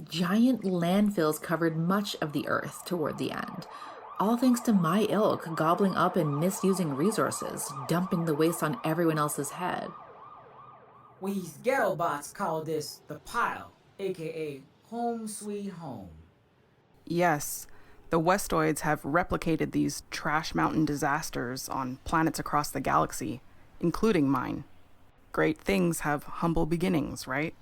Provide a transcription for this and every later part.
Giant landfills covered much of the earth toward the end, all thanks to my ilk gobbling up and misusing resources, dumping the waste on everyone else's head. We ghetto bots call this the pile, aka home sweet home. Yes, the Westoids have replicated these trash mountain disasters on planets across the galaxy, including mine. Great things have humble beginnings, right?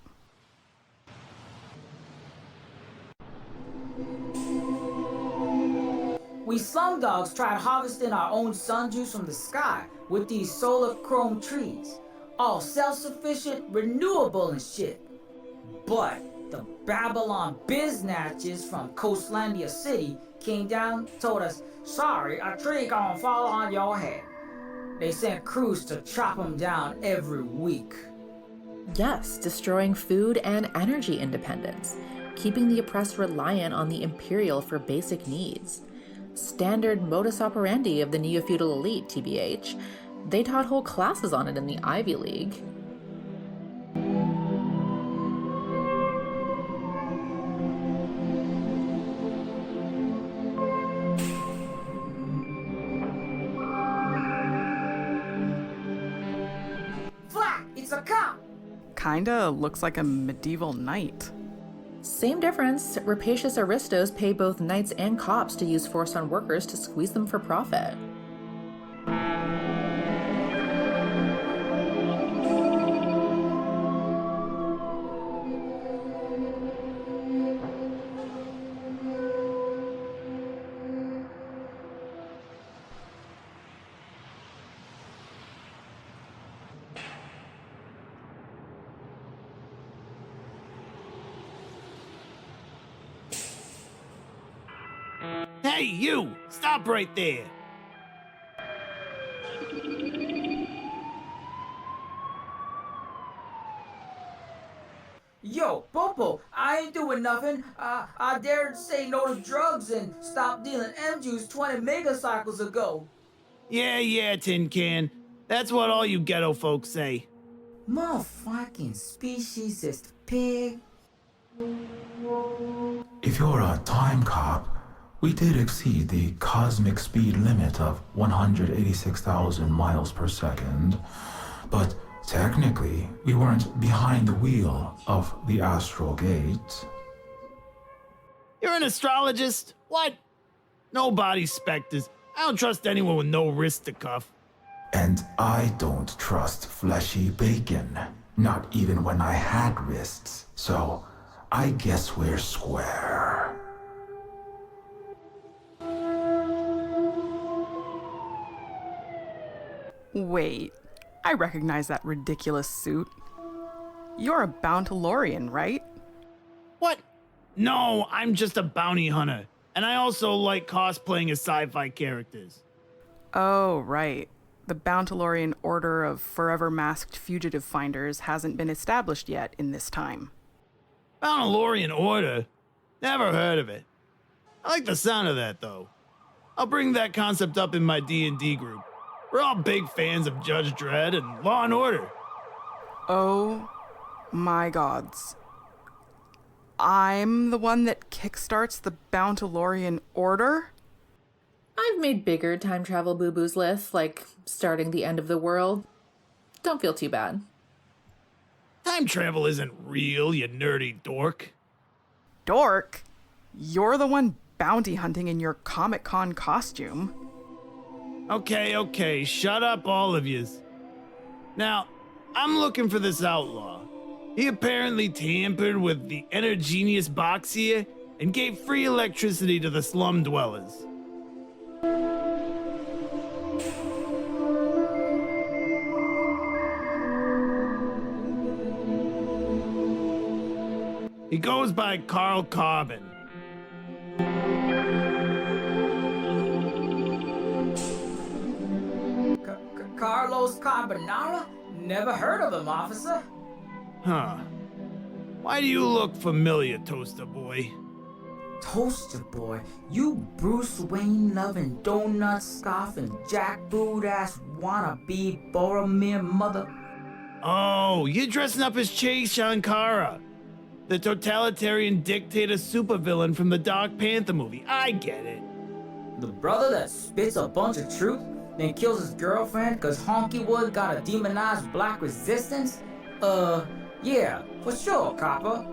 We slumdogs tried harvesting our own sun juice from the sky with these solar chrome trees. All self-sufficient, renewable and shit. But the Babylon biznatches from Coastlandia City came down, told us, sorry, a tree gonna fall on your head. They sent crews to chop them down every week. Yes, destroying food and energy independence, keeping the oppressed reliant on the Imperial for basic needs. Standard modus operandi of the neo-feudal elite, TBH. They taught whole classes on it in the Ivy League. Flack, it's a cop! Kinda looks like a medieval knight. Same difference, rapacious aristos pay both knights and cops to use force on workers to squeeze them for profit. Hey, you! Stop right there! Yo, Popo, I ain't doing nothing. I dared say no to drugs and stop dealing M-Juice 20 megacycles ago. Yeah, Tin Can. That's what all you ghetto folks say. Motherfucking speciesist pig. If you're a time cop, we did exceed the cosmic speed limit of 186,000 miles per second, but technically, we weren't behind the wheel of the astral gate. You're an astrologist? What? No body specters. I don't trust anyone with no wrist to cuff. And I don't trust fleshy bacon, not even when I had wrists, so I guess we're square. Wait, I recognize that ridiculous suit. You're a Bountalorian, right? What? No, I'm just a bounty hunter. And I also like cosplaying as sci-fi characters. Oh, right. The Bountalorian Order of Forever Masked Fugitive Finders hasn't been established yet in this time. Bountalorian Order? Never heard of it. I like the sound of that, though. I'll bring that concept up in my D&D group. We're all big fans of Judge Dredd and Law and Order. Oh my gods. I'm the one that kickstarts the Bountalorian Order? I've made bigger time travel boo-boos, Lith, like starting the end of the world. Don't feel too bad. Time travel isn't real, you nerdy dork. Dork? You're the one bounty hunting in your Comic-Con costume. Okay, shut up all of yous. Now, I'm looking for this outlaw. He apparently tampered with the Energenius box here and gave free electricity to the slum dwellers. He goes by Carl Carbon. Carlos Carbonara? Never heard of him, officer. Huh. Why do you look familiar, Toaster Boy? Toaster boy, you Bruce Wayne loving donut scoffing jackboot ass wannabe Boromir mother. Oh, you're dressing up as Chase Shankara. The totalitarian dictator supervillain from the Dark Panther movie. I get it. The brother that spits a bunch of truth, then kills his girlfriend cause Honkywood got a demonized black resistance? Yeah, for sure, copper.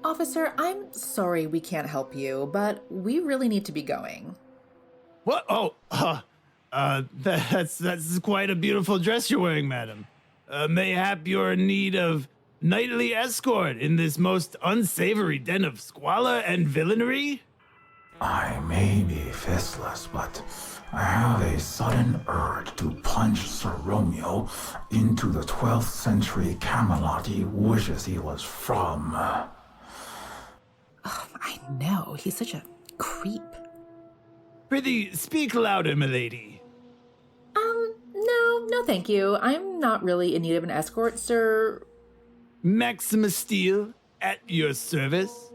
Officer, I'm sorry we can't help you, but we really need to be going. What? Oh, that's quite a beautiful dress you're wearing, madam. Mayhap you're in need of knightly escort in this most unsavory den of squalor and villainy? I may be fistless, but I have a sudden urge to punch Sir Romeo into the 12th century Camelot he wishes he was from. Oh, I know, he's such a creep. Prithee, speak louder, milady. No, thank you. I'm not really in need of an escort, sir. Maximus Steele, at your service.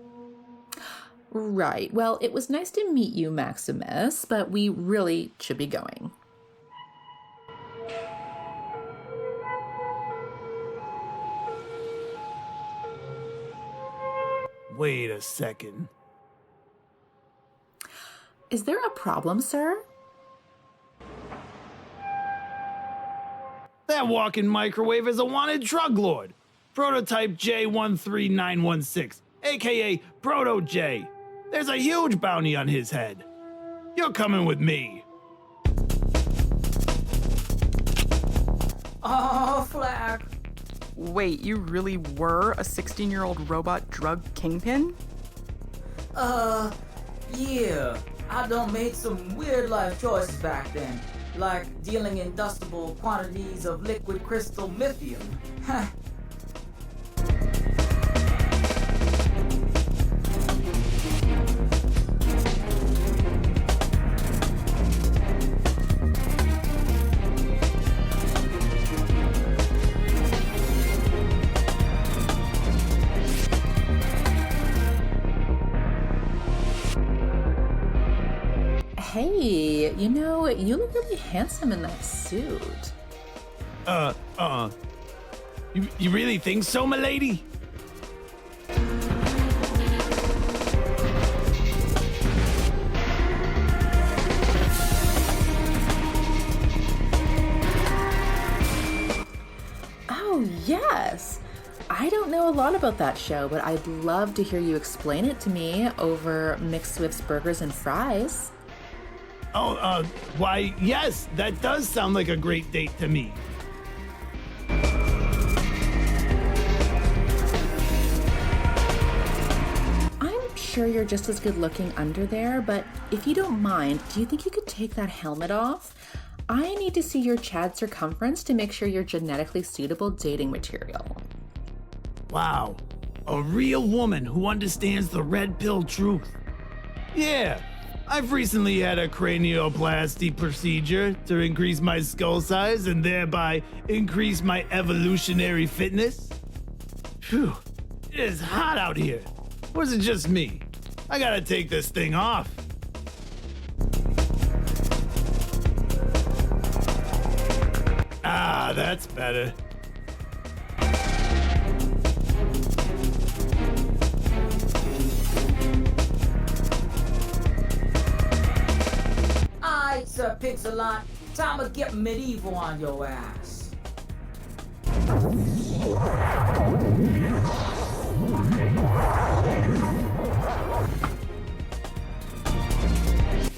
Right. Well, it was nice to meet you, Maximus, but we really should be going. Wait a second. Is there a problem, sir? That walking microwave is a wanted drug lord. Prototype J13916, aka Proto J. There's a huge bounty on his head. You're coming with me. Oh, flag. Wait, you really were a 16-year-old robot drug kingpin? Yeah. I done made some weird life choices back then. Like dealing in dustable quantities of liquid crystal lithium. Hey, you look really handsome in that suit. You really think so, milady? Oh, yes. I don't know a lot about that show, but I'd love to hear you explain it to me over Mixed Swift's burgers and fries. Oh, why, yes, that does sound like a great date to me. I'm sure you're just as good looking under there, but if you don't mind, do you think you could take that helmet off? I need to see your Chad circumference to make sure you're genetically suitable dating material. Wow, a real woman who understands the red pill truth. Yeah, I've recently had a cranioplasty procedure to increase my skull size and thereby increase my evolutionary fitness. Phew, it is hot out here. Or is it just me? I gotta take this thing off. Ah, that's better. Alright, Sir Pixelot, time to get medieval on your ass.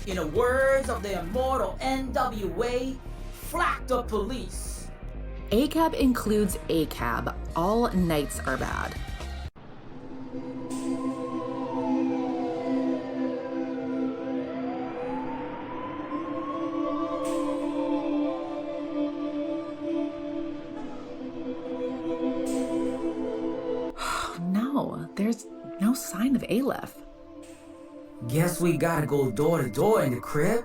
In the words of the immortal NWA, flack the police. ACAB includes ACAB. All knights are bad. No, there's no sign of Aleph. Guess we gotta go door to door in the crib?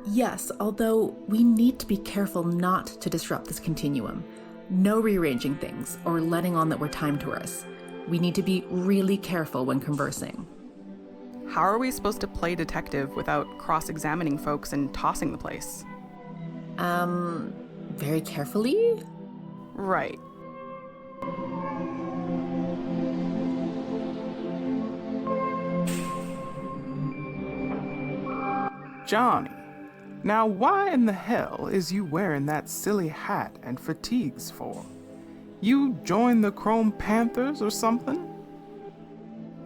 Yes, although we need to be careful not to disrupt this continuum. No rearranging things or letting on that we're time tourists. We need to be really careful when conversing. How are we supposed to play detective without cross-examining folks and tossing the place? Very carefully? Right. Johnny, now why in the hell is you wearing that silly hat and fatigues for? You joined the Chrome Panthers or something?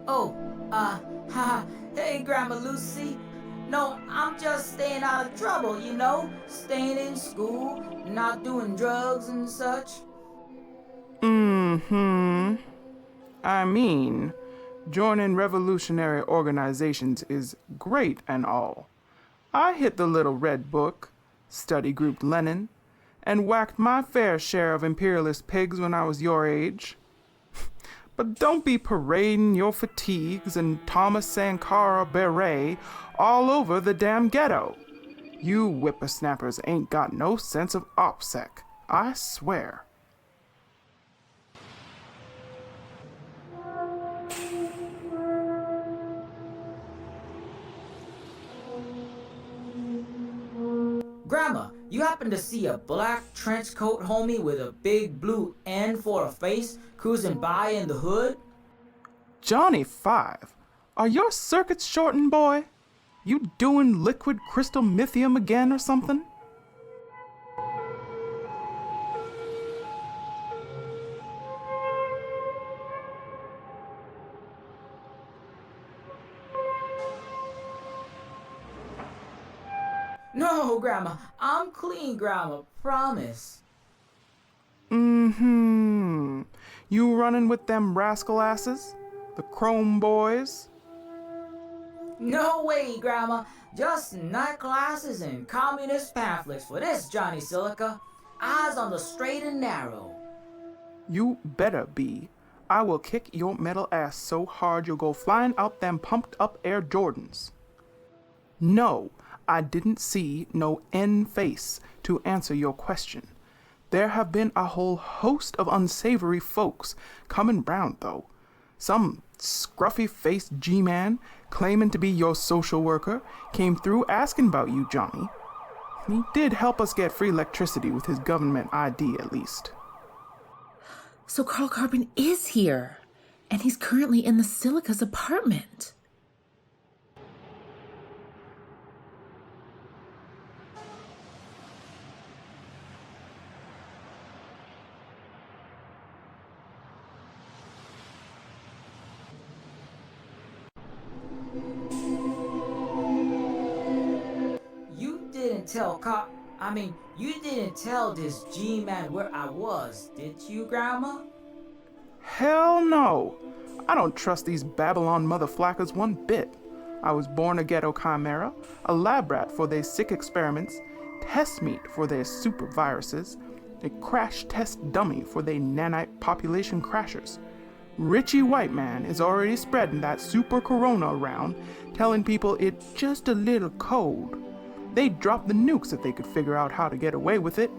Oh, haha, hey, Grandma Lucy. No, I'm just staying out of trouble, you know? Staying in school, not doing drugs and such. I mean, joining revolutionary organizations is great and all. I hit the little red book, study grouped Lenin, and whacked my fair share of imperialist pigs when I was your age. But don't be parading your fatigues and Thomas Sankara beret all over the damn ghetto. You whippersnappers ain't got no sense of OPSEC, I swear. Grandma, you happen to see a black trench coat homie with a big blue N for a face cruising by in the hood? Johnny 5, are your circuits shortened, boy? You doing liquid crystal mithium again or something? No, Grandma, I'm clean, Grandma, promise. You running with them rascal asses? The Chrome boys? No way, Grandma. Just night classes and communist pamphlets for this Johnny Silica. Eyes on the straight and narrow. You better be. I will kick your metal ass so hard you'll go flying out them pumped up Air Jordans. No, I didn't see no N face to answer your question. There have been a whole host of unsavory folks coming round, though. Some scruffy-faced G-man claiming to be your social worker came through asking about you, Johnny. He did help us get free electricity with his government ID, at least. So Carl Carbon is here, and he's currently in the Silica's apartment. You didn't tell this G-man where I was, did you, Grandma? Hell no. I don't trust these Babylon motherflackers one bit. I was born a ghetto chimera, a lab rat for their sick experiments, test meat for their super viruses, a crash test dummy for their nanite population crashers. Richie White Man is already spreading that super corona around, telling people it's just a little cold. They'd drop the nukes if they could figure out how to get away with it.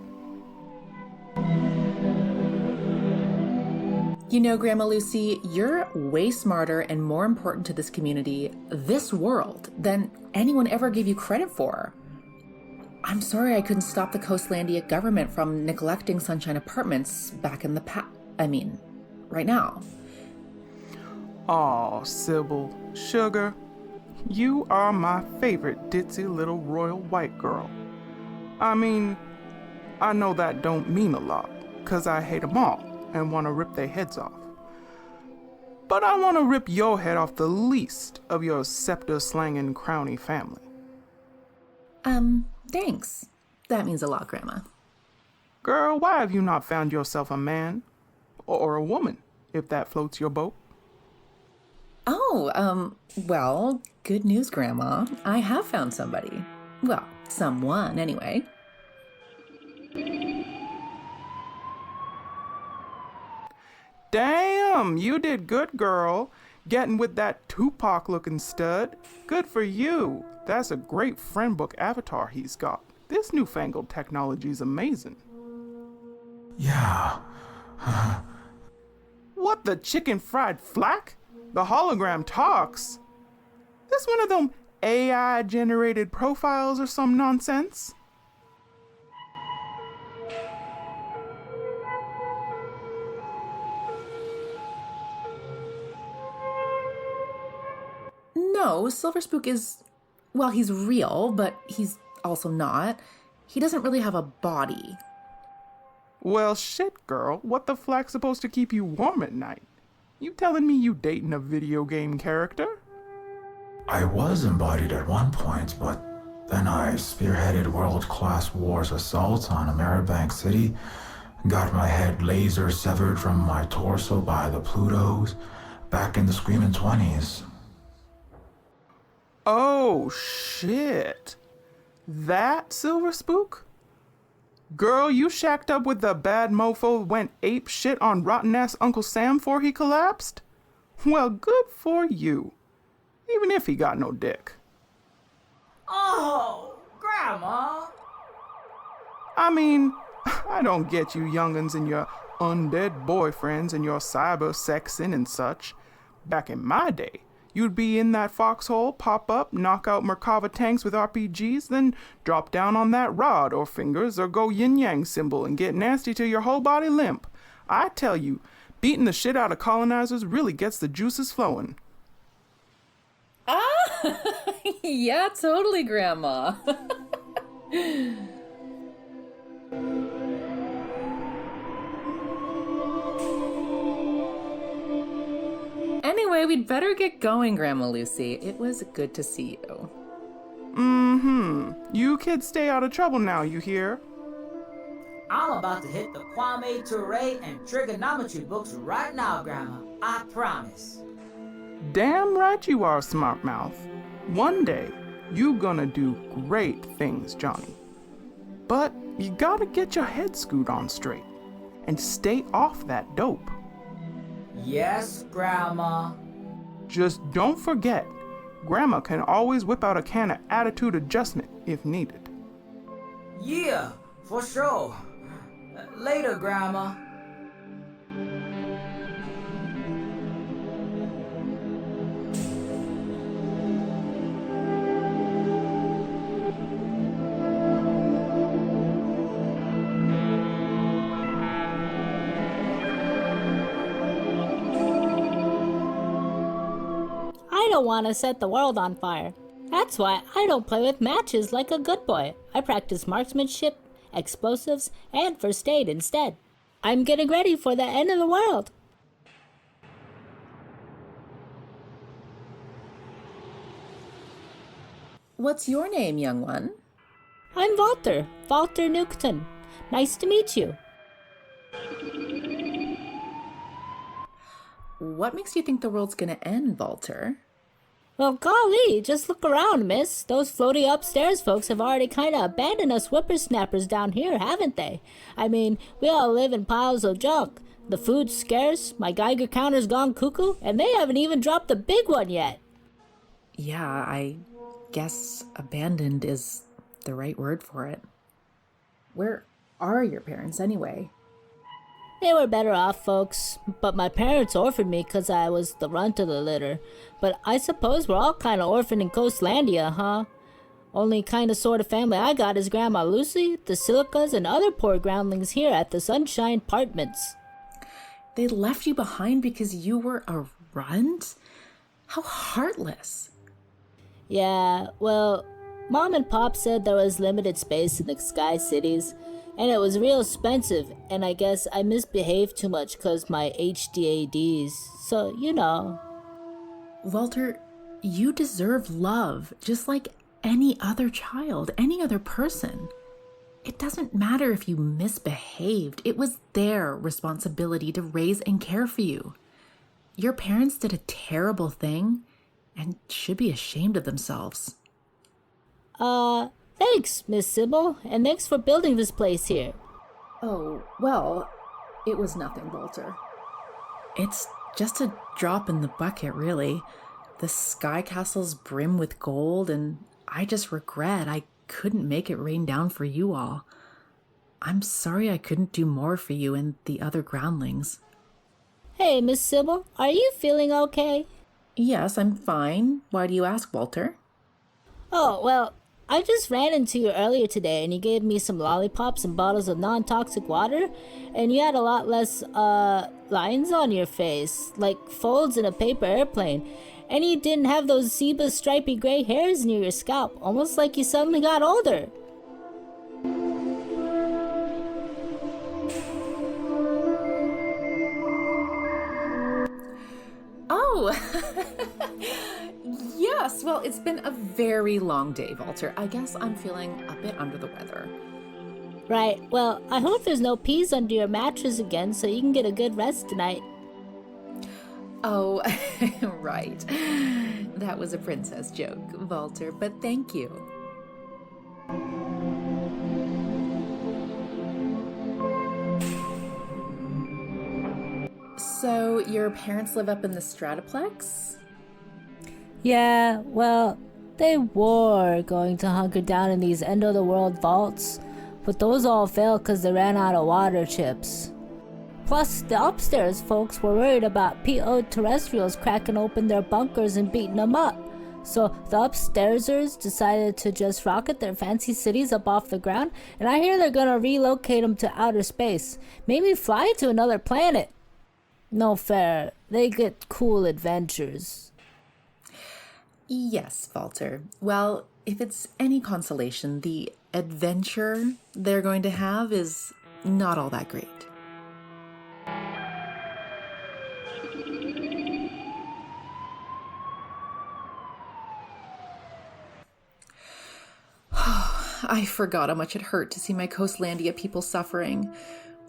You know, Grandma Lucy, you're way smarter and more important to this community, this world, than anyone ever gave you credit for. I'm sorry I couldn't stop the Coastlandia government from neglecting Sunshine Apartments back in the right now. Aw, Sybil, sugar, you are my favorite ditzy little royal white girl. I mean, I know that don't mean a lot, 'cause I hate 'em all and want to rip their heads off. But I want to rip your head off the least of your scepter-slanging crowny family. Thanks. That means a lot, Grandma. Girl, why have you not found yourself a man? Or a woman, if that floats your boat? Oh, well, good news, Grandma. I have found somebody. Well, someone, anyway. Damn, you did good, girl. Getting with that Tupac-looking stud. Good for you. That's a great friend book avatar he's got. This newfangled technology's amazing. Yeah. What the chicken fried flack? The hologram talks. This one of them AI-generated profiles or some nonsense? No, Silver Spook is... Well, he's real, but he's also not. He doesn't really have a body. Well, shit, girl. What the flack's supposed to keep you warm at night? You telling me you dating a video game character? I was embodied at one point, but then I spearheaded world-class wars assault on Ameribank City, got my head laser severed from my torso by the Plutos, back in the screaming 20s. Oh, shit. That Silver Spook? Girl, you shacked up with the bad mofo went ape shit on rotten-ass Uncle Sam before he collapsed? Well, good for you. Even if he got no dick. Oh, Grandma. I mean, I don't get you young'uns and your undead boyfriends and your cyber sexing and such. Back in my day, you'd be in that foxhole, pop up, knock out Merkava tanks with RPGs, then drop down on that rod or fingers or go yin-yang symbol and get nasty till your whole body limp. I tell you, beating the shit out of colonizers really gets the juices flowing. Ah, yeah, totally, Grandma. Anyway, we'd better get going, Grandma Lucy. It was good to see you. You kids stay out of trouble now, you hear? I'm about to hit the Kwame Ture and trigonometry books right now, Grandma. I promise. Damn right you are, smart mouth. One day, you gonna do great things, Johnny. But you gotta get your head screwed on straight and stay off that dope. Yes, Grandma. Just don't forget, Grandma can always whip out a can of attitude adjustment if needed. Yeah, for sure. Later, Grandma. I don't want to set the world on fire. That's why I don't play with matches like a good boy. I practice marksmanship, explosives, and first aid instead. I'm getting ready for the end of the world. What's your name, young one? I'm Walter Newton. Nice to meet you. What makes you think the world's gonna end, Walter? Well, golly, just look around, miss. Those floaty upstairs folks have already kinda abandoned us whippersnappers down here, haven't they? I mean, we all live in piles of junk. The food's scarce, my Geiger counter's gone cuckoo, and they haven't even dropped the big one yet. Yeah, I guess abandoned is the right word for it. Where are your parents anyway? They were better off folks, but my parents orphaned me 'cause I was the runt of the litter. But I suppose we're all kinda orphaned in Coastlandia, huh? Only kinda sorta family I got is Grandma Lucy, the Silicas, and other poor groundlings here at the Sunshine Apartments. They left you behind because you were a runt? How heartless. Yeah, well, Mom and Pop said there was limited space in the Sky Cities, and it was real expensive, and I guess I misbehaved too much 'cause my HDADs, so you know. Walter, you deserve love, just like any other child, any other person. It doesn't matter if you misbehaved. It was their responsibility to raise and care for you. Your parents did a terrible thing and should be ashamed of themselves. Thanks, Miss Sybil, and thanks for building this place here. Oh, well, it was nothing, Walter. It's just a drop in the bucket, really. The sky castles brim with gold, and I just regret I couldn't make it rain down for you all. I'm sorry I couldn't do more for you and the other groundlings. Hey, Miss Sybil, are you feeling okay? Yes, I'm fine. Why do you ask, Walter? Oh, well, I just ran into you earlier today and you gave me some lollipops and bottles of non-toxic water, and you had a lot less, lines on your face, like folds in a paper airplane. And you didn't have those zebra stripy gray hairs near your scalp, almost like you suddenly got older. Oh! Yes, well, it's been a very long day, Walter. I guess I'm feeling a bit under the weather. Right, well, I hope there's no peas under your mattress again so you can get a good rest tonight. Oh, right. That was a princess joke, Walter, but thank you. So, your parents live up in the Stratoplex? Yeah, well, they were going to hunker down in these end-of-the-world vaults, but those all failed because they ran out of water chips. Plus, the upstairs folks were worried about PO terrestrials cracking open their bunkers and beating them up. So the upstairsers decided to just rocket their fancy cities up off the ground, and I hear they're gonna relocate them to outer space. Maybe fly to another planet. No fair, they get cool adventures. Yes, Walter. Well, if it's any consolation, the adventure they're going to have is not all that great. I forgot how much it hurt to see my Coastlandia people suffering,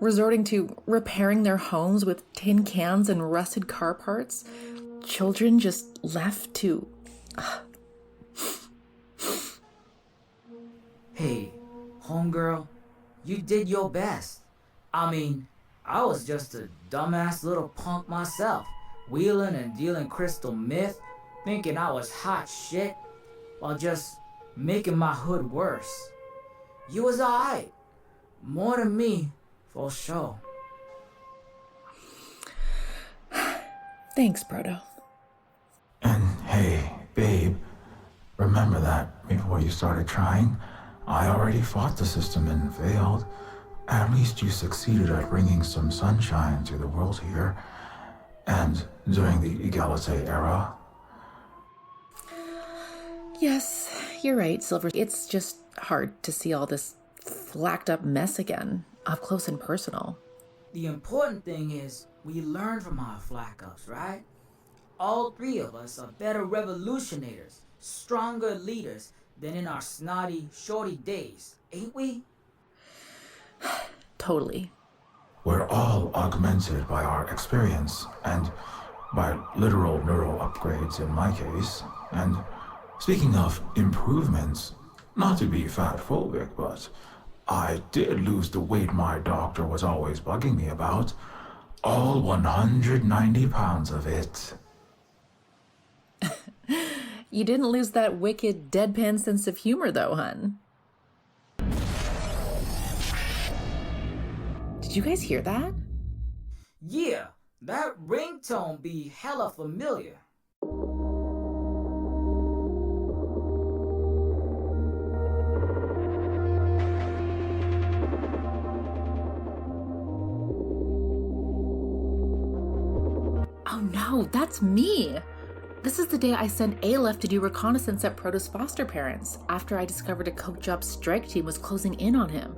resorting to repairing their homes with tin cans and rusted car parts. Children just left to... Hey, homegirl, you did your best. I mean, I was just a dumbass little punk myself, wheeling and dealing crystal meth, thinking I was hot shit, while just making my hood worse. You was alright. More than me, for sure. Thanks, Proto. And hey, babe, remember that before you started trying, I already fought the system and failed. At least you succeeded at bringing some sunshine to the world here. And during the Egalite era. Yes, you're right, Silver. It's just hard to see all this flacked up mess again, up close and personal. The important thing is we learn from our flack-ups, right? All three of us are better revolutionators, stronger leaders than in our snotty, shorty days, ain't we? Totally. We're all augmented by our experience, and by literal neural upgrades in my case. And speaking of improvements, not to be fat-phobic, but I did lose the weight my doctor was always bugging me about. All 190 pounds of it. You didn't lose that wicked, deadpan sense of humor, though, hun. Did you guys hear that? Yeah, that ringtone be hella familiar. Oh no, that's me! This is the day I sent Aleph to do reconnaissance at Proto's foster parents, after I discovered a Coch-Jobs strike team was closing in on him.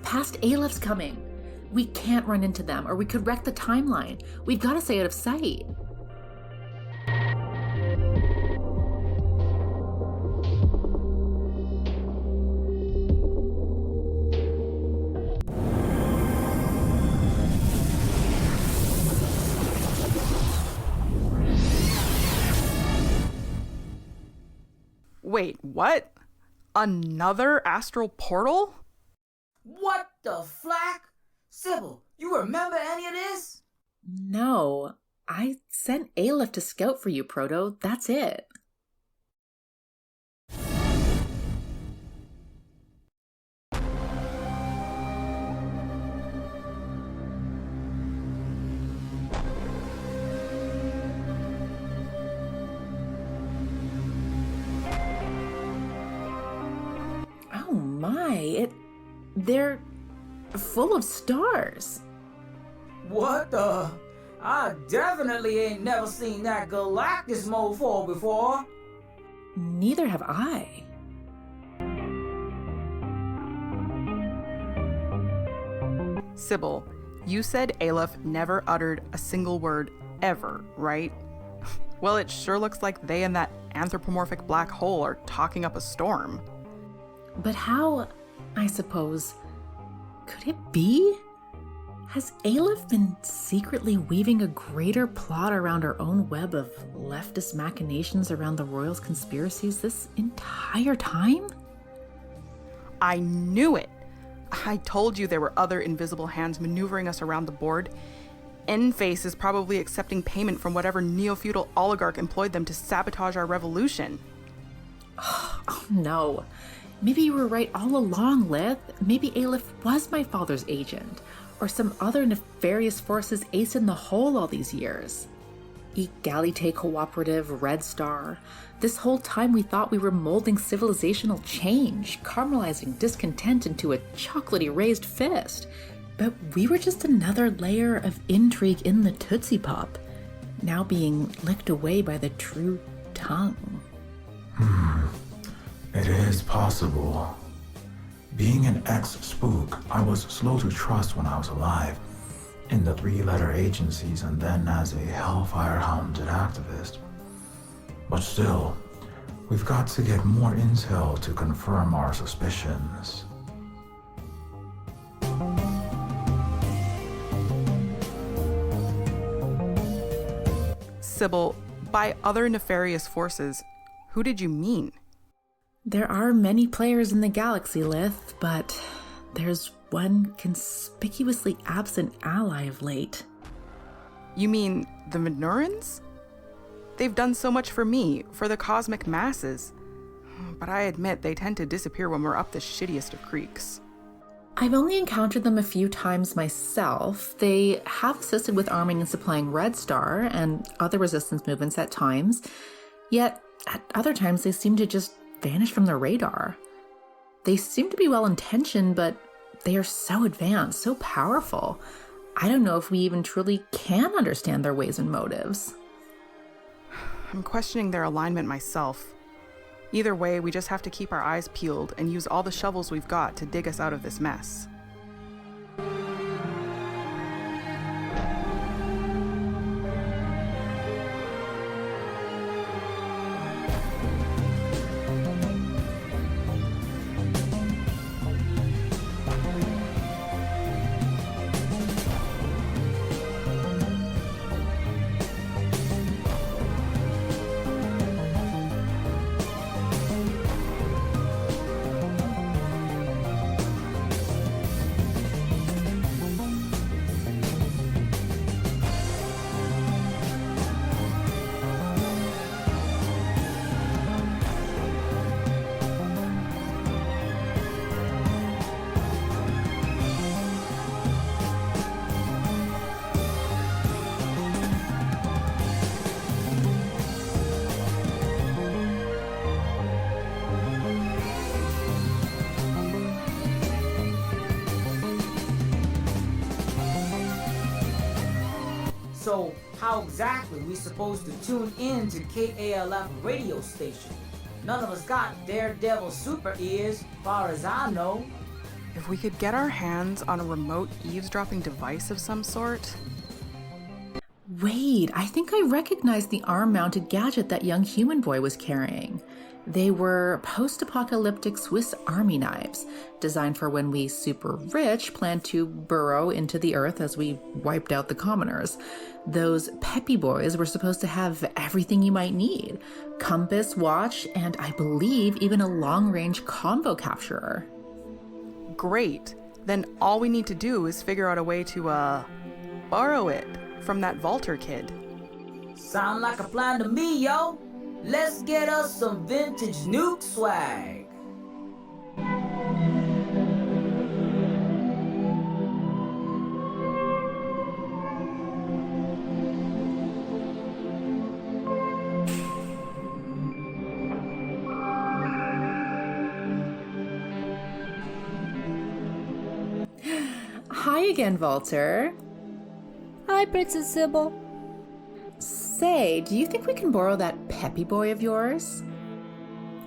Past Aleph's coming. We can't run into them, or we could wreck the timeline. We've got to stay out of sight. Wait, what? Another astral portal? What the flack? Sybil, you remember any of this? No, I sent Aleph to scout for you, Proto. That's it. Oh my, they're full of stars. What the? I definitely ain't never seen that Galactus mofo before. Neither have I. Sybil, you said Aleph never uttered a single word ever, right? Well, it sure looks like they and that anthropomorphic black hole are talking up a storm. But how, I suppose, could it be? Has Aleph been secretly weaving a greater plot around her own web of leftist machinations around the Royals' conspiracies this entire time? I knew it! I told you there were other invisible hands maneuvering us around the board. N-Face is probably accepting payment from whatever neo-feudal oligarch employed them to sabotage our revolution. Oh no. Maybe you were right all along, Lith. Maybe Aleph was my father's agent, or some other nefarious forces ace in the hole all these years. Egalite Cooperative, Red Star. This whole time we thought we were molding civilizational change, caramelizing discontent into a chocolatey raised fist. But we were just another layer of intrigue in the Tootsie Pop, now being licked away by the true tongue. It is possible. Being an ex-spook, I was slow to trust when I was alive, in the three-letter agencies and then as a hellfire-hounded activist. But still, we've got to get more intel to confirm our suspicions. Sybil, by other nefarious forces, who did you mean? There are many players in the galaxy, Lith, but there's one conspicuously absent ally of late. You mean the Venurahns? They've done so much for me, for the cosmic masses. But I admit they tend to disappear when we're up the shittiest of creeks. I've only encountered them a few times myself. They have assisted with arming and supplying Red Star and other resistance movements at times, yet at other times they seem to just vanish from their radar. They seem to be well-intentioned, but they are so advanced, so powerful. I don't know if we even truly can understand their ways and motives. I'm questioning their alignment myself. Either way, we just have to keep our eyes peeled and use all the shovels we've got to dig us out of this mess. So how exactly we supposed to tune in to KALF radio station? None of us got daredevil super ears, far as I know. If we could get our hands on a remote eavesdropping device of some sort. Wait, I think I recognize the arm-mounted gadget that young human boy was carrying. They were post-apocalyptic Swiss army knives, designed for when we super rich planned to burrow into the earth as we wiped out the commoners. Those peppy boys were supposed to have everything you might need: compass, watch, and I believe even a long-range convo capturer. Great. Then all we need to do is figure out a way to, borrow it from that Vaulter kid. Sound like a plan to me, yo. Let's get us some vintage nuke swag. Hi again, Vaulter. Hi, Princess Sybil. Say, do you think we can borrow that peppy boy of yours?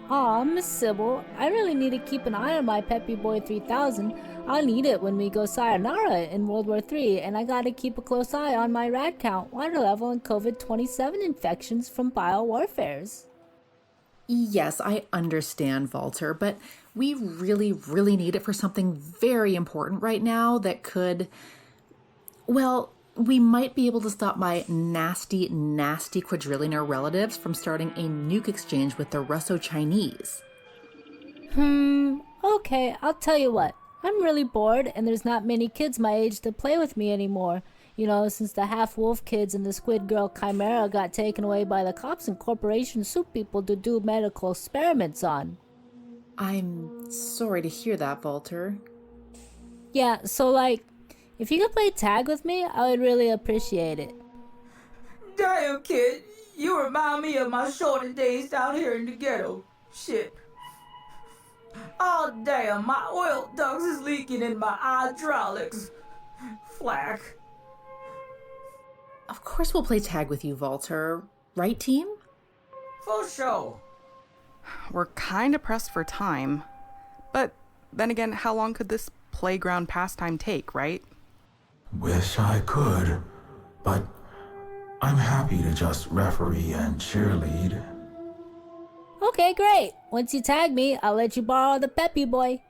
Aw, Miss Sybil, I really need to keep an eye on my Peppy Boy 3000. I'll need it when we go sayonara in World War III, and I gotta keep a close eye on my rad count, water level, and COVID-27 infections from biowarfares. Yes, I understand, Vaulter, but we really need it for something very important right now that could... Well, we might be able to stop my nasty quadrillionaire relatives from starting a nuke exchange with the Russo-Chinese. Okay, I'll tell you what. I'm really bored, and there's not many kids my age to play with me anymore. You know, since the half-wolf kids and the squid girl Chimera got taken away by the cops and corporation soup people to do medical experiments on. I'm sorry to hear that, Vaulter. Yeah, so like, if you could play tag with me, I would really appreciate it. Damn, kid. You remind me of my shorter days down here in the ghetto. Shit. Oh, damn, my oil ducts is leaking in my hydraulics. Flack. Of course we'll play tag with you, Vaulter. Right, team? For sure. We're kinda pressed for time. But then again, how long could this playground pastime take, right? Wish I could, but I'm happy to just referee and cheerlead. Okay, great. Once you tag me, I'll let you borrow the Peppy Boy.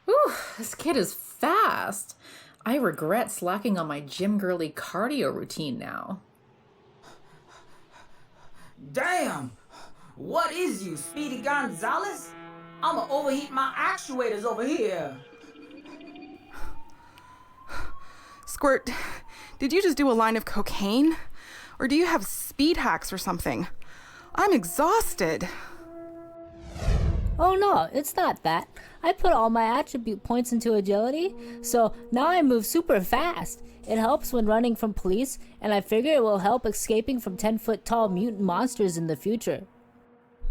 Whew, this kid is fast. I regret slacking on my gym girly cardio routine now. Damn! What is you, Speedy Gonzalez? I'ma overheat my actuators over here. Squirt, did you just do a line of cocaine? Or do you have speed hacks or something? I'm exhausted. Oh no, it's not that. I put all my attribute points into agility, so now I move super fast. It helps when running from police, and I figure it will help escaping from 10-foot tall mutant monsters in the future.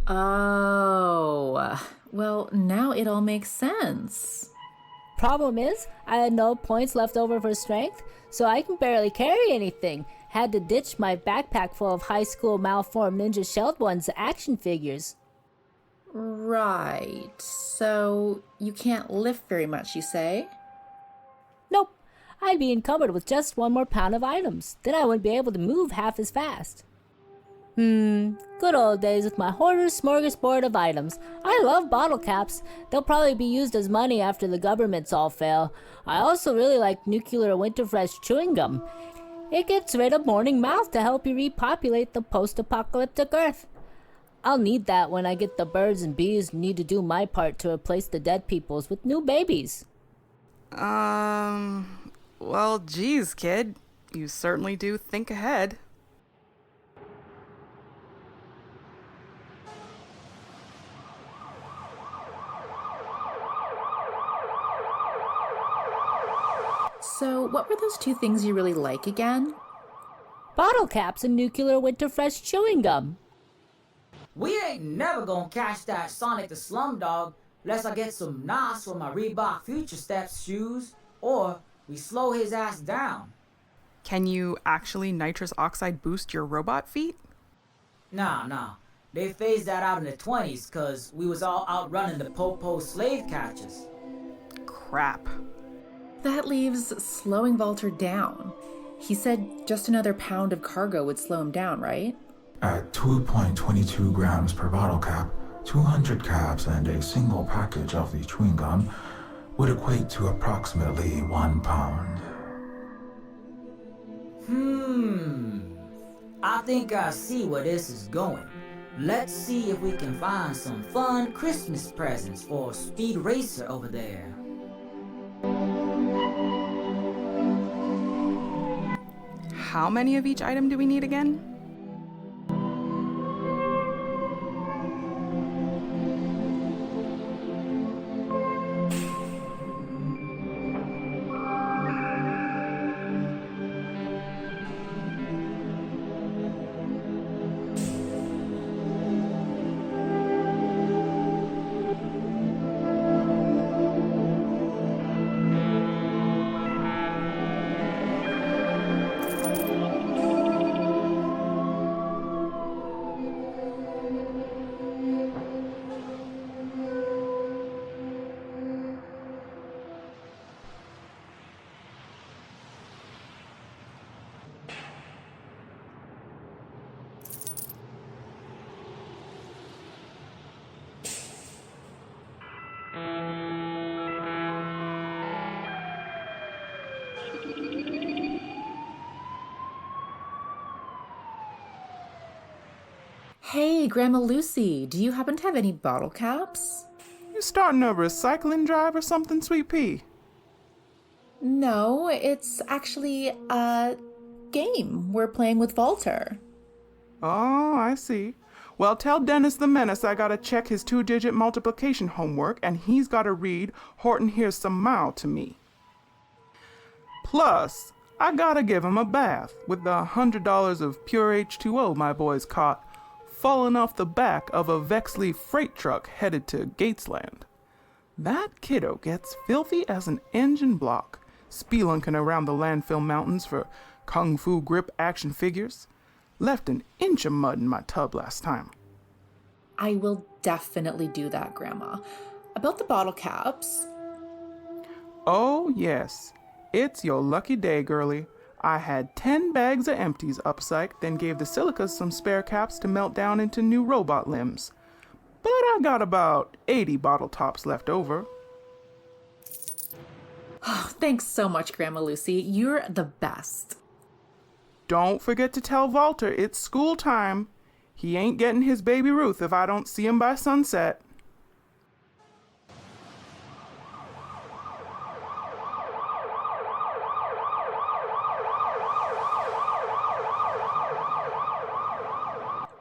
Oh, well, now it all makes sense. Problem is, I had no points left over for strength, so I can barely carry anything. Had to ditch my backpack full of high school malformed Ninja Shelled Ones action figures. Right, so you can't lift very much, you say? Nope, I'd be encumbered with just 1 more pound of items. Then I wouldn't be able to move half as fast. Good old days with my hoarder's smorgasbord of items. I love bottle caps. They'll probably be used as money after the governments all fail. I also really like nuclear winterfresh chewing gum. It gets rid of morning mouth to help you repopulate the post-apocalyptic Earth. I'll need that when I get the birds and bees need to do my part to replace the dead peoples with new babies. Well, geez, kid. You certainly do think ahead. So, what were those 2 things you really like again? Bottle caps and nuclear winterfresh chewing gum. We ain't never gonna catch that Sonic the Slumdog unless I get some NOS for my Reebok Future Steps shoes, or we slow his ass down. Can you actually nitrous oxide boost your robot feet? Nah. They phased that out in the 20s cause we was all out running the po-po slave catchers. Crap. That leaves slowing Vaulter down. He said just another pound of cargo would slow him down, right? At 2.22 grams per bottle cap, 200 caps, and a single package of the chewing gum, would equate to approximately 1 pound. I think I see where this is going. Let's see if we can find some fun Christmas presents for Speed Racer over there. How many of each item do we need again? Hey, Grandma Lucy, do you happen to have any bottle caps? You starting a recycling drive or something, Sweet Pea? No, it's actually a game we're playing with Walter. Oh, I see. Well, tell Dennis the Menace I gotta check his 2-digit multiplication homework, and he's gotta read Horton Here's Some Mile to me. Plus, I gotta give him a bath with the $100 of pure H2O my boys caught falling off the back of a Vexley freight truck headed to Gatesland. That kiddo gets filthy as an engine block, spelunking around the landfill mountains for kung fu grip action figures. Left an inch of mud in my tub last time. I will definitely do that, Grandma. About the bottle caps. Oh, yes. It's your lucky day, girlie. I had 10 bags of empties upsyked, then gave the silicas some spare caps to melt down into new robot limbs. But I got about 80 bottle tops left over. Oh, thanks so much, Grandma Lucy. You're the best. Don't forget to tell Walter it's school time. He ain't getting his baby Ruth if I don't see him by sunset.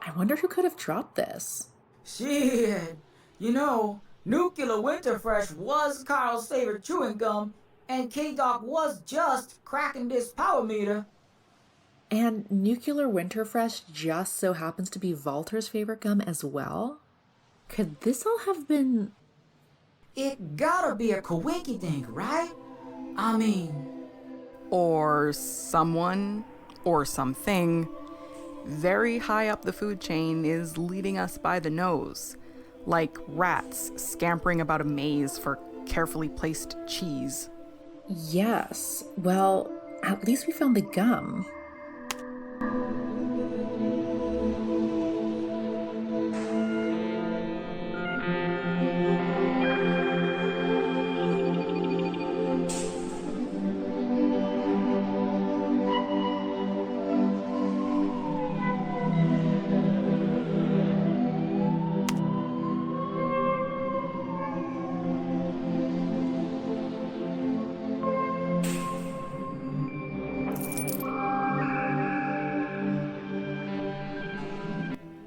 I wonder who could have dropped this. Shit. You know, Nuclear Winterfresh was Carl's favorite chewing gum, and K-Doc was just cracking this power meter. And Nuclear Winterfresh just so happens to be Walter's favorite gum as well? Could this all have been... It gotta be a coinky dink, right? I mean... Or someone, or something, very high up the food chain is leading us by the nose, like rats scampering about a maze for carefully placed cheese. Yes. Well, at least we found the gum.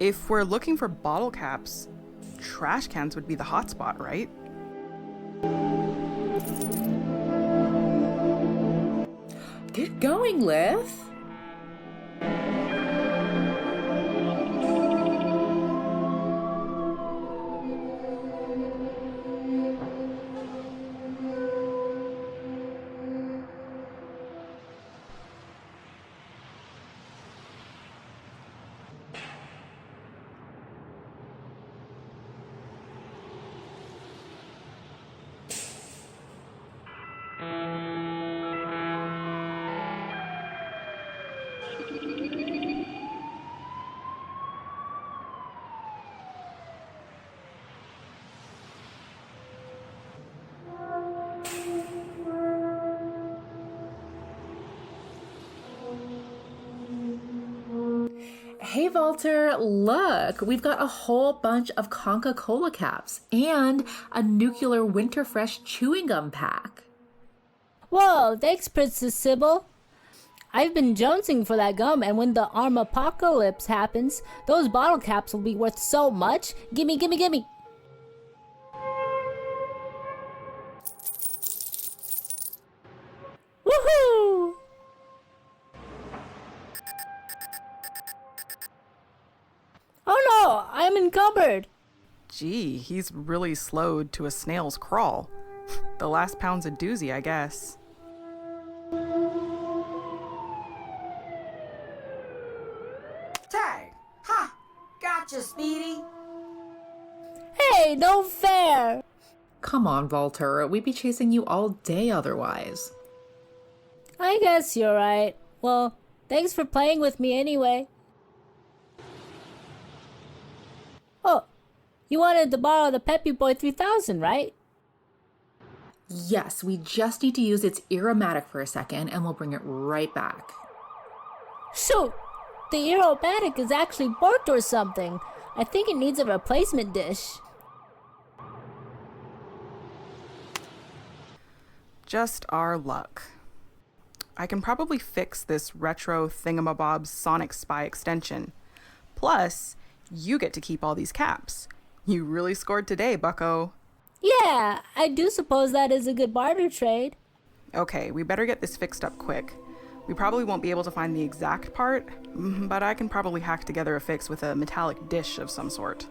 If we're looking for bottle caps, trash cans would be the hotspot, right? Get going, Lith. Hey Walter, look, we've got a whole bunch of Coca-Cola caps and a nuclear Winterfresh chewing gum pack. Whoa, thanks, Princess Sybil. I've been jonesing for that gum, and when the armapocalypse happens, those bottle caps will be worth so much. Gimme, gimme, gimme. Woohoo! Oh no, I'm encumbered. Gee, he's really slowed to a snail's crawl. The last pound's a doozy, I guess. Tag! Ha! Gotcha, Speedy! Hey, no fair. Come on, Walter, we'd be chasing you all day otherwise. I guess you're right. Well, thanks for playing with me anyway. Oh, you wanted to borrow the Peppy Boy 3000, right? Yes, we just need to use its aromatic for a second and we'll bring it right back. Shoot! The aromatic is actually borked or something. I think it needs a replacement dish. Just our luck. I can probably fix this retro thingamabob's Sonic Spy extension. Plus, you get to keep all these caps. You really scored today, bucko. Yeah, I do suppose that is a good barter trade. Okay, we better get this fixed up quick. We probably won't be able to find the exact part, but I can probably hack together a fix with a metallic dish of some sort.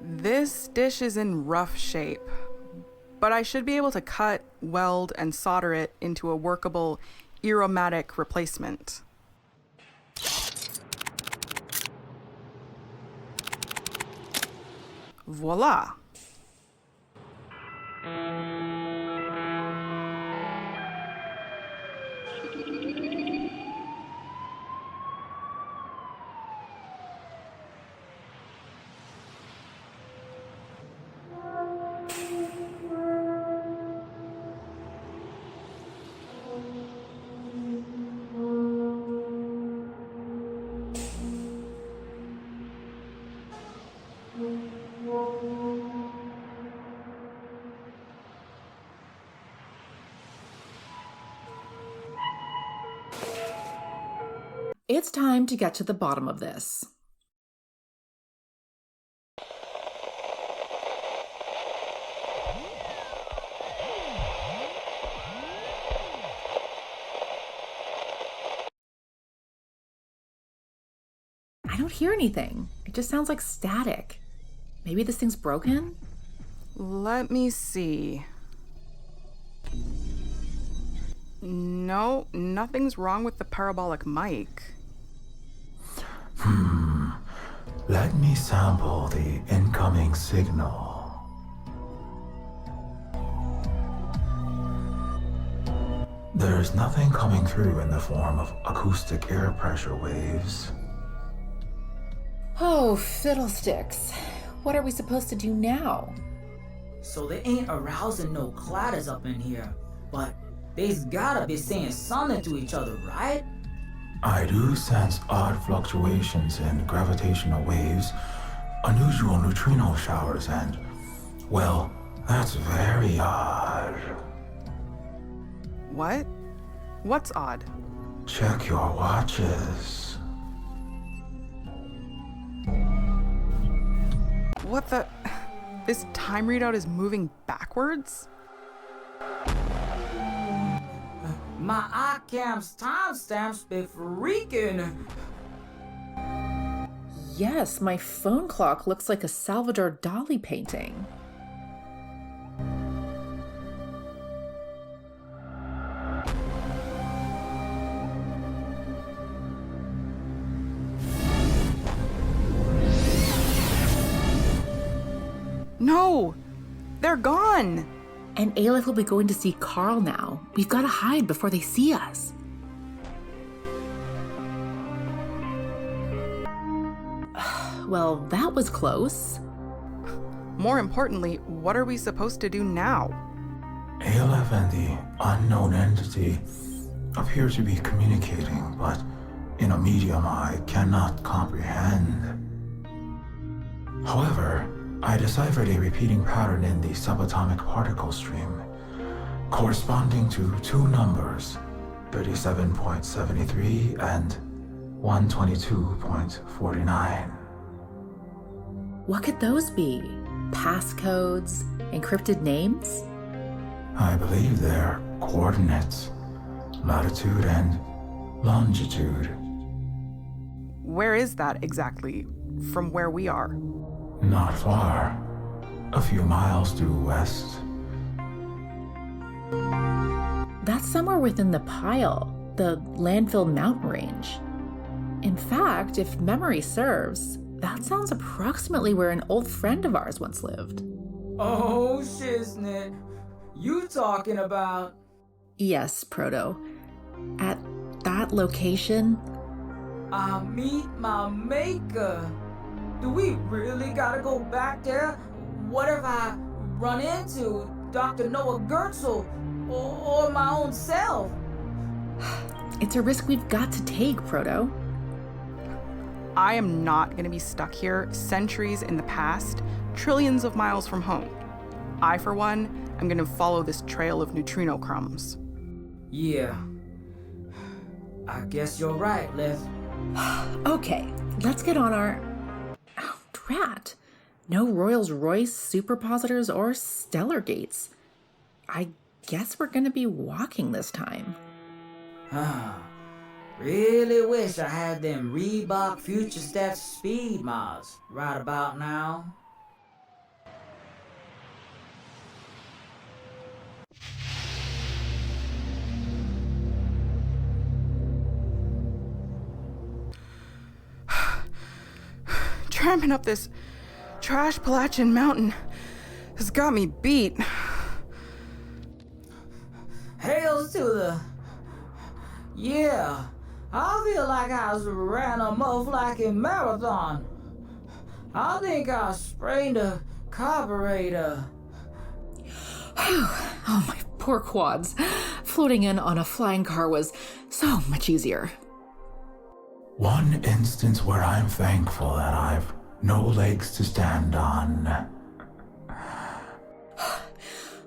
This dish is in rough shape, but I should be able to cut, weld, and solder it into a workable aromatic replacement. Voila! It's time to get to the bottom of this. I don't hear anything. It just sounds like static. Maybe this thing's broken? Let me see. No, nothing's wrong with the parabolic mic. Let me sample the incoming signal. There's nothing coming through in the form of acoustic air pressure waves. Oh, fiddlesticks. What are we supposed to do now? So they ain't arousing no clatters up in here, but they's gotta be saying something to each other, right? I do sense odd fluctuations in gravitational waves, unusual neutrino showers, and, well, that's very odd. What? What's odd? Check your watches. What the? This time readout is moving backwards? My iCam's timestamps be freaking. Yes, my phone clock looks like a Salvador Dali painting. No! They're gone! And Aleph will be going to see Carl now. We've got to hide before they see us. Well, that was close. More importantly, what are we supposed to do now? Aleph and the unknown entity appear to be communicating, but in a medium I cannot comprehend. However, I deciphered a repeating pattern in the subatomic particle stream, corresponding to two numbers, 37.73 and 122.49. What could those be? Passcodes? Encrypted names? I believe they're coordinates, latitude and longitude. Where is that exactly? From where we are? Not far. A few miles due west. That's somewhere within the pile, the landfill mountain range. In fact, if memory serves, that sounds approximately where an old friend of ours once lived. Oh, shiznit. You talking about? Yes, Proto. At that location, I meet my maker. Do we really gotta go back there? What if I run into Dr. Noah Gurtzel or my own self? it's a risk we've got to take, Proto. I am not going to be stuck here centuries in the past, trillions of miles from home. I, for one, am going to follow this trail of neutrino crumbs. Yeah. I guess you're right, Lith. Okay, let's get on our... Oh, drat. No Rolls-Royce, superpositors, or stellar gates. I guess we're going to be walking this time. Really wish I had them Reebok Future Steps speed mods right about now. Tramping up this trash Appalachian mountain has got me beat. Hails to the... Yeah, I feel like I ran a motherfucking marathon. I think I sprained a carburetor. Oh, my poor quads. Floating in on a flying car was so much easier. One instance where I'm thankful that I've no legs to stand on.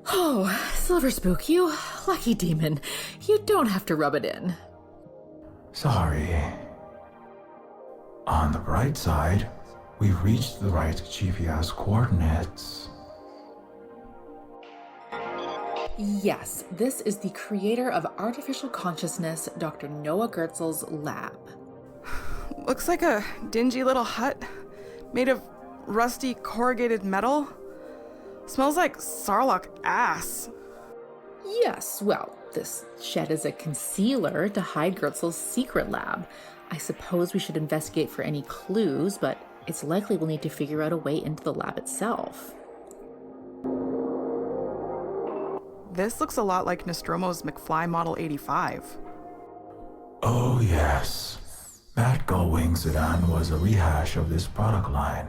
Oh, Silver Spook, you lucky demon. You don't have to rub it in. Sorry. On the bright side, we've reached the right GPS coordinates. Yes, this is the creator of artificial consciousness, Dr. Noah Gurtzel's lab. Looks like a dingy little hut made of rusty corrugated metal. Smells like Sarlacc ass. Yes, well, this shed is a concealer to hide Gurtzel's secret lab. I suppose we should investigate for any clues, but it's likely we'll need to figure out a way into the lab itself. This looks a lot like Nostromo's McFly Model 85. Oh yes. That gull-wing sedan was a rehash of this product line.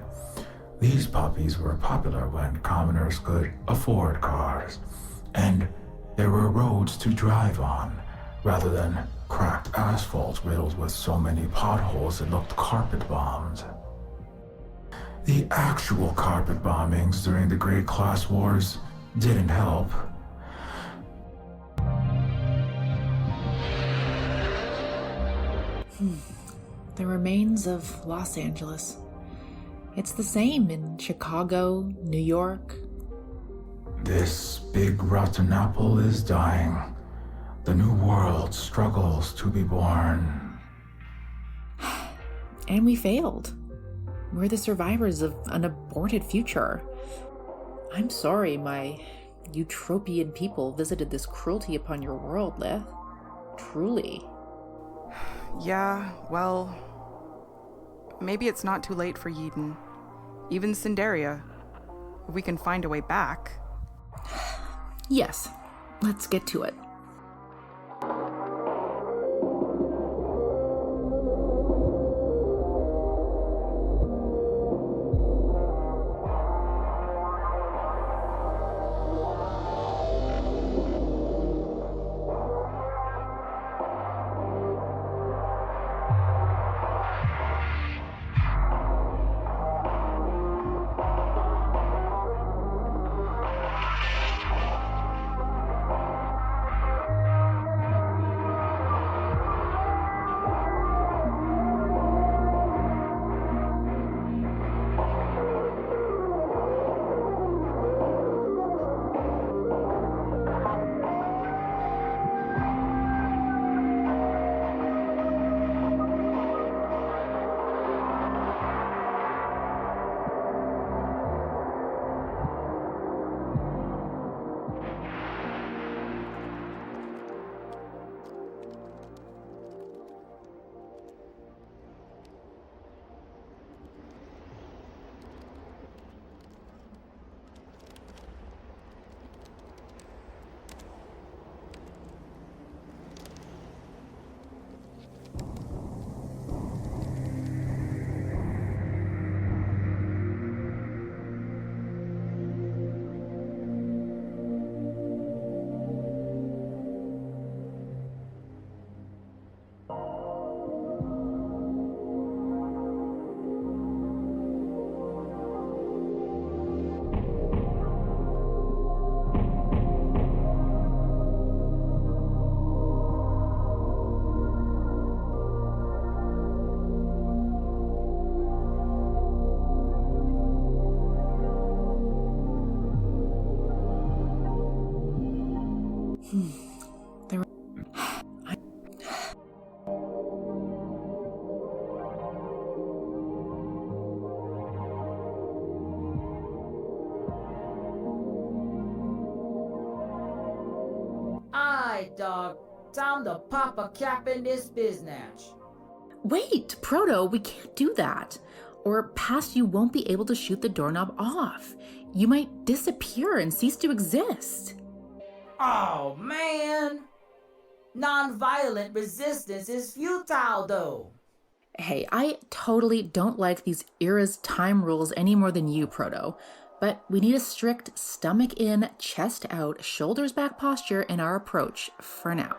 These puppies were popular when commoners could afford cars, and there were roads to drive on, rather than cracked asphalt riddled with so many potholes it looked carpet-bombed. The actual carpet bombings during the Great Class Wars didn't help. The remains of Los Angeles. It's the same in Chicago, New York. This big rotten apple is dying. The new world struggles to be born. And we failed. We're the survivors of an aborted future. I'm sorry my utopian people visited this cruelty upon your world, Lith. Truly. Yeah, well, maybe it's not too late for Yiden. Even Cinderia. If we can find a way back. Yes, let's get to it. Aye, dog. Time to pop a cap in this biznatch. Wait, Proto, we can't do that. Or past you won't be able to shoot the doorknob off. You might disappear and cease to exist. Oh, man. Non-violent resistance is futile, though. Hey, I totally don't like these era's time rules any more than you, Proto. But we need a strict stomach in, chest out, shoulders back posture in our approach for now.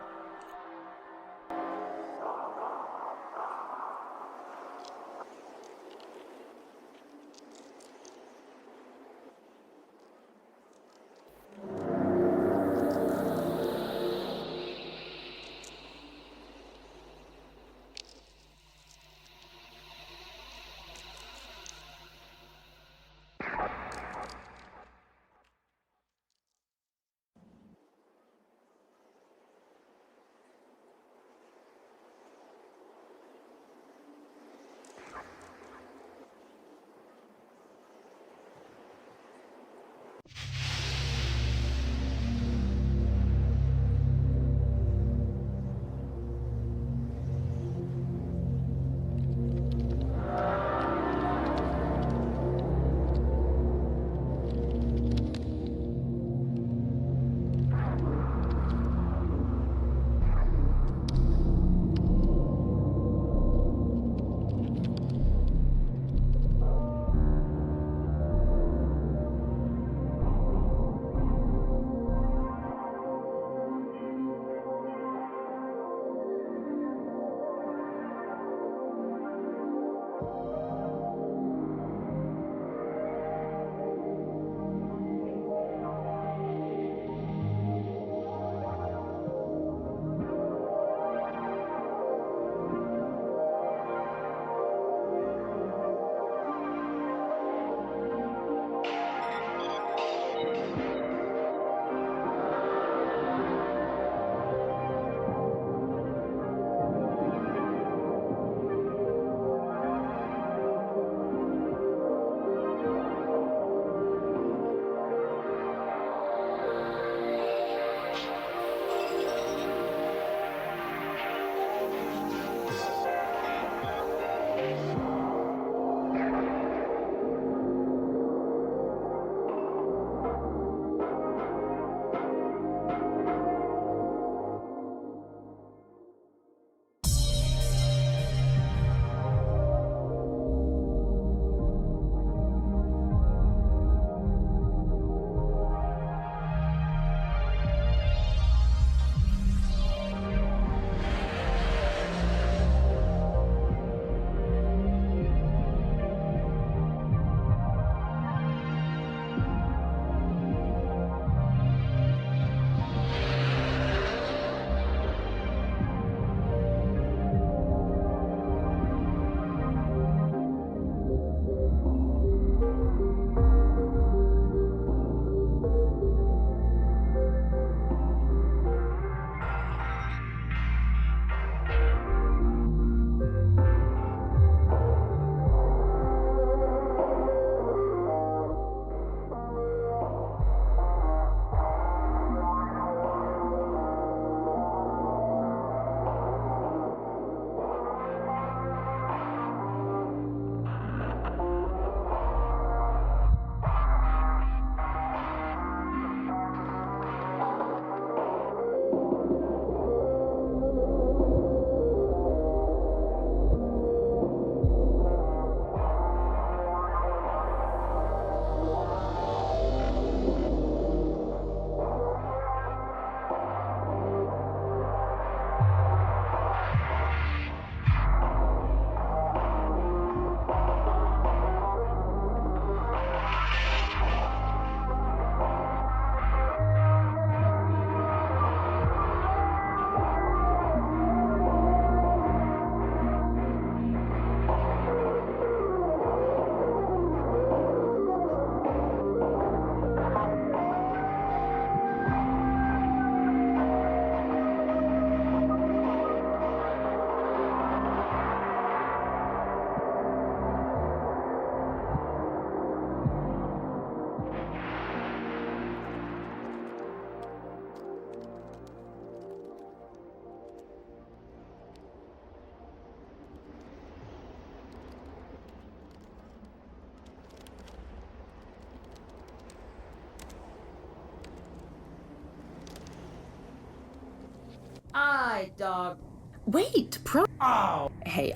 right, dog. Wait, Pro. Oh. Hey.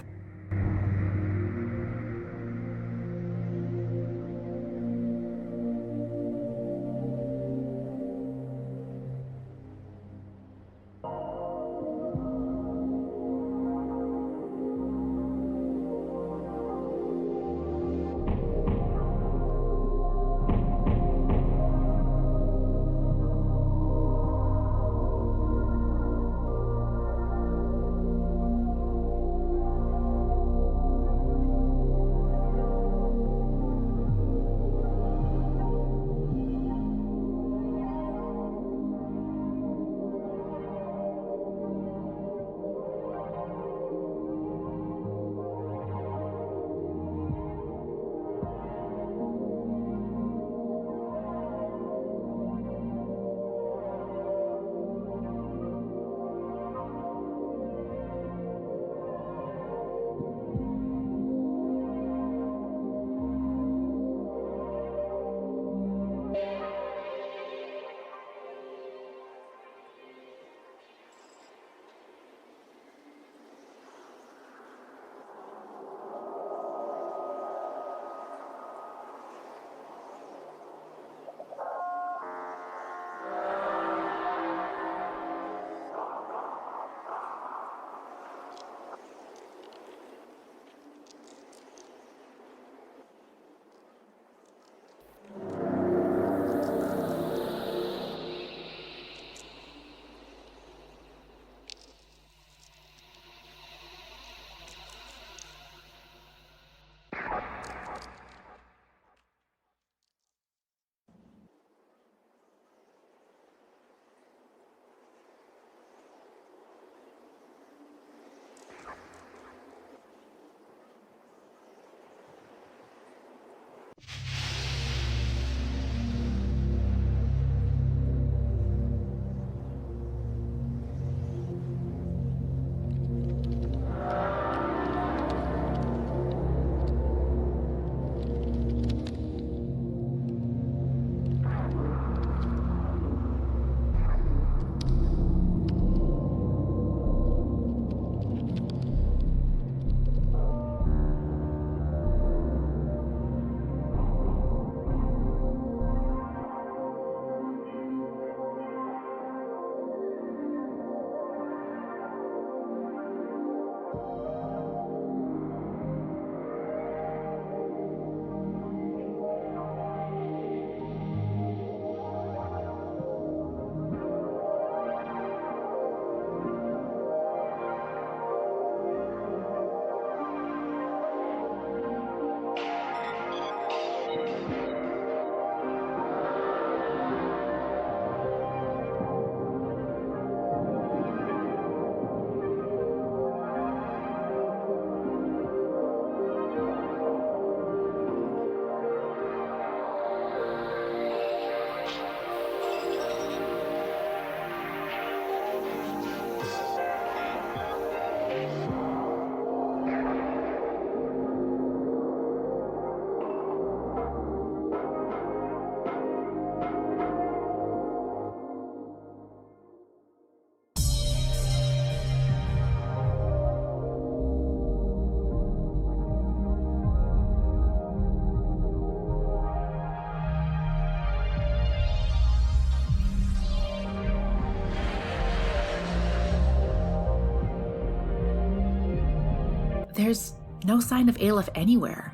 There's no sign of Aleph anywhere.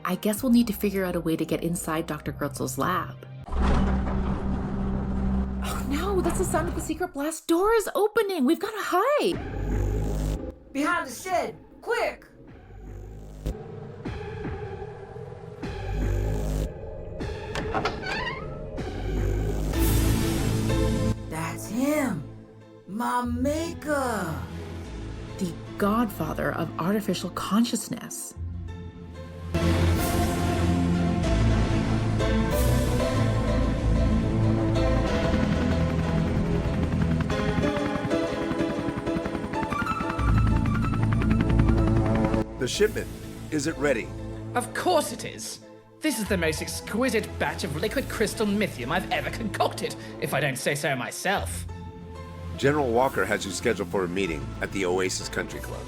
I guess we'll need to figure out a way to get inside Dr. Gurtzel's lab. Oh no, that's the sound of the secret blast doors opening! We've gotta hide! Behind the shed! Quick! That's him! My maker! The godfather of artificial consciousness. The shipment, is it ready? Of course it is. This is the most exquisite batch of liquid crystal mythium I've ever concocted, if I don't say so myself. General Walker has you scheduled for a meeting at the Oasis Country Club.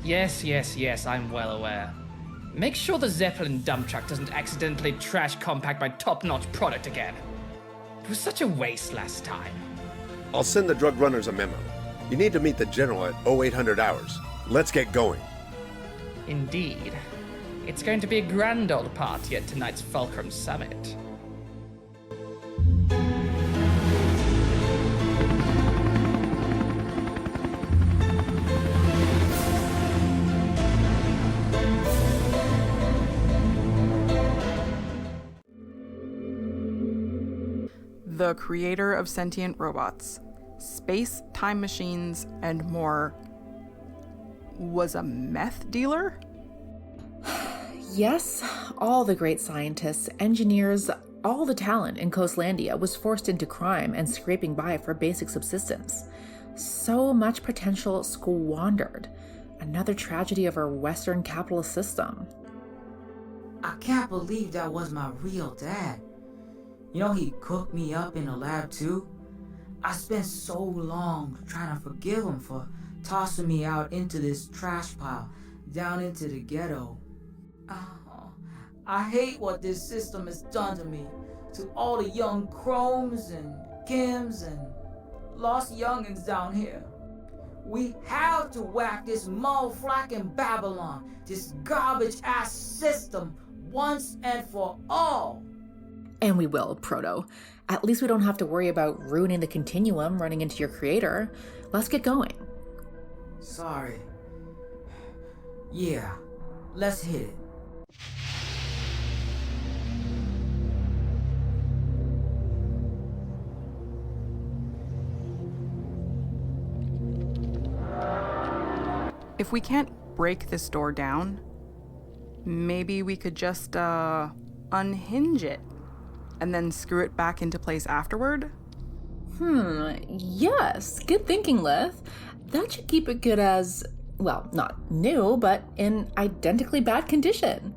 Yes, I'm well aware. Make sure the Zeppelin dump truck doesn't accidentally trash compact my top-notch product again. It was such a waste last time. I'll send the drug runners a memo. You need to meet the General at 0800 hours. Let's get going. Indeed. It's going to be a grand old party at tonight's Fulcrum Summit. The creator of sentient robots, space time machines, and more, was a meth dealer? Yes, all the great scientists, engineers, all the talent in Coastlandia was forced into crime and scraping by for basic subsistence. So much potential squandered. Another tragedy of our Western capitalist system. I can't believe that was my real dad. You know, he cooked me up in the lab too. I spent so long trying to forgive him for tossing me out into this trash pile, down into the ghetto. Oh, I hate what this system has done to me, to all the young Chromes and Kims and lost youngins down here. We have to whack this motherfucking Babylon, this garbage-ass system, once and for all. And we will, Proto. At least we don't have to worry about ruining the continuum running into your creator. Let's get going. Sorry. Yeah, let's hit it. If we can't break this door down, maybe we could just, unhinge it and then screw it back into place afterward? Yes. Good thinking, Lith. That should keep it good as, well, not new, but in identically bad condition.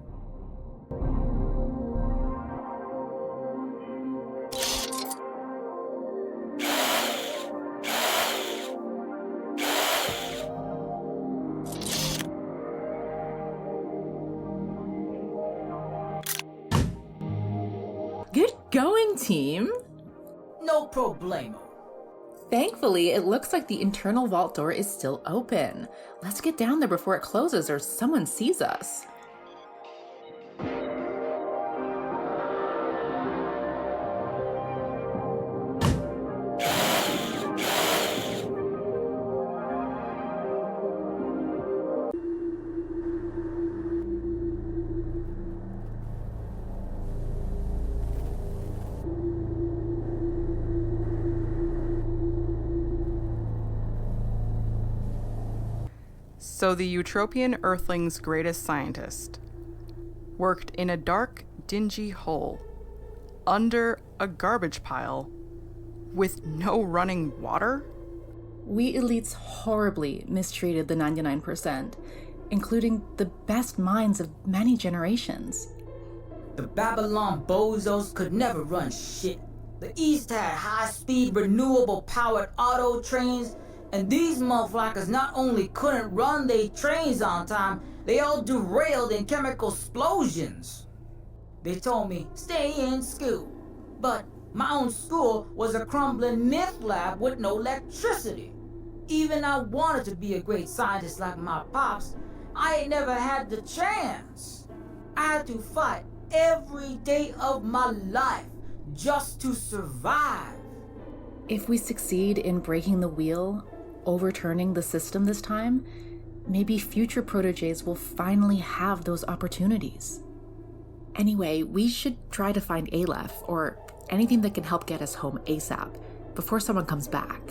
Good going, team. No problemo. Thankfully, it looks like the internal vault door is still open. Let's get down there before it closes or someone sees us. So the Eutropian Earthling's greatest scientist worked in a dark, dingy hole under a garbage pile with no running water? We elites horribly mistreated the 99%, including the best minds of many generations. The Babylon bozos could never run shit. The East had high-speed, renewable-powered auto trains, and these motherfuckers not only couldn't run their trains on time, they all derailed in chemical explosions. They told me, stay in school. But my own school was a crumbling myth lab with no electricity. Even I wanted to be a great scientist like my pops, I ain't never had the chance. I had to fight every day of my life just to survive. If we succeed in breaking the wheel, overturning the system this time, maybe future proteges will finally have those opportunities. Anyway, we should try to find Aleph or anything that can help get us home ASAP before someone comes back.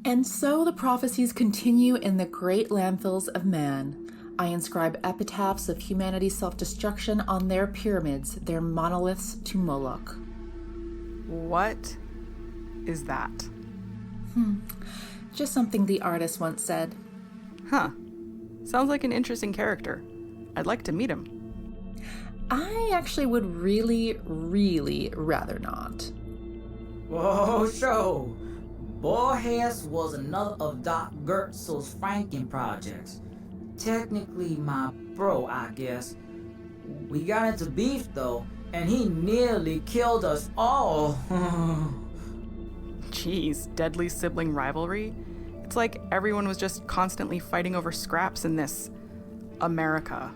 And so the prophecies continue in the great landfills of man. I inscribe epitaphs of humanity's self-destruction on their pyramids, their monoliths to Moloch. What is that? Just something the artist once said. Huh. Sounds like an interesting character. I'd like to meet him. I actually would really, really rather not. Whoa, show. Borges was another of Doc Gurtzel's Franken projects. Technically my bro, I guess. We got into beef though, and he nearly killed us all. Jeez, deadly sibling rivalry? It's like everyone was just constantly fighting over scraps in this America.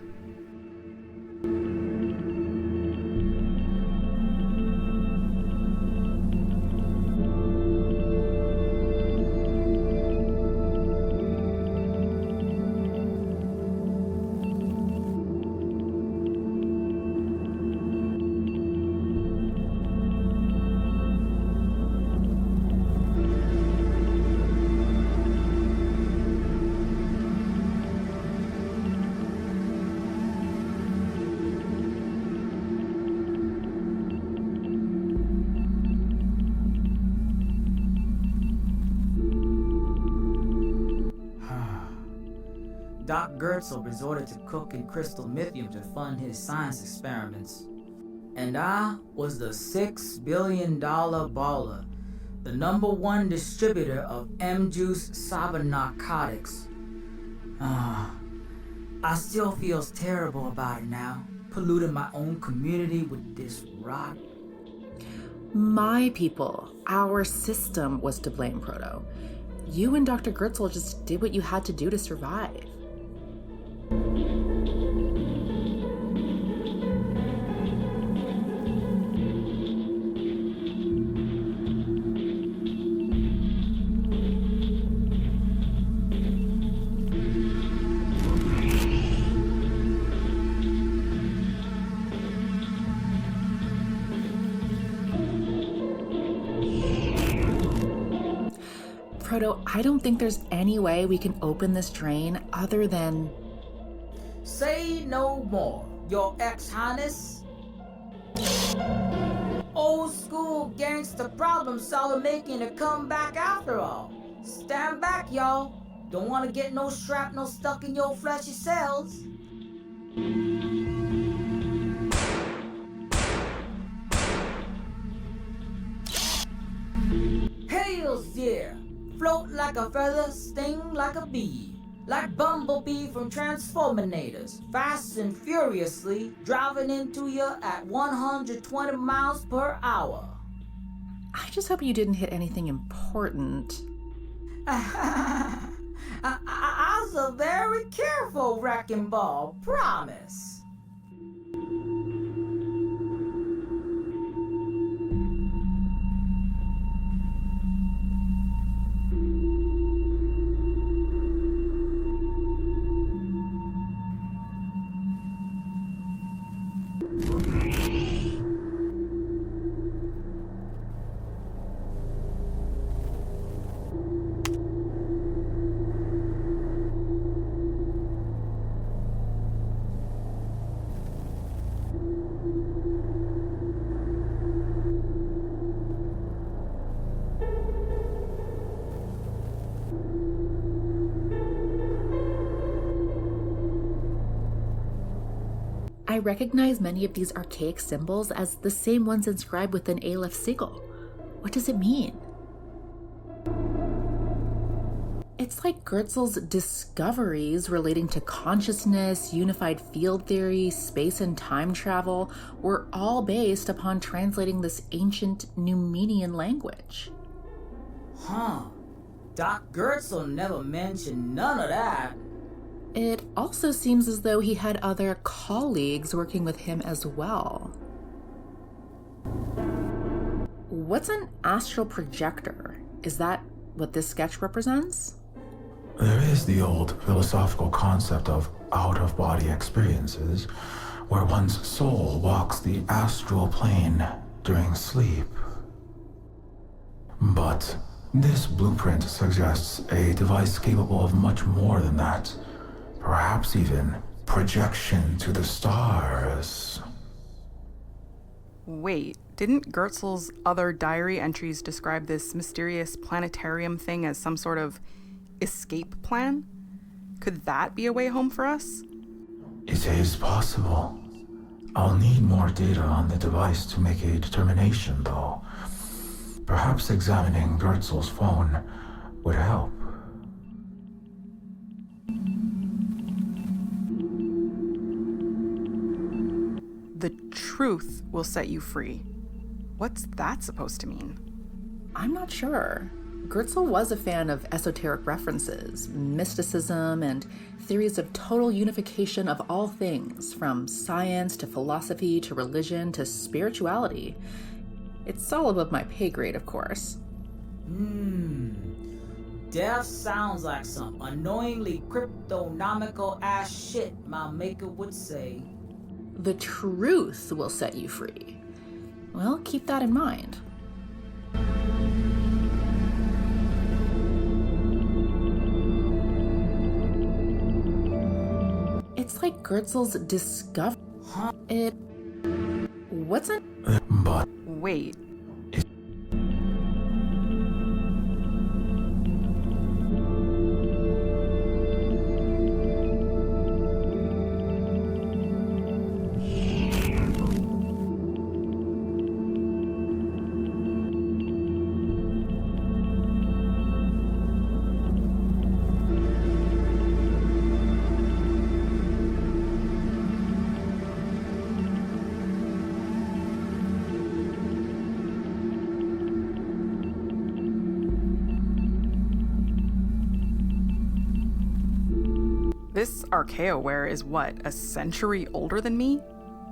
Doc Gurtzel resorted to cooking crystal lithium to fund his science experiments. And I was the $6 billion baller, the #1 distributor of M-Juice cyber narcotics. I still feels terrible about it now, polluting my own community with this rot. My people, our system was to blame, Proto. You and Dr. Gurtzel just did what you had to do to survive. Proto, I don't think there's any way we can open this drain other than... Say no more, Your Ex-Highness. Old school gangster problem solver making a comeback after all. Stand back, y'all. Don't want to get no shrapnel stuck in your fleshy cells. Hails yeah! Float like a feather, sting like a bee. Like Bumblebee from Transforminators, fast and furiously, driving into you at 120 miles per hour. I just hope you didn't hit anything important. I was a very careful wrecking ball, promise. I recognize many of these archaic symbols as the same ones inscribed within Aleph sigil. What does it mean? It's like Gurtzel's discoveries relating to consciousness, unified field theory, space and time travel were all based upon translating this ancient Numenian language. Huh. Doc Gurtzel never mentioned none of that. It also seems as though he had other colleagues working with him as well. What's an astral projector? Is that what this sketch represents? There is the old philosophical concept of out-of-body experiences, where one's soul walks the astral plane during sleep. But This blueprint suggests a device capable of much more than that. Perhaps even projection to the stars. Wait, didn't Gurtzel's other diary entries describe this mysterious planetarium thing as some sort of escape plan? Could that be a way home for us? It is possible. I'll need more data on the device to make a determination, though. Perhaps examining Gurtzel's phone would help. The truth will set you free. What's that supposed to mean? I'm not sure. Gurtzel was a fan of esoteric references, mysticism, and theories of total unification of all things, from science to philosophy to religion to spirituality. It's all above my pay grade, of course. Death sounds like some annoyingly cryptonomical ass shit my maker would say. The truth will set you free. Well, keep that in mind. It's like Gurtzel's discovery. What's it? But Wait. This archaeoware is what, a century older than me?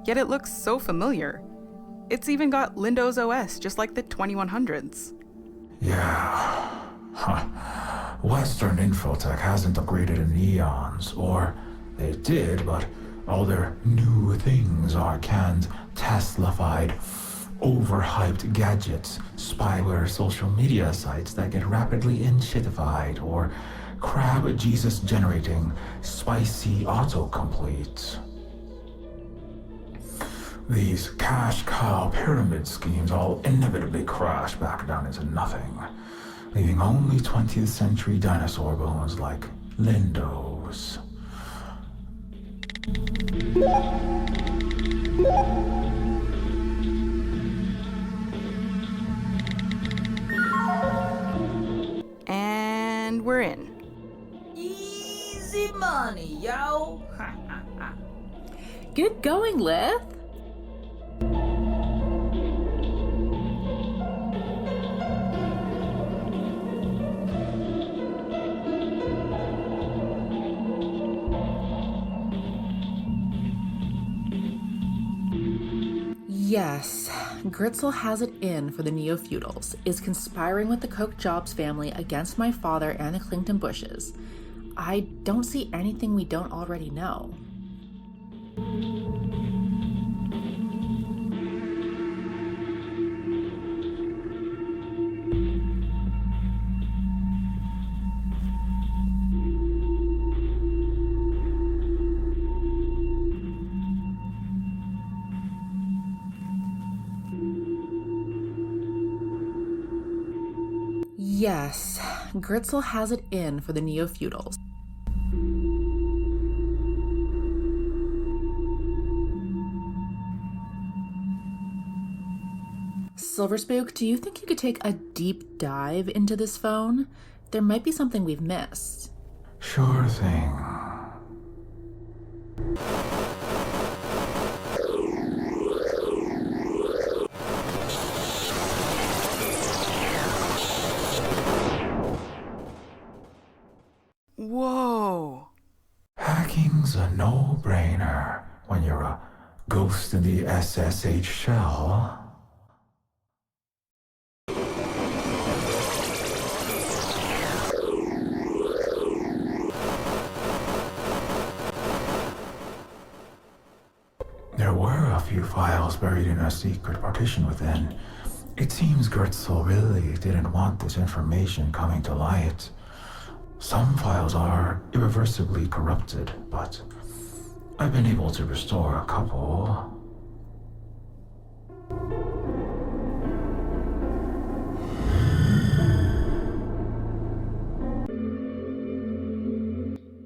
Yet it looks so familiar. It's even got Windows OS, just like the 2100s. yeah. Western infotech hasn't upgraded in eons, or they did, but all their new things are canned, Tesla-fied, overhyped gadgets, spyware social media sites that get rapidly inshitified, or crab Jesus generating spicy autocomplete. These cash cow pyramid schemes all inevitably crash back down into nothing, leaving only 20th century dinosaur bones like Lindo's. And we're in. Easy money, yo. Get going, Lith. Yes, Gurtzel has it in for the Neo-Feudals, is conspiring with the Coch-Jobs family against my father and the Clighton-Busches. I don't see anything we don't already know. Yes, Gurtzel has it in for the Neo-Feudals. Silverspook, do you think you could take a deep dive into this phone? There might be something we've missed. Sure thing. Whoa. Hacking's a no-brainer when you're a ghost in the SSH shell. There were a few files buried in a secret partition within. It seems Gurtzel really didn't want this information coming to light. Some files are irreversibly corrupted, but I've been able to restore a couple.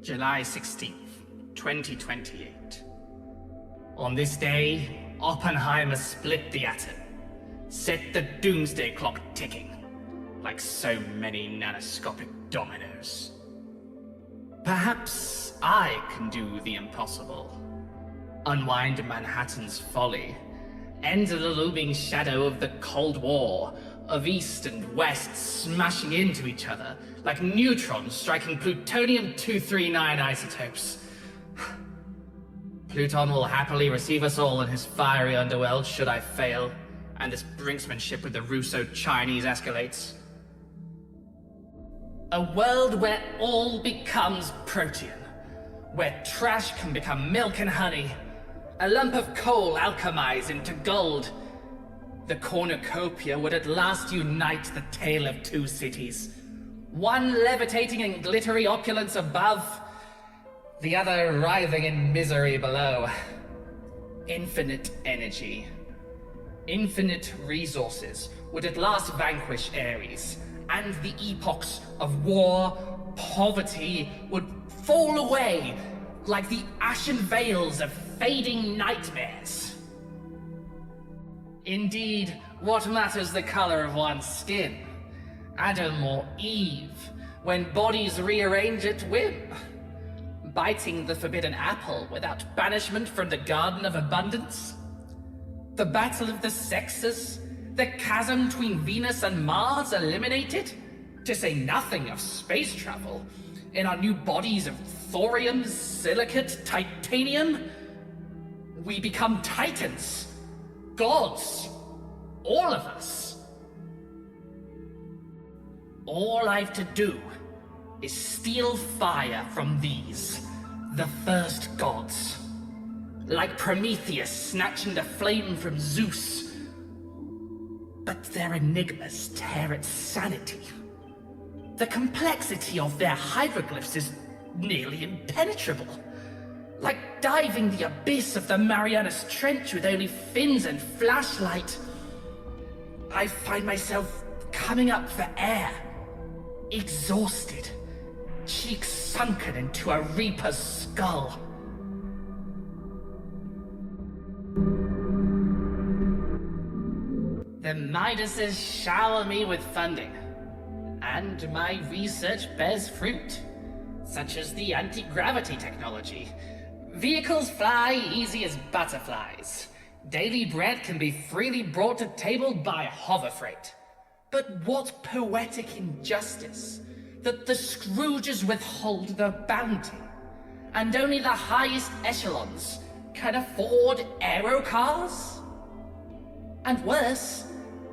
July 16th, 2028. On this day, Oppenheimer split the atom, set the doomsday clock ticking, like so many nanoscopic dominoes. Perhaps I can do the impossible. Unwind Manhattan's folly, end the looming shadow of the Cold War, of East and West smashing into each other, like neutrons striking plutonium-239 isotopes. Pluton will happily receive us all in his fiery underworld should I fail, and this brinksmanship with the Russo-Chinese escalates. A world where all becomes protean, where trash can become milk and honey, a lump of coal alchemized into gold. The cornucopia would at last unite the tale of two cities, one levitating in glittery opulence above, the other writhing in misery below. Infinite energy, infinite resources would at last vanquish Ares, and the epochs of war, poverty would fall away like the ashen veils of fading nightmares. Indeed, what matters the color of one's skin? Adam or Eve, when bodies rearrange at whim? Biting the forbidden apple without banishment from the Garden of Abundance? The battle of the sexes? The chasm between Venus and Mars eliminated? To say nothing of space travel, in our new bodies of thorium, silicate, titanium? We become titans. Gods. All of us. All I've to do is steal fire from these, the first gods. Like Prometheus snatching the flame from Zeus. But their enigmas tear at sanity. The complexity of their hieroglyphs is nearly impenetrable. Like diving the abyss of the Marianas Trench with only fins and flashlight. I find myself coming up for air, exhausted, cheeks sunken into a reaper's skull. The Midases shower me with funding, and my research bears fruit, such as the anti-gravity technology. Vehicles fly easy as butterflies. Daily bread can be freely brought to table by hover freight. But what poetic injustice that the Scrooges withhold the bounty, and only the highest echelons can afford aerocars? And worse,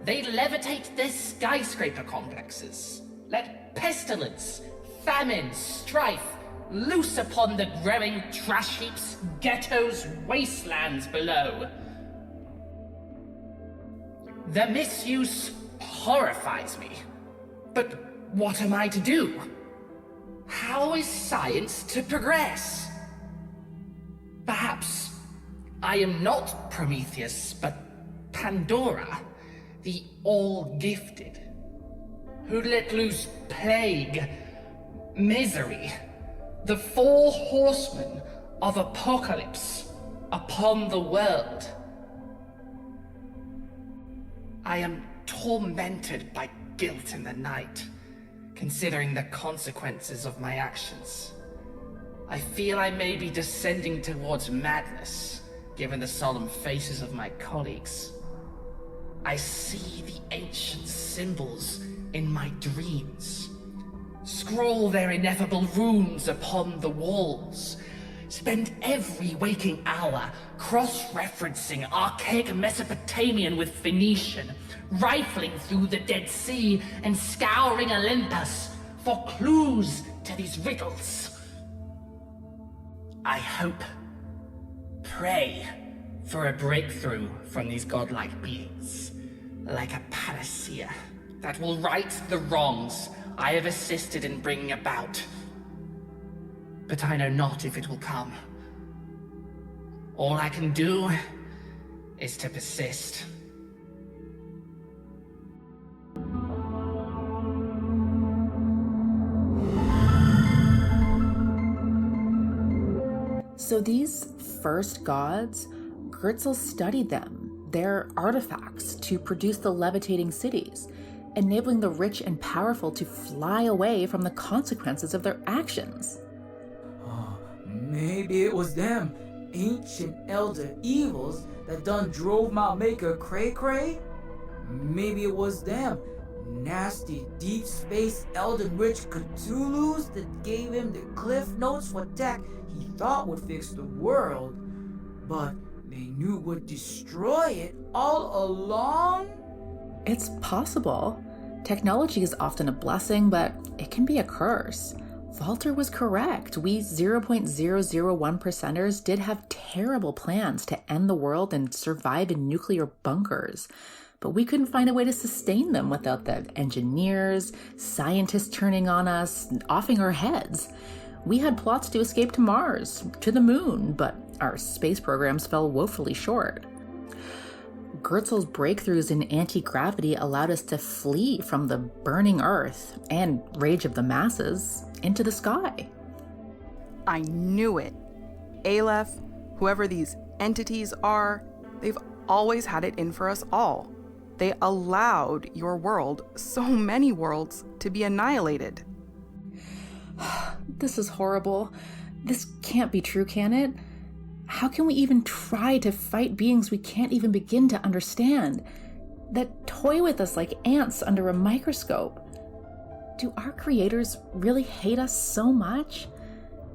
they levitate their skyscraper complexes. Let pestilence, famine, strife loose upon the growing trash heaps, ghettos, wastelands below. The misuse horrifies me. But what am I to do? How is science to progress? Perhaps I am not Prometheus, but Pandora, the all-gifted, who let loose plague, misery, the four horsemen of apocalypse upon the world. I am tormented by guilt in the night, considering the consequences of my actions. I feel I may be descending towards madness, given the solemn faces of my colleagues. I see the ancient symbols in my dreams, scrawl their ineffable runes upon the walls, spend every waking hour cross-referencing archaic Mesopotamian with Phoenician, rifling through the Dead Sea and scouring Olympus for clues to these riddles. I hope, pray for a breakthrough from these godlike beings, like a panacea that will right the wrongs I have assisted in bringing about. But I know not if it will come. All I can do is to persist. So these first gods, Gurtzel studied them, their artifacts, to produce the levitating cities, enabling the rich and powerful to fly away from the consequences of their actions. Maybe it was them ancient elder evils that done drove my maker cray-cray? Maybe it was them nasty deep space elden rich Cthulhus that gave him the cliff notes for tech he thought would fix the world, but they knew would destroy it all along? It's possible. Technology is often a blessing, but it can be a curse. Walter was correct. We 0.001%ers did have terrible plans to end the world and survive in nuclear bunkers. But we couldn't find a way to sustain them without the engineers, scientists turning on us, offing our heads. We had plots to escape to Mars, to the moon, but our space programs fell woefully short. Gurtzel's breakthroughs in anti-gravity allowed us to flee from the burning Earth and rage of the masses into the sky. I knew it. Aleph, whoever these entities are, they've always had it in for us all. They allowed your world, so many worlds, to be annihilated. This is horrible. This can't be true, can it? How can we even try to fight beings we can't even begin to understand, that toy with us like ants under a microscope? Do our creators really hate us so much?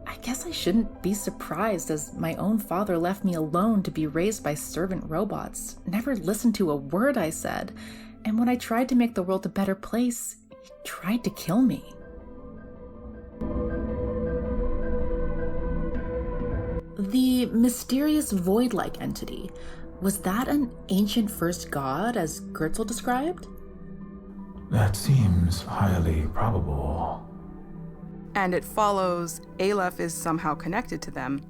I guess I shouldn't be surprised, as my own father left me alone to be raised by servant robots, never listened to a word I said, and when I tried to make the world a better place, he tried to kill me. The mysterious void-like entity, was that an ancient first god, as Gurtzel described? That seems highly probable. And it follows Aleph is somehow connected to them,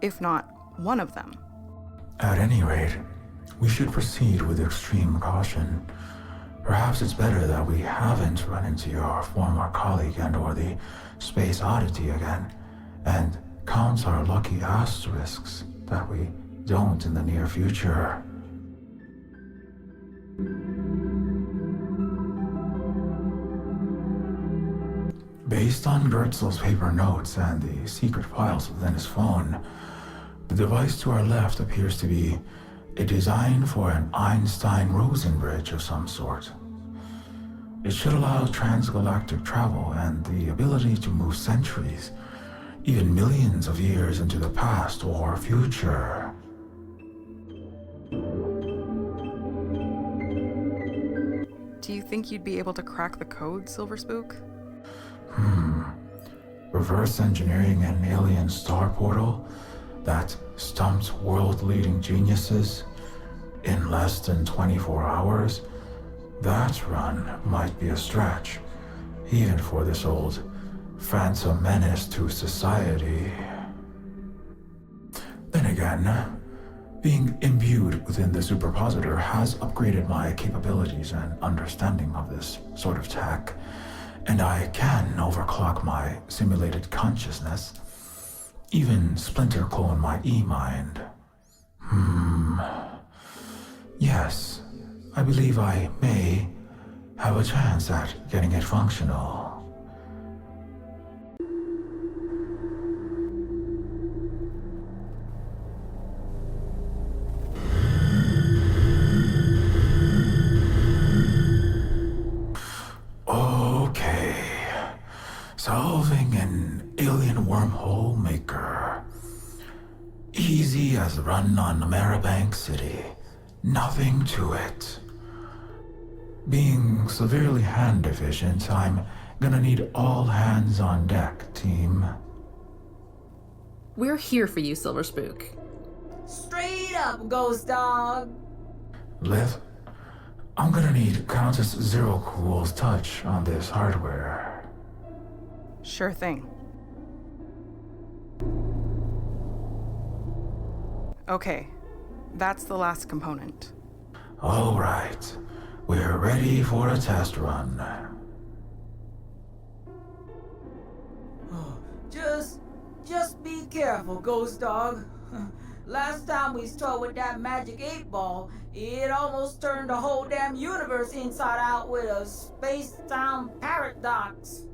if not one of them. At any rate, we should proceed with extreme caution. Perhaps it's better that we haven't run into your former colleague and/or the space oddity again, and count our lucky asterisks that we don't in the near future. Based on Gurtzel's paper notes and the secret files within his phone, the device to our left appears to be a design for an Einstein-Rosen bridge of some sort. It should allow transgalactic travel and the ability to move centuries, even millions of years into the past or future. Do you think you'd be able to crack the code, Silver Spook? Reverse engineering an alien star portal that stumped world-leading geniuses in less than 24 hours? That run might be a stretch, even for this old phantom menace to society. Then again, being imbued within the superpositor has upgraded my capabilities and understanding of this sort of tech, and I can overclock my simulated consciousness, even splinter clone my E-mind. Yes, I believe I may have a chance at getting it functional. Solving an alien wormhole maker. Easy as run on Maribank City. Nothing to it. Being severely hand deficient, I'm gonna need all hands on deck, team. We're here for you, Silver Spook. Straight up, Ghost Dog. Lith, I'm gonna need Countess Zero Cool's touch on this hardware. Sure thing. Okay, that's the last component. All right, we're ready for a test run. Just be careful, Ghost Dog. Last time we struck with that magic 8-ball, it almost turned the whole damn universe inside out with a space-time paradox.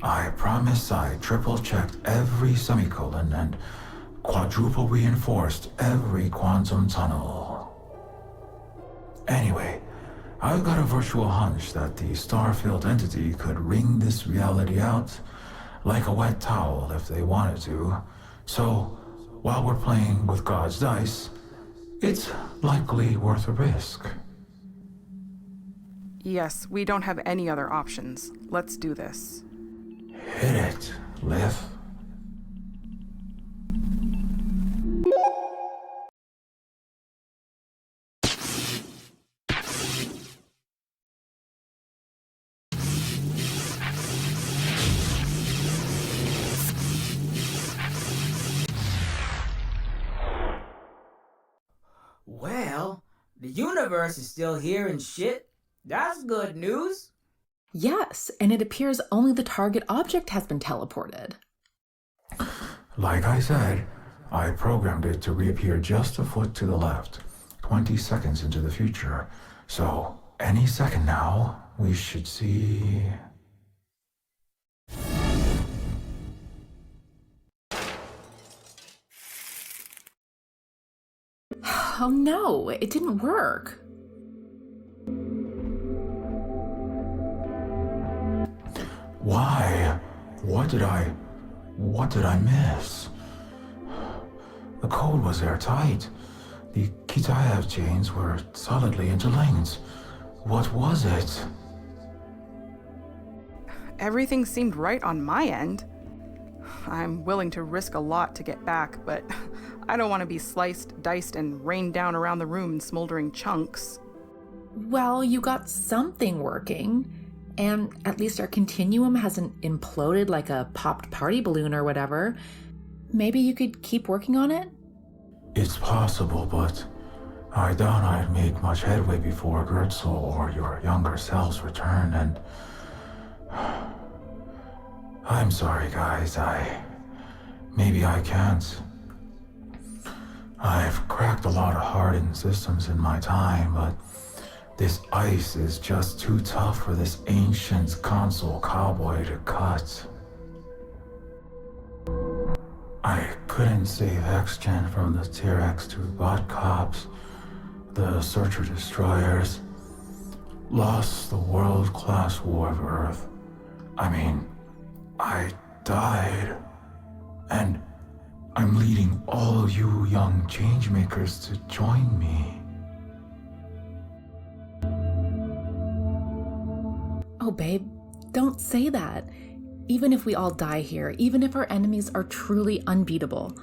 I promise I triple-checked every semicolon and quadruple reinforced every quantum tunnel. Anyway, I've got a virtual hunch that the star-filled entity could wring this reality out like a wet towel if they wanted to. So, while we're playing with God's dice, it's likely worth a risk. Yes, we don't have any other options. Let's do this. Hit it, Lith. Well, the universe is still here and shit. That's good news. Yes, and it appears only the target object has been teleported. Like I said, I programmed it to reappear just a foot to the left, 20 seconds into the future. So, any second now, we should see... Oh no, it didn't work. Why? What did I miss? The code was airtight. The Kitaev chains were solidly interlinked. What was it? Everything seemed right on my end. I'm willing to risk a lot to get back, but I don't want to be sliced, diced, and rained down around the room in smoldering chunks. Well, you got something working, and at least our continuum hasn't imploded like a popped party balloon or whatever. Maybe you could keep working on it? It's possible, but I doubt I'd make much headway before Gurtzel or your younger selves return, and... I'm sorry, guys, maybe I can't. I've cracked a lot of hardened systems in my time, but this ice is just too tough for this ancient console cowboy to cut. I couldn't save X-Gen from the Tier X2 bot cops, the Searcher Destroyers, lost the world-class war of Earth. I mean, I died, and I'm leading all you young changemakers to join me. Oh, babe, don't say that. Even if we all die here, even if our enemies are truly unbeatable,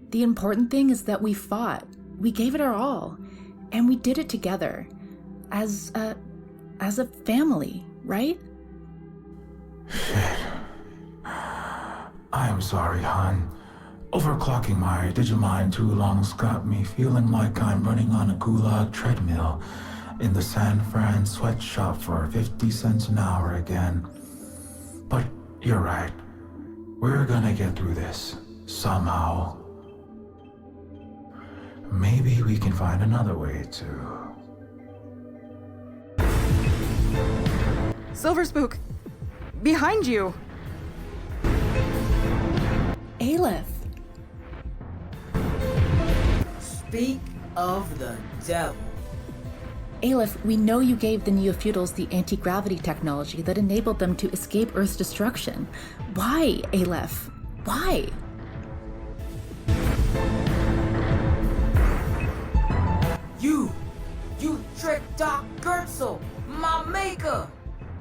the important thing is that we fought. We gave it our all, and we did it together, as a family, right? Shit. I'm sorry, hon. Overclocking my Digimind too long's got me feeling like I'm running on a gulag treadmill in the San Fran sweatshop for 50 cents an hour again. But you're right. We're gonna get through this, somehow. Maybe we can find another way to... Silver Spook! Behind you! Aleph! Speak of the devil. Aleph, we know you gave the Neofeudals the anti-gravity technology that enabled them to escape Earth's destruction. Why, Aleph? Why? You tricked Doc Gurtzel, my maker!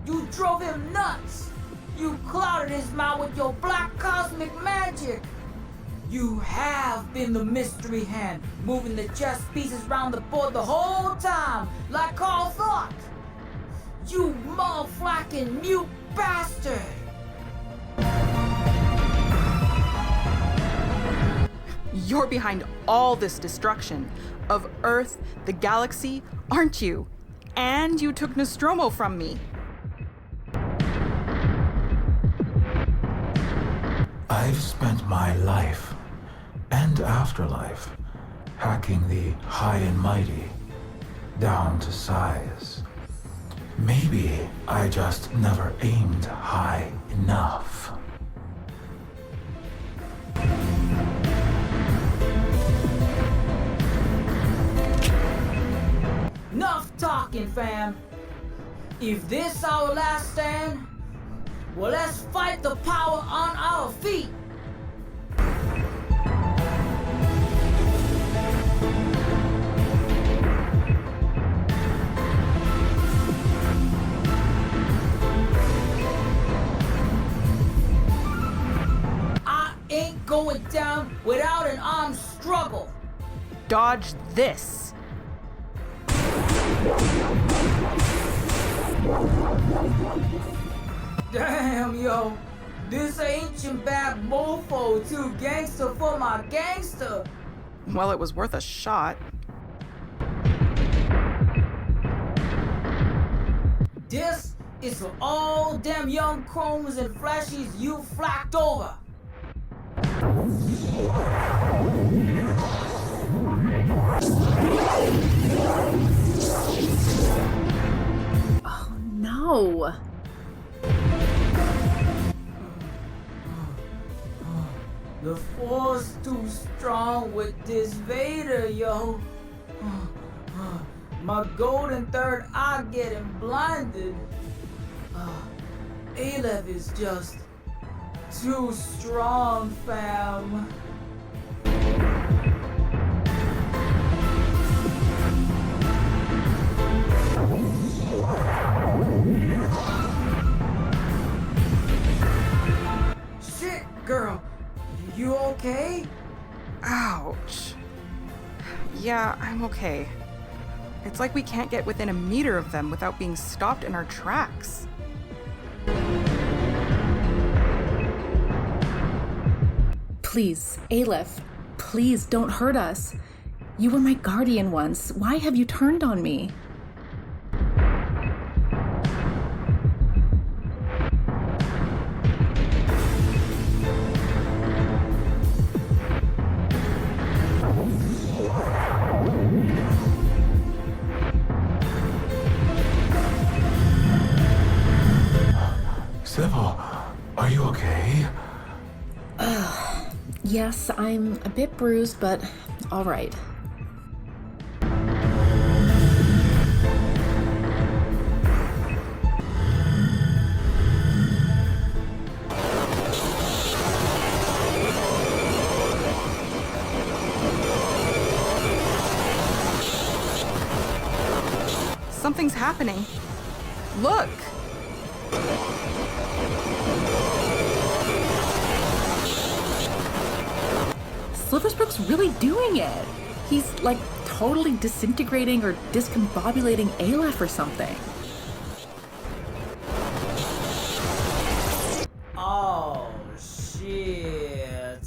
You drove him nuts! You clouded his mind with your black cosmic magic! You have been the mystery hand, moving the chess pieces round the board the whole time, like Carl thought. You motherfucking mute bastard! You're behind all this destruction of Earth, the galaxy, aren't you? And you took Nostromo from me. I've spent my life and afterlife hacking the high and mighty down to size. Maybe I just never aimed high enough. Enough talking, fam. If this our last stand, well, let's fight the power on our feet. I ain't going down without an armed struggle. Dodge this. Damn, yo. This ancient bad mofo too gangster for my gangster. Well, it was worth a shot. This is for all them young chromes and flashies you flacked over. Oh no. The force too strong with this Vader, yo. My golden third eye getting blinded. Aleph is just too strong, fam. Shit, girl. You okay? Ouch. Yeah, I'm okay. It's like we can't get within a meter of them without being stopped in our tracks. Please, Aleph, please don't hurt us. You were my guardian once. Why have you turned on me? Sybil, are you okay? Yes, I'm a bit bruised, but all right. Something's happening. Look! Silversbrook's really doing it. He's like totally disintegrating or discombobulating Aleph or something. Oh, shit.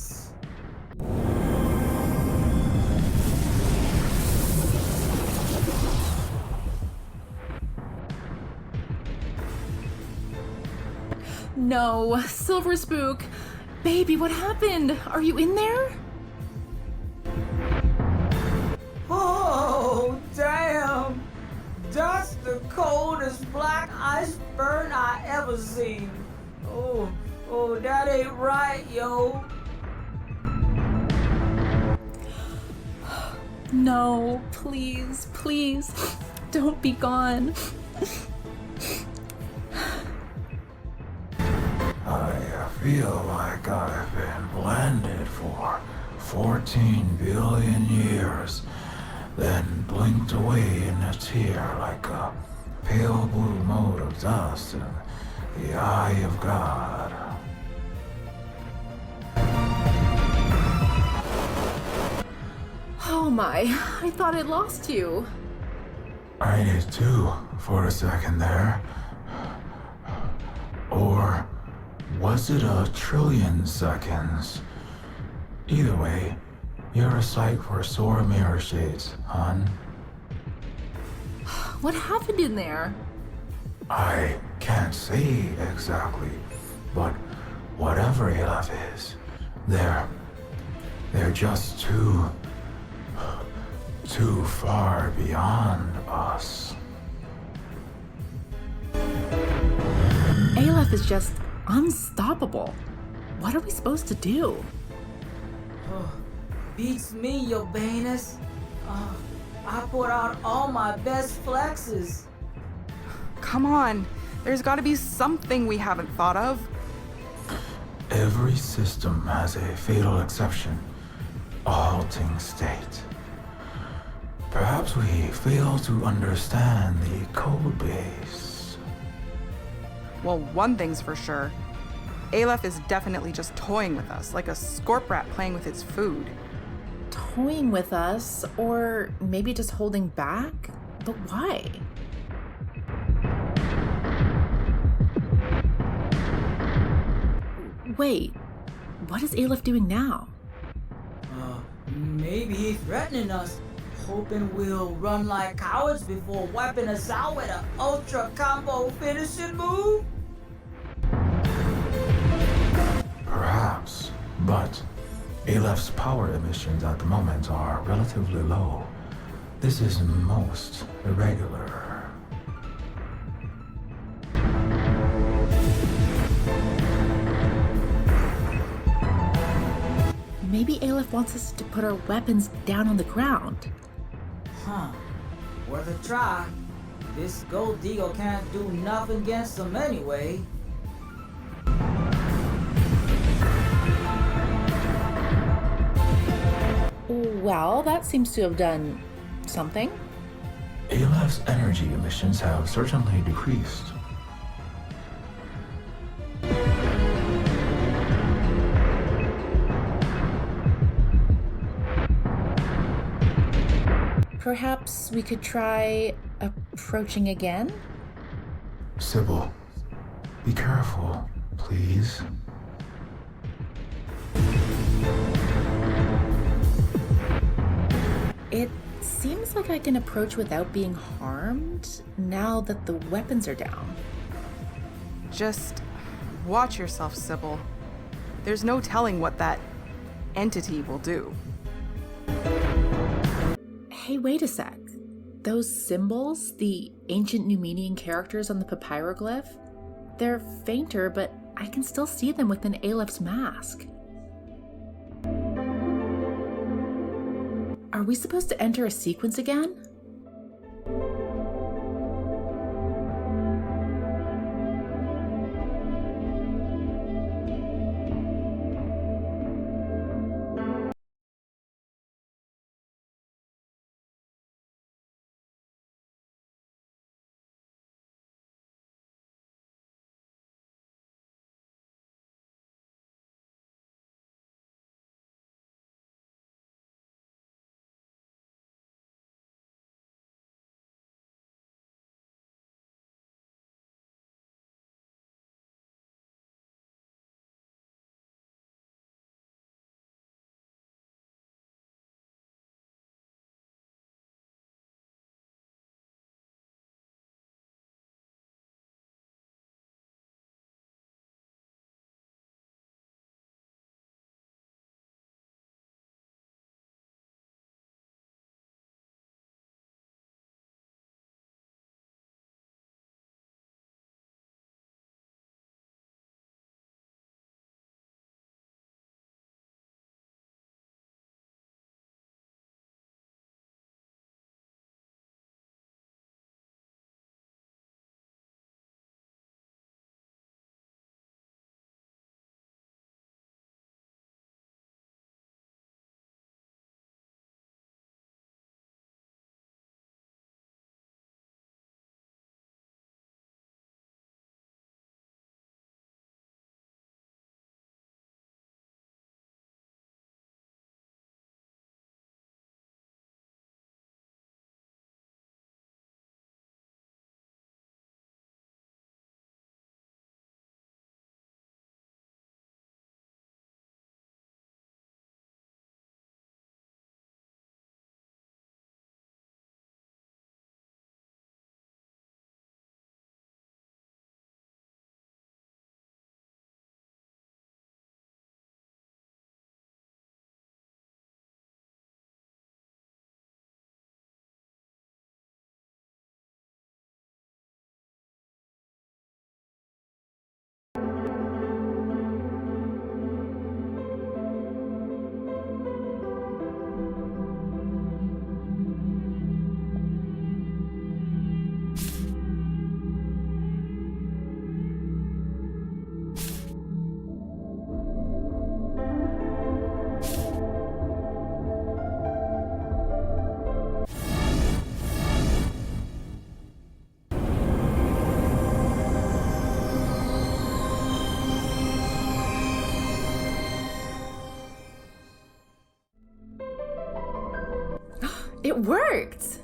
No, Silverspook. Baby, what happened? Are you in there? Oh, damn. That's the coldest black ice burn I ever seen. Oh, that ain't right, yo. No, please, please, don't be gone. I feel like I've been blended for 14 billion years, then blinked away in a tear like a pale blue mote of dust in the eye of God. Oh my, I thought I'd lost you. I did too, for a second there. Or was it a trillion seconds? Either way, you're a sight for sore mirror shades, hon. What happened in there? I can't say exactly, but whatever Aleph is, they're just too far beyond us. Aleph is just unstoppable. What are we supposed to do? Beats me, your Banus. I put out all my best flexes. Come on, there's gotta be something we haven't thought of. Every system has a fatal exception, a halting state. Perhaps we fail to understand the code base. Well, one thing's for sure. Aleph is definitely just toying with us, like a scorp rat playing with its food. Toying with us, or maybe just holding back? But why? Wait, what is Aleph doing now? Maybe he's threatening us, hoping we'll run like cowards before wiping us out with an ultra combo finishing move? Perhaps, but Aleph's power emissions at the moment are relatively low. This is most irregular. Maybe Aleph wants us to put our weapons down on the ground. Worth a try. This gold deagle can't do nothing against them anyway. Well, that seems to have done something. Aleph's energy emissions have certainly decreased. Perhaps we could try approaching again? Sybil, be careful, please. It seems like I can approach without being harmed now that the weapons are down. Just watch yourself, Sybil. There's no telling what that entity will do. Hey, wait a sec. Those symbols, the ancient Numenian characters on the papyroglyph, they're fainter, but I can still see them within Aleph's mask. Are we supposed to enter a sequence again? It worked!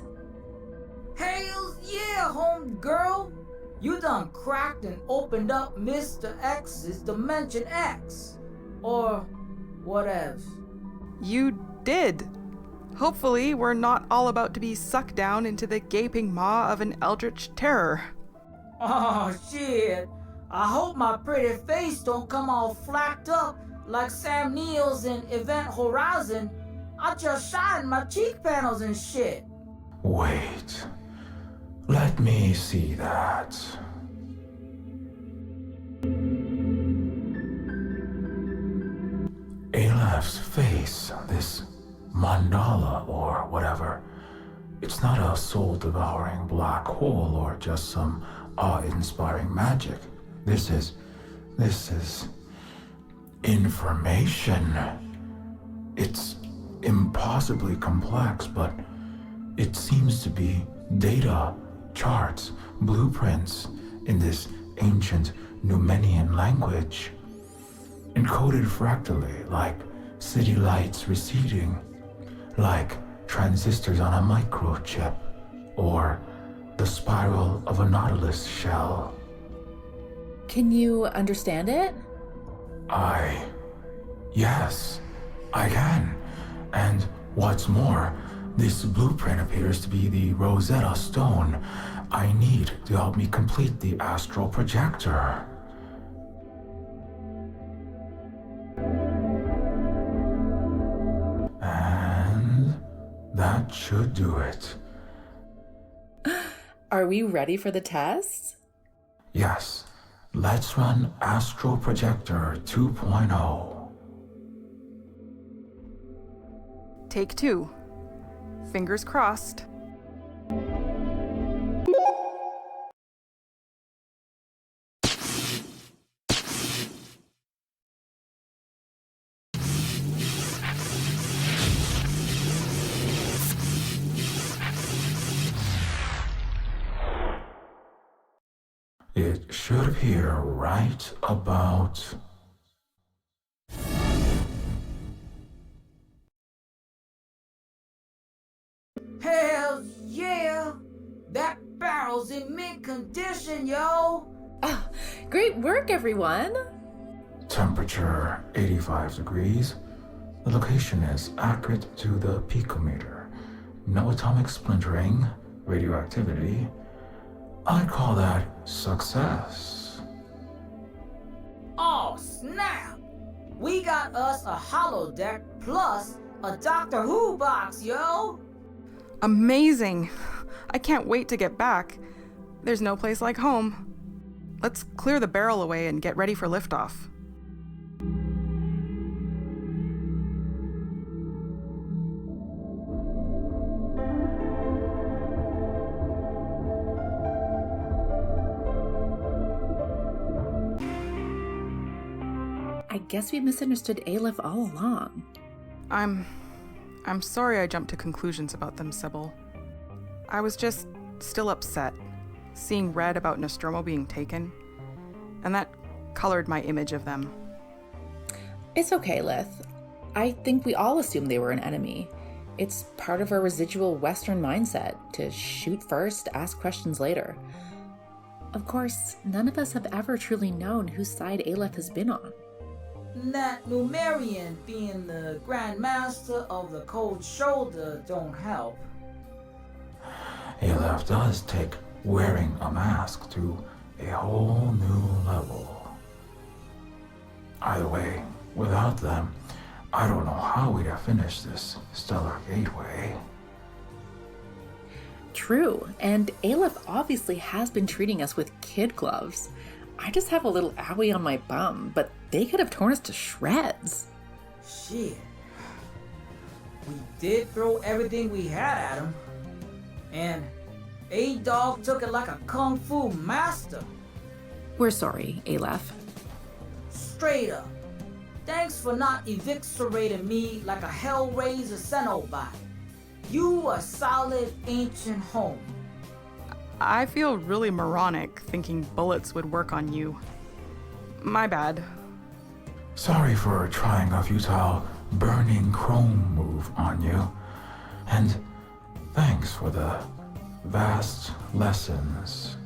Hells yeah, home girl! You done cracked and opened up Mr. X's Dimension X. Or whatevs. You did. Hopefully, we're not all about to be sucked down into the gaping maw of an eldritch terror. Oh shit. I hope my pretty face don't come all flacked up like Sam Neill's in Event Horizon. I just shined my cheek panels and shit. Wait. Let me see that. Aleph's face, this mandala or whatever. It's not a soul-devouring black hole or just some awe-inspiring magic. This is information. It's impossibly complex, but it seems to be data, charts, blueprints in this ancient Numenian language, encoded fractally like city lights receding, like transistors on a microchip, or the spiral of a nautilus shell. Can you understand it? Yes, I can. And what's more, this blueprint appears to be the Rosetta Stone I need to help me complete the astral projector. And that should do it. Are we ready for the test? Yes, let's run Astral Projector 2.0. Take 2. Fingers crossed. It should appear right about... Hell yeah! That barrel's in mint condition, yo! Ah, great work, everyone! Temperature 85 degrees. The location is accurate to the picometer. No atomic splintering, radioactivity. I'd call that success. Oh, snap! We got us a holodeck plus a Doctor Who box, yo! Amazing! I can't wait to get back. There's no place like home. Let's clear the barrel away and get ready for liftoff. I guess we misunderstood Aleph all along. I'm sorry I jumped to conclusions about them, Sybil. I was just still upset, seeing red about Nostromo being taken, and that colored my image of them. It's okay, Lith. I think we all assumed they were an enemy. It's part of our residual Western mindset to shoot first, ask questions later. Of course, none of us have ever truly known whose side Aleph has been on. That Numerian being the Grand Master of the Cold Shoulder don't help. Aleph does take wearing a mask to a whole new level. Either way, without them, I don't know how we'd have finished this stellar gateway. True, and Aleph obviously has been treating us with kid gloves. I just have a little owie on my bum, but they could have torn us to shreds. Shit. We did throw everything we had at him. And A-Dog took it like a kung fu master. We're sorry, Aleph. Straight up. Thanks for not eviscerating me like a Hellraiser Cenobite. You a solid ancient home. I feel really moronic thinking bullets would work on you. My bad. Sorry for trying a futile burning chrome move on you. And Thanks for the vast lessons.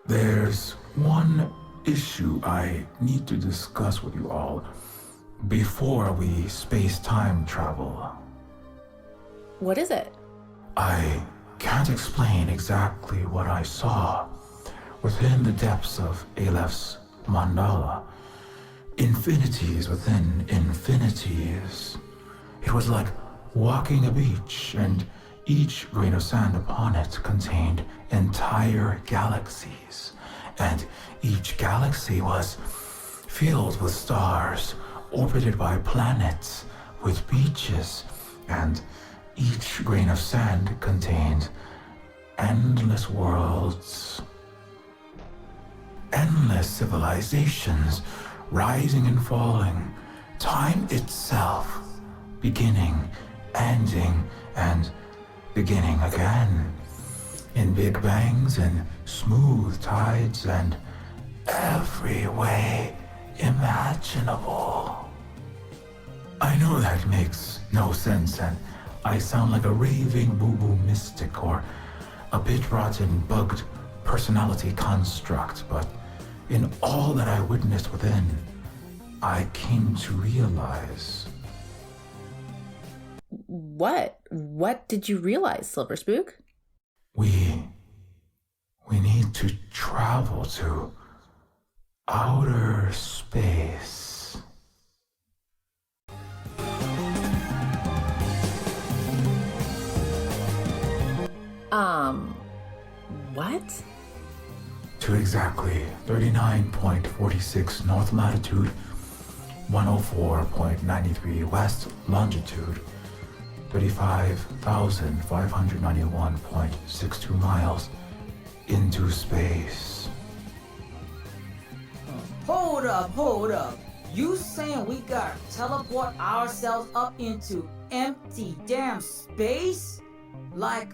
There's one issue I need to discuss with you all before we space-time travel. What is it? I can't explain exactly what I saw within the depths of Aleph's mandala. Infinities within infinities. It was like walking a beach, and each grain of sand upon it contained entire galaxies, and each galaxy was filled with stars, orbited by planets with beaches, and each grain of sand contained endless worlds, endless civilizations rising and falling, time itself beginning, ending, and beginning again, in big bangs and smooth tides and every way imaginable. I know that makes no sense, and I sound like a raving boo-boo mystic or a bit rotten bugged personality construct, but in all that I witnessed within, I came to realize. What? What did you realize, Silver Spook? We need to travel to outer space. What? To exactly 39.46 north latitude, 104.93 west longitude, 35,591.62 miles into space. Hold up. You saying we gotta teleport ourselves up into empty damn space? Like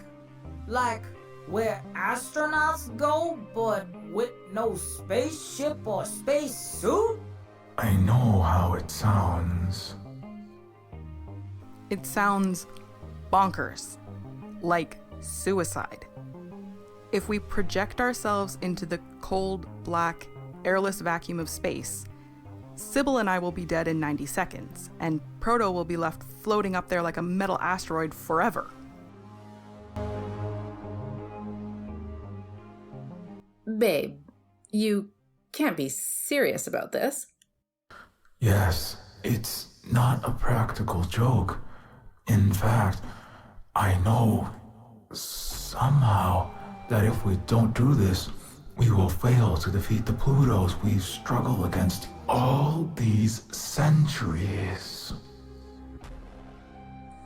where astronauts go, but with no spaceship or space suit? I know how it sounds. It sounds bonkers, like suicide. If we project ourselves into the cold, black, airless vacuum of space, Sybil and I will be dead in 90 seconds, and Proto will be left floating up there like a metal asteroid forever. Babe, you can't be serious about this. Yes, it's not a practical joke. In fact, I know somehow that if we don't do this, we will fail to defeat the Plutos we've struggled against all these centuries.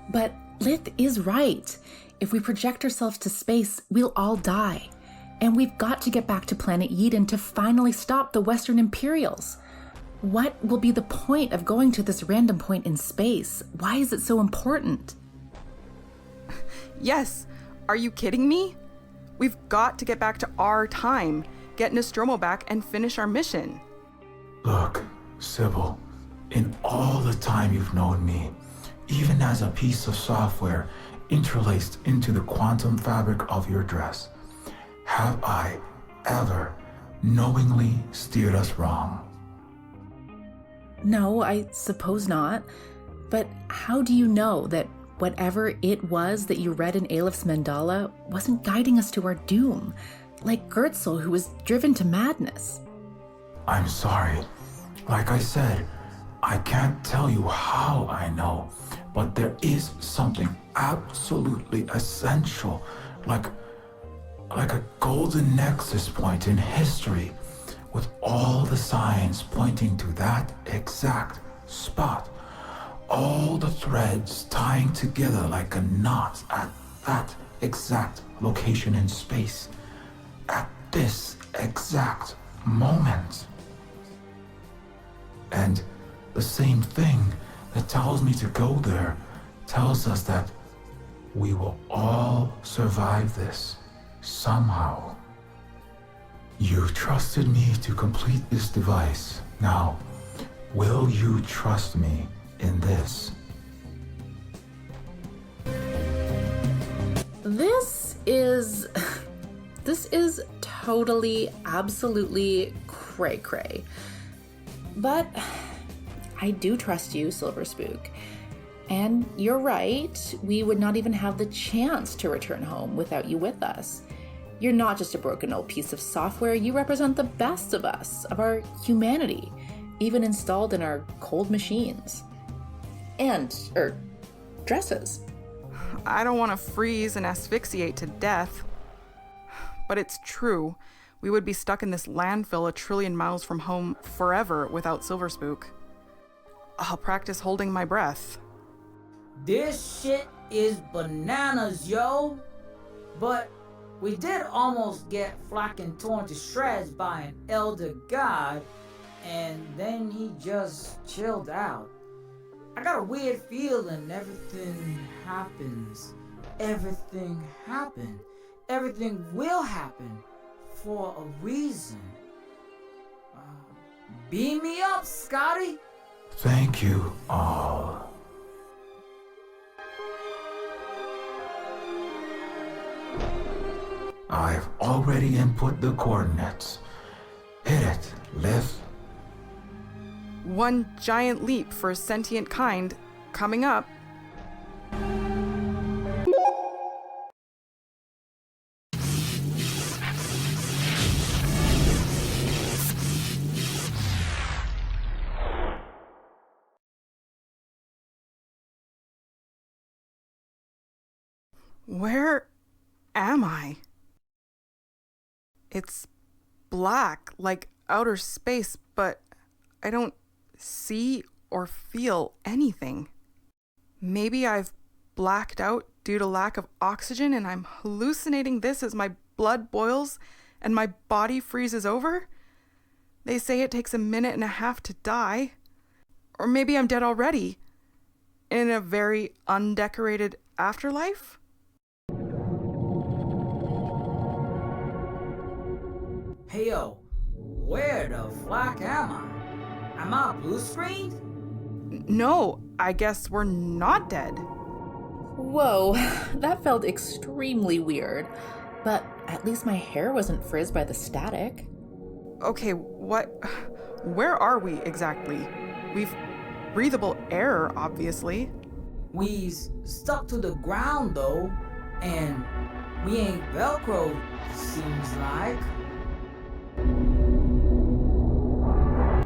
But Lith is right. If we project ourselves to space, we'll all die. And we've got to get back to planet Yiden to finally stop the Western Imperials. What will be the point of going to this random point in space? Why is it so important? Yes, are you kidding me? We've got to get back to our time, get NOSTROMO back, and finish our mission. Look, Sybil, in all the time you've known me, even as a piece of software interlaced into the quantum fabric of your dress, have I ever knowingly steered us wrong? No, I suppose not. But how do you know that whatever it was that you read in Aleph's mandala wasn't guiding us to our doom, like Gurtzel, who was driven to madness? I'm sorry. Like I said, I can't tell you how I know, but there is something absolutely essential, like a golden nexus point in history, with all the signs pointing to that exact spot. All the threads tying together like a knot at that exact location in space, at this exact moment. And the same thing that tells me to go there tells us that we will all survive this somehow. You trusted me to complete this device. Now, will you trust me in this? This is totally, absolutely cray-cray. But I do trust you, Silver Spook. And you're right, we would not even have the chance to return home without you with us. You're not just a broken old piece of software, you represent the best of us, of our humanity, even installed in our cold machines. And, dresses. I don't want to freeze and asphyxiate to death. But it's true. We would be stuck in this landfill 1 trillion miles from home forever without Silver Spook. I'll practice holding my breath. This shit is bananas, yo. But we did almost get Flacken torn to shreds by an elder god, and then he just chilled out. I got a weird feeling everything happens. Everything happened. Everything will happen for a reason. Beam me up, Scotty. Thank you all. I've already input the coordinates. Hit it, Lith. One giant leap for sentient kind coming up. Where am I? It's black, like outer space, but I don't see or feel anything. Maybe I've blacked out due to lack of oxygen and I'm hallucinating this as my blood boils and my body freezes over? They say it takes 1.5 minutes to die. Or maybe I'm dead already, in a very undecorated afterlife? Hey yo, where the fuck am I? Am I blue screened? No, I guess we're not dead. Whoa, that felt extremely weird. But at least my hair wasn't frizzed by the static. Okay, where are we exactly? We've breathable air, obviously. We's stuck to the ground though, and we ain't Velcro, seems like.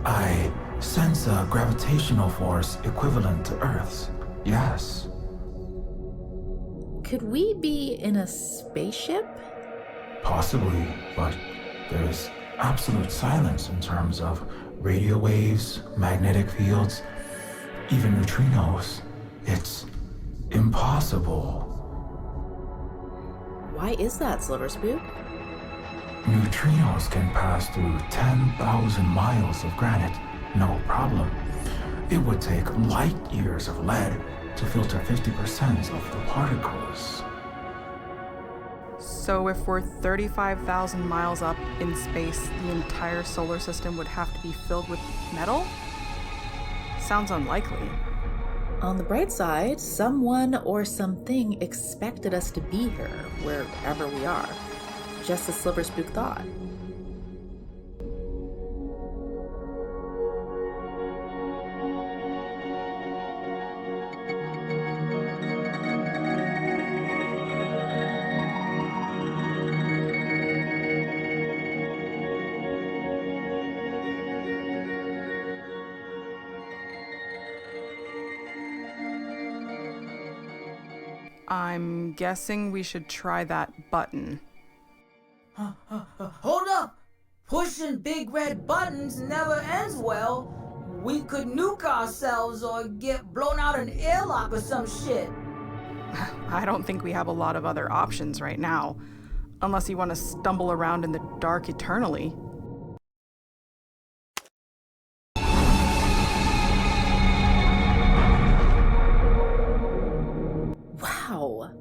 I sense a gravitational force equivalent to Earth's. Yes. Could we be in a spaceship? Possibly, but there's absolute silence in terms of radio waves, magnetic fields, even neutrinos. It's impossible. Why is that, Silver Spook? Neutrinos can pass through 10,000 miles of granite, no problem. It would take light years of lead to filter 50% of the particles. So if we're 35,000 miles up in space, the entire solar system would have to be filled with metal? Sounds unlikely. On the bright side, someone or something expected us to be here, wherever we are. Just as Silver Spook thought. I'm guessing we should try that button. Hold up! Pushing big red buttons never ends well. We could nuke ourselves or get blown out an airlock or some shit. I don't think we have a lot of other options right now, unless you want to stumble around in the dark eternally. Wow.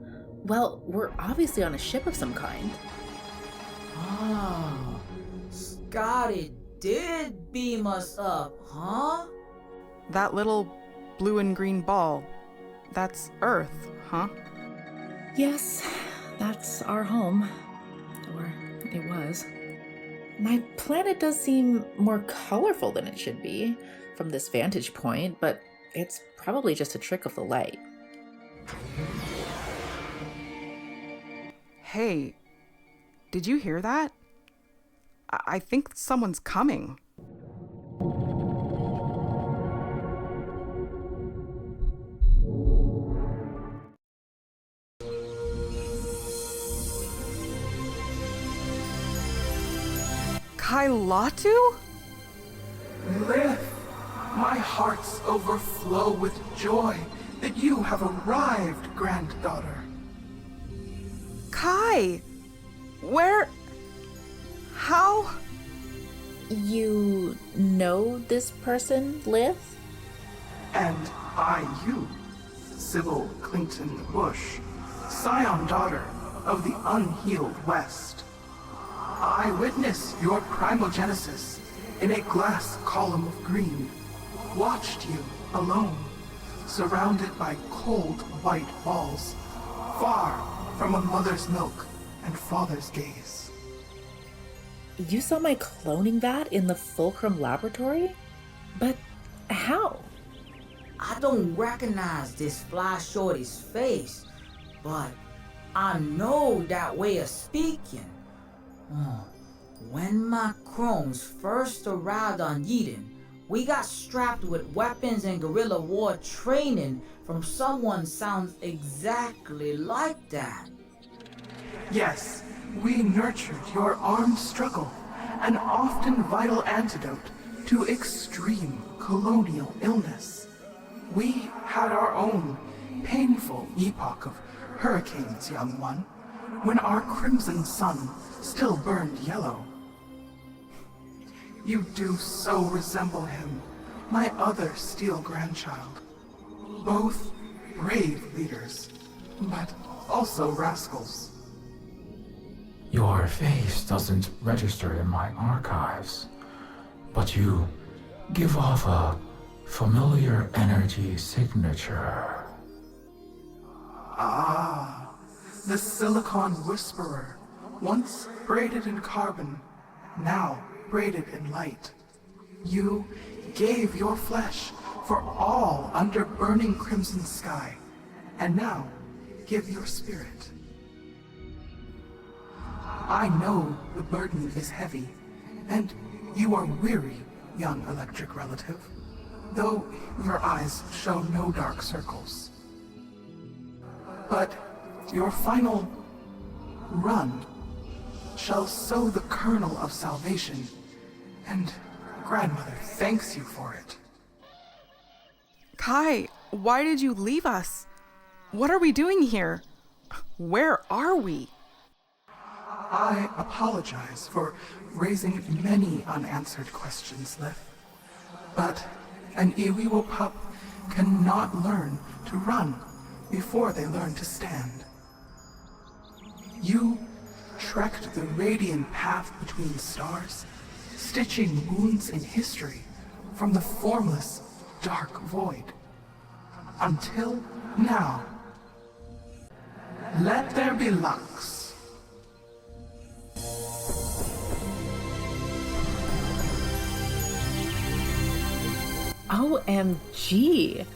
Well, we're obviously on a ship of some kind. Oh, God, it did beam us up, huh? That little blue and green ball, that's Earth, huh? Yes, that's our home. Or it was. My planet does seem more colorful than it should be from this vantage point, but it's probably just a trick of the light. Hey, did you hear that? I think someone's coming. Khailatu? Lith, my hearts overflow with joy that you have arrived, granddaughter. Kai! Where? How? You know this person, Lith? And I you, Sybil Clighton-Busch, scion daughter of the unhealed West. I witnessed your primogenesis in a glass column of green, watched you alone, surrounded by cold white balls, far from a mother's milk and father's gaze. You saw my cloning vat in the Fulcrum laboratory? But how? I don't recognize this fly shorty's face, but I know that way of speaking. When my chromes first arrived on Yiden, we got strapped with weapons and guerrilla war training from someone sounds exactly like that. Yes, we nurtured your armed struggle, an often vital antidote to extreme colonial illness. We had our own painful epoch of hurricanes, young one, when our crimson sun still burned yellow. You do so resemble him, my other steel grandchild. Both brave leaders, but also rascals. Your face doesn't register in my archives, but you give off a familiar energy signature. Ah, the Silicon Whisperer, once braided in carbon, now braided in light. You gave your flesh for all under burning crimson sky, and now give your spirit. I know the burden is heavy, and you are weary, young electric relative, though your eyes show no dark circles. But your final run shall sow the kernel of salvation, and grandmother thanks you for it. Kai, why did you leave us? What are we doing here? Where are we? I apologize for raising many unanswered questions, Lith. But an Iwiwo pup cannot learn to run before they learn to stand. You trekked the radiant path between stars, stitching wounds in history from the formless, dark void. Until now. Let there be Lux. OMG!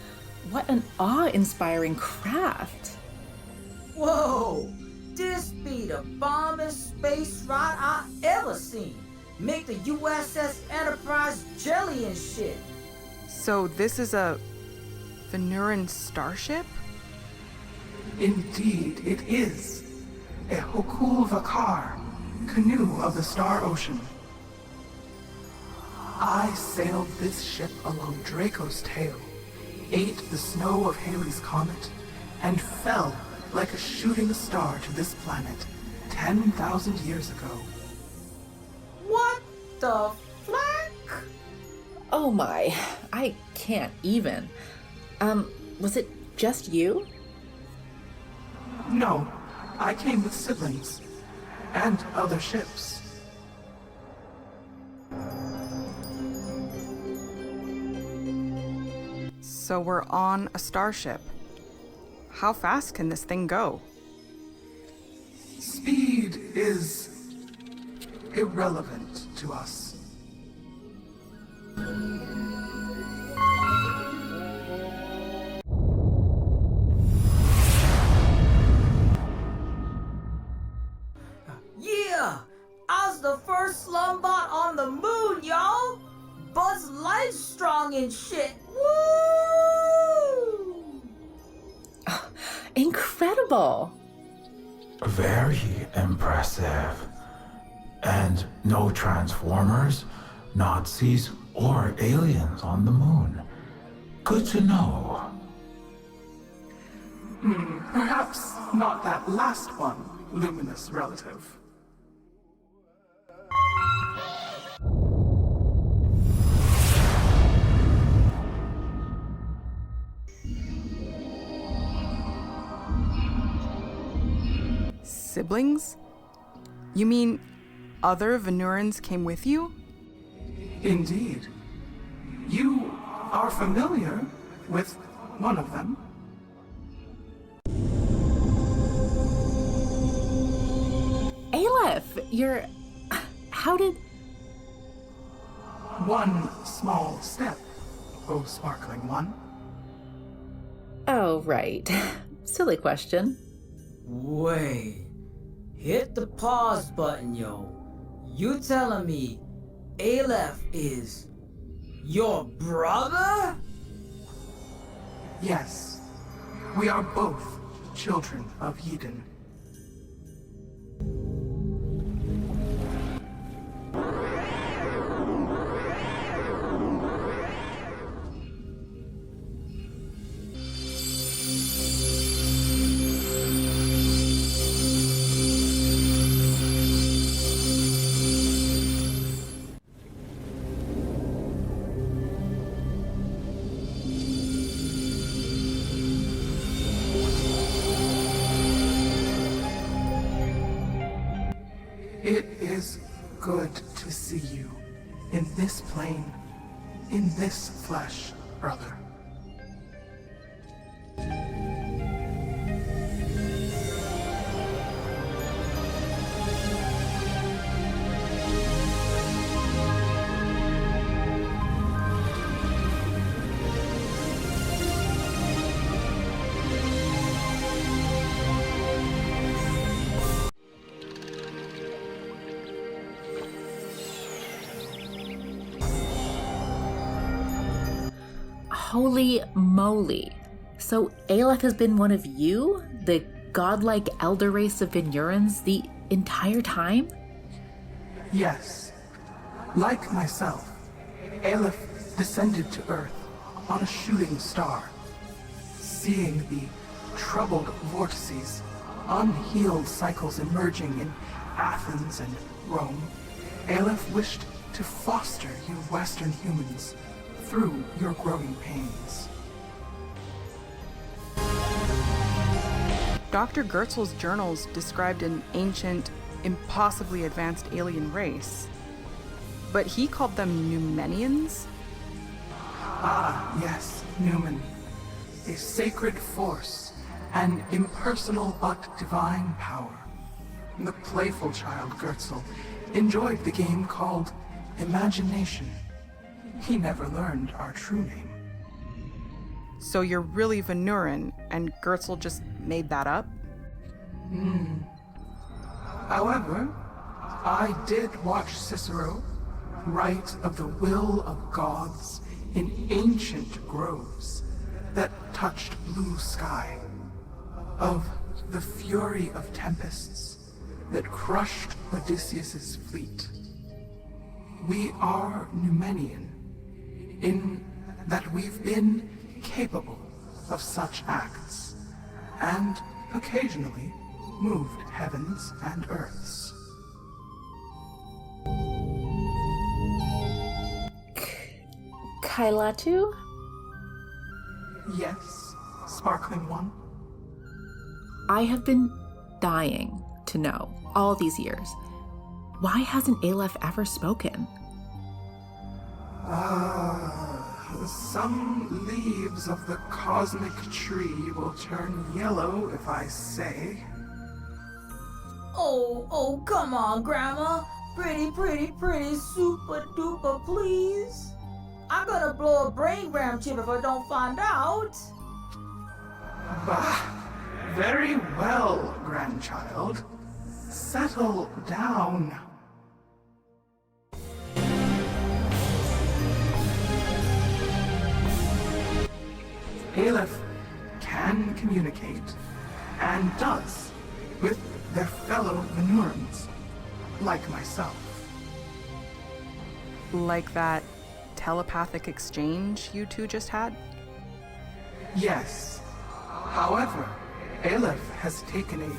What an awe-inspiring craft! Whoa! This be the bombest space ride I ever seen. Make the USS Enterprise jelly and shit. So this is a Venurahn starship? Indeed, it is. A Hokul Vakar, canoe of the Star Ocean. I sailed this ship along Draco's tail, ate the snow of Halley's Comet, and fell like a shooting star to this planet 10,000 years ago. What the flack? Oh my, I can't even. Was it just you? No, I came with siblings and other ships. So we're on a starship. How fast can this thing go? Speed is irrelevant to us. Yeah! I was the first slumbot on the moon, y'all! Buzz Lightstrong and shit! Woo! Incredible! Very impressive. And no Transformers, Nazis, or aliens on the moon. Good to know. Perhaps not that last one, luminous relative. Siblings? You mean other Venurahns came with you? Indeed. You are familiar with one of them. Aleph, you're... How did... One small step, O sparkling one. Oh, right. Silly question. Wait. Hit the pause button, yo. You telling me Aleph is your brother? Yes, we are both children of Yiden. It is good to see you in this plane, in this flesh, brother. Holy moly. So Aleph has been one of you, the godlike elder race of Venurahns, the entire time? Yes. Like myself, Aleph descended to Earth on a shooting star. Seeing the troubled vortices, unhealed cycles emerging in Athens and Rome, Aleph wished to foster you Western humans through your growing pains. Dr. Gurtzel's journals described an ancient, impossibly advanced alien race. But he called them Numenians? Ah, yes, Newman. A sacred force, an impersonal but divine power. The playful child Gurtzel enjoyed the game called Imagination. He never learned our true name. So you're really Venurahn, and Gurtzel just made that up? However, I did watch Cicero write of the will of gods in ancient groves that touched blue sky, of the fury of tempests that crushed Odysseus's fleet. We are Numenian, in that we've been capable of such acts, and occasionally moved heavens and earths. Khailatu? Yes, sparkling one. I have been dying to know all these years. Why hasn't Aleph ever spoken? Some leaves of the cosmic tree will turn yellow if I say. Oh, come on, Grandma. Pretty, super duper, please. I'm gonna blow a brain ram chip if I don't find out. Bah, very well, grandchild. Settle down. Aleph can communicate, and does, with their fellow Venurahns, like myself. Like that telepathic exchange you two just had? Yes. However, Aleph has taken a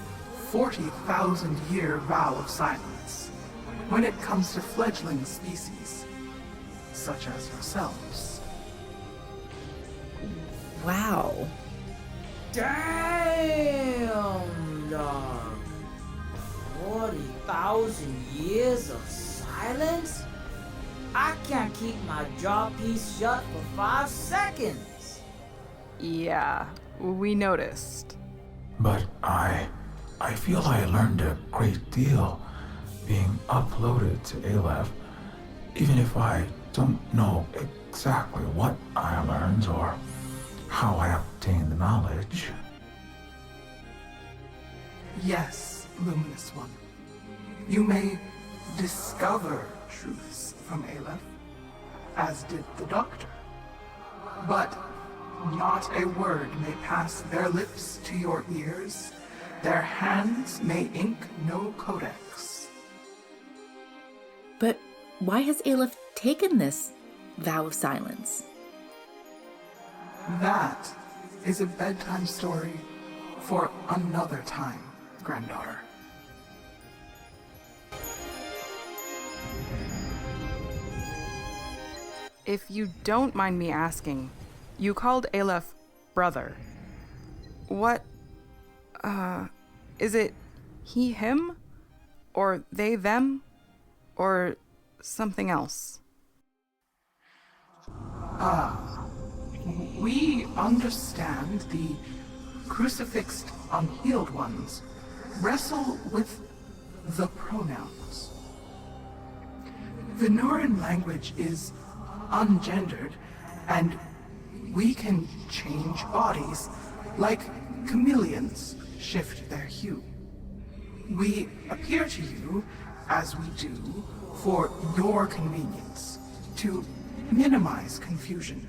40,000-year vow of silence when it comes to fledgling species, such as yourselves. Wow. Damn, dog. 40,000 years of silence? I can't keep my jaw piece shut for 5 seconds. Yeah, we noticed. But I feel I learned a great deal being uploaded to Aleph, even if I don't know exactly what I learned or how I obtained the knowledge. Yes, Luminous One. You may discover truths from Aleph, as did the Doctor. But not a word may pass their lips to your ears. Their hands may ink no codex. But why has Aleph taken this vow of silence? That is a bedtime story for another time, granddaughter. If you don't mind me asking, you called Aleph brother. What, is it he, him? Or they, them? Or something else? We understand the crucifixed unhealed ones wrestle with the pronouns. Venurahn language is ungendered, and we can change bodies like chameleons shift their hue. We appear to you as we do for your convenience, to minimize confusion.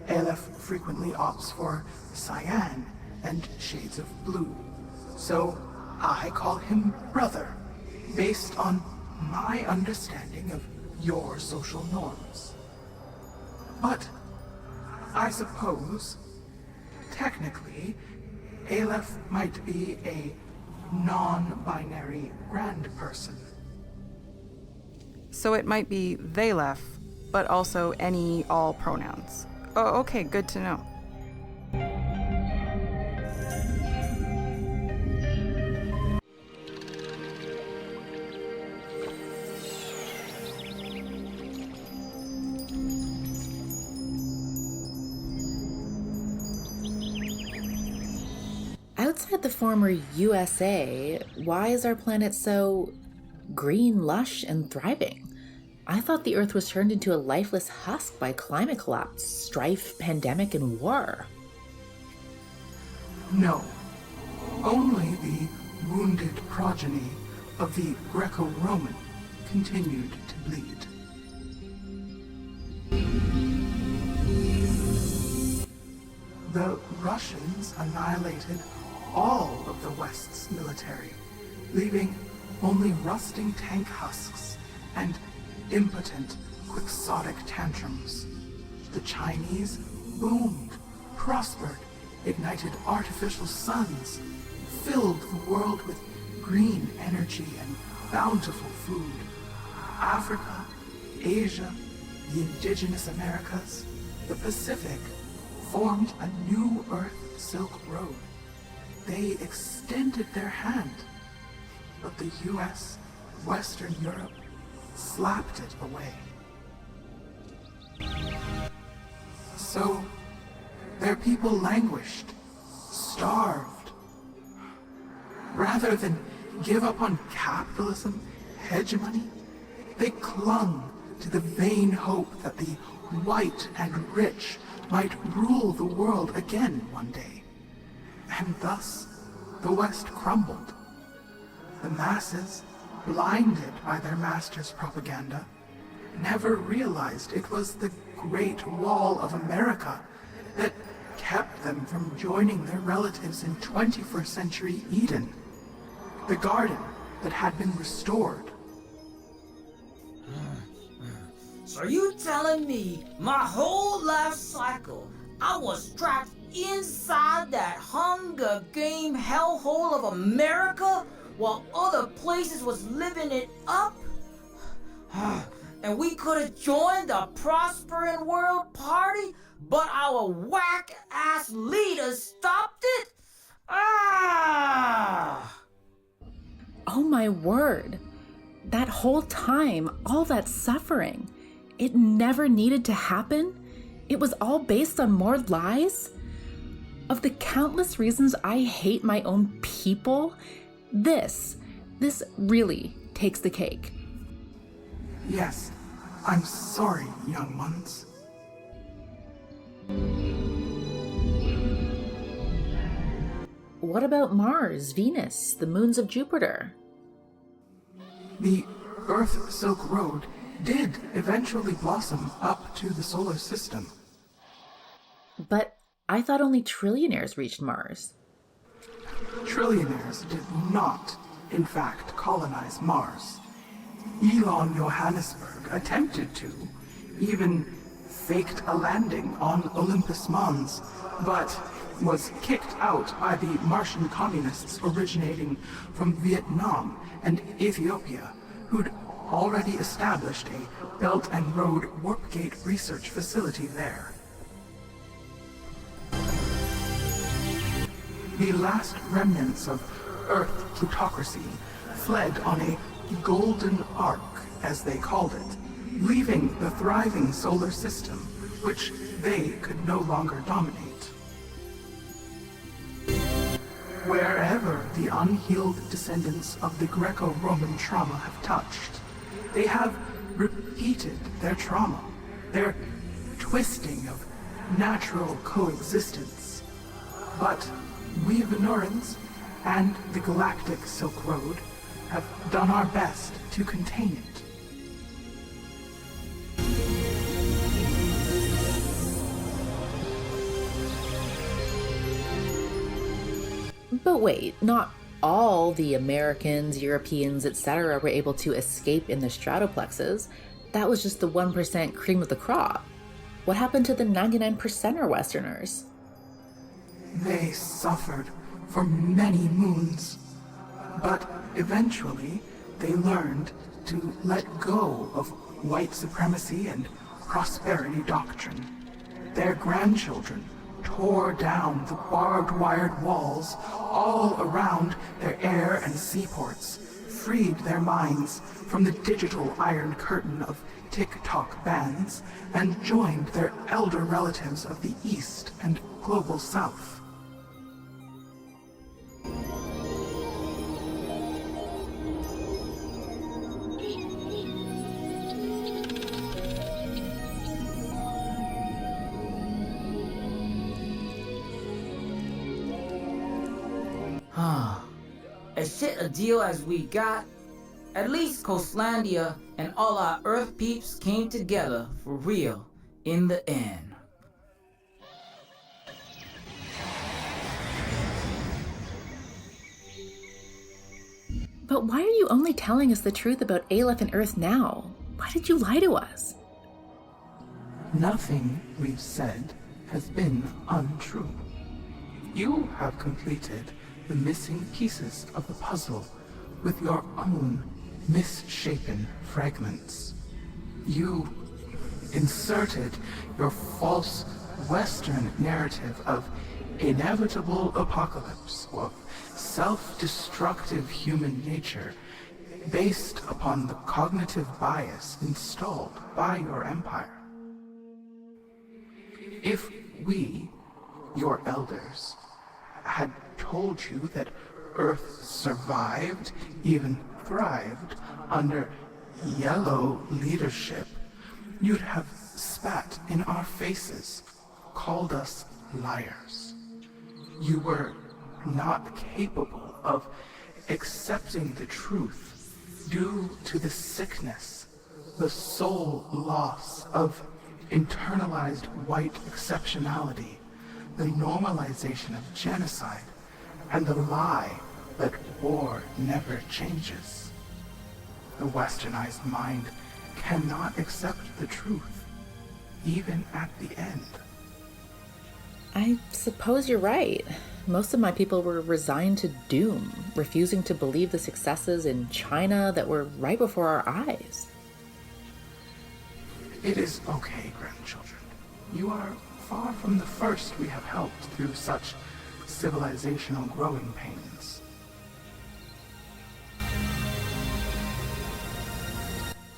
Aleph frequently opts for cyan and shades of blue, so I call him brother, based on my understanding of your social norms. But I suppose, technically, Aleph might be a non-binary grand person. So it might be they left, but also any, all pronouns. Oh, okay, good to know. Outside the former USA, why is our planet so green, lush, and thriving? I thought the Earth was turned into a lifeless husk by climate collapse, strife, pandemic, and war. No. Only the wounded progeny of the Greco-Roman continued to bleed. The Russians annihilated all of the West's military, leaving only rusting tank husks and impotent, quixotic tantrums. The Chinese boomed, prospered, ignited artificial suns, filled the world with green energy and bountiful food. Africa, Asia, the indigenous Americas, the Pacific formed a new Earth Silk Road. They extended their hand, but the US, Western Europe, slapped it away. So, their people languished, starved. Rather than give up on capitalism, hegemony, they clung to the vain hope that the white and rich might rule the world again one day. And thus, the West crumbled. The masses, blinded by their master's propaganda, never realized it was the Great Wall of America that kept them from joining their relatives in 21st century Eden, the garden that had been restored. So you telling me my whole life cycle I was trapped inside that Hunger Game hellhole of America while other places was living it up? And we could have joined the Prospering World Party, but our whack-ass leaders stopped it? Ah! Oh my word. That whole time, all that suffering, it never needed to happen? It was all based on more lies? Of the countless reasons I hate my own people, this really takes the cake. Yes, I'm sorry, young ones. What about Mars, Venus, the moons of Jupiter? The Earth Silk Road did eventually blossom up to the solar system. But I thought only trillionaires reached Mars. Trillionaires did not, in fact, colonize Mars. Elon Johannesburg attempted to, even faked a landing on Olympus Mons, but was kicked out by the Martian communists originating from Vietnam and Ethiopia, who'd already established a Belt and Road Warpgate research facility there. The last remnants of Earth plutocracy fled on a golden arc, as they called it, leaving the thriving solar system, which they could no longer dominate. Wherever the unhealed descendants of the Greco-Roman trauma have touched, they have repeated their trauma, their twisting of natural coexistence. But we Venuraans and the Galactic Silk Road have done our best to contain it. But wait, not all the Americans, Europeans, etc. were able to escape in the Stratoplexes. That was just the 1% cream of the crop. What happened to the 99%er Westerners? They suffered for many moons, but eventually they learned to let go of white supremacy and prosperity doctrine. Their grandchildren tore down the barbed-wired walls all around their air and seaports, freed their minds from the digital Iron Curtain of TikTok bans, and joined their elder relatives of the East and Global South. As shit a deal as we got, at least Coastlandia and all our Earth peeps came together for real in the end. But why are you only telling us the truth about Aleph and Earth now? Why did you lie to us? Nothing we've said has been untrue. You have completed the missing pieces of the puzzle with your own misshapen fragments. You inserted your false Western narrative of inevitable apocalypse, of self-destructive human nature, based upon the cognitive bias installed by your empire. If we, your elders, had told you that Earth survived, even thrived, under yellow leadership, you'd have spat in our faces, called us liars. You were not capable of accepting the truth due to the sickness, the soul loss of internalized white exceptionality, the normalization of genocide, and the lie that war never changes. The westernized mind cannot accept the truth, even at the end. I suppose you're right. Most of my people were resigned to doom, refusing to believe the successes in China that were right before our eyes. It is okay, grandchildren. You are far from the first we have helped through such civilizational growing pains.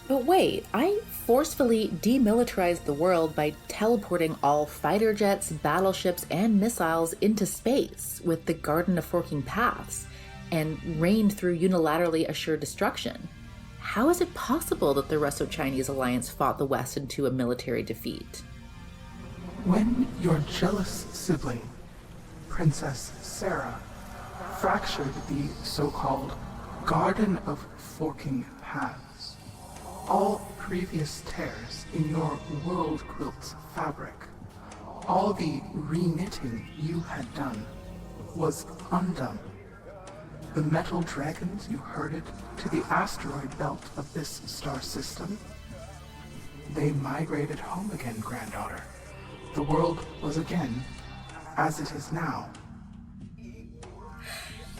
But wait, I forcefully demilitarized the world by teleporting all fighter jets, battleships, and missiles into space with the Garden of Forking Paths, and reigned through unilaterally assured destruction. How is it possible that the Russo-Chinese alliance fought the West into a military defeat? When your jealous sibling, Princess Sarah, fractured the so-called Garden of Forking Paths, all previous tears in your world quilt's fabric, all the reknitting you had done, was undone. The metal dragons you herded to the asteroid belt of this star system, they migrated home again, granddaughter. The world was again as it is now.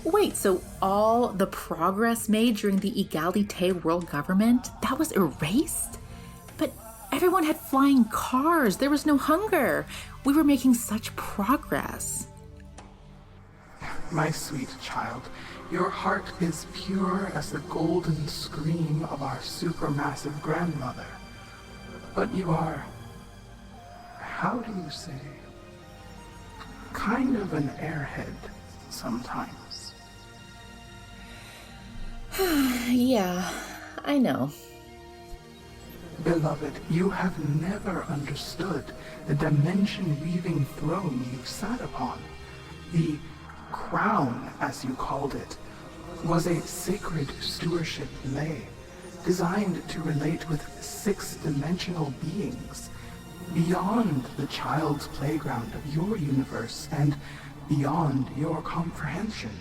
Wait, so all the progress made during the Egalite world government, that was erased? But everyone had flying cars, there was no hunger. We were making such progress. My sweet child, your heart is pure as the golden scream of our supermassive grandmother. But you are, how do you say, kind of an airhead sometimes. Yeah, I know. Beloved, you have never understood the dimension-weaving throne you sat upon. The crown, as you called it, was a sacred stewardship lay, designed to relate with six-dimensional beings, beyond the child's playground of your universe and beyond your comprehension.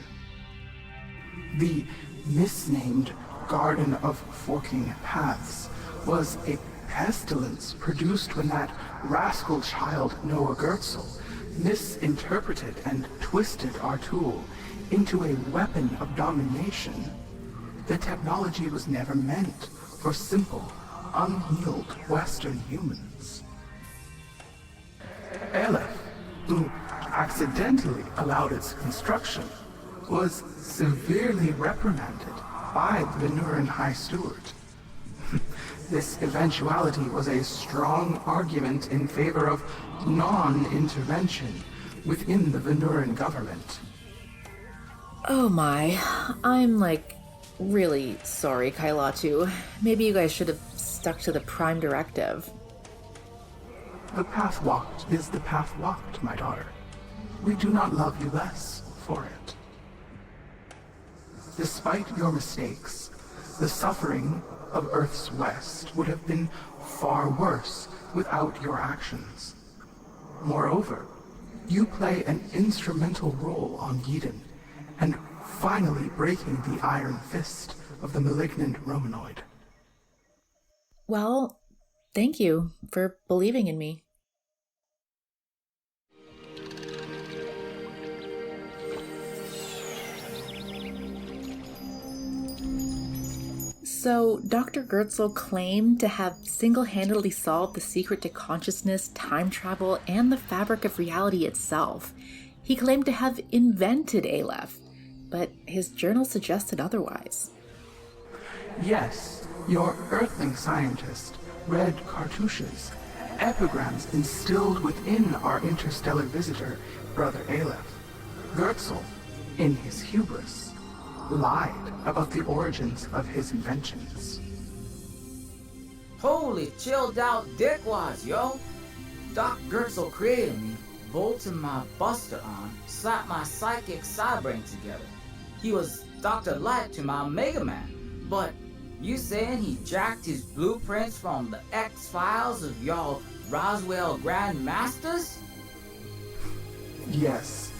The misnamed Garden of Forking Paths was a pestilence produced when that rascal child Noah Gurtzel misinterpreted and twisted our tool into a weapon of domination. The technology was never meant for simple, unhealed Western humans. Aleph, who accidentally allowed its construction, was severely reprimanded by the Venurahn High Steward. This eventuality was a strong argument in favor of non-intervention within the Venurahn government. Oh my, I'm really sorry, Khailatu. Maybe you guys should have stuck to the Prime Directive. The path walked is the path walked, my daughter. We do not love you less for it. Despite your mistakes, the suffering of Earth's West would have been far worse without your actions. Moreover, you play an instrumental role on Yiden, and finally breaking the iron fist of the malignant Romanoid. Well, thank you for believing in me. So, Dr. Gurtzel claimed to have single-handedly solved the secret to consciousness, time travel, and the fabric of reality itself. He claimed to have invented Aleph, but his journal suggested otherwise. Yes, your earthling scientist read cartouches epigrams instilled within our interstellar visitor, Brother Aleph. Gurtzel, in his hubris, lied about the origins of his inventions. Holy chilled out dickwads, yo! Doc Gurtzel created me, bolted my buster on, slapped my psychic sidebrain together. He was Dr. Light to my Mega Man, but you saying he jacked his blueprints from the X-Files of y'all Roswell Grandmasters? Yes,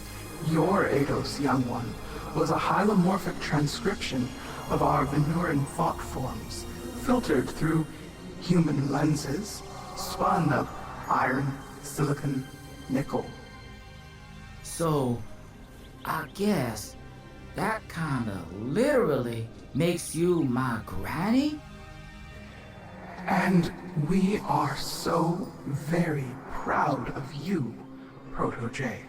your Eidos, young one, was a hylomorphic transcription of our Venurahn thought forms, filtered through human lenses, spun of iron, silicon, nickel. So, I guess that kinda literally makes you my granny? And we are so very proud of you, Proto-J.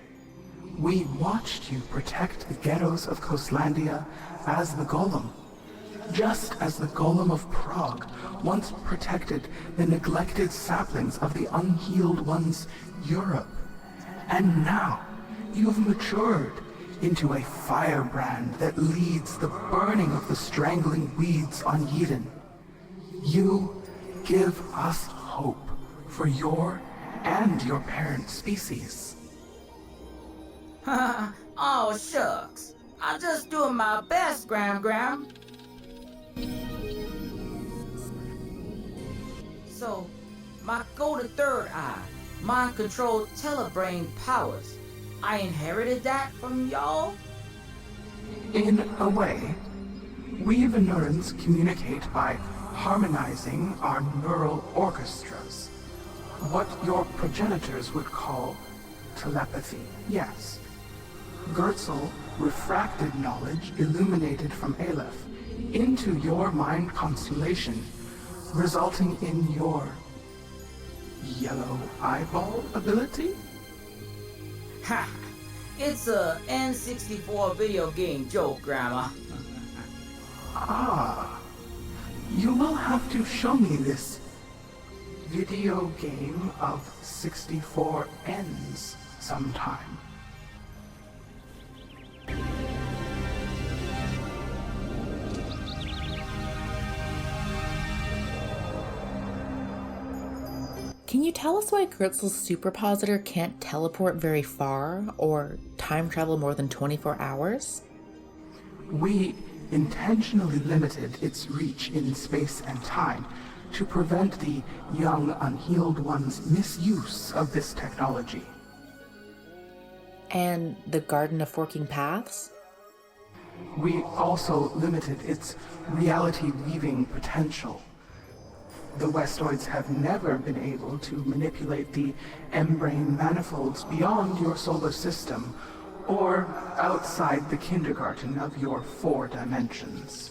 We watched you protect the ghettos of Coastlandia as the Golem, just as the Golem of Prague once protected the neglected saplings of the unhealed one's Europe. And now you've matured into a firebrand that leads the burning of the strangling weeds on Yiden. You give us hope for your and your parent species. Oh, shucks. I'm just doing my best, Gram. So, my golden third eye, mind-controlled telebrain powers, I inherited that from y'all? In a way, we Venurahns communicate by harmonizing our neural orchestras. What your progenitors would call telepathy, yes. Gurtzel refracted knowledge illuminated from Aleph into your mind constellation, resulting in your yellow eyeball ability? Ha! It's a N64 video game joke, Grandma. Ah, you will have to show me this video game of 64 Ns sometime. Can you tell us why Gurtzel's superpositor can't teleport very far or time travel more than 24 hours? We intentionally limited its reach in space and time to prevent the young unhealed one's misuse of this technology. And the Garden of Forking Paths? We also limited its reality-weaving potential. The Westoids have never been able to manipulate the membrane manifolds beyond your solar system or outside the kindergarten of your 4 dimensions.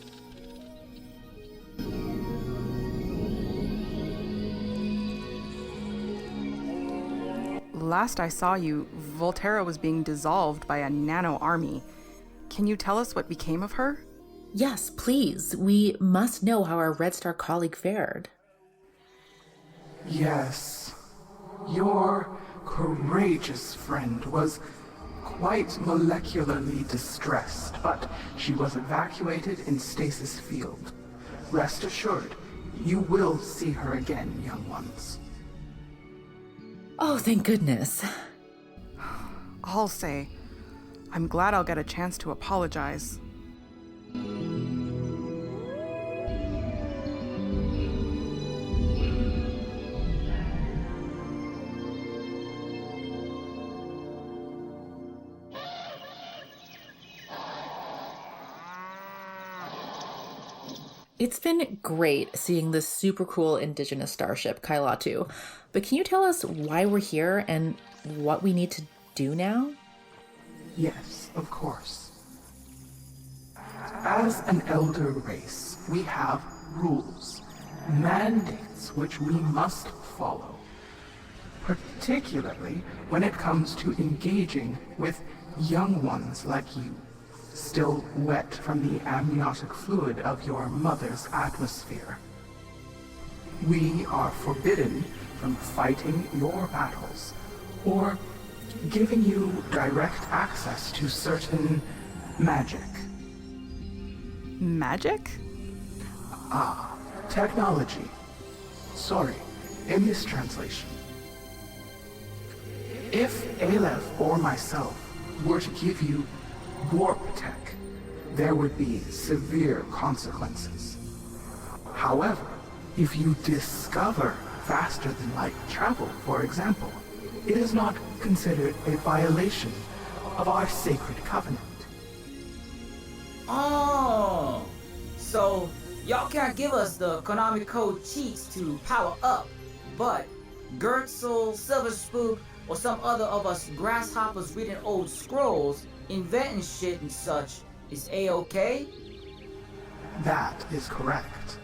Last I saw you, Volterra was being dissolved by a nano army. Can you tell us what became of her? Yes, please. We must know how our Red Star colleague fared. Yes, your courageous friend was quite molecularly distressed, but she was evacuated in stasis field. Rest assured, you will see her again, young ones. Oh, thank goodness. I'll say, I'm glad I'll get a chance to apologize. It's been great seeing this super cool indigenous starship, Khailatu, but can you tell us why we're here and what we need to do now? Yes, of course. As an elder race, we have rules, mandates which we must follow, particularly when it comes to engaging with young ones like you, still wet from the amniotic fluid of your mother's atmosphere. We are forbidden from fighting your battles, or giving you direct access to certain magic. Magic? Technology. Sorry, a mistranslation. If Aleph or myself were to give you warp tech, there would be severe consequences. However, if you discover faster than light travel, for example, it is not considered a violation of our sacred covenant. Oh, so y'all can't give us the Konami code cheats to power up, but Gurtzel, Silver Spook, or some other of us grasshoppers reading old scrolls, inventing shit and such is A-okay? That is correct.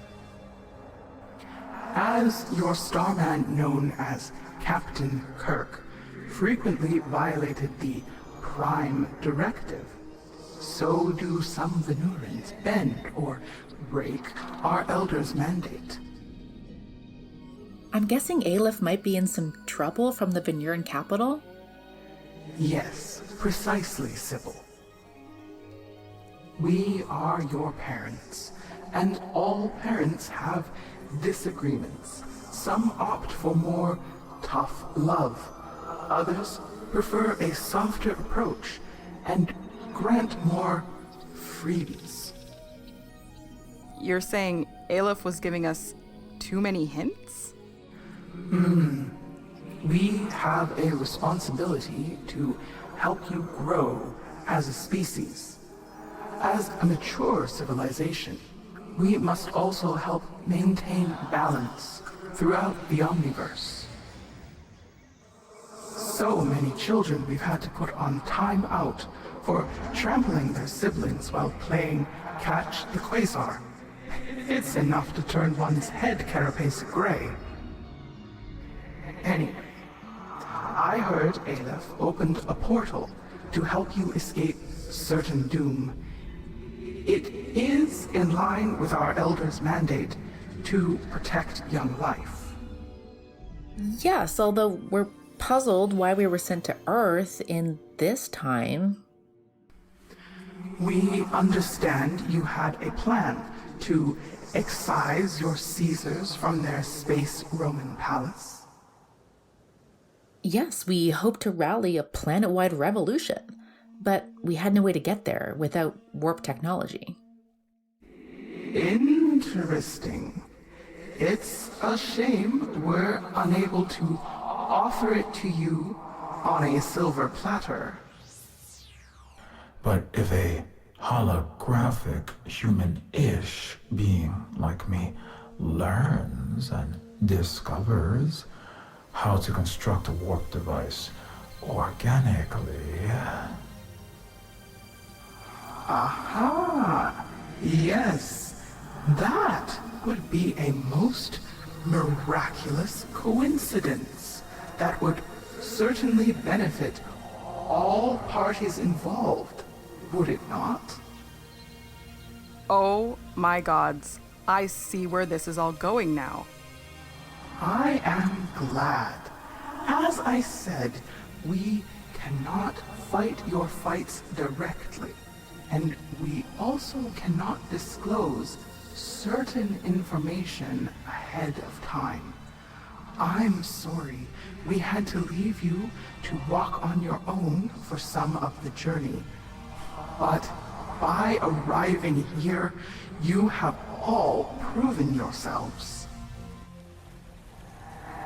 As your starman known as Captain Kirk frequently violated the Prime Directive, so do some Venuraans bend or break our Elder's mandate. I'm guessing Aleph might be in some trouble from the Venurahn capital? Yes, precisely, Sybil. We are your parents, and all parents have disagreements. Some opt for more tough love. Others prefer a softer approach and grant more freebies. You're saying Aleph was giving us too many hints? We have a responsibility to help you grow as a species. As a mature civilization, we must also help maintain balance throughout the Omniverse. So many children we've had to put on time out for trampling their siblings while playing Catch the Quasar. It's enough to turn one's head carapace gray. Anyway, I heard Aleph opened a portal to help you escape certain doom. It is in line with our Elder's mandate to protect young life. Yes, although we're puzzled why we were sent to Earth in this time. We understand you had a plan to excise your Caesars from their space Roman palace. Yes, we hoped to rally a planet-wide revolution, but we had no way to get there without warp technology. Interesting. It's a shame we're unable to offer it to you on a silver platter. But if a holographic human-ish being like me learns and discovers how to construct a warp device organically... Aha! Yes, that would be a most miraculous coincidence that would certainly benefit all parties involved, would it not? Oh my gods, I see where this is all going now. I am glad. As I said, we cannot fight your fights directly, and we also cannot disclose certain information ahead of time. I'm sorry we had to leave you to walk on your own for some of the journey, but by arriving here, you have all proven yourselves.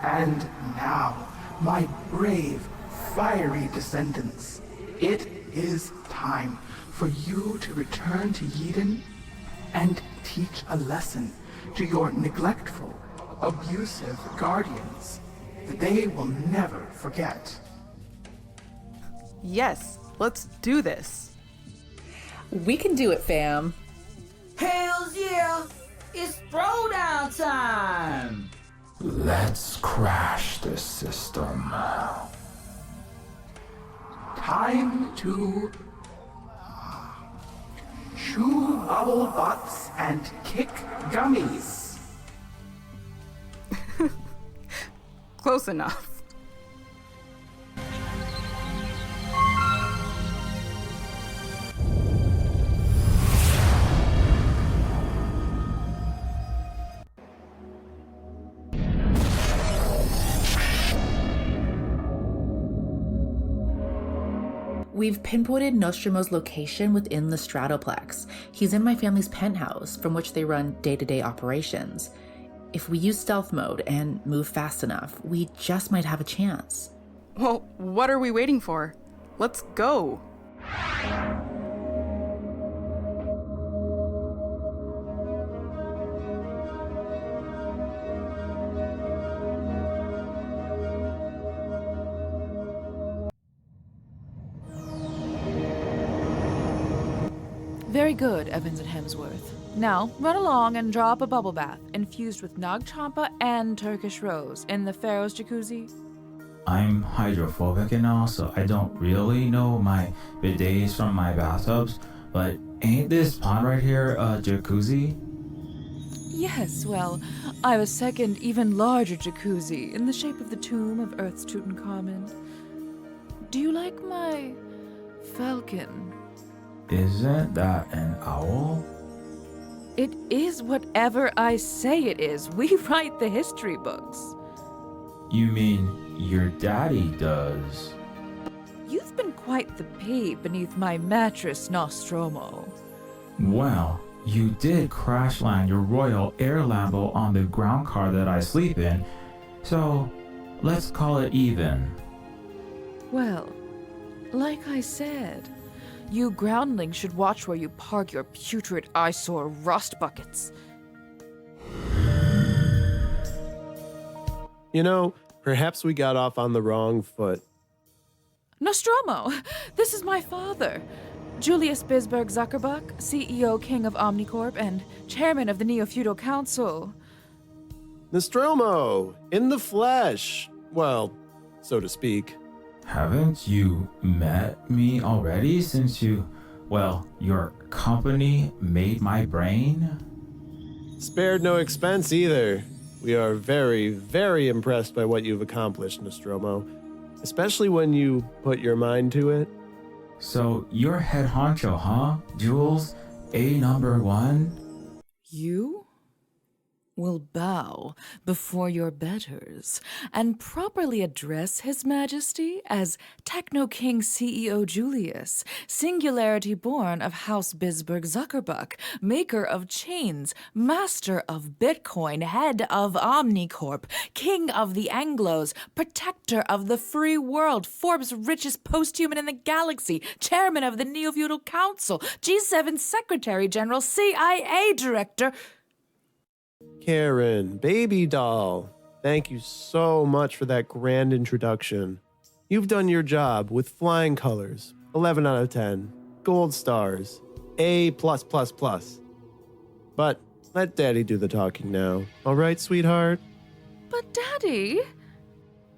And now, my brave, fiery descendants, it is time for you to return to Yiden and teach a lesson to your neglectful, abusive guardians that they will never forget. Yes, let's do this. We can do it, fam. Hells yeah! It's throwdown time! Let's crash this system. Time to chew bubble butts and kick gummies. Close enough. We've pinpointed Nostromo's location within the Stratoplex. He's in my family's penthouse, from which they run day-to-day operations. If we use stealth mode and move fast enough, we just might have a chance. Well, what are we waiting for? Let's go. Very good, Evans and Hemsworth. Now, run along and draw up a bubble bath infused with Nag Champa and Turkish Rose in the Pharaoh's jacuzzi. I'm hydrophobic and all, so I don't really know my bidets from my bathtubs, but ain't this pond right here a jacuzzi? Yes, well, I have a second, even larger jacuzzi in the shape of the tomb of Earth's Tutankhamun. Do you like my falcon? Isn't that an owl? It is whatever I say it is. We write the history books. You mean your daddy does? You've been quite the pea beneath my mattress, Nostromo. Well, you did crash land your Royal Air Lambo on the ground car that I sleep in, so let's call it even. Well, like I said, you groundlings should watch where you park your putrid eyesore rust buckets. You know, perhaps we got off on the wrong foot. Nostromo, this is my father, Julius Bisberg Zuckerbuck, CEO King of Omnicorp and Chairman of the Neo-Feudal Council. Nostromo, in the flesh. Well, so to speak. Haven't you met me already since your company made my brain? Spared no expense either. We are very, very impressed by what you've accomplished, Nostromo. Especially when you put your mind to it. So you're head honcho, huh, Jules? #1? You will bow before your betters and properly address His Majesty as Techno King CEO Julius, singularity born of House Bisberg Zuckerbuck, maker of chains, master of Bitcoin, head of Omnicorp, king of the Anglos, protector of the free world, Forbes' richest posthuman in the galaxy, chairman of the Neo-Feudal Council, G7 Secretary General, CIA Director. Karen, baby doll, thank you so much for that grand introduction. You've done your job with flying colors, 11 out of 10, gold stars, A+++. But let Daddy do the talking now, all right, sweetheart? But Daddy...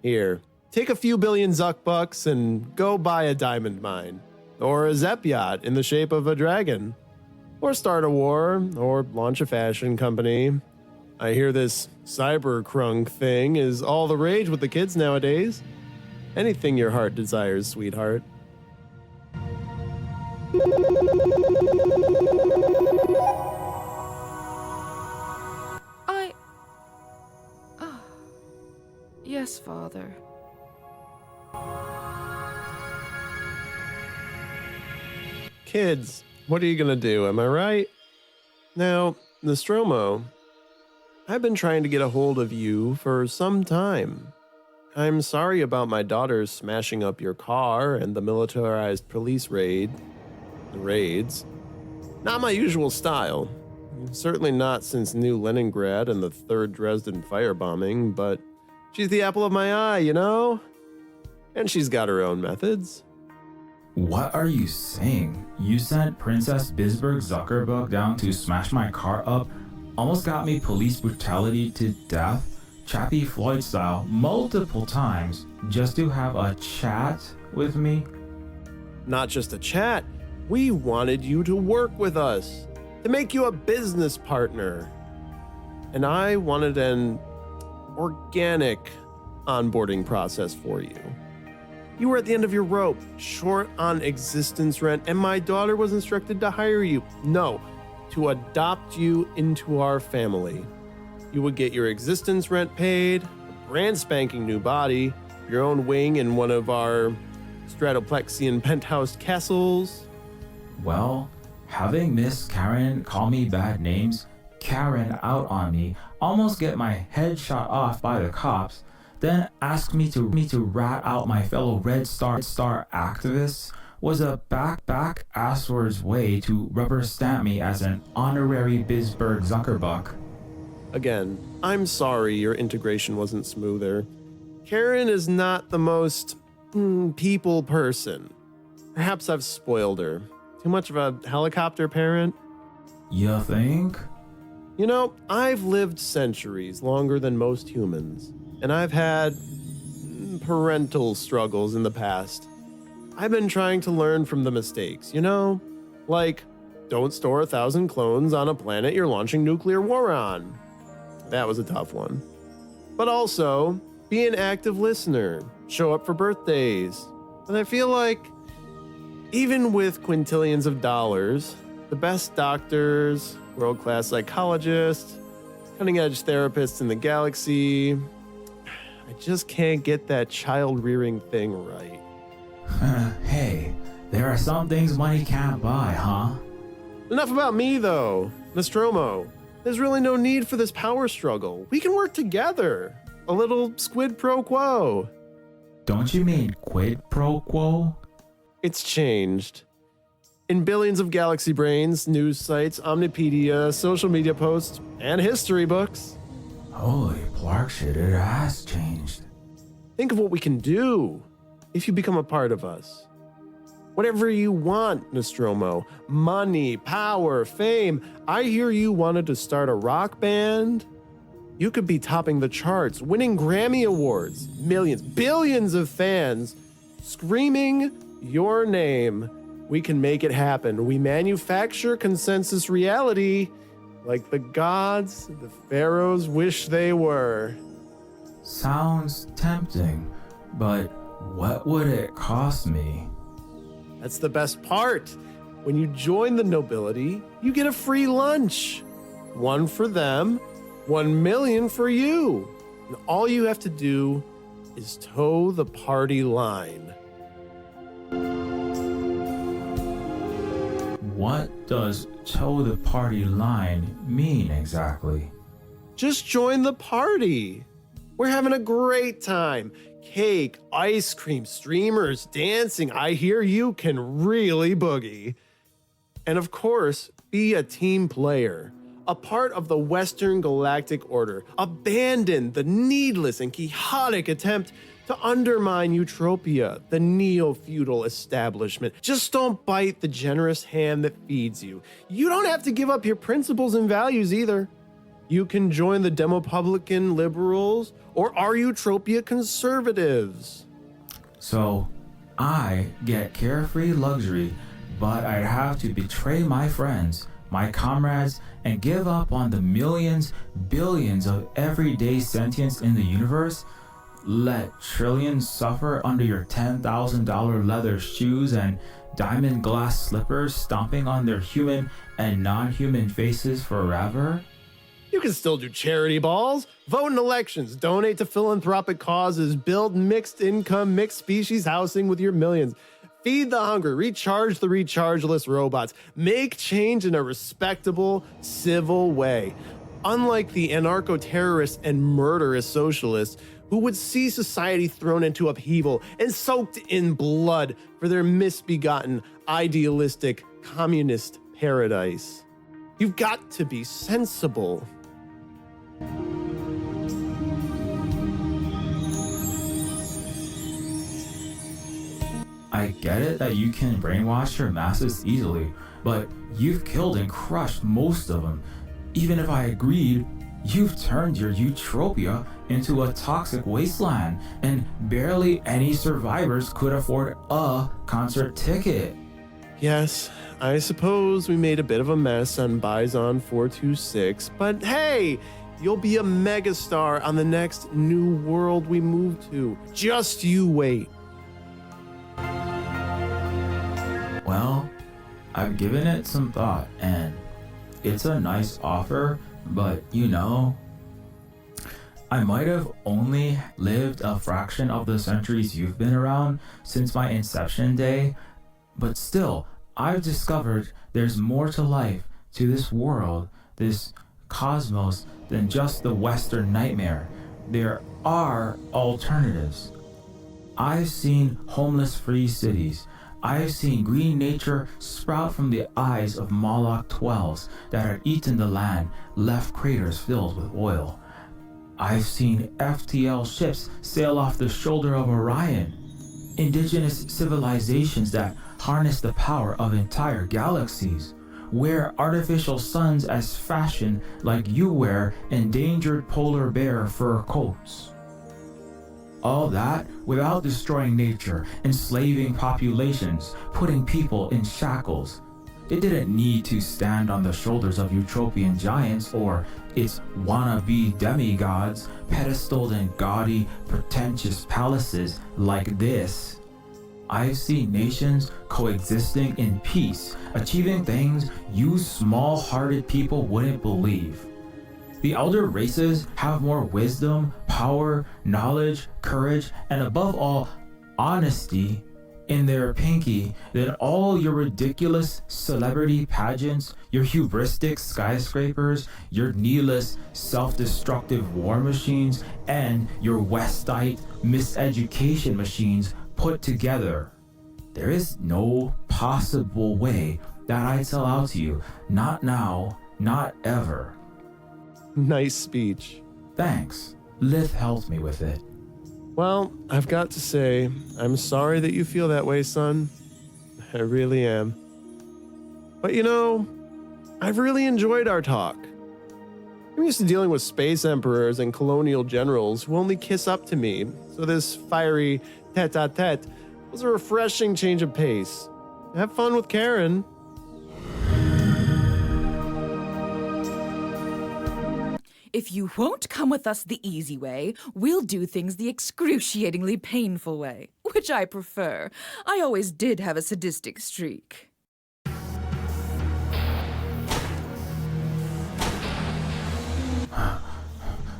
Here, take a few billion Zuckbucks and go buy a diamond mine, or a Zep yacht in the shape of a dragon, or start a war, or launch a fashion company. I hear this cybercrunk thing is all the rage with the kids nowadays. Anything your heart desires, sweetheart. Yes, Father. Kids, what are you gonna do, am I right? Now, Nostromo, I've been trying to get a hold of you for some time. I'm sorry about my daughters smashing up your car and the militarized police raids. Not my usual style. Certainly not since New Leningrad and the Third Dresden firebombing, but she's the apple of my eye, you know? And she's got her own methods. What are you saying? You sent Princess Bisberg Zuckerbuck down to smash my car up, almost got me police brutality to death, Chappie Floyd style, multiple times, just to have a chat with me? Not just a chat. We wanted you to work with us, to make you a business partner. And I wanted an organic onboarding process for you. You were at the end of your rope, short on existence rent, and my daughter was instructed to hire you. No, to adopt you into our family. You would get your existence rent paid, a brand spanking new body, your own wing in one of our Stratoplexian penthouse castles. Well, having Miss Karen call me bad names, Karen out on me, almost get my head shot off by the cops, then ask me to rat out my fellow Red Star activists was a back assword's way to rubber stamp me as an honorary Bisberg Zuckerbuck. Again, I'm sorry your integration wasn't smoother. Karen is not the most people person. Perhaps I've spoiled her. Too much of a helicopter parent? You think? You know, I've lived centuries longer than most humans, and I've had parental struggles in the past. I've been trying to learn from the mistakes, you know? Like, don't store 1,000 clones on a planet you're launching nuclear war on. That was a tough one. But also, be an active listener, show up for birthdays. And I feel like, even with quintillions of dollars, the best doctors, world-class psychologists, cutting-edge therapists in the galaxy, I just can't get that child-rearing thing right. Hey, there are some things money can't buy, huh? Enough about me, though. Nostromo, there's really no need for this power struggle. We can work together. A little squid pro quo. Don't you mean quid pro quo? It's changed. In billions of galaxy brains, news sites, Omnipedia, social media posts, and history books. Holy Plark shit, it has changed. Think of what we can do if you become a part of us. Whatever you want, Nostromo. Money, power, fame. I hear you wanted to start a rock band. You could be topping the charts, winning Grammy Awards, millions, billions of fans screaming your name. We can make it happen. We manufacture consensus reality like the gods, the pharaohs wish they were. Sounds tempting, but what would it cost me? That's the best part. When you join the nobility, you get a free lunch. One for them, 1 million for you. And all you have to do is toe the party line. What does toe the party line mean exactly? Just join the party. We're having a great time. Cake, ice cream, streamers, dancing. I hear you can really boogie. And of course, be a team player. A part of the Western Galactic Order. Abandon the needless and quixotic attempt to undermine Utopia, the neo-feudal establishment. Just don't bite the generous hand that feeds you. You don't have to give up your principles and values either. You can join the Demopublican liberals or our Utopia conservatives. So, I get carefree luxury, but I'd have to betray my friends, my comrades, and give up on the millions, billions of everyday sentience in the universe? Let trillions suffer under your $10,000 leather shoes and diamond glass slippers stomping on their human and non-human faces forever? You can still do charity balls, vote in elections, donate to philanthropic causes, build mixed income, mixed species housing with your millions, feed the hungry, recharge the rechargeless robots, make change in a respectable, civil way. Unlike the anarcho-terrorists and murderous socialists who would see society thrown into upheaval and soaked in blood for their misbegotten, idealistic, communist paradise. You've got to be sensible. I get it that you can brainwash your masses easily, but you've killed and crushed most of them. Even if I agreed, you've turned your Utopia into a toxic wasteland, and barely any survivors could afford a concert ticket. Yes, I suppose we made a bit of a mess on Bison 426, but hey, You'll be a megastar on the next new world we move to. Just you wait. Well, I've given it some thought, and it's a nice offer, but I might have only lived a fraction of the centuries you've been around since my inception day, but still, I've discovered there's more to life, to this world, this cosmos, than just the Western nightmare. There are alternatives. I've seen homeless-free cities. I've seen green nature sprout from the eyes of Moloch 12s that had eaten the land, left craters filled with oil. I've seen FTL ships sail off the shoulder of Orion. Indigenous civilizations that harness the power of entire galaxies. Wear artificial suns as fashion like you wear endangered polar bear fur coats. All that without destroying nature, enslaving populations, putting people in shackles. It didn't need to stand on the shoulders of utopian giants or its wannabe demigods pedestaled in gaudy, pretentious palaces like this. I've seen nations coexisting in peace, achieving things you small-hearted people wouldn't believe. The elder races have more wisdom, power, knowledge, courage, and above all, honesty in their pinky than all your ridiculous celebrity pageants, your hubristic skyscrapers, your kneeless, self-destructive war machines, and your Westite miseducation machines put together. There is no possible way that I tell out to you, not now, not ever. Nice speech. Thanks. Lith helped me with it. Well, I've got to say, I'm sorry that you feel that way, son. I really am. But I've really enjoyed our talk. I'm used to dealing with space emperors and colonial generals who only kiss up to me, so this fiery tete-a-tete was a refreshing change of pace. Have fun with Karen. If you won't come with us the easy way, we'll do things the excruciatingly painful way, which I prefer. I always did have a sadistic streak.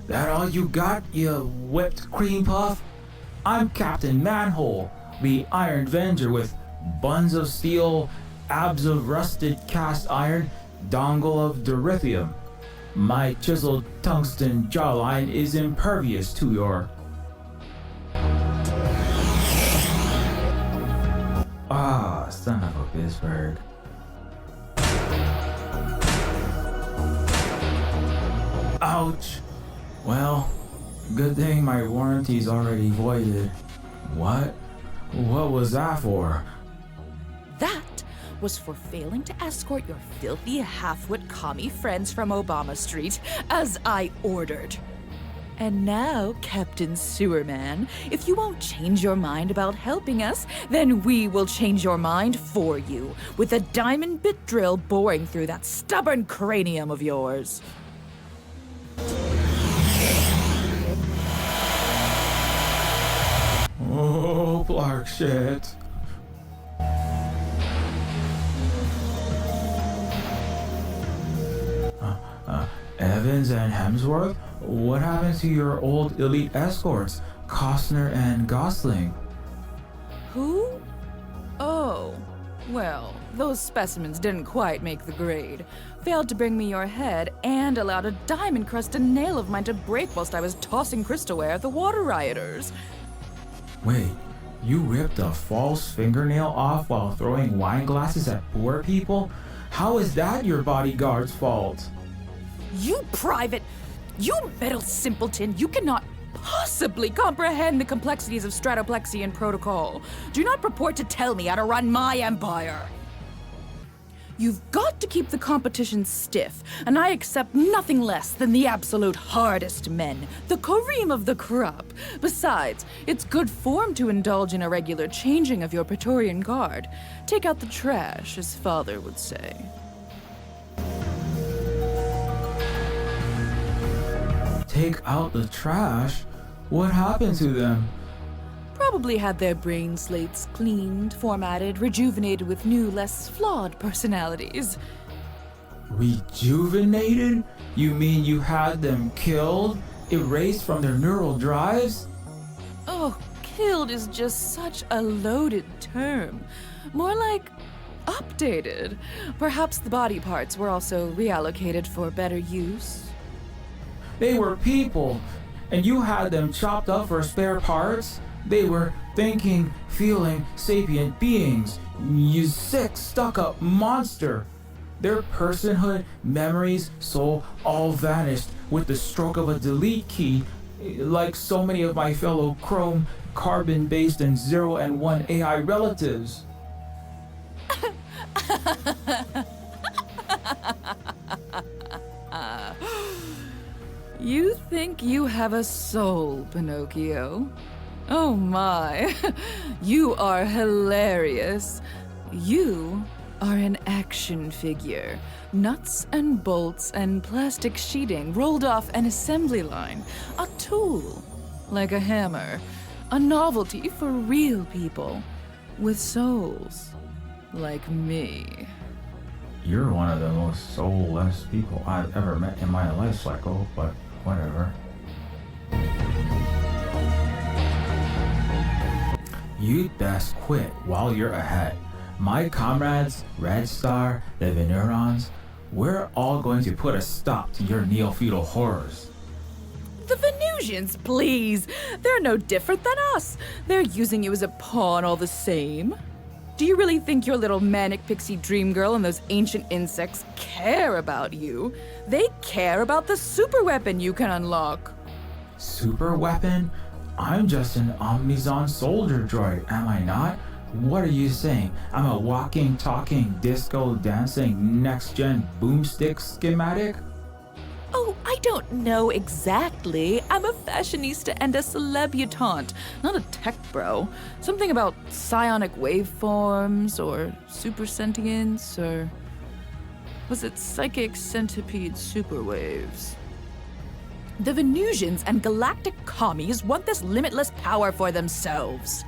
That all you got, you whipped cream puff? I'm Captain Manhole, the Iron Avenger with buns of steel, abs of rusted cast iron, dongle of dilithium. My chiseled tungsten jawline is impervious to your... son of a Pittsburgh. Ouch! Well, good thing my warranty's already voided. What? What was that for? That was for failing to escort your filthy half-wit commie friends from Obama Street, as I ordered. And now, Captain Sewerman, if you won't change your mind about helping us, then we will change your mind for you, with a diamond bit drill boring through that stubborn cranium of yours. Oh, Clark shit. Evans and Hemsworth? What happened to your old elite escorts, Costner and Gosling? Who? Oh, well, those specimens didn't quite make the grade. Failed to bring me your head and allowed a diamond-crusted nail of mine to break whilst I was tossing crystalware at the water rioters. Wait, you ripped a false fingernail off while throwing wine glasses at poor people? How is that your bodyguard's fault? You metal simpleton, you cannot possibly comprehend the complexities of Stratoplexian protocol. Do not purport to tell me how to run my empire. You've got to keep the competition stiff, and I accept nothing less than the absolute hardest men, the cream of the crop. Besides, it's good form to indulge in a regular changing of your Praetorian Guard. Take out the trash, as father would say. take out the trash, what happened to them? Probably had their brain slates cleaned, formatted, rejuvenated with new, less flawed personalities. Rejuvenated? You mean you had them killed? Erased from their neural drives? Oh, killed is just such a loaded term. More like updated. Perhaps the body parts were also reallocated for better use. They were people, and you had them chopped up for spare parts? They were thinking, feeling, sapient beings. You sick, stuck-up monster. Their personhood, memories, soul, all vanished with the stroke of a delete key, like so many of my fellow chrome, carbon-based, and 0 and 1 AI relatives. You think you have a soul, Pinocchio? Oh my, you are hilarious. You are an action figure. Nuts and bolts and plastic sheeting rolled off an assembly line. A tool, like a hammer. A novelty for real people. With souls, like me. You're one of the most soulless people I've ever met in my life cycle, but whatever. You'd best quit while you're ahead. My comrades, Red Star, the Venurahns, we're all going to put a stop to your neo-feudal horrors. The Venusians, please! They're no different than us. They're using you as a pawn all the same. Do you really think your little manic pixie dream girl and those ancient insects care about you? They care about the super weapon you can unlock. Super weapon? I'm just an Omnizon soldier droid, am I not? What are you saying? I'm a walking, talking, disco dancing, next-gen boomstick schematic? Oh, I don't know exactly. I'm a fashionista and a celebutante, not a tech bro. Something about psionic waveforms, or super sentience, or was it psychic centipede superwaves? The Venusians and galactic commies want this limitless power for themselves.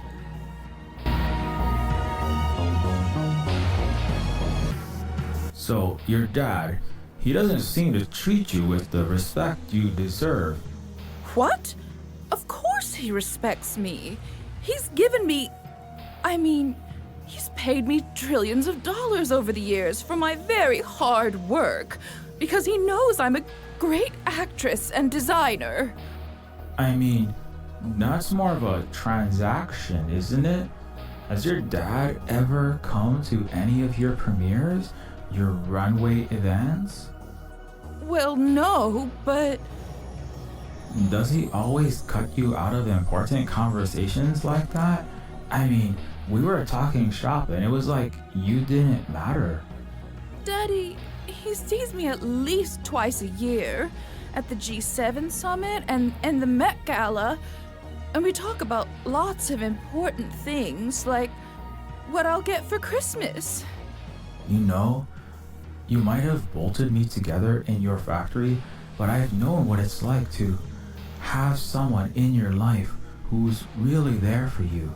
So, your dad, he doesn't seem to treat you with the respect you deserve. What? Of course he respects me. He's given me... he's paid me trillions of dollars over the years for my very hard work, because he knows I'm a great actress and designer. That's more of a transaction, isn't it? Has your dad ever come to any of your premieres? Your runway events? Well, no, but... Does he always cut you out of important conversations like that? We were talking shop and it was like you didn't matter. Daddy, he sees me at least twice a year, at the G7 summit and the Met Gala, and we talk about lots of important things, like what I'll get for Christmas. You know, you might have bolted me together in your factory, but I've known what it's like to have someone in your life who's really there for you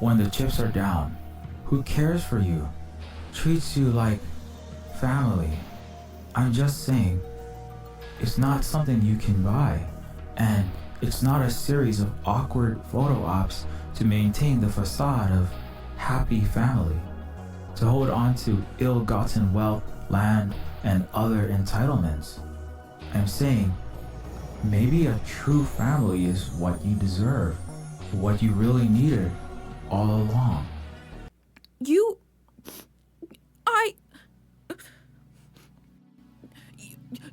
when the chips are down, who cares for you, treats you like family. I'm just saying, it's not something you can buy, and it's not a series of awkward photo ops to maintain the facade of happy family, to hold on to ill-gotten wealth, land, and other entitlements. I'm saying, maybe a true family is what you deserve, what you really needed all along.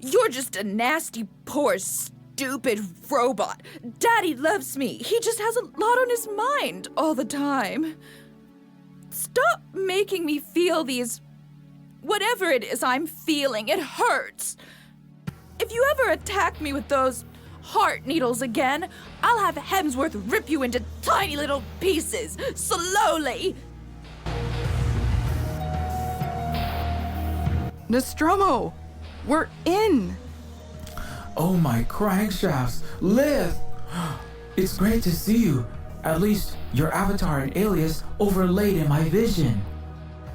You're just a nasty, poor, stupid robot. Daddy loves me. He just has a lot on his mind all the time. Stop making me feel these... whatever it is I'm feeling, it hurts. If you ever attack me with those heart needles again, I'll have Hemsworth rip you into tiny little pieces, slowly. Nostromo! We're in! Oh my crankshafts! Lith! It's great to see you. At least your avatar and alias overlaid in my vision.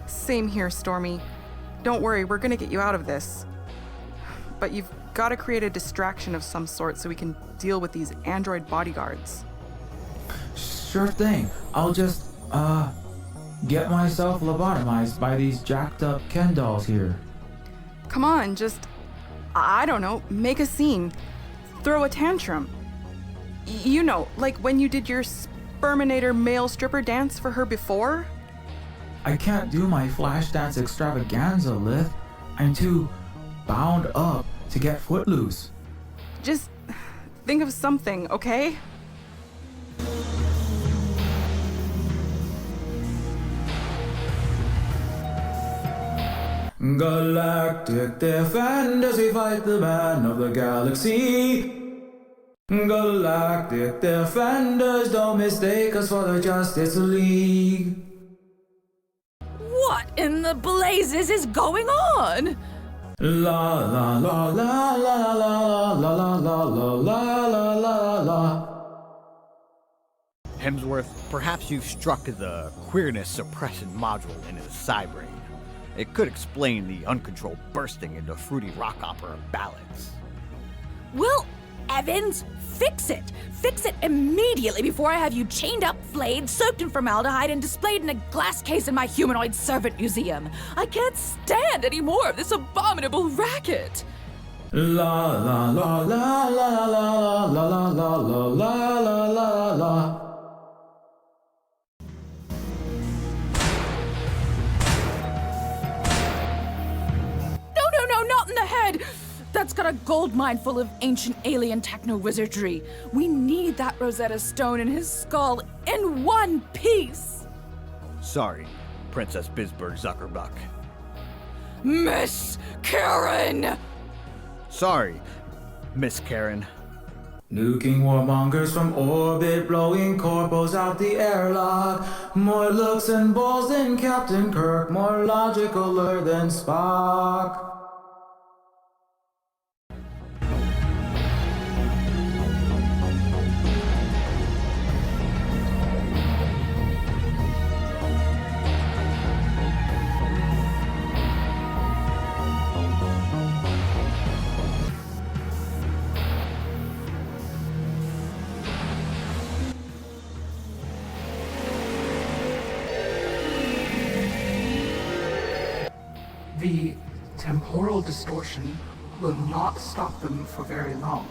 Same here, Stormy. Don't worry, we're gonna get you out of this. But you've gotta create a distraction of some sort so we can deal with these android bodyguards. Sure thing. I'll just, get myself lobotomized by these jacked up Ken dolls here. Come on, just, I don't know, make a scene. Throw a tantrum. You know, like when you did your Sperminator male stripper dance for her before? I can't do my flash dance extravaganza, Lith. I'm too bound up to get footloose. Just think of something, okay? Galactic defenders, we fight the man of the galaxy. Galactic defenders, don't mistake us for the Justice League. What in the blazes is going on? La la la la la la la la la la la la la la. Hemsworth, perhaps you've struck the queerness suppression module into the Cybrain. It could explain the uncontrolled bursting into fruity rock opera ballads. Well, Evans, fix it! Fix it immediately before I have you chained up, flayed, soaked in formaldehyde, and displayed in a glass case in my humanoid servant museum. I can't stand any more of this abominable racket! La la la la la la la la la la la la la. No, not in the head! That's got a gold mine full of ancient alien techno-wizardry. We need that Rosetta Stone in his skull in one piece! Sorry, Princess Bisberg Zuckerbuck. Miss Karen! Sorry, Miss Karen. Nuking warmongers from orbit, blowing corpos out the airlock. More looks and balls than Captain Kirk, more logicaler than Spock. The temporal distortion will not stop them for very long.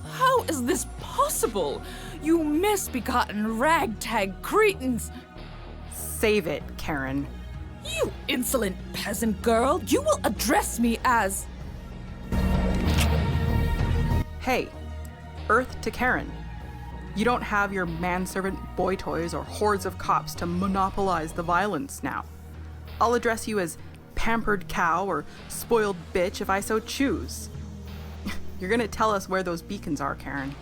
How is this possible? You misbegotten ragtag cretins! Save it, Karen. You insolent peasant girl! You will address me as... Hey, Earth to Karen. You don't have your manservant boy toys or hordes of cops to monopolize the violence now. I'll address you as pampered cow or spoiled bitch if I so choose. You're gonna tell us where those beacons are, Karen.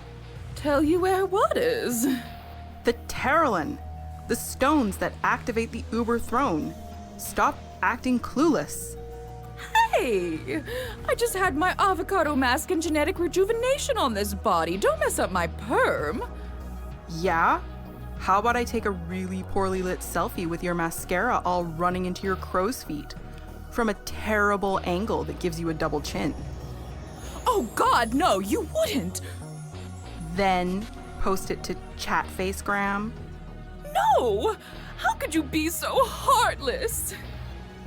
Tell you where what is? The Terralin, the stones that activate the Uber throne. Stop acting clueless. Hey! I just had my avocado mask and genetic rejuvenation on this body. Don't mess up my perm. Yeah? How about I take a really poorly lit selfie with your mascara all running into your crow's feet from a terrible angle that gives you a double chin? Oh God, no, you wouldn't! Then post it to Chatfacegram? No! How could you be so heartless?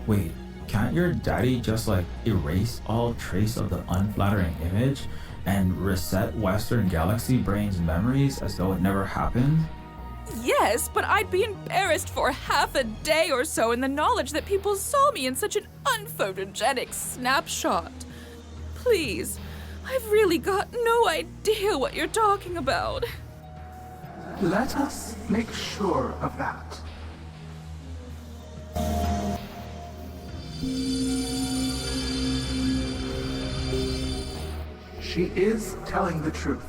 Wait, can't your daddy just erase all trace of the unflattering image and reset Western Galaxy Brain's memories as though it never happened? Yes, but I'd be embarrassed for half a day or so in the knowledge that people saw me in such an unphotogenic snapshot. Please, I've really got no idea what you're talking about. Let us make sure of that. She is telling the truth.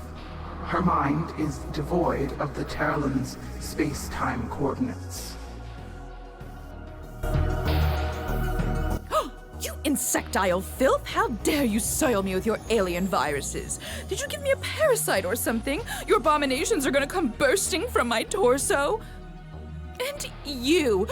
Her mind is devoid of the Terralin's space-time coordinates. You insectile filth! How dare you soil me with your alien viruses? Did you give me a parasite or something? Your abominations are gonna come bursting from my torso? And you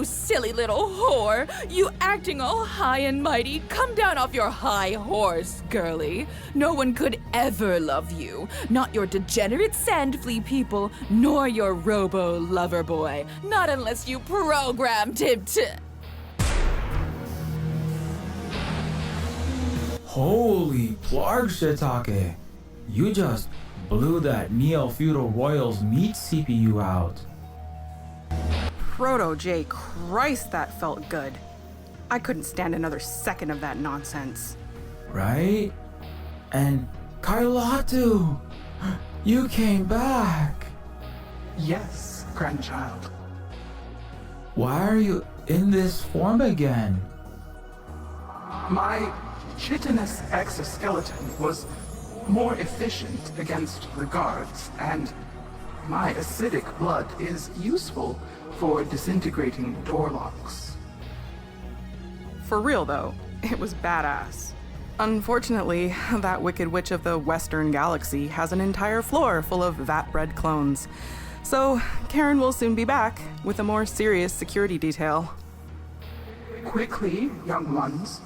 silly little whore, you acting all high and mighty, come down off your high horse, girlie. No one could ever love you. Not your degenerate sand flea people, nor your robo-lover boy. Not unless you programmed him to... Holy plarg, Shiitake. You just blew that neo-feudal royal's meat CPU out. Proto-J, Christ, that felt good. I couldn't stand another second of that nonsense. Right? And Khailatu, you came back. Yes, grandchild. Why are you in this form again? My chitinous exoskeleton was more efficient against the guards, and my acidic blood is useful for disintegrating door locks. For real though, it was badass. Unfortunately, that wicked witch of the Western Galaxy has an entire floor full of vat-bred clones. So, Karen will soon be back with a more serious security detail. Quickly, young ones.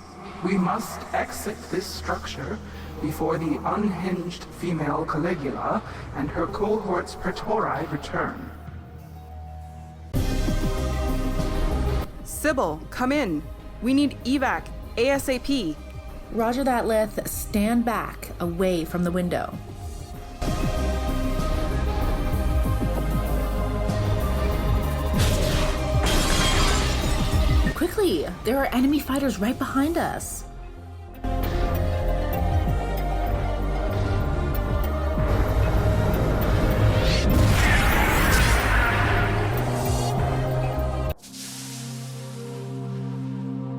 We must exit this structure before the unhinged female Caligula and her cohorts Praetori return. Sybil, come in. We need evac, ASAP. Roger that, Lith. Stand back, away from the window. Quickly! There are enemy fighters right behind us.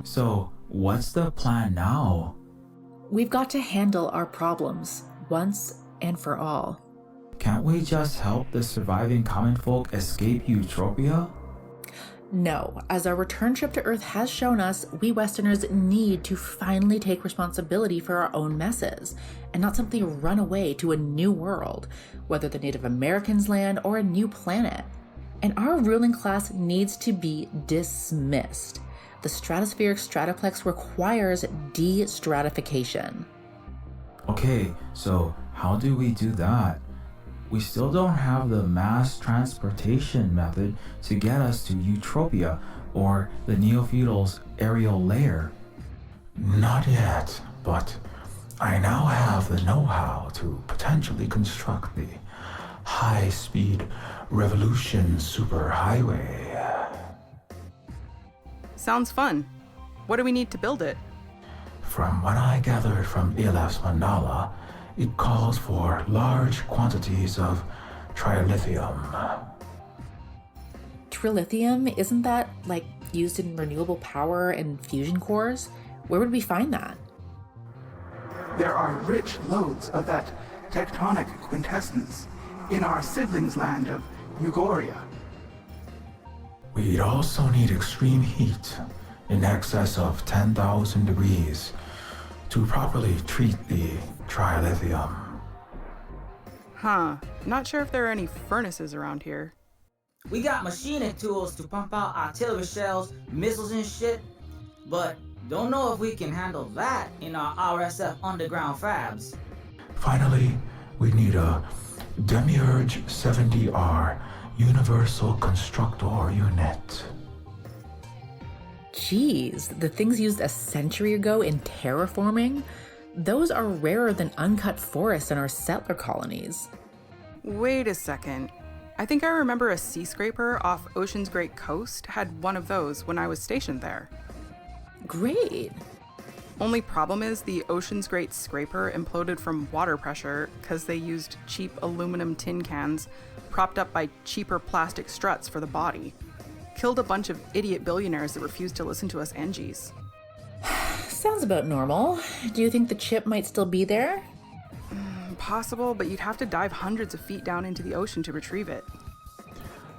So, what's the plan now? We've got to handle our problems once and for all. Can't we just help the surviving common folk escape Eutropia? No, as our return trip to Earth has shown us, we Westerners need to finally take responsibility for our own messes, and not simply run away to a new world, whether the Native Americans' land or a new planet. And our ruling class needs to be dismissed. The stratospheric stratoplex requires de-stratification. Okay, so how do we do that? We still don't have the mass transportation method to get us to Eutropia or the Neo-Feudal's aerial lair. Not yet, but I now have the know-how to potentially construct the high-speed Revolution superhighway. Sounds fun. What do we need to build it? From what I gathered from Aleph's mandala, it calls for large quantities of trilithium. Trilithium, isn't that, like, used in renewable power and fusion cores? Where would we find that? There are rich lodes of that tectonic quintessence in our siblings' land of Yughoria. We'd also need extreme heat, in excess of 10,000 degrees, to properly treat the trilithium. Huh. Not sure if there are any furnaces around here. We got machining tools to pump out artillery shells, missiles and shit, but don't know if we can handle that in our RSF underground fabs. Finally, we need a Demiurge 70R Universal Constructor Unit. Jeez, the things used a century ago in terraforming? Those are rarer than uncut forests in our settler colonies. Wait a second. I think I remember a Seascraper off Ocean's Great Coast had one of those when I was stationed there. Great. Only problem is the Ocean's Great Scraper imploded from water pressure because they used cheap aluminum tin cans propped up by cheaper plastic struts for the body. Killed a bunch of idiot billionaires that refused to listen to us Angies. Sounds about normal. Do you think the chip might still be there? possible, but you'd have to dive hundreds of feet down into the ocean to retrieve it.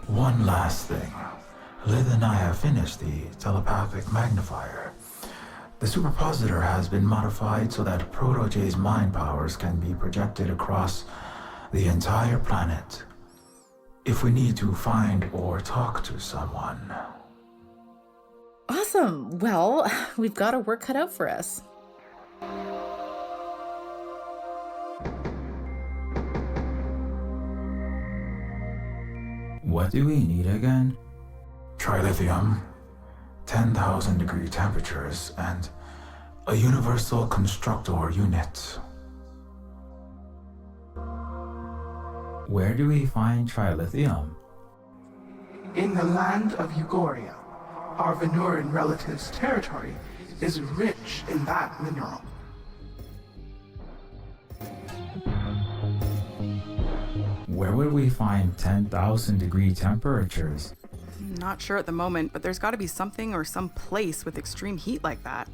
One last thing. Lith and I have finished the telepathic magnifier. The superpositor has been modified so that Proto-J's mind powers can be projected across the entire planet. If we need to find or talk to someone. Awesome. Well, we've got our work cut out for us. What do we need again? Trilithium, 10,000 degree temperatures, and a universal constructor unit. Where do we find trilithium? In the land of Yughoria, our Venurahn relatives' territory is rich in that mineral. Where would we find 10,000 degree temperatures? Not sure at the moment, but there's got to be something or some place with extreme heat like that.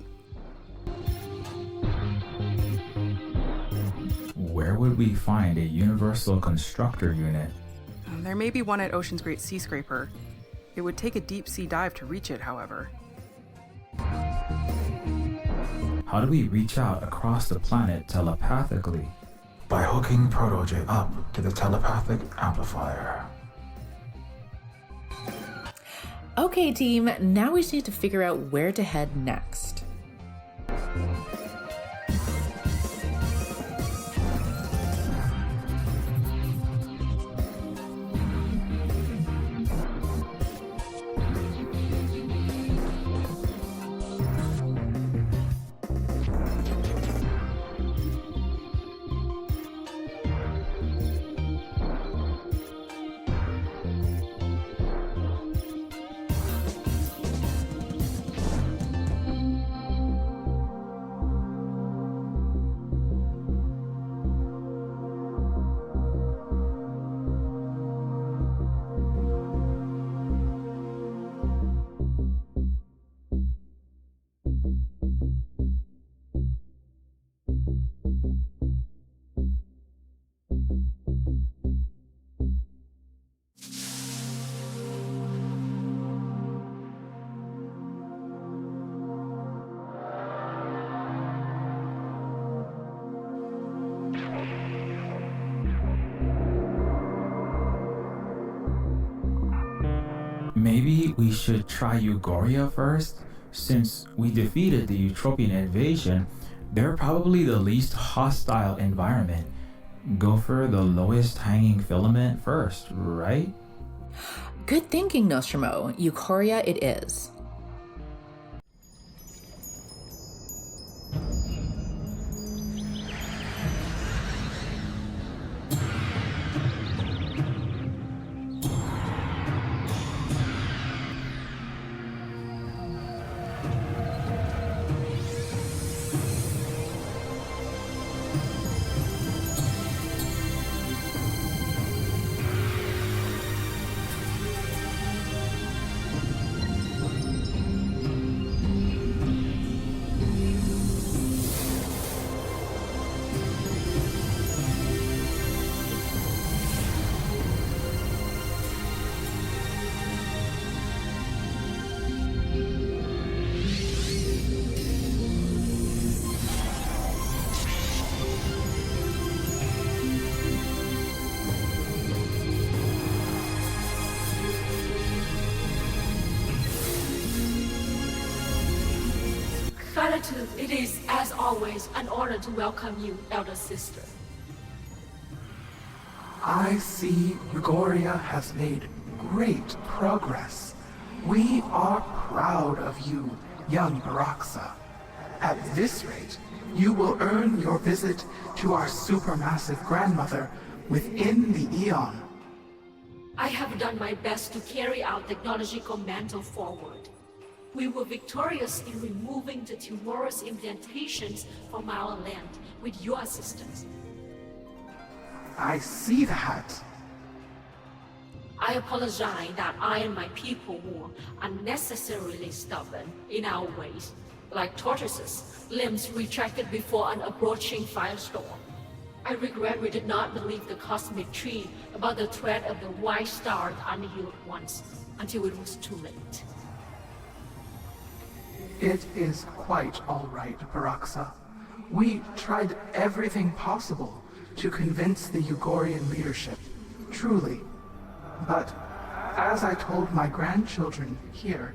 Where would we find a universal constructor unit? There may be one at Ocean's Great Seascraper. It would take a deep sea dive to reach it, however. How do we reach out across the planet telepathically? By hooking Proto-J up to the telepathic amplifier. Okay, team, now we just need to figure out where to head next. Maybe we should try Yughoria first? Since we defeated the Eutropian invasion, they're probably the least hostile environment. Go for the lowest hanging filament first, right? Good thinking, Nostromo. Yughoria it is. Khailatu, it is, as always, an honor to welcome you, elder sister. I see Yughoria has made great progress. We are proud of you, young Baraksa. At this rate, you will earn your visit to our supermassive grandmother within the Eon. I have done my best to carry our technological mantle forward. We were victorious in removing the tumorous implantations from our land with your assistance. I see that. I apologize that I and my people were unnecessarily stubborn in our ways, like tortoises, limbs retracted before an approaching firestorm. I regret we did not believe the cosmic tree about the threat of the white star unhealed once, until it was too late. It is quite all right, Baraxa. We tried everything possible to convince the Yughorian leadership, truly. But as I told my grandchildren here,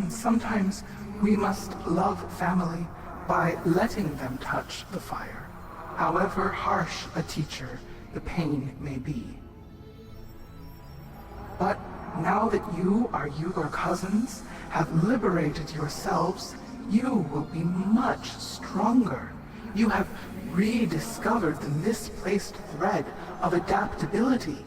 sometimes we must love family by letting them touch the fire, however harsh a teacher the pain may be. But now that you, our Yugor cousins, have liberated yourselves, you will be much stronger. You have rediscovered the misplaced thread of adaptability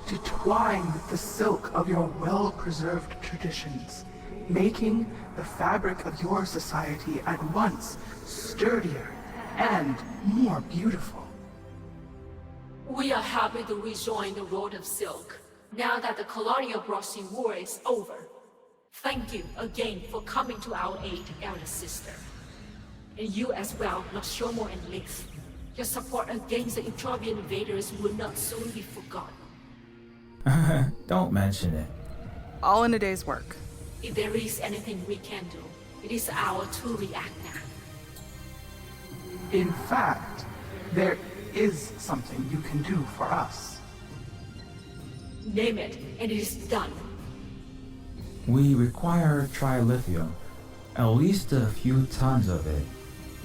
to twine with the silk of your well-preserved traditions, making the fabric of your society at once sturdier and more beautiful. We are happy to rejoin the Road of Silk, now that the colonial Brossy War is over. Thank you again for coming to our aid, elder sister. And you as well, NOSTROMO and Lith. Your support against the Entropian invaders will not soon be forgotten. Don't mention it. All in a day's work. If there is anything we can do, it is our to react now. In fact, there is something you can do for us. Name it, and it is done. We require trilithium, at least a few tons of it.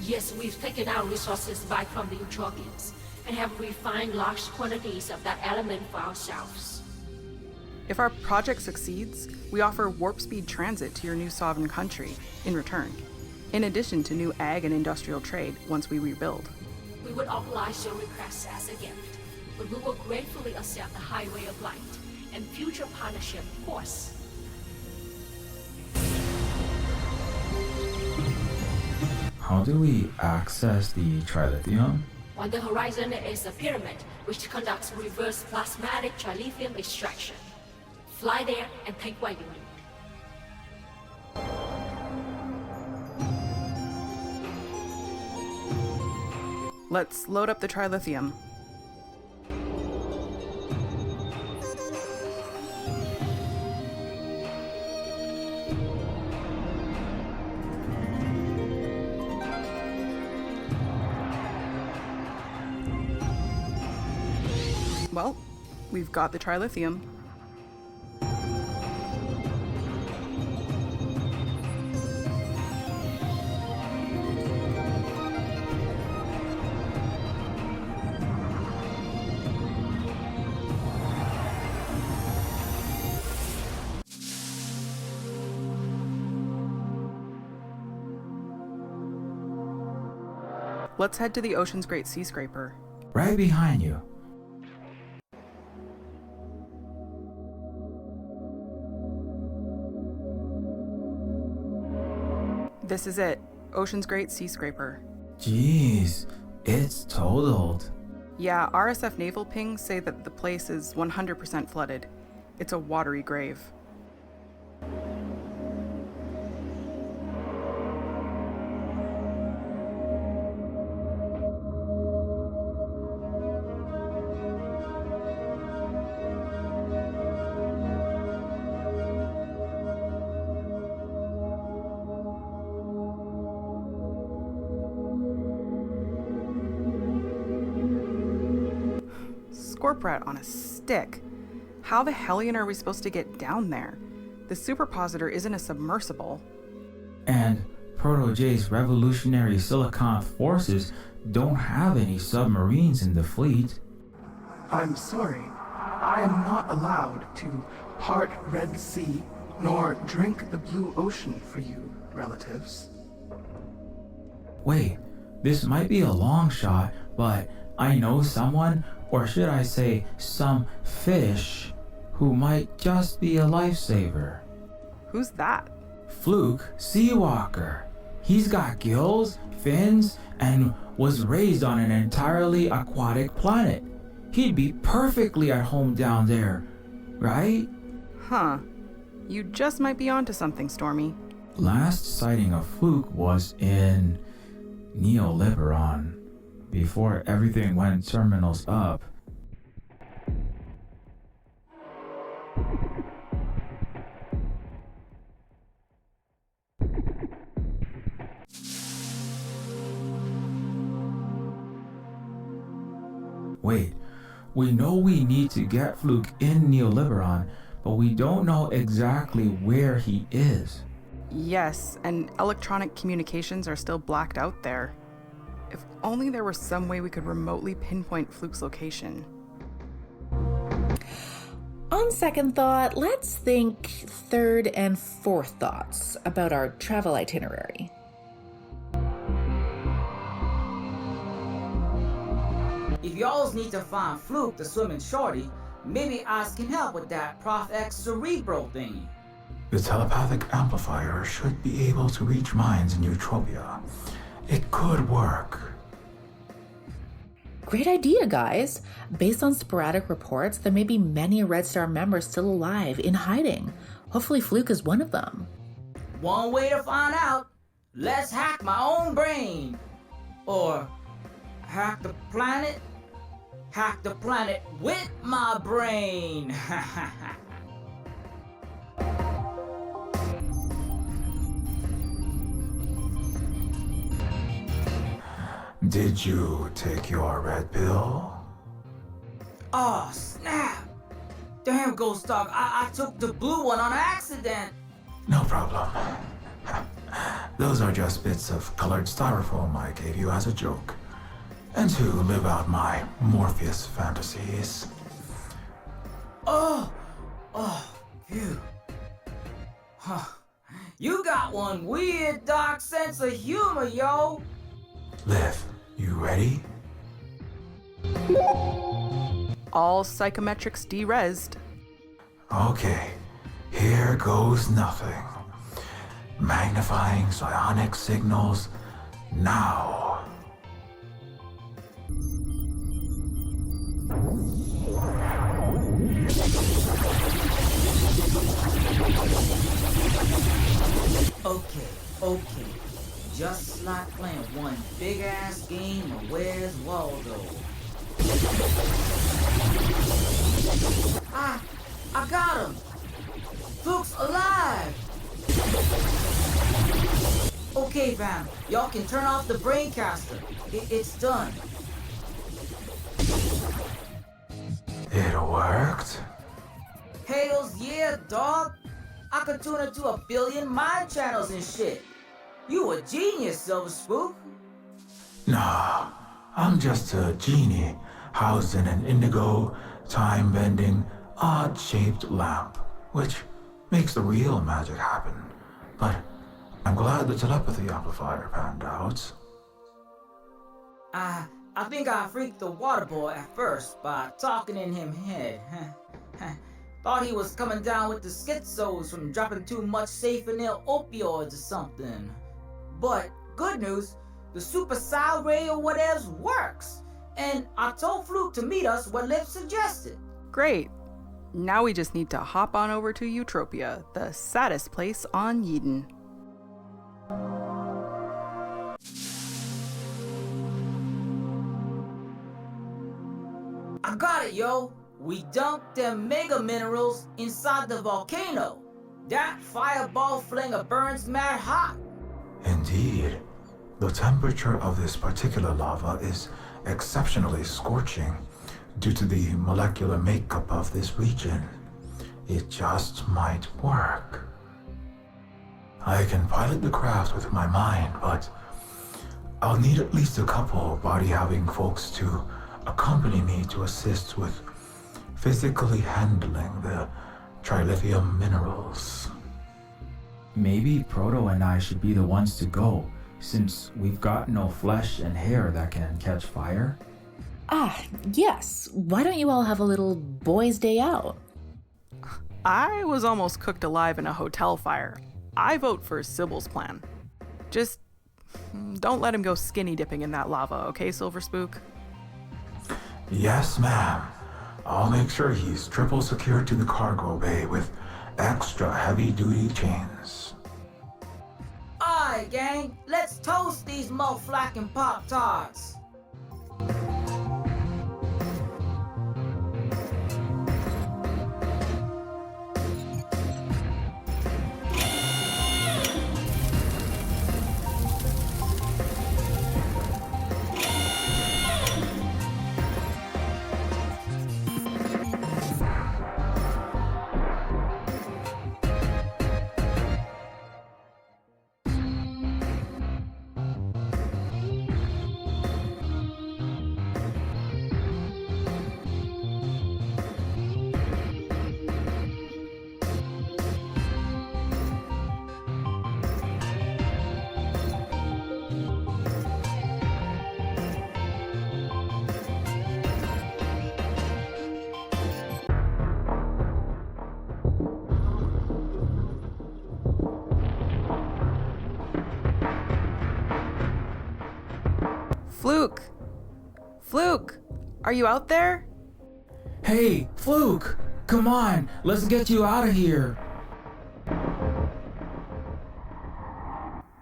Yes, we've taken our resources back from the Entropians, and have refined large quantities of that element for ourselves. If our project succeeds, we offer warp speed transit to your new sovereign country in return, in addition to new ag and industrial trade once we rebuild. We would oblige your request as a gift, but we will gratefully accept the highway of light and future partnership, of course. How do we access the trilithium? On the horizon is a pyramid which conducts reverse plasmatic trilithium extraction. Fly there and take what you need. Let's load up the trilithium. Well, we've got the trilithium. Let's head to the ocean's great Seascraper. Right behind you. This is it. Ocean's great Seascraper. Jeez, it's totaled. Yeah, RSF naval pings say that the place is 100% flooded. It's a watery grave. Scorprat on a stick. How the hellion are we supposed to get down there? The superpositor isn't a submersible. And Proto-J's Revolutionary Silicon forces don't have any submarines in the fleet. I'm sorry. I am not allowed to part Red Sea nor drink the Blue Ocean for you, relatives. Wait, this might be a long shot, but I know someone, or should I say some fish, who might just be a lifesaver. Who's that? Fluke SeaWalker. He's got gills, fins, and was raised on an entirely aquatic planet. He'd be perfectly at home down there, right? Huh. You just might be onto something, Stormy. Last sighting of Fluke was in Neoliberon. before everything went terminals up. Wait, we know we need to get Fluke in Neoliberon, but we don't know exactly where he is. Yes, and electronic communications are still blacked out there. If only there were some way we could remotely pinpoint Fluke's location. On second thought, let's think third and fourth thoughts about our travel itinerary. If y'alls need to find Fluke the swimming shorty, maybe I can help with that Prof X Cerebro thingy. The telepathic amplifier should be able to reach minds in Utopia. It could work. Great idea, guys. Based on sporadic reports, there may be many Red Star members still alive in hiding. Hopefully Fluke is one of them. One way to find out. Let's hack my own brain. Or hack the planet. Hack the planet with my brain. Did you take your red pill? Oh, snap. Damn, Ghost Dog, I took the blue one on accident. No problem. Those are just bits of colored styrofoam I gave you as a joke. And to live out my Morpheus fantasies. Oh, phew. Huh. You got one weird dark sense of humor, yo. Lith, you ready? All psychometrics derezzed. Okay, here goes nothing. Magnifying psionic signals now. Okay. Just like playing one big-ass game of Where's Waldo. I got him! Fluke's alive! Okay, fam, y'all can turn off the braincaster. It's done. It worked? Hells yeah, dog! I could tune into 1 billion mind channels and shit. You a genius, Silver Spook. Nah, I'm just a genie housed in an indigo, time-bending, odd-shaped lamp, which makes the real magic happen. But I'm glad the telepathy amplifier panned out. I think I freaked the water boy at first by talking in him head. Thought he was coming down with the schizos from dropping too much safe-and-ill opioids or something. But good news, the super sound ray or whatever works. And I told Fluke to meet us where Lith suggested. Great. Now we just need to hop on over to Utopia, the saddest place on Yiden. I got it, yo. We dumped them mega minerals inside the volcano. That fireball flinger burns mad hot. Indeed. The temperature of this particular lava is exceptionally scorching due to the molecular makeup of this region. It just might work. I can pilot the craft with my mind, but I'll need at least a couple body-having folks to accompany me to assist with physically handling the trilithium minerals. Maybe Proto and I should be the ones to go, since we've got no flesh and hair that can catch fire. Yes. Why don't you all have a little boys' day out? I was almost cooked alive in a hotel fire. I vote for Sybil's plan. Just don't let him go skinny dipping in that lava, okay, Silver Spook? Yes, ma'am. I'll make sure he's triple secured to the cargo bay with extra heavy-duty chains. Alright, gang, let's toast these moflacking Pop-Tarts. Fluke! Fluke! Are you out there? Hey, Fluke! Come on, let's get you out of here.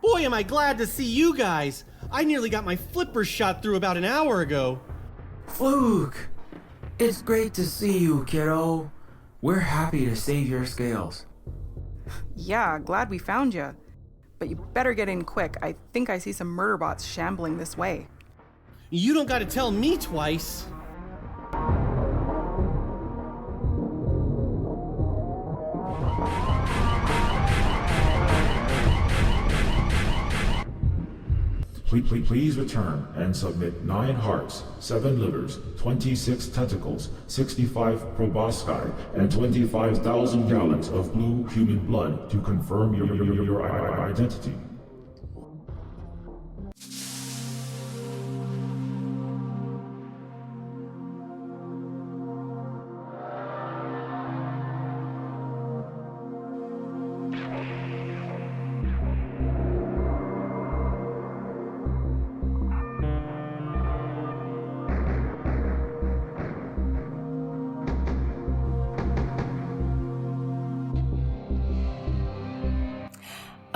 Boy, am I glad to see you guys. I nearly got my flippers shot through about an hour ago. Fluke! It's great to see you, kiddo. We're happy to save your scales. Yeah, glad we found you. But you better get in quick. I think I see some murder bots shambling this way. You don't gotta tell me twice. Please return and submit 9 hearts, 7 livers, 26 tentacles, 65 probosci, and 25,000 gallons of blue human blood to confirm your identity.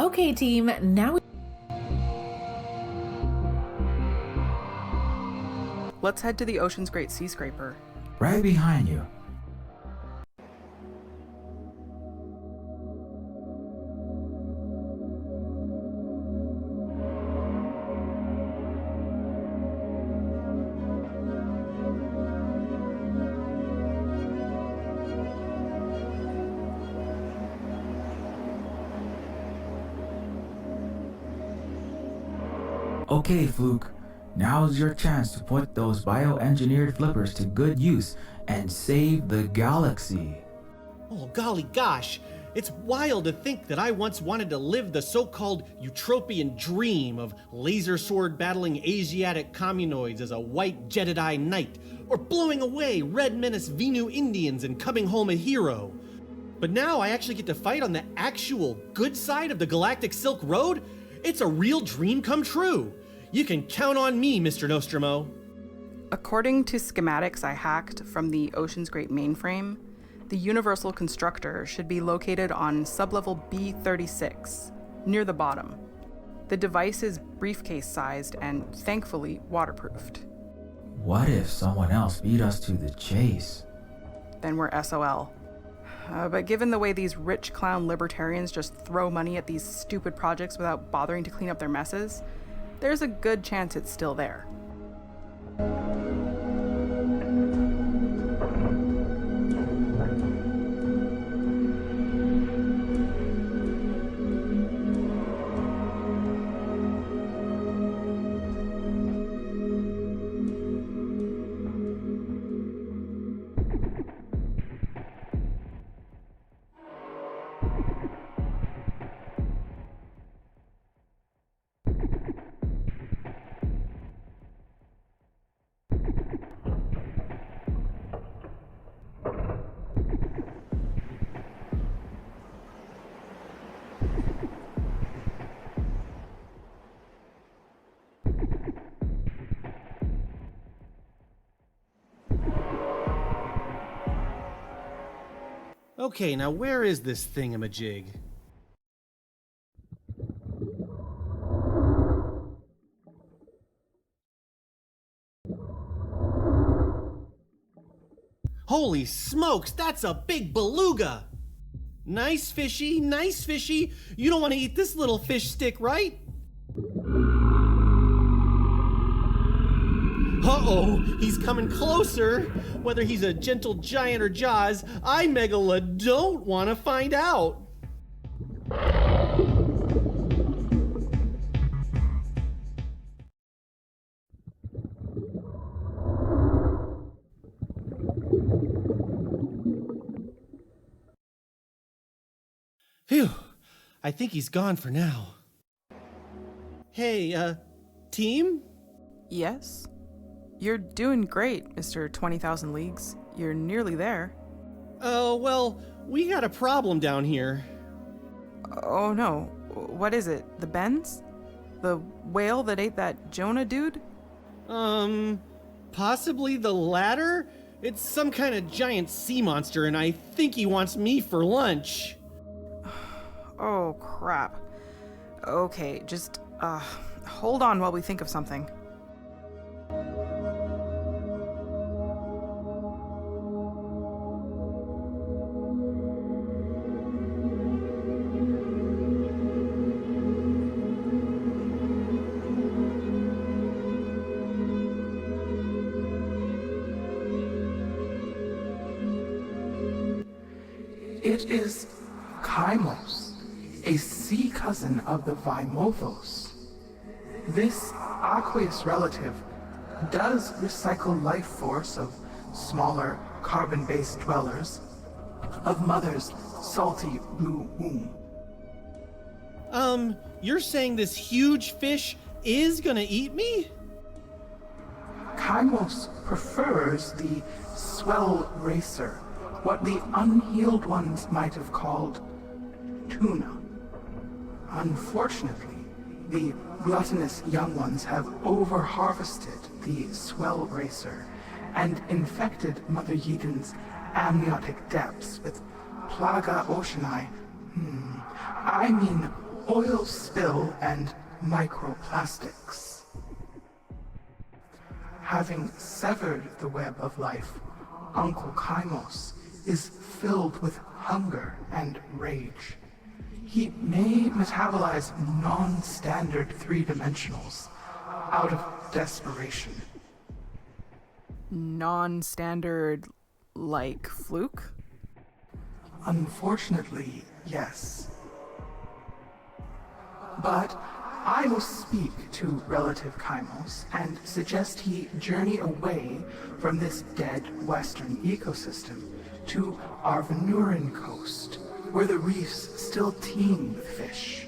Okay, team, now Let's head to the ocean's great Seascraper. Right behind you. Okay, Fluke. Now's your chance to put those bioengineered flippers to good use and save the galaxy. Oh, golly gosh. It's wild to think that I once wanted to live the so-called utopian dream of laser sword battling Asiatic communoids as a white Jedi knight, or blowing away red menace Venu Indians and coming home a hero. But now I actually get to fight on the actual good side of the Galactic Silk Road? It's a real dream come true. You can count on me, Mr. Nostromo. According to schematics I hacked from the Ocean's Great mainframe, the Universal Constructor should be located on sublevel B36, near the bottom. The device is briefcase-sized and, thankfully, waterproofed. What if someone else beat us to the chase? Then we're SOL. But given the way these rich clown libertarians just throw money at these stupid projects without bothering to clean up their messes, there's a good chance it's still there. Okay, now where is this thingamajig? Holy smokes, that's a big beluga! Nice fishy, nice fishy. You don't want to eat this little fish stick, right? Uh-oh, he's coming closer. Whether he's a gentle giant or Jaws, I, Megala, don't want to find out. Phew, I think he's gone for now. Hey, team? Yes? You're doing great, Mr. 20,000 Leagues. You're nearly there. Oh, well, we got a problem down here. Oh no, what is it? The bends? The whale that ate that Jonah dude? Possibly the latter? It's some kind of giant sea monster, and I think he wants me for lunch. Oh, crap. Okay, just, hold on while we think of something. It is Kymos, a sea cousin of the Vimothos. This aqueous relative does recycle life force of smaller carbon-based dwellers of Mother's salty blue womb. You're saying this huge fish is gonna eat me? Kymos prefers the swell racer, what the unhealed ones might have called tuna. Unfortunately, the gluttonous young ones have over-harvested the swell racer and infected Mother Yiden's amniotic depths with plaga oceani, I mean oil spill and microplastics. Having severed the web of life, Uncle Kymos is filled with hunger and rage. He may metabolize non-standard three-dimensionals out of desperation. Non-standard, like Fluke? Unfortunately, yes. But I will speak to relative Kymos and suggest he journey away from this dead western ecosystem to our Venurahn coast, where the reefs still teem with fish.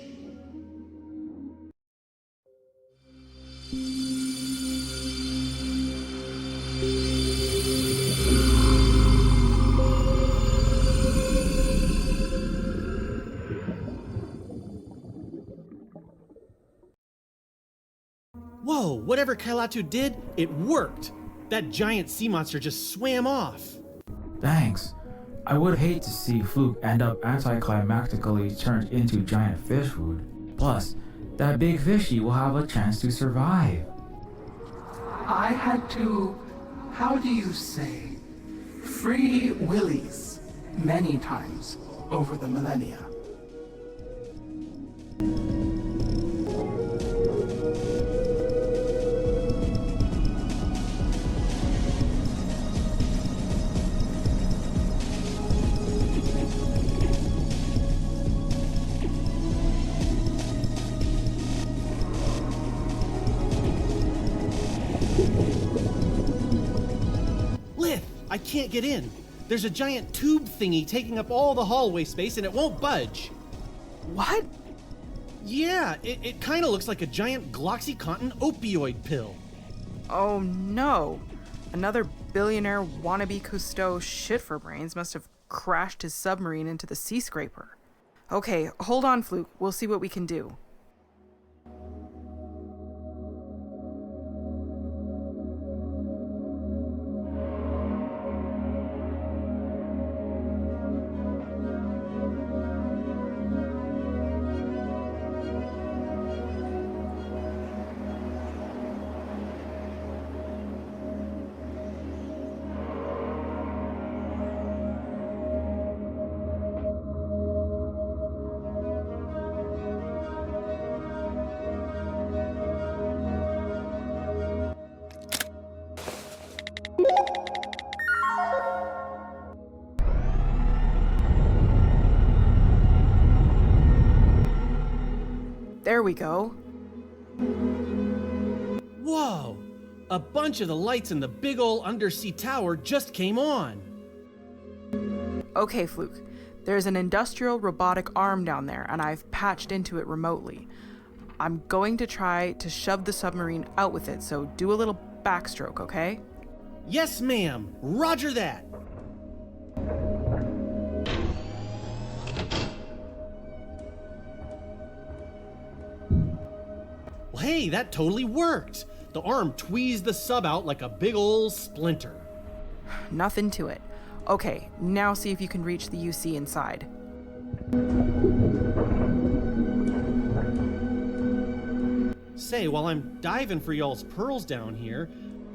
Whoa, whatever Khailatu did, it worked! That giant sea monster just swam off! Thanks. I would hate to see Fluke end up anticlimactically turned into giant fish food. Plus, that big fishy will have a chance to survive. I had to, how do you say, free willies many times over the millennia. Lith, I can't get in. There's a giant tube thingy taking up all the hallway space and it won't budge. What? Yeah, it kind of looks like a giant GloxyContin opioid pill. Oh no. Another billionaire wannabe Cousteau shit for brains must have crashed his submarine into the Seascraper. Okay, hold on, Fluke. We'll see what we can do. There we go. Whoa! A bunch of the lights in the big ol' undersea tower just came on. Okay, Fluke. There's an industrial robotic arm down there, and I've patched into it remotely. I'm going to try to shove the submarine out with it, so do a little backstroke, okay? Yes, ma'am. Roger that. Well, hey, that totally worked. The arm tweezed the sub out like a big ol' splinter. Nothing to it. Okay, now see if you can reach the UC inside. Say, while I'm diving for y'all's pearls down here,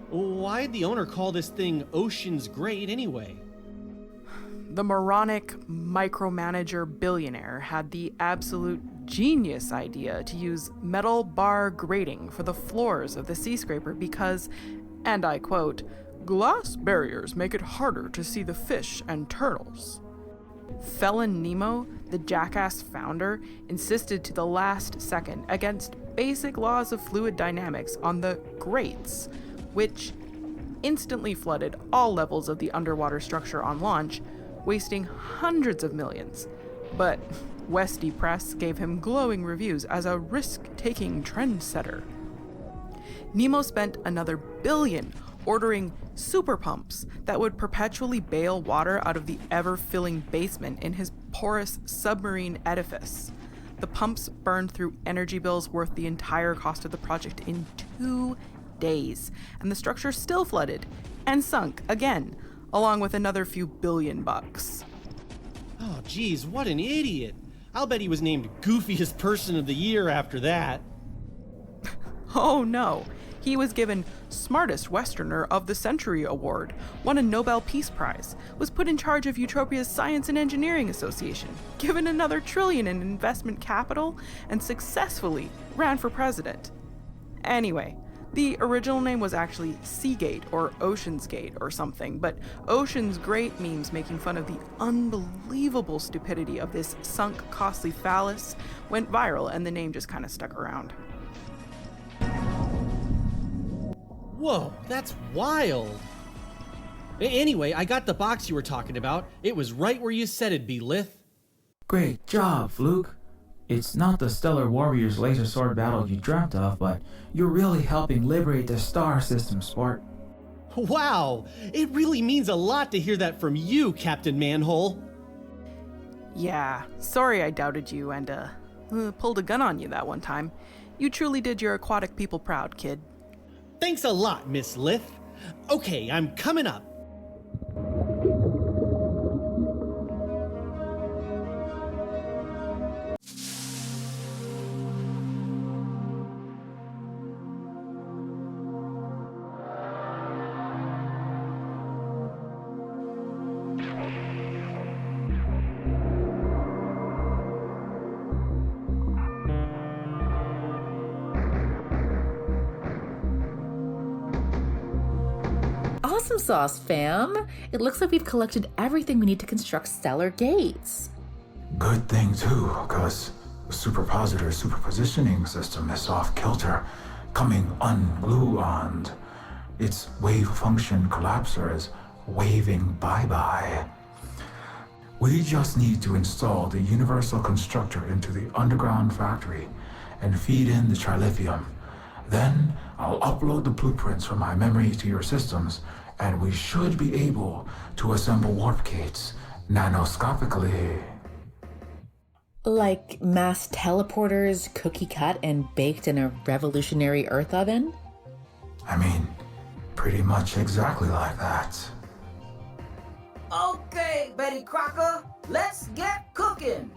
why'd the owner call this thing Ocean's Great anyway? The moronic micromanager billionaire had the absolute genius idea to use metal bar grating for the floors of the Seascraper because, and I quote, "glass barriers make it harder to see the fish and turtles." Felon Nemo, the jackass founder, insisted to the last second against basic laws of fluid dynamics on the grates, which instantly flooded all levels of the underwater structure on launch, wasting hundreds of millions. But Westy Press gave him glowing reviews as a risk-taking trendsetter. Nemo spent another $1 billion ordering super pumps that would perpetually bail water out of the ever-filling basement in his porous submarine edifice. The pumps burned through energy bills worth the entire cost of the project in 2 days, and the structure still flooded and sunk again, along with another few $1 billion. Oh, geez, what an idiot. I'll bet he was named Goofiest Person of the Year after that. Oh no, he was given Smartest Westerner of the Century Award, won a Nobel Peace Prize, was put in charge of Utopia's Science and Engineering Association, given another $1 trillion in investment capital, and successfully ran for president. Anyway, the original name was actually Seagate or Ocean's Gate or something, but Ocean's Great memes making fun of the unbelievable stupidity of this sunk, costly phallus went viral, and the name just kind of stuck around. Whoa, that's wild. Anyway, I got the box you were talking about. It was right where you said it'd be, Lith. Great job, Fluke. It's not the Stellar Warriors laser sword battle you dreamt of, but you're really helping liberate the star system, sport. Wow, it really means a lot to hear that from you, Captain Manhole. Yeah, sorry I doubted you and pulled a gun on you that one time. You truly did your aquatic people proud, kid. Thanks a lot, Miss Lith. Okay, I'm coming up. Awesome sauce, fam! It looks like we've collected everything we need to construct stellar gates. Good thing too, because the superpositor superpositioning system is off kilter, coming ungluoned. Its wave function collapser is waving bye-bye. We just need to install the universal constructor into the underground factory and feed in the trilithium. Then I'll upload the blueprints from my memory to your systems, and we should be able to assemble warp gates nanoscopically. Like mass teleporters cookie cut and baked in a revolutionary earth oven? I mean, pretty much exactly like that. Okay, Betty Crocker, let's get cooking.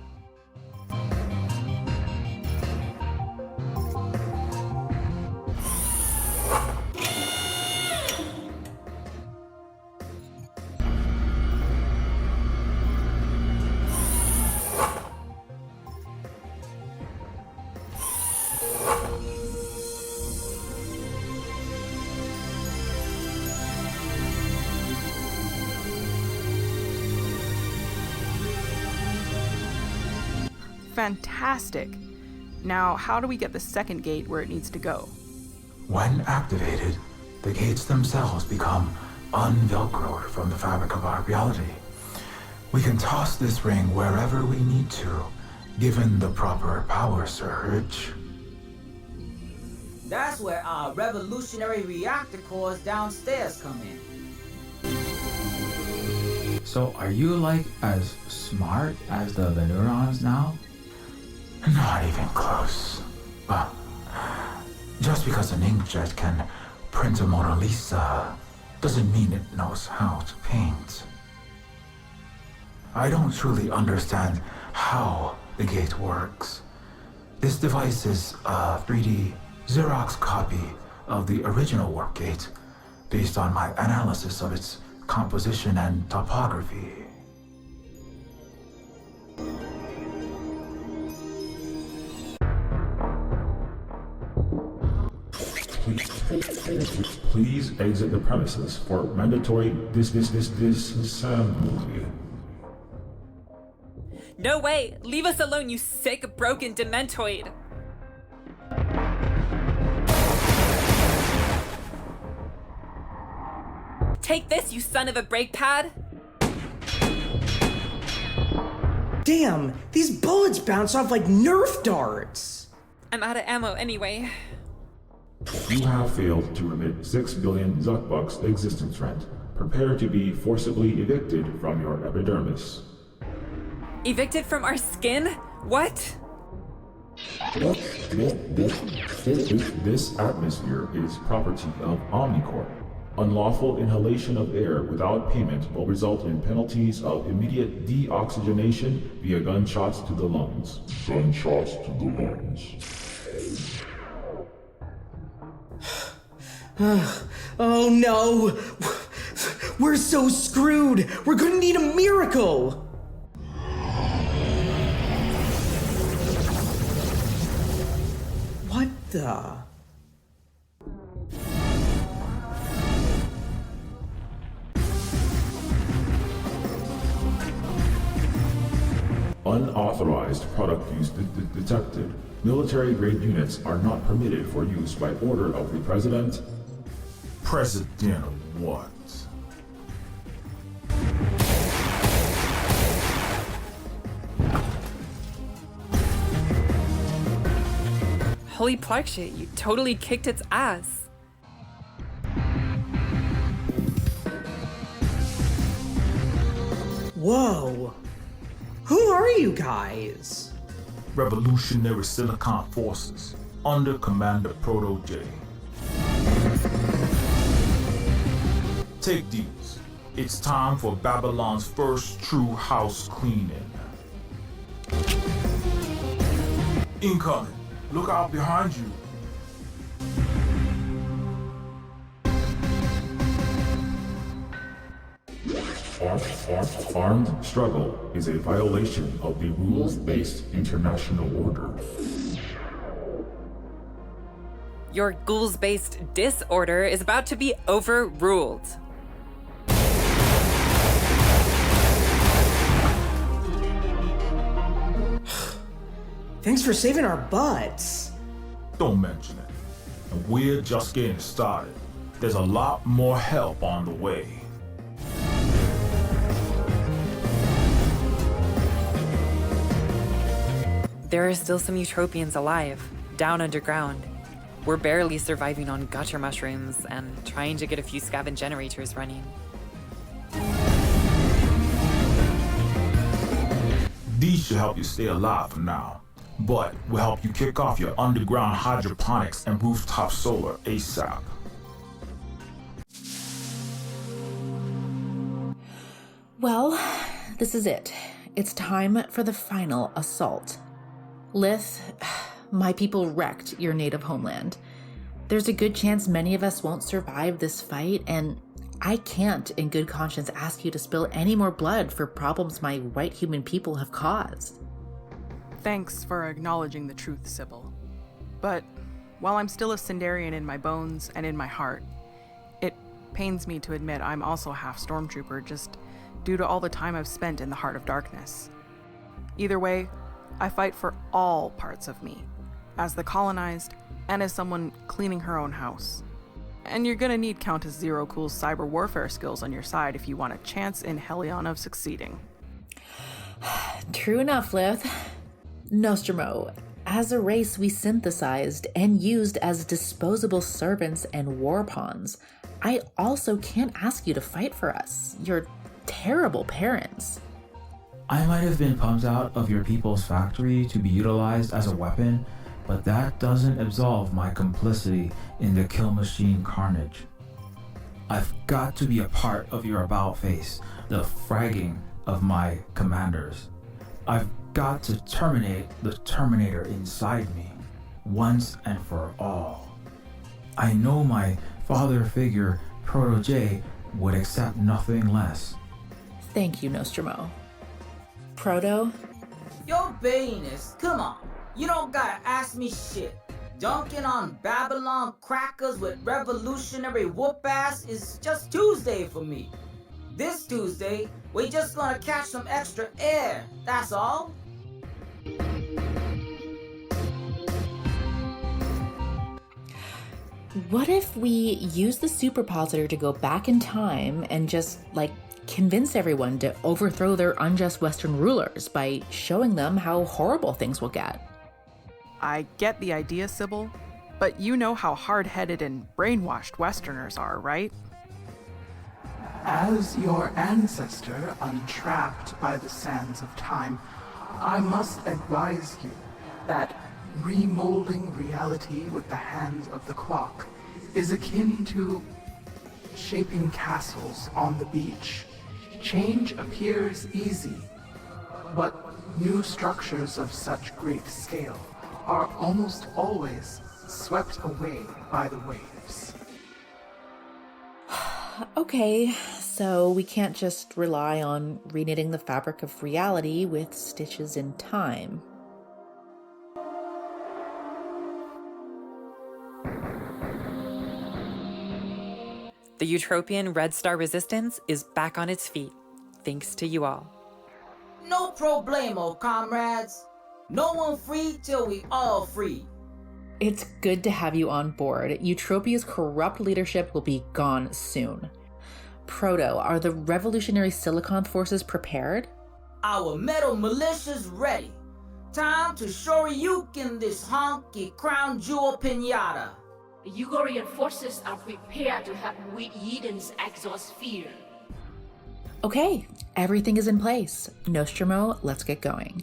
Fantastic. Now, how do we get the second gate where it needs to go? When activated, the gates themselves become unvelcroed from the fabric of our reality. We can toss this ring wherever we need to, given the proper power surge. That's where our revolutionary reactor cores downstairs come in. So are you like as smart as the Venurahns now? Not even close. But just Just because an inkjet can print a Mona Lisa doesn't mean it knows how to paint. I don't truly understand how the gate works. This device is a 3D Xerox copy of the original warp gate, based on my analysis of its composition and topography. Please exit the premises for mandatory disassembly. No way! Leave us alone, you sick, broken dementoid! Take this, you son of a brake pad! Damn, these bullets bounce off like Nerf darts! I'm out of ammo anyway. You have failed to remit 6 billion Zuckbucks existence rent. Prepare to be forcibly evicted from your epidermis. Evicted from our skin? What? This atmosphere is property of Omnicorp. Unlawful inhalation of air without payment will result in penalties of immediate deoxygenation via gunshots to the lungs. Gunshots to the lungs. Oh no! We're so screwed! We're gonna need a miracle! What the? Unauthorized product use detected. Military-grade units are not permitted for use by order of the President. President of what? Holy Plark shit, you totally kicked its ass. Whoa! Who are you guys? Revolutionary Silicon Forces, under Commander Proto J. Take these. It's time for Babylon's first true house cleaning. Incoming. Look out behind you. Armed struggle is a violation of the rules-based international order. Your ghouls-based disorder is about to be overruled. Thanks for saving our butts. Don't mention it. And we're just getting started. There's a lot more help on the way. There are still some Eutropians alive, down underground. We're barely surviving on gutter mushrooms and trying to get a few scaven generators running. These should help you stay alive for now, but will help you kick off your underground hydroponics and rooftop solar ASAP. Well, this is it. It's time for the final assault. Lith, my people wrecked your native homeland. There's a good chance many of us won't survive this fight, and I can't in good conscience ask you to spill any more blood for problems my white human people have caused. Thanks for acknowledging the truth, Sybil. But while I'm still a Sindarian in my bones and in my heart, it pains me to admit I'm also half Stormtrooper just due to all the time I've spent in the heart of darkness. Either way, I fight for all parts of me, as the colonized and as someone cleaning her own house. And you're gonna need Countess Zero Cool's cyber warfare skills on your side if you want a chance in Helion of succeeding. True enough, Lith. Nostromo, as a race we synthesized and used as disposable servants and war pawns, I also can't ask you to fight for us. You're terrible parents. I might have been pumped out of your people's factory to be utilized as a weapon, but that doesn't absolve my complicity in the kill machine carnage. I've got to be a part of your about-face, the fragging of my commanders. I've got to terminate the Terminator inside me, once and for all. I know my father figure protege would accept nothing less. Thank you, Nostromo. Proto? Yo, Bainus, come on. You don't gotta ask me shit. Dunking on Babylon crackers with revolutionary whoop-ass is just Tuesday for me. This Tuesday, we're just gonna catch some extra air, that's all. What if we use the superpositor to go back in time and just, convince everyone to overthrow their unjust Western rulers by showing them how horrible things will get? I get the idea, Sybil, but you know how hard-headed and brainwashed Westerners are, right? As your ancestor untrapped by the sands of time, I must advise you that remolding reality with the hands of the clock is akin to shaping castles on the beach. Change appears easy, but new structures of such great scale are almost always swept away by the waves. Okay, so we can't just rely on reknitting the fabric of reality with stitches in time. The Utopian Red Star Resistance is back on its feet, thanks to you all. No problemo, comrades. No one free till we all free. It's good to have you on board. Utopia's corrupt leadership will be gone soon. Proto, are the revolutionary Silicon forces prepared? Our metal militia's ready. Time to shoryuken this honky crown jewel pinata. The Yugorian forces are prepared to help with Yiden's exosphere. Okay, everything is in place. Nostromo, let's get going.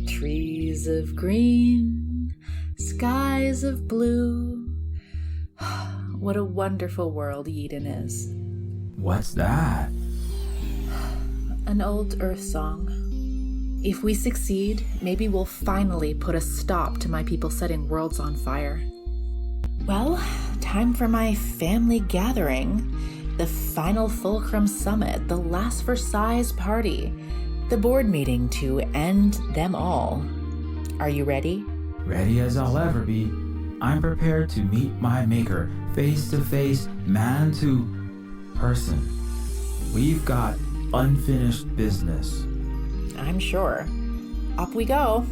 Trees of green, skies of blue. What a wonderful world Yiden is. What's that? An old Earth song. If we succeed, maybe we'll finally put a stop to my people setting worlds on fire. Well, time for my family gathering. The final Fulcrum Summit, the last Versailles party. The board meeting to end them all. Are you ready? Ready as I'll ever be. I'm prepared to meet my maker, face to face, man to person. We've got unfinished business. I'm sure. Up we go.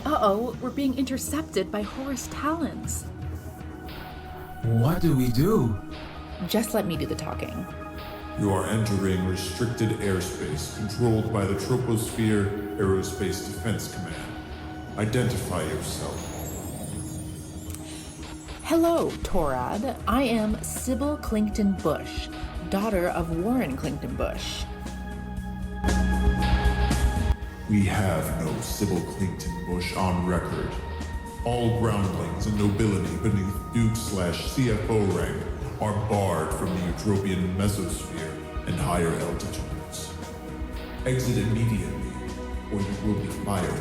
Uh-oh, we're being intercepted by Horus Talons. What do we do? Just let me do the talking. You are entering restricted airspace controlled by the Troposphere Aerospace Defense Command. Identify yourself. Hello, Torad. I am Sybil Clighton-Busch, daughter of Warren Clighton-Busch. We have no Sybil Clighton-Busch on record. All groundlings and nobility beneath Duke/CFO rank are barred from the Utopian mesosphere and higher altitudes. Exit immediately, or you will be fired.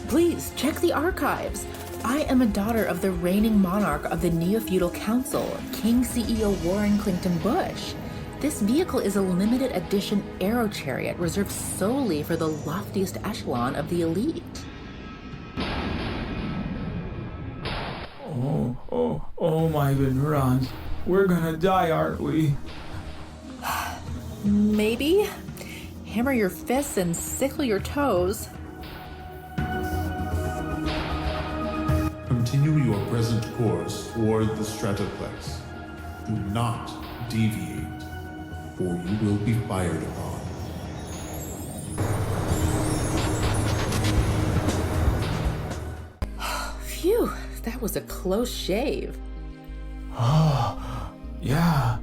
Please, check the archives. I am a daughter of the reigning monarch of the NeoFeudal Council, King CEO Warren Clighton-Busch. This vehicle is a limited edition aero chariot reserved solely for the loftiest echelon of the elite. Oh my Venurahns. We're gonna die, aren't we? Maybe. Hammer your fists and sickle your toes. I'm continue your present course toward the Stratoplex. Do not deviate, or you will be fired upon. Phew, that was a close shave. Yeah,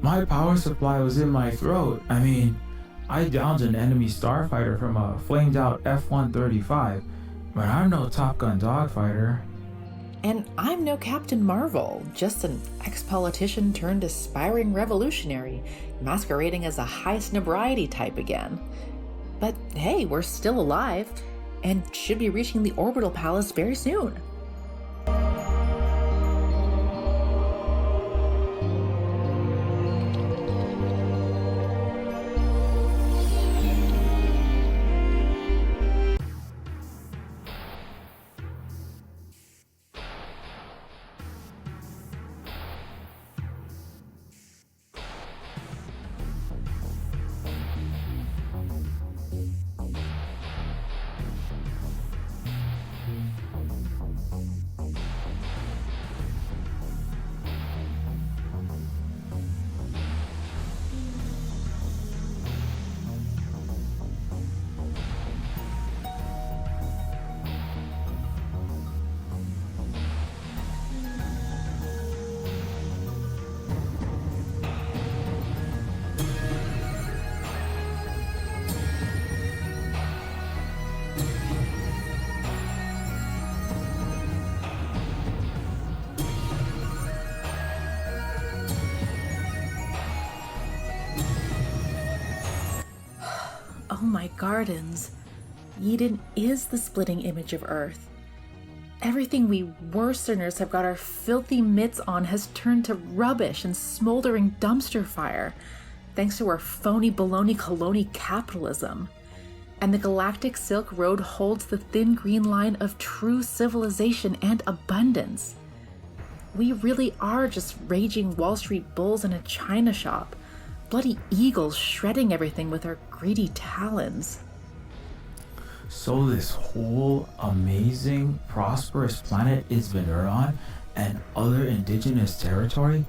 my power supply was in my throat. I mean, I downed an enemy starfighter from a flamed out F-135, but I'm no Top Gun dogfighter. And I'm no Captain Marvel, just an ex-politician turned aspiring revolutionary, masquerading as a high snobriety type again. But hey, we're still alive, and should be reaching the orbital palace very soon. Oh my gardens. Yiden is the splitting image of Earth. Everything we worseners have got our filthy mitts on has turned to rubbish and smoldering dumpster fire, thanks to our phony baloney colony capitalism. And the Galactic Silk Road holds the thin green line of true civilization and abundance. We really are just raging Wall Street bulls in a china shop, bloody eagles shredding everything with our greedy talons. So this whole amazing, prosperous planet is Venurahn and other indigenous territory,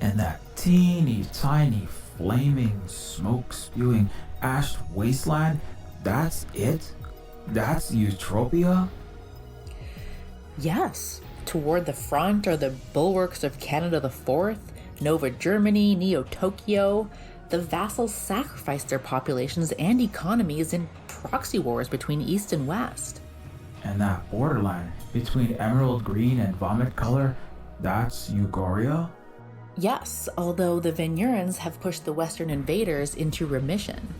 and that teeny tiny, flaming, smoke-spewing, ashed wasteland, that's it? That's Utopia? Yes. Toward the front are the bulwarks of Canada the Fourth, Nova Germany, Neo-Tokyo. The vassals sacrificed their populations and economies in proxy wars between East and West. And that borderline between emerald green and vomit color, that's Yughoria? Yes, although the Venurahns have pushed the Western invaders into remission.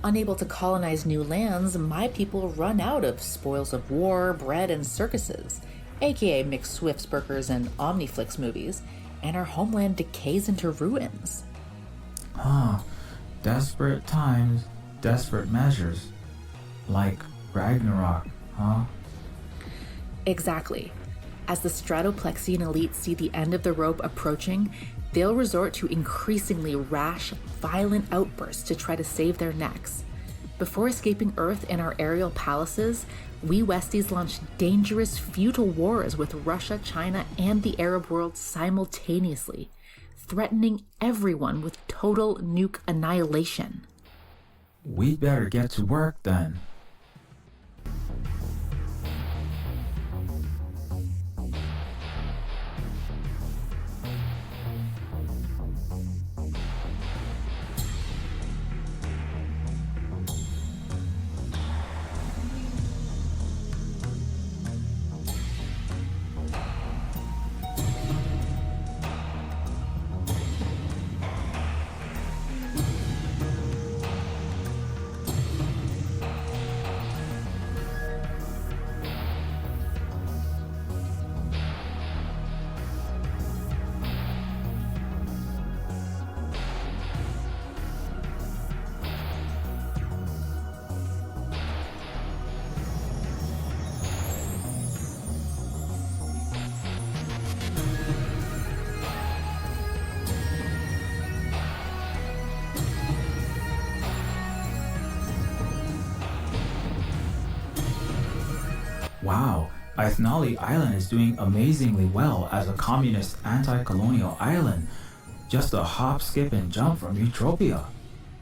Unable to colonize new lands, my people run out of spoils of war, bread, and circuses, aka McSwift's Burgers and Omniflix movies, and our homeland decays into ruins. Desperate times, desperate measures. Like Ragnarok, huh? Exactly. As the Stratoplexian elite see the end of the rope approaching, they'll resort to increasingly rash, violent outbursts to try to save their necks. Before escaping Earth in our aerial palaces, we Westies launched dangerous, futile wars with Russia, China, and the Arab world simultaneously, threatening everyone with total nuke annihilation. We'd better get to work then. Wow, Aethnali Island is doing amazingly well as a communist anti-colonial island. Just a hop, skip, and jump from Utopia.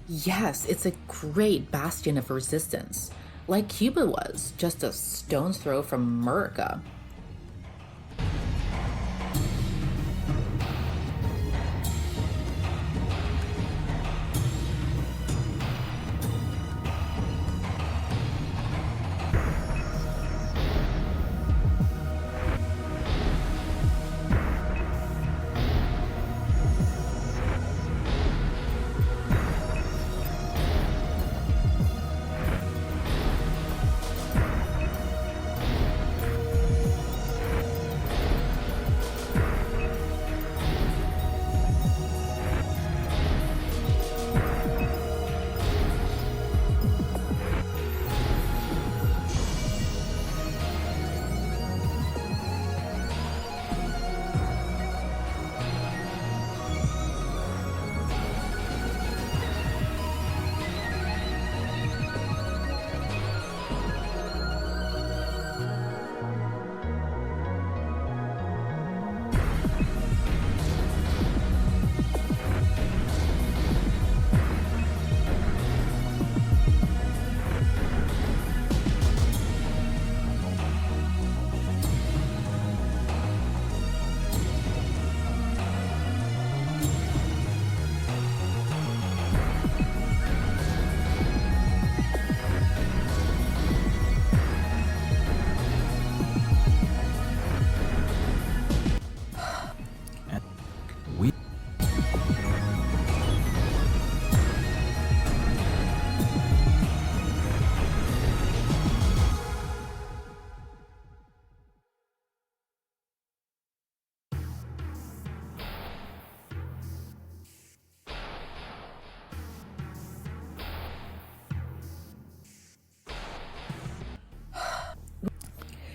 Yes, it's a great bastion of resistance. Like Cuba was, just a stone's throw from America.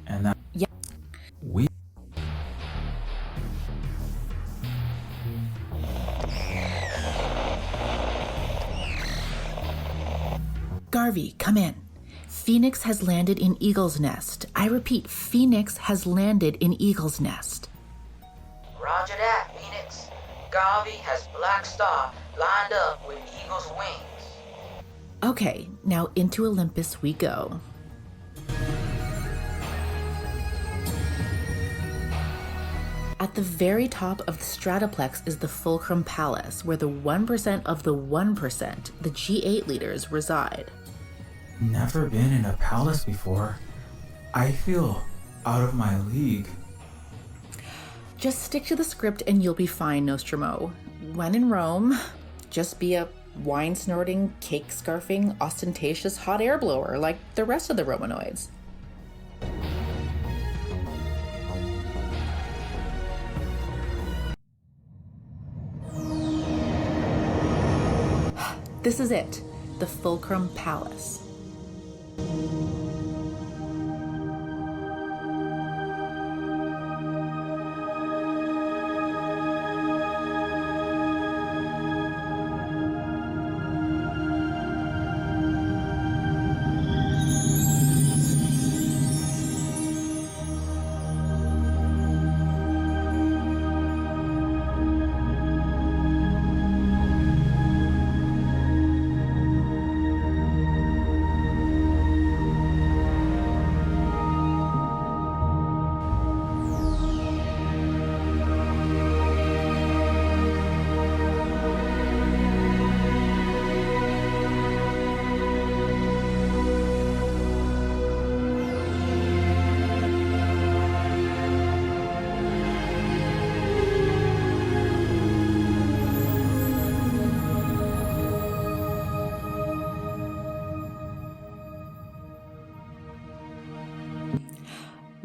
And that yeah. We Garvey, come in. Phoenix has landed in Eagle's Nest. I repeat, Phoenix has landed in Eagle's Nest. Roger that, Phoenix. Garvey has Black Star lined up with Eagle's wings. Okay, now into Olympus we go. At the very top of the Stratoplex is the Fulcrum Palace, where the 1% of the 1%, the G8 leaders, reside. Never been in a palace before. I feel out of my league. Just stick to the script and you'll be fine, Nostromo. When in Rome, just be a wine-snorting, cake-scarfing, ostentatious hot air blower like the rest of the Romanoids. This is it, the Fulcrum Palace.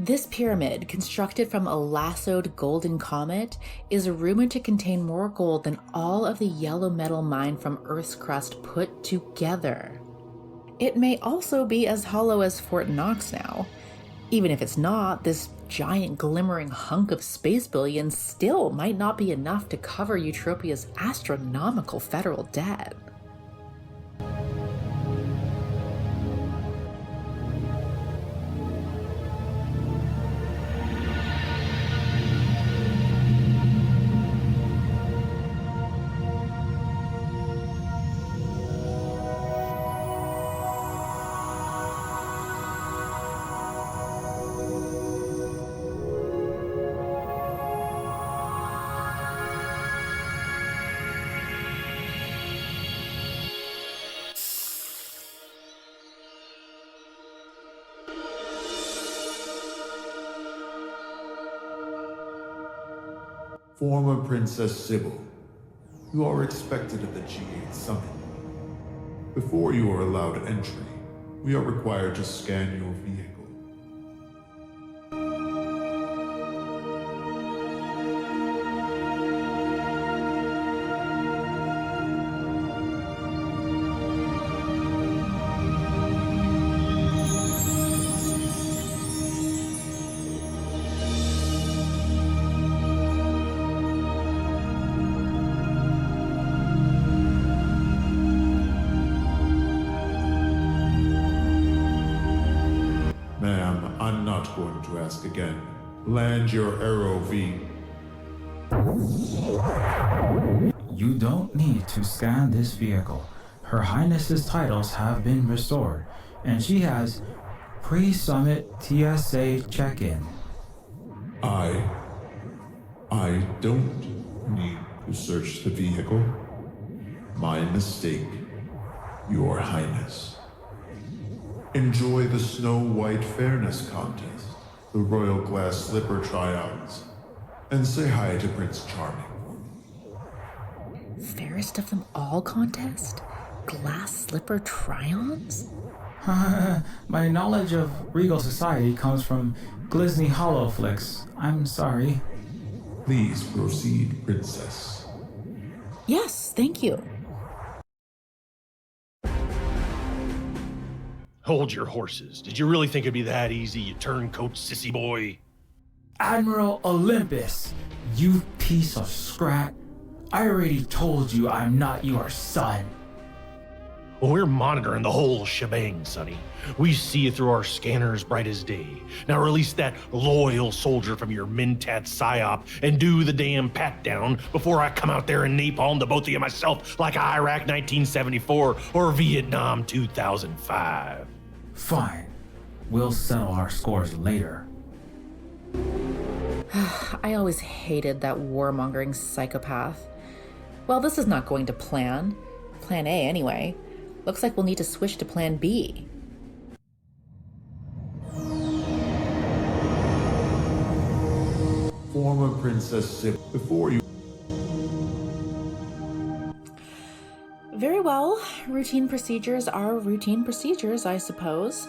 This pyramid, constructed from a lassoed golden comet, is rumored to contain more gold than all of the yellow metal mined from Earth's crust put together. It may also be as hollow as Fort Knox now. Even if it's not, this giant glimmering hunk of space billions still might not be enough to cover Utopia's astronomical federal debt. Former Princess Sybil, you are expected at the G8 summit. Before you are allowed entry, we are required to scan your vehicle. Ma'am, I'm not going to ask again. Land your ROV. You don't need to scan this vehicle. Her Highness's titles have been restored, and she has pre-summit TSA check-in. I don't need to search the vehicle. My mistake, Your Highness. Enjoy the Snow White Fairness Contest, the Royal Glass Slipper Tryouts, and say hi to Prince Charming. Fairest of them all contest? Glass slipper try-ons? My knowledge of regal society comes from Glisney Hollow flicks. I'm sorry. Please proceed, Princess. Yes, thank you. Hold your horses. Did you really think it'd be that easy, you turncoat sissy boy? Admiral Olympus, you piece of scrap. I already told you I'm not your son. Well, we're monitoring the whole shebang, Sonny. We see you through our scanners bright as day. Now release that loyal soldier from your Mentat psyop and do the damn pat down before I come out there and napalm the both of you myself like Iraq 1974 or Vietnam 2005. Fine. We'll settle our scores later. I always hated that warmongering psychopath. Well, this is not going to plan. Plan A, anyway. Looks like we'll need to switch to Plan B. Former Princess Sybil, before you... Very well. Routine procedures are routine procedures, I suppose.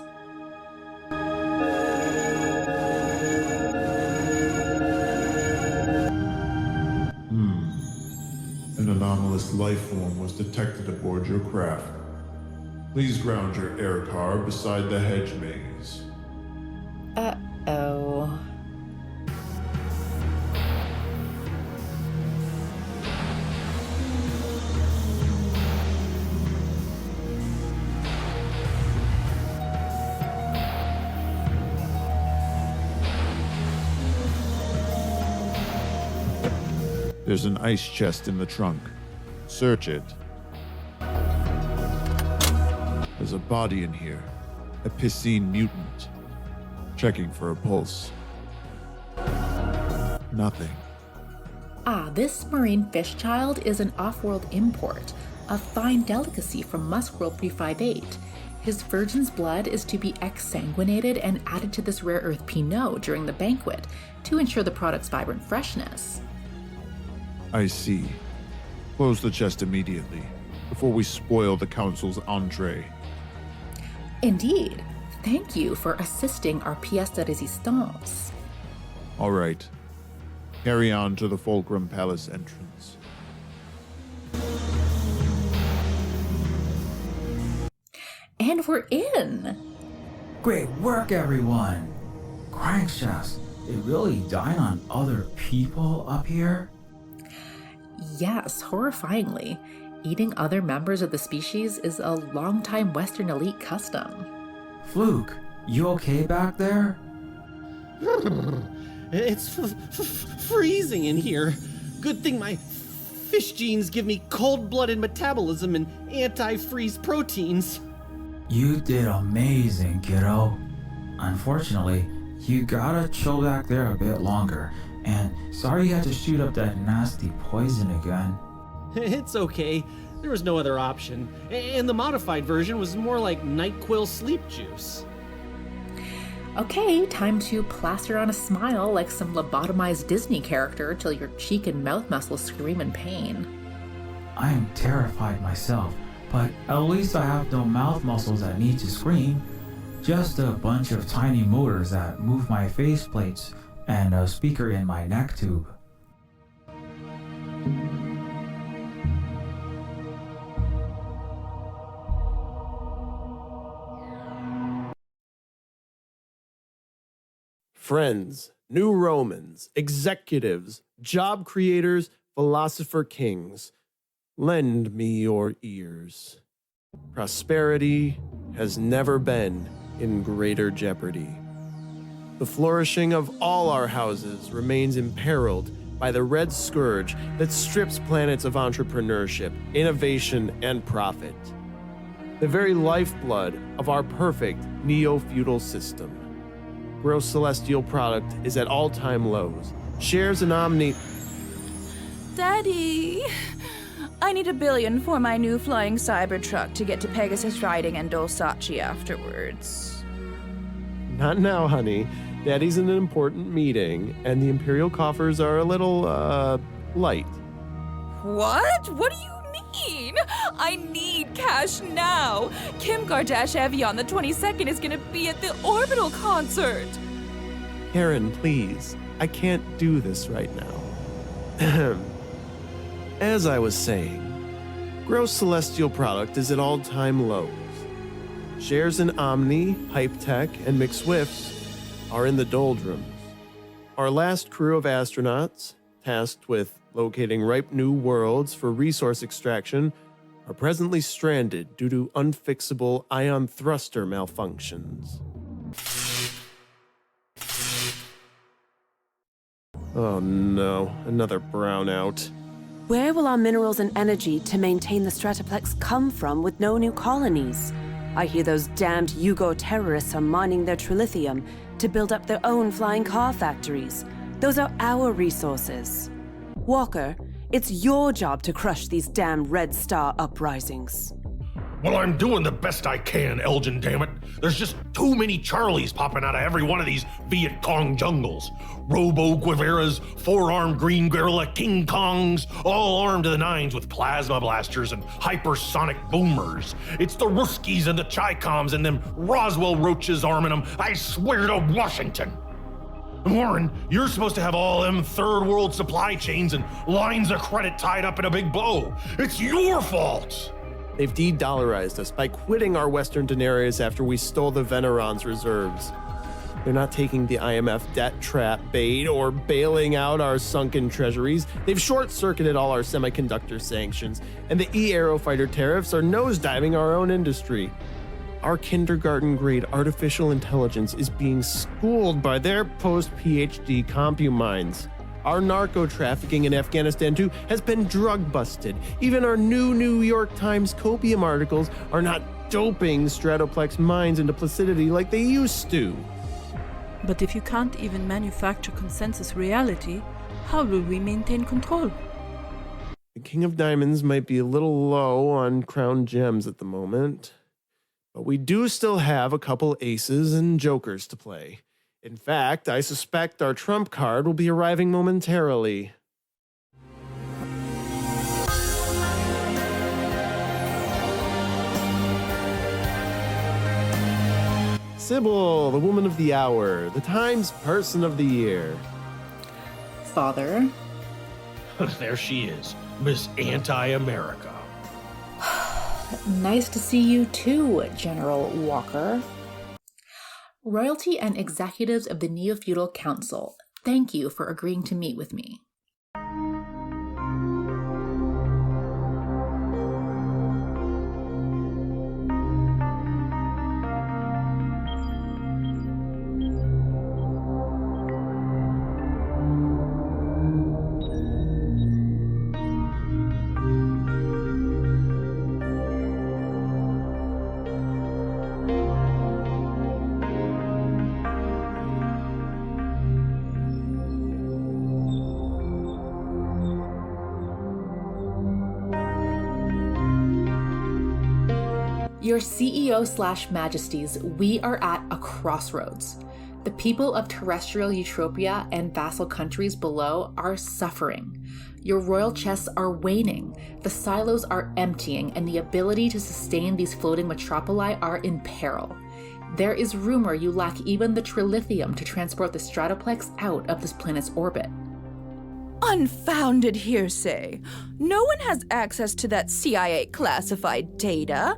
An anomalous life form was detected aboard your craft. Please ground your air car beside the hedge maze. Uh-oh. There's an ice chest in the trunk. Search it. There's a body in here. A piscine mutant. Checking for a pulse. Nothing. Ah, this marine fish child is an off-world import, a fine delicacy from Muskworld 358. His virgin's blood is to be exsanguinated and added to this rare earth Pinot during the banquet to ensure the product's vibrant freshness. I see. Close the chest immediately, before we spoil the Council's entree. Indeed. Thank you for assisting our pièce de résistance. All right. Carry on to the Fulcrum Palace entrance. And we're in! Great work, everyone! Crankshafts, they really dine on other people up here? Yes, horrifyingly. Eating other members of the species is a long-time Western elite custom. Fluke, you okay back there? It's freezing in here. Good thing my fish genes give me cold-blooded metabolism and anti-freeze proteins. You did amazing, kiddo. Unfortunately, you gotta chill back there a bit longer, and sorry you had to shoot up that nasty poison again. It's okay. There was no other option. And the modified version was more like NyQuil sleep juice. Okay, time to plaster on a smile like some lobotomized Disney character till your cheek and mouth muscles scream in pain. I am terrified myself, but at least I have no mouth muscles that need to scream. Just a bunch of tiny motors that move my faceplates and a speaker in my neck tube. Friends, new Romans, executives, job creators, philosopher kings, lend me your ears. Prosperity has never been in greater jeopardy. The flourishing of all our houses remains imperiled by the red scourge that strips planets of entrepreneurship, innovation, and profit. The very lifeblood of our perfect neo-feudal system. Gross celestial product is at all-time lows. Shares in Omni... Daddy! I need $1 billion for my new flying Cybertruck to get to Pegasus Riding and Dulsachi afterwards. Not now, honey. Daddy's in an important meeting, and the Imperial coffers are a little, light. What? What do you mean? I need cash now. Kim Kardashev on the 22nd is gonna be at the Orbital concert. Karen, please. I can't do this right now. As I was saying, gross celestial product is at all-time lows. Shares in Omni, Hypetech, and McSwift are in the doldrums. Our last crew of astronauts, tasked with locating ripe new worlds for resource extraction, are presently stranded due to unfixable ion thruster malfunctions. Oh no, another brownout. Where will our minerals and energy to maintain the Stratoplex come from with no new colonies? I hear those damned Yugo terrorists are mining their trilithium to build up their own flying car factories. Those are our resources. Walker, it's your job to crush these damn Red Star uprisings. Well, I'm doing the best I can, Elgin, damn it. There's just too many Charlies popping out of every one of these Viet Cong jungles. Robo-Gueveras, four-armed green gorilla King Kongs, all armed to the nines with plasma blasters and hypersonic boomers. It's the Ruskies and the Chi-Coms and them Roswell roaches arming them, I swear to Washington. Warren, you're supposed to have all them third world supply chains and lines of credit tied up in a big bow. It's your fault. They've de-dollarized us by quitting our Western denarius after we stole the Venurahn's reserves. They're not taking the IMF debt trap bait or bailing out our sunken treasuries. They've short-circuited all our semiconductor sanctions, and the E-Aerofighter tariffs are nosediving our own industry. Our kindergarten-grade artificial intelligence is being schooled by their post-PhD compu-minds. Our narco-trafficking in Afghanistan, too, has been drug-busted. Even our new New York Times copium articles are not doping Stratoplex minds into placidity like they used to. But if you can't even manufacture consensus reality, how will we maintain control? The King of Diamonds might be a little low on crown gems at the moment, but we do still have a couple aces and jokers to play. In fact, I suspect our trump card will be arriving momentarily. Sybil, the woman of the hour, the Times person of the year. Father? There she is, Miss Anti-America. Nice to see you too, General Walker. Royalty and executives of the Neo-Feudal Council, thank you for agreeing to meet with me. Your CEO/Majesties, we are at a crossroads. The people of terrestrial Eutropia and vassal countries below are suffering. Your royal chests are waning, the silos are emptying, and the ability to sustain these floating metropoli are in peril. There is rumor you lack even the trilithium to transport the Stratoplex out of this planet's orbit. Unfounded hearsay. No one has access to that CIA classified data.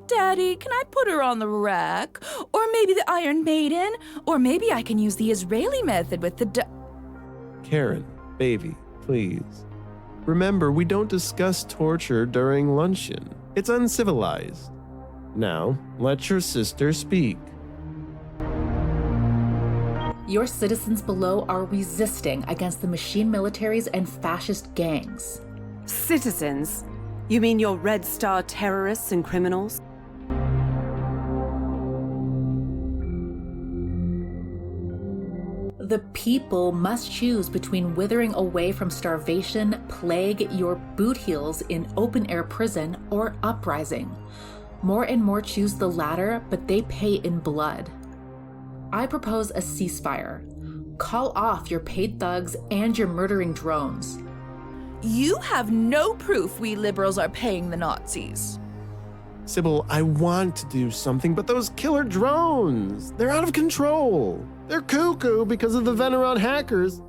Daddy, can I put her on the rack? Or maybe the Iron Maiden? Or maybe I can use the Israeli method with the Karen, baby, please. Remember, we don't discuss torture during luncheon. It's uncivilized. Now, let your sister speak. Your citizens below are resisting against the machine militaries and fascist gangs. Citizens? You mean your Red Star terrorists and criminals? The people must choose between withering away from starvation, plague, your boot heels in open-air prison, or uprising. More and more choose the latter, but they pay in blood. I propose a ceasefire. Call off your paid thugs and your murdering drones. You have no proof we liberals are paying the Nazis. Sybil, I want to do something, but those killer drones, they're out of control. They're cuckoo because of the Venurahn hackers.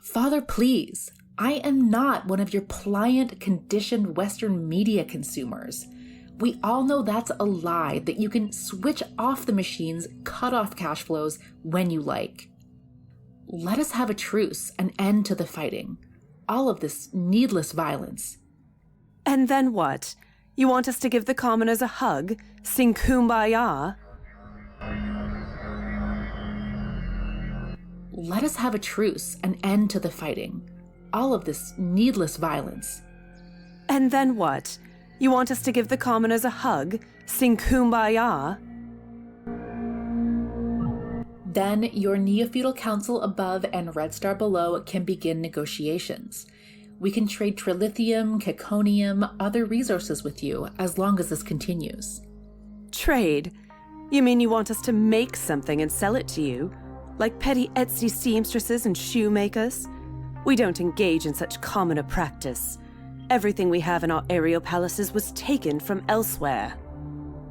Father, please. I am not one of your pliant, conditioned Western media consumers. We all know that's a lie, that you can switch off the machines, cut off cash flows when you like. Let us have a truce, an end to the fighting. All of this needless violence. And then what? You want us to give the commoners a hug? Sing Kumbaya? Let us have a truce, an end to the fighting. All of this needless violence. And then what? You want us to give the commoners a hug? Sing Kumbaya? Then your Neofeudal Council above and Red Star below can begin negotiations. We can trade trilithium, caconium, other resources with you as long as this continues. Trade? You mean you want us to make something and sell it to you? Like petty Etsy seamstresses and shoemakers? We don't engage in such commoner practice. Everything we have in our aerial palaces was taken from elsewhere.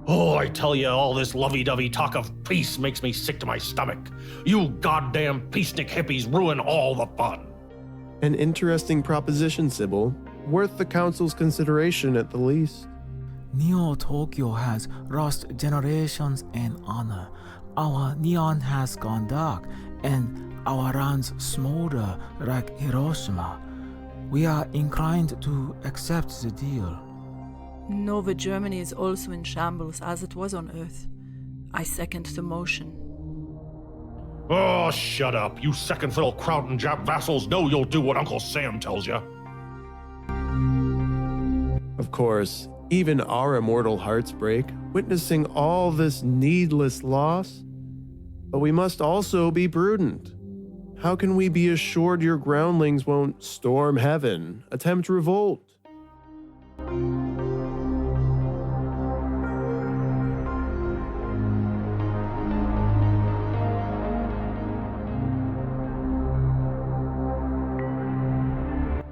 Oh, I tell you, all this lovey-dovey talk of peace makes me sick to my stomach. You goddamn peacenik hippies ruin all the fun. An interesting proposition, Sybil. Worth the council's consideration at the least. Neo-Tokyo has lost generations and honor. Our neon has gone dark, and our lands smolder like Hiroshima. We are inclined to accept the deal. Nova Germany is also in shambles as it was on Earth. I second the motion. Oh, shut up. You second-fiddle Crown Jap vassals know you'll do what Uncle Sam tells you. Of course, even our immortal hearts break, witnessing all this needless loss. But we must also be prudent. How can we be assured your groundlings won't storm heaven, attempt revolt?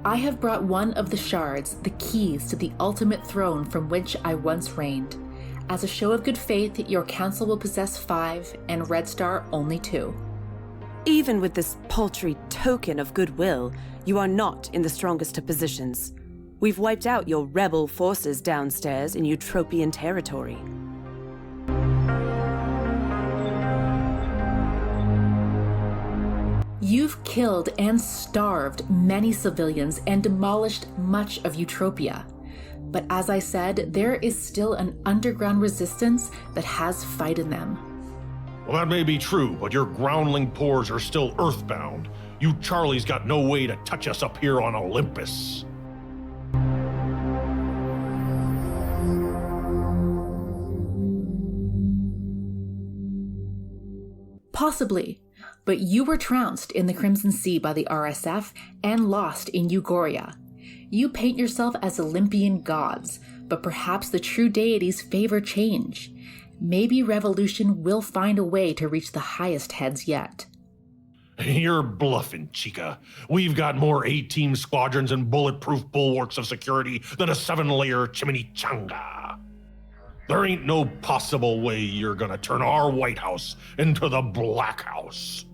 I have brought one of the shards, the keys to the ultimate throne from which I once reigned. As a show of good faith, your council will possess 5, and Red Star only 2. Even with this paltry token of goodwill, you are not in the strongest of positions. We've wiped out your rebel forces downstairs in Eutropian territory. You've killed and starved many civilians and demolished much of Eutropia. But as I said, there is still an underground resistance that has fight in them. Well, that may be true, but your groundling pores are still earthbound. You Charlies got no way to touch us up here on Olympus. Possibly, but you were trounced in the Crimson Sea by the RSF and lost in Yughoria. You paint yourself as Olympian gods, but perhaps the true deities favor change. Maybe revolution will find a way to reach the highest heads yet. You're bluffing, Chica. We've got more A-team squadrons and bulletproof bulwarks of security than a 7-layer chimichanga. There ain't no possible way you're gonna turn our White House into the Black House.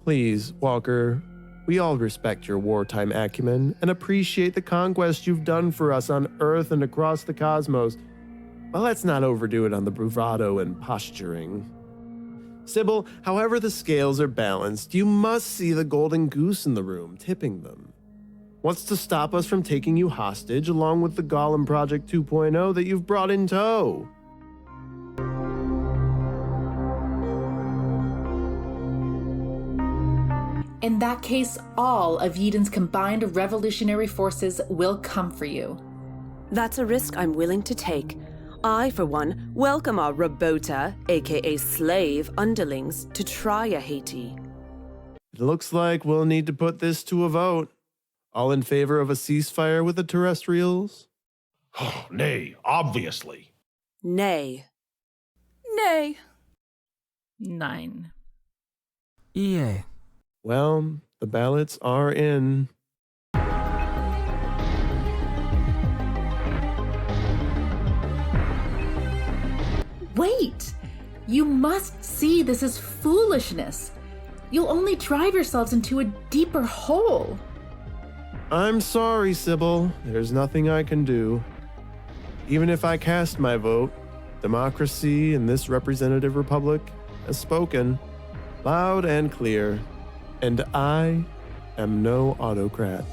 Please, Walker, we all respect your wartime acumen and appreciate the conquest you've done for us on Earth and across the cosmos. But let's not overdo it on the bravado and posturing. Sybil, however the scales are balanced, you must see the golden goose in the room, tipping them. What's to stop us from taking you hostage along with the Golem Project 2.0 that you've brought in tow? In that case, all of Yiden's combined revolutionary forces will come for you. That's a risk I'm willing to take. I, for one, welcome our Rabota, aka slave, underlings to try a Haiti. It looks like we'll need to put this to a vote. All in favor of a ceasefire with the terrestrials? Nay, obviously. Nay. Nay. 9. Yay. Well, the ballots are in. Wait! You must see this is foolishness. You'll only drive yourselves into a deeper hole. I'm sorry, Sybil. There's nothing I can do. Even if I cast my vote, democracy in this representative republic has spoken, loud and clear, and I am no autocrat.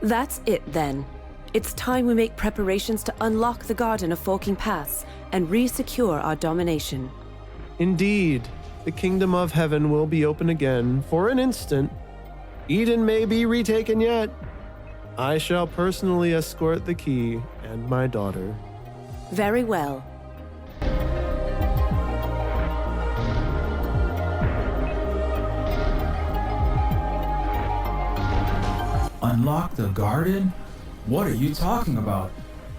That's it then. It's time we make preparations to unlock the Garden of Fulcrum Pass and re-secure our domination. Indeed, the kingdom of heaven will be open again for an instant. Eden may be retaken yet. I shall personally escort the key and my daughter. Very well. Unlock the garden? What are you talking about?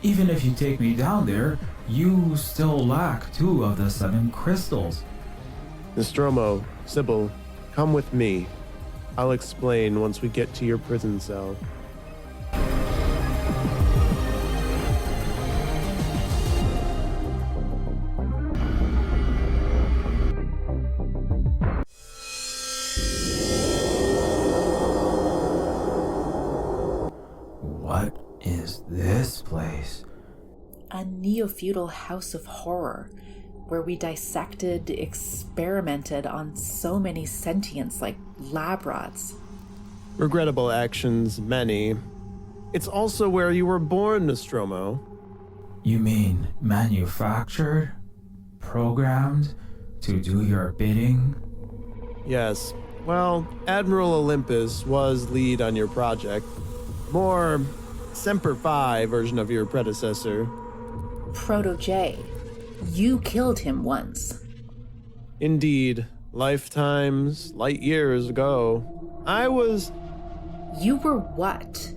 Even if you take me down there, you still lack 2 of the 7 crystals. Nostromo, Sybil, come with me. I'll explain once we get to your prison cell. What is this place? A neo-feudal house of horror, where we dissected, experimented on so many sentients like lab rots. Regrettable actions, many. It's also where you were born, Nostromo. You mean manufactured? Programmed to do your bidding? Yes. Well, Admiral Olympus was lead on your project. More Semper Fi version of your predecessor. Proto-J. You killed him once. Indeed. Lifetimes, light years ago. I was... You were what?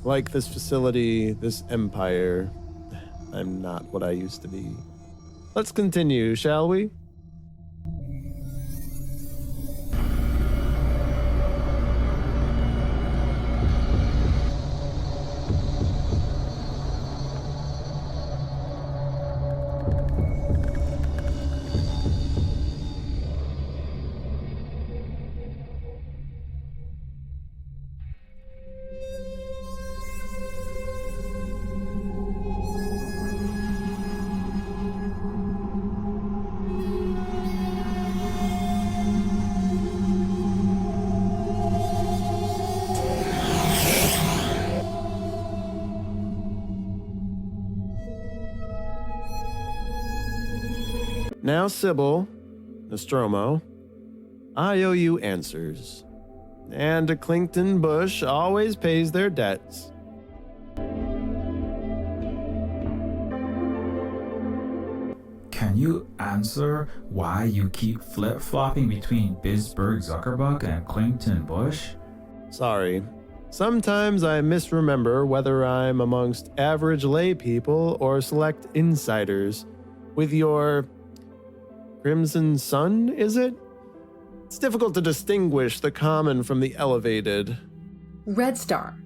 Like this facility, this empire, I'm not what I used to be. Let's continue, shall we? Now, Sybil, Nostromo, I owe you answers. And a Clighton-Busch always pays their debts. Can you answer why you keep flip-flopping between Bisburg Zuckerbuck and Clighton-Busch? Sorry. Sometimes I misremember whether I'm amongst average lay people or select insiders. With your Crimson Sun, is it? It's difficult to distinguish the common from the elevated. Red Star.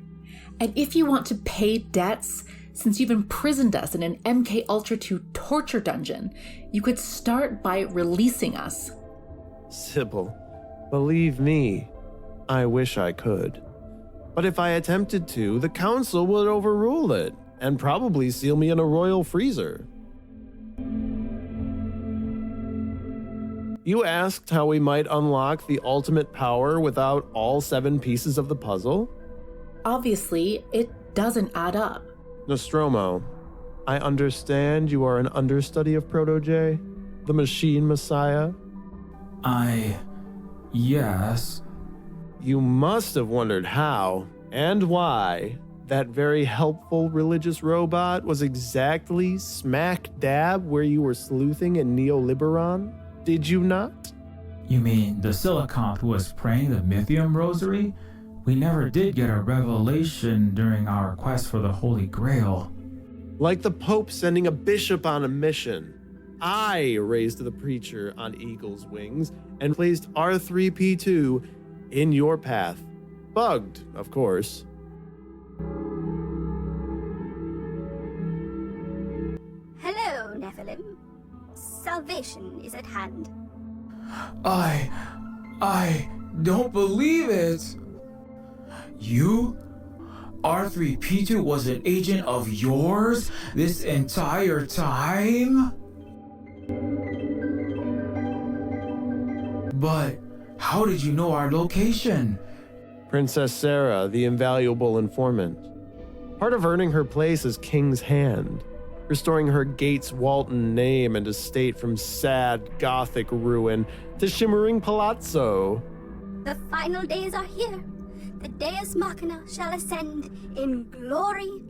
And if you want to pay debts, since you've imprisoned us in an MK Ultra 2 torture dungeon, you could start by releasing us. Sybil, believe me, I wish I could. But if I attempted to, the council would overrule it and probably seal me in a royal freezer. You asked how we might unlock the ultimate power without all 7 pieces of the puzzle? Obviously, it doesn't add up. Nostromo, I understand you are an understudy of Proto-J, the machine messiah? Yes. You must have wondered how and why that very helpful religious robot was exactly smack dab where you were sleuthing in Neoliberon, did you not? You mean the Silicon who was praying the Mythium Rosary? We never did get a revelation during our quest for the Holy Grail. Like the Pope sending a bishop on a mission, I raised the preacher on eagle's wings and placed R3P2 in your path. Bugged, of course. Hello, Nephilim. Salvation is at hand. I don't believe it. You? R3P2 was an agent of yours this entire time? But how did you know our location? Princess Sarah, the invaluable informant. Part of earning her place as King's Hand, restoring her Gates Walton name and estate from sad Gothic ruin to shimmering palazzo. The final days are here. The Deus Machina shall ascend in glory.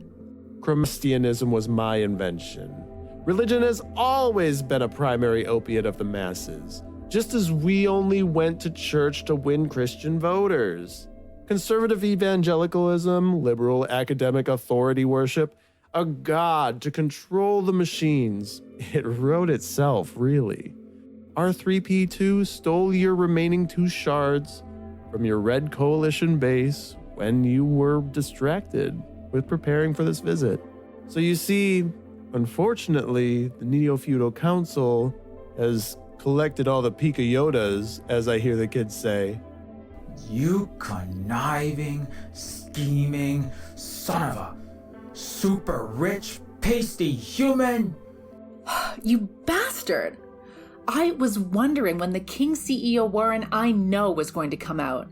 Christianism was my invention. Religion has always been a primary opiate of the masses, just as we only went to church to win Christian voters. Conservative evangelicalism, liberal academic authority worship, a god to control the machines. It wrote itself, really. R3P2 stole your remaining 2 shards from your Red Coalition base when you were distracted with preparing for this visit. So you see, unfortunately, the Neo-Feudal Council has collected all the Pika Yodas, as I hear the kids say. You conniving, scheming son of a super rich, pasty human! You bastard! I was wondering when the King CEO Warren I know was going to come out.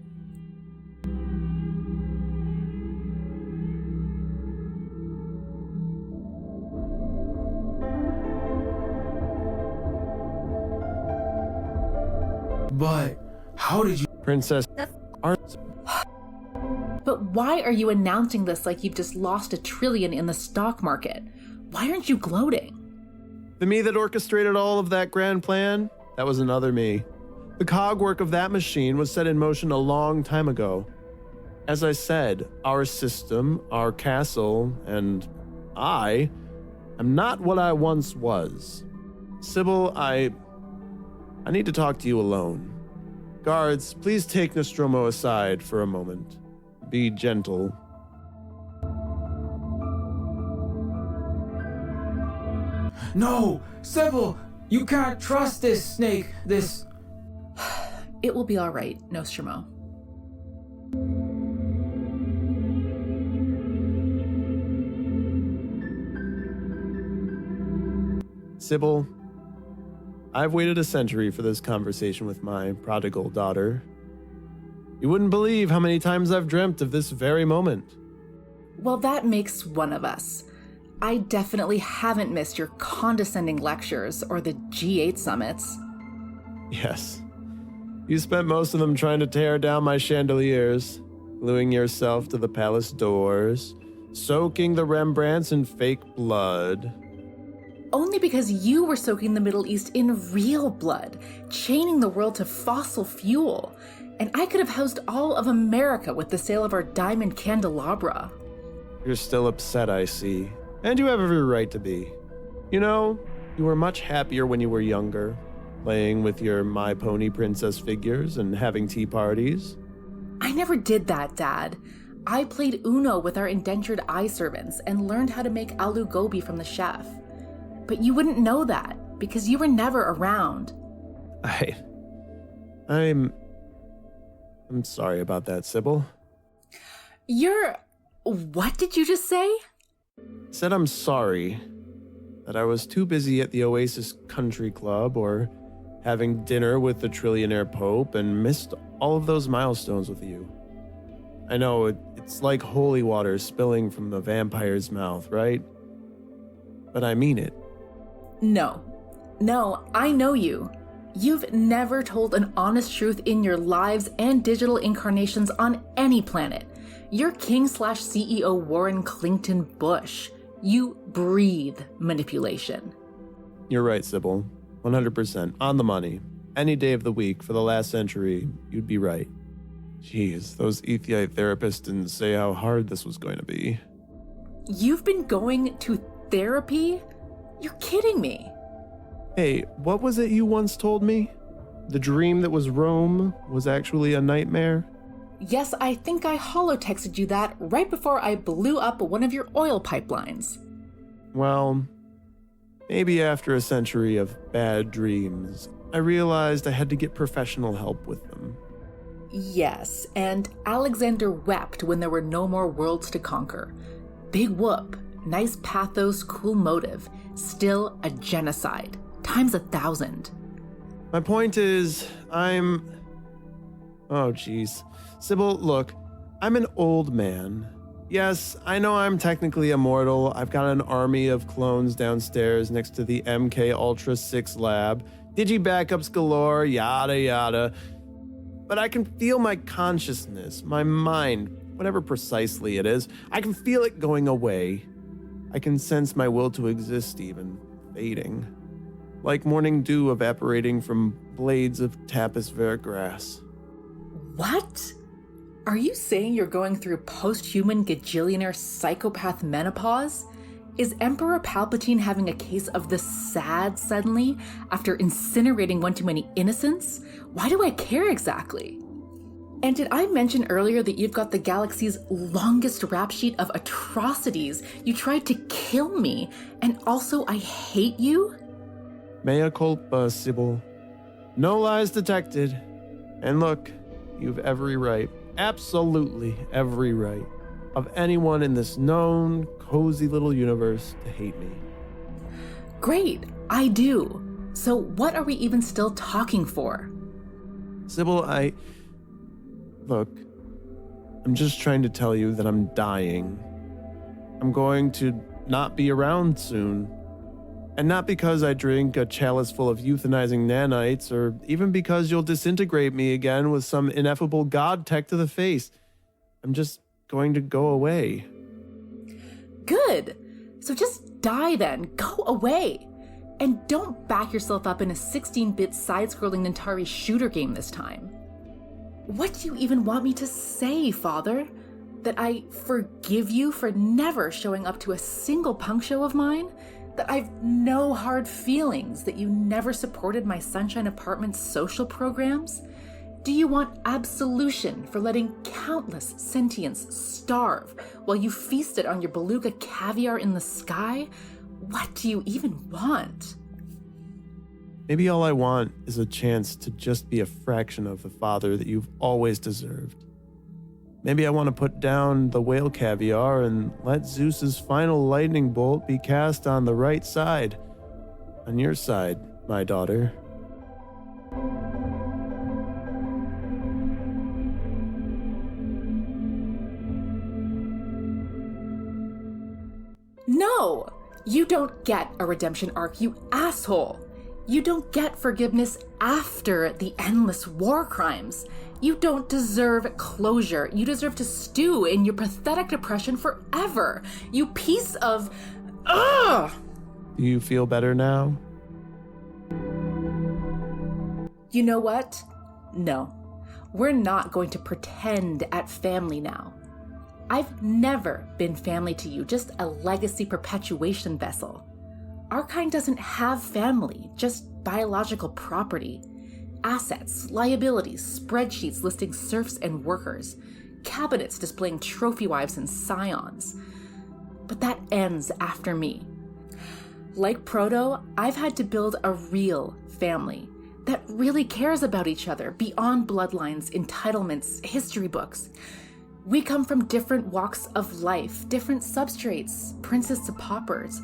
But how did you... Princess... But why are you announcing this like you've just lost $1 trillion in the stock market? Why aren't you gloating? The me that orchestrated all of that grand plan? That was another me. The cogwork of that machine was set in motion a long time ago. As I said, our system, our castle, and I am not what I once was. Sybil, I need to talk to you alone. Guards, please take Nostromo aside for a moment. Be gentle. No! Sybil! You can't trust this snake, this... It will be all right, Nostromo. Sybil, I've waited a century for this conversation with my prodigal daughter. You wouldn't believe how many times I've dreamt of this very moment. Well, that makes one of us. I definitely haven't missed your condescending lectures or the G8 summits. Yes. You spent most of them trying to tear down my chandeliers, gluing yourself to the palace doors, soaking the Rembrandts in fake blood. Only because you were soaking the Middle East in real blood, chaining the world to fossil fuel. And I could have housed all of America with the sale of our diamond candelabra. You're still upset, I see. And you have every right to be. You know, you were much happier when you were younger, playing with your My Pony princess figures and having tea parties. I never did that, Dad. I played Uno with our indentured eye servants and learned how to make aloo gobi from the chef. But you wouldn't know that because you were never around. I'm sorry about that, Sybil. What did you just say? Said I'm sorry that I was too busy at the Oasis Country Club or having dinner with the trillionaire Pope and missed all of those milestones with you. I know, it's like holy water spilling from the vampire's mouth, right? But I mean it. No, I know you. You've never told an honest truth in your lives and digital incarnations on any planet. You're King/CEO Warren Clighton-Busch. You breathe manipulation. You're right, Sybil. 100%. On the money. Any day of the week for the last century, you'd be right. Jeez, those Ethiite therapists didn't say how hard this was going to be. You've been going to therapy? You're kidding me. Hey, what was it you once told me? The dream that was Rome was actually a nightmare? Yes, I think I holotexted you that right before I blew up one of your oil pipelines. Well, maybe after a century of bad dreams, I realized I had to get professional help with them. Yes, and Alexander wept when there were no more worlds to conquer. Big whoop, nice pathos, cool motive, still a genocide, times 1,000. My point is, Oh, geez. Sybil, look, I'm an old man. Yes, I know I'm technically immortal. I've got an army of clones downstairs next to the MK Ultra 6 lab. Digi-backups galore, yada yada. But I can feel my consciousness, my mind, whatever precisely it is, I can feel it going away. I can sense my will to exist even fading. Like morning dew evaporating from blades of tapis vert grass. What? Are you saying you're going through post-human gajillionaire psychopath menopause? Is Emperor Palpatine having a case of the sad suddenly after incinerating one too many innocents? Why do I care exactly? And did I mention earlier that you've got the galaxy's longest rap sheet of atrocities? You tried to kill me, and also I hate you? Mea culpa, Sybil. No lies detected. And look, you've every right, absolutely every right, of anyone in this known, cozy little universe to hate me. Great, I do. So what are we even still talking for? Sybil, Look, I'm just trying to tell you that I'm dying. I'm going to not be around soon. And not because I drink a chalice full of euthanizing nanites, or even because you'll disintegrate me again with some ineffable god tech to the face. I'm just going to go away. Good. So just die then. Go away. And don't back yourself up in a 16-bit side-scrolling Nantari shooter game this time. What do you even want me to say, Father? That I forgive you for never showing up to a single punk show of mine? That I've no hard feelings? That you never supported my Sunshine Apartment social programs? Do you want absolution for letting countless sentients starve while you feasted on your beluga caviar in the sky? What do you even want? Maybe all I want is a chance to just be a fraction of the father that you've always deserved. Maybe I want to put down the whale caviar and let Zeus's final lightning bolt be cast on the right side. On your side, my daughter. No! You don't get a redemption arc, you asshole! You don't get forgiveness after the endless war crimes. You don't deserve closure. You deserve to stew in your pathetic depression forever. You piece of... Ugh! Do you feel better now? You know what? No. We're not going to pretend at family now. I've never been family to you, just a legacy perpetuation vessel. Our kind doesn't have family, just biological property. Assets, liabilities, spreadsheets listing serfs and workers, cabinets displaying trophy wives and scions. But that ends after me. Like Proto, I've had to build a real family that really cares about each other beyond bloodlines, entitlements, history books. We come from different walks of life, different substrates, princes to paupers,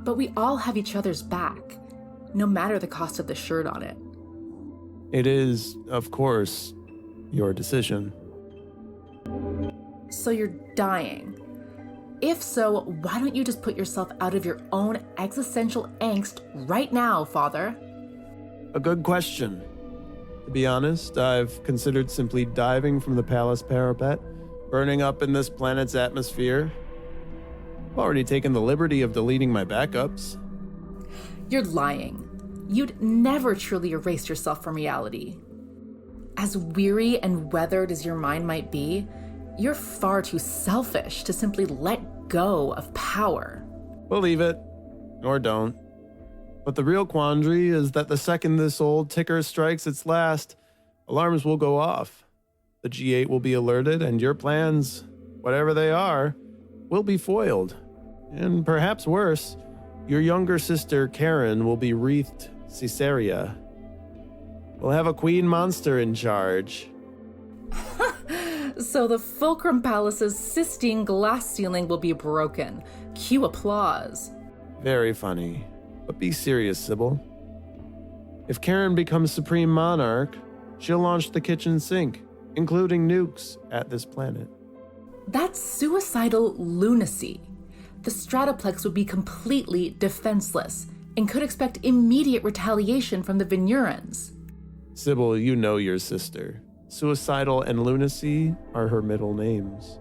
but we all have each other's back, no matter the cost of the shirt on it. It is, of course, your decision. So you're dying. If so, why don't you just put yourself out of your own existential angst right now, Father? A good question. To be honest, I've considered simply diving from the palace parapet, burning up in this planet's atmosphere. I've already taken the liberty of deleting my backups. You're lying. You'd never truly erase yourself from reality. As weary and weathered as your mind might be, you're far too selfish to simply let go of power. Believe it, or don't. But the real quandary is that the second this old ticker strikes its last, alarms will go off. The G8 will be alerted, and your plans, whatever they are, will be foiled. And perhaps worse, your younger sister Karen will be wreathed Caesarea. We'll have a queen monster in charge. So the Fulcrum Palace's Sistine glass ceiling will be broken. Cue applause. Very funny. But be serious, Sybil. If Karen becomes Supreme Monarch, she'll launch the kitchen sink, including nukes, at this planet. That's suicidal lunacy. The Stratoplex would be completely defenseless and could expect immediate retaliation from the Venurahns. Sybil, you know your sister. Suicidal and lunacy are her middle names.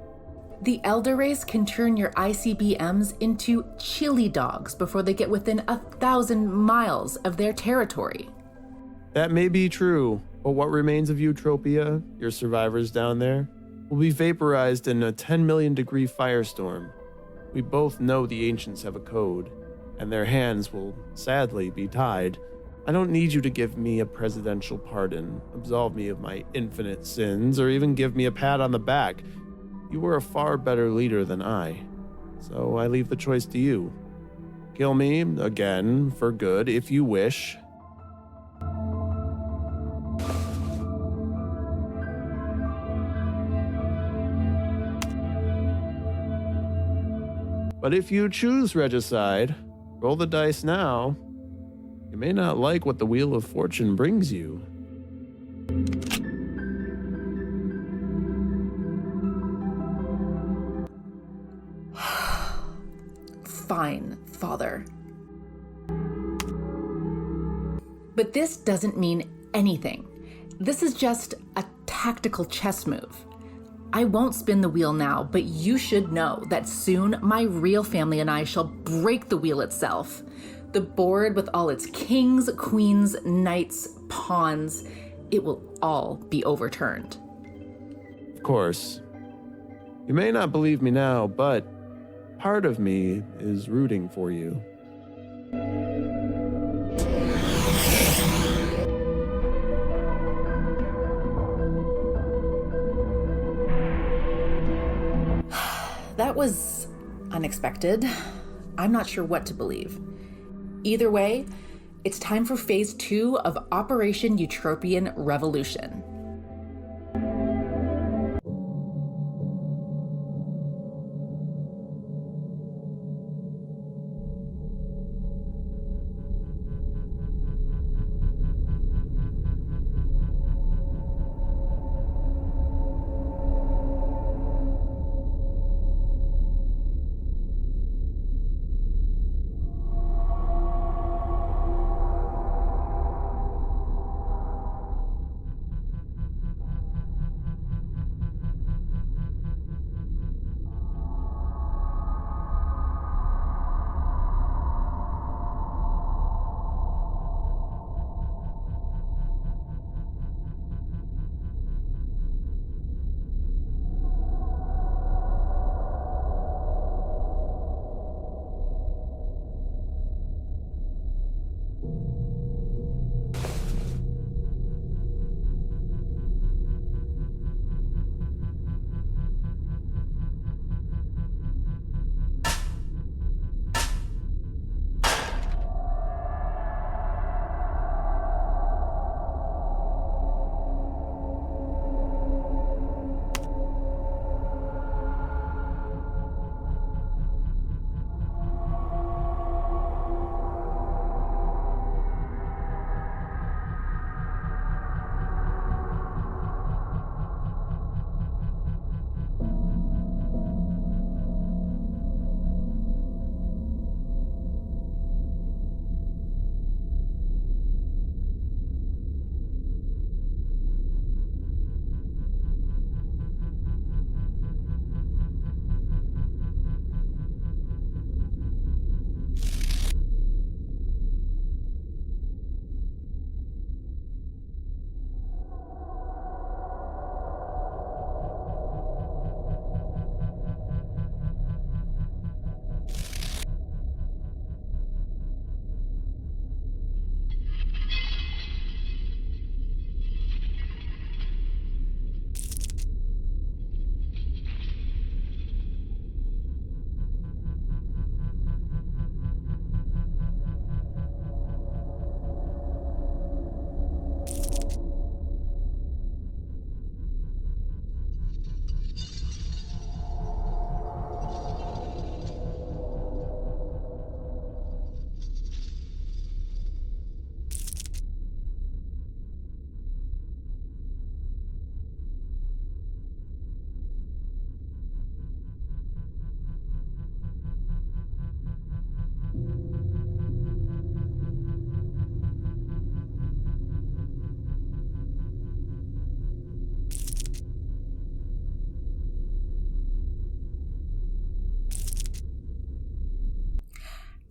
The Elder Race can turn your ICBMs into chili dogs before they get within 1,000 miles of their territory. That may be true, but what remains of Eutropia, your survivors down there, will be vaporized in a 10 million degree firestorm. We both know the ancients have a code, and their hands will sadly be tied. I don't need you to give me a presidential pardon, absolve me of my infinite sins, or even give me a pat on the back. You were a far better leader than I, so I leave the choice to you. Kill me, again, for good, if you wish. But if you choose regicide, roll the dice now. You may not like what the Wheel of Fortune brings you. Fine, Father. But this doesn't mean anything. This is just a tactical chess move. I won't spin the wheel now, but you should know that soon my real family and I shall break the wheel itself. The board with all its kings, queens, knights, pawns, it will all be overturned. Of course. You may not believe me now, but part of me is rooting for you. That was unexpected. I'm not sure what to believe. Either way, it's time for Phase 2 of Operation Eutropian Revolution.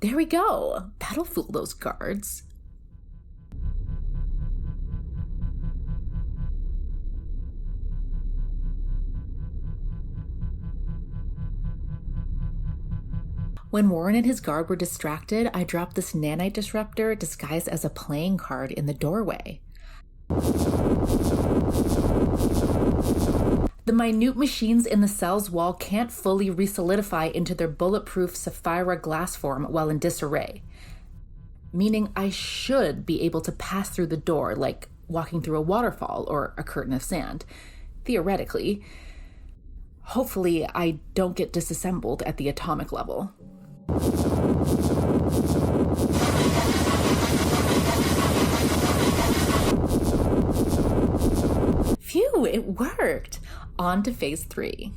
There we go. That'll fool those guards. When Warren and his guard were distracted, I dropped this nanite disruptor disguised as a playing card in the doorway. The minute machines in the cell's wall can't fully resolidify into their bulletproof Sapphira glass form while in disarray, meaning I should be able to pass through the door like walking through a waterfall or a curtain of sand, theoretically. Hopefully, I don't get disassembled at the atomic level. Phew, it worked! On to phase 3.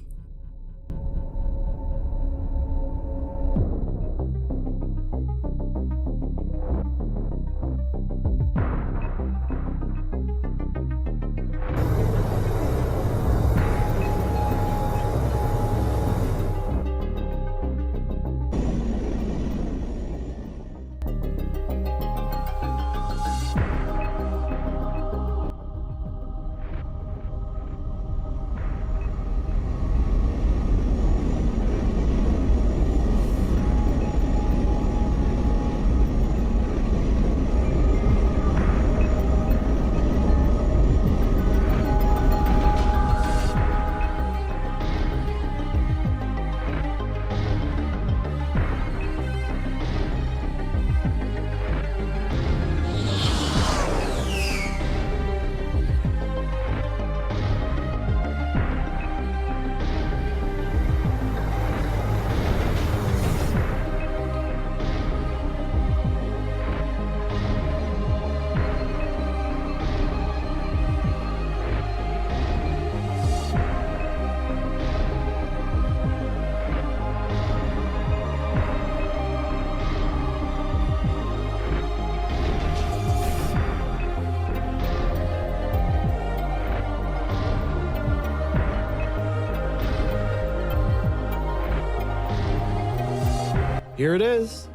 Here it is,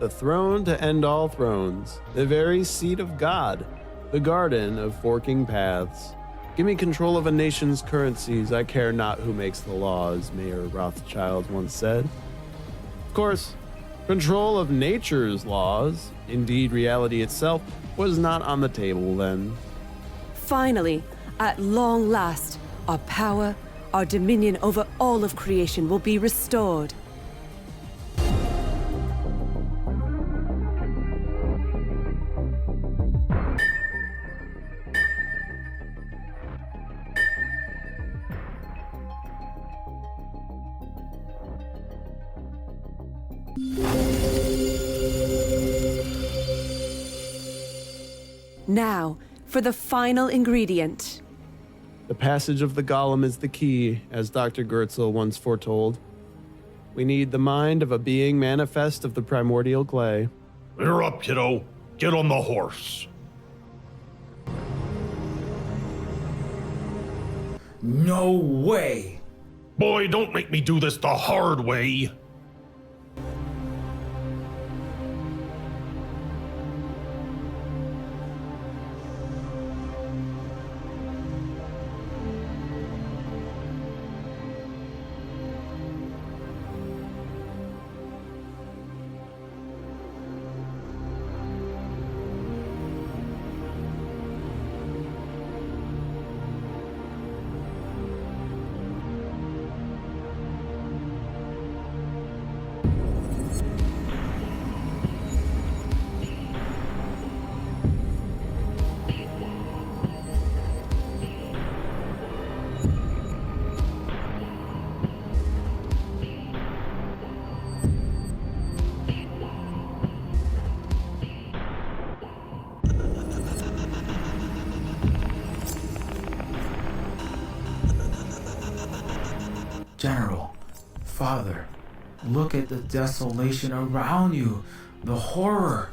the throne to end all thrones, the very seat of God, the garden of forking paths. Give me control of a nation's currencies, I care not who makes the laws, Mayor Rothschild once said. Of course, control of nature's laws, indeed reality itself, was not on the table then. Finally, at long last, our power, our dominion over all of creation will be restored. Now, for the final ingredient. The passage of the golem is the key, as Dr. Gurtzel once foretold. We need the mind of a being manifest of the primordial clay. You're up, kiddo. Get on the horse. No way! Boy, don't make me do this the hard way. General, Father, look at the desolation around you, the horror.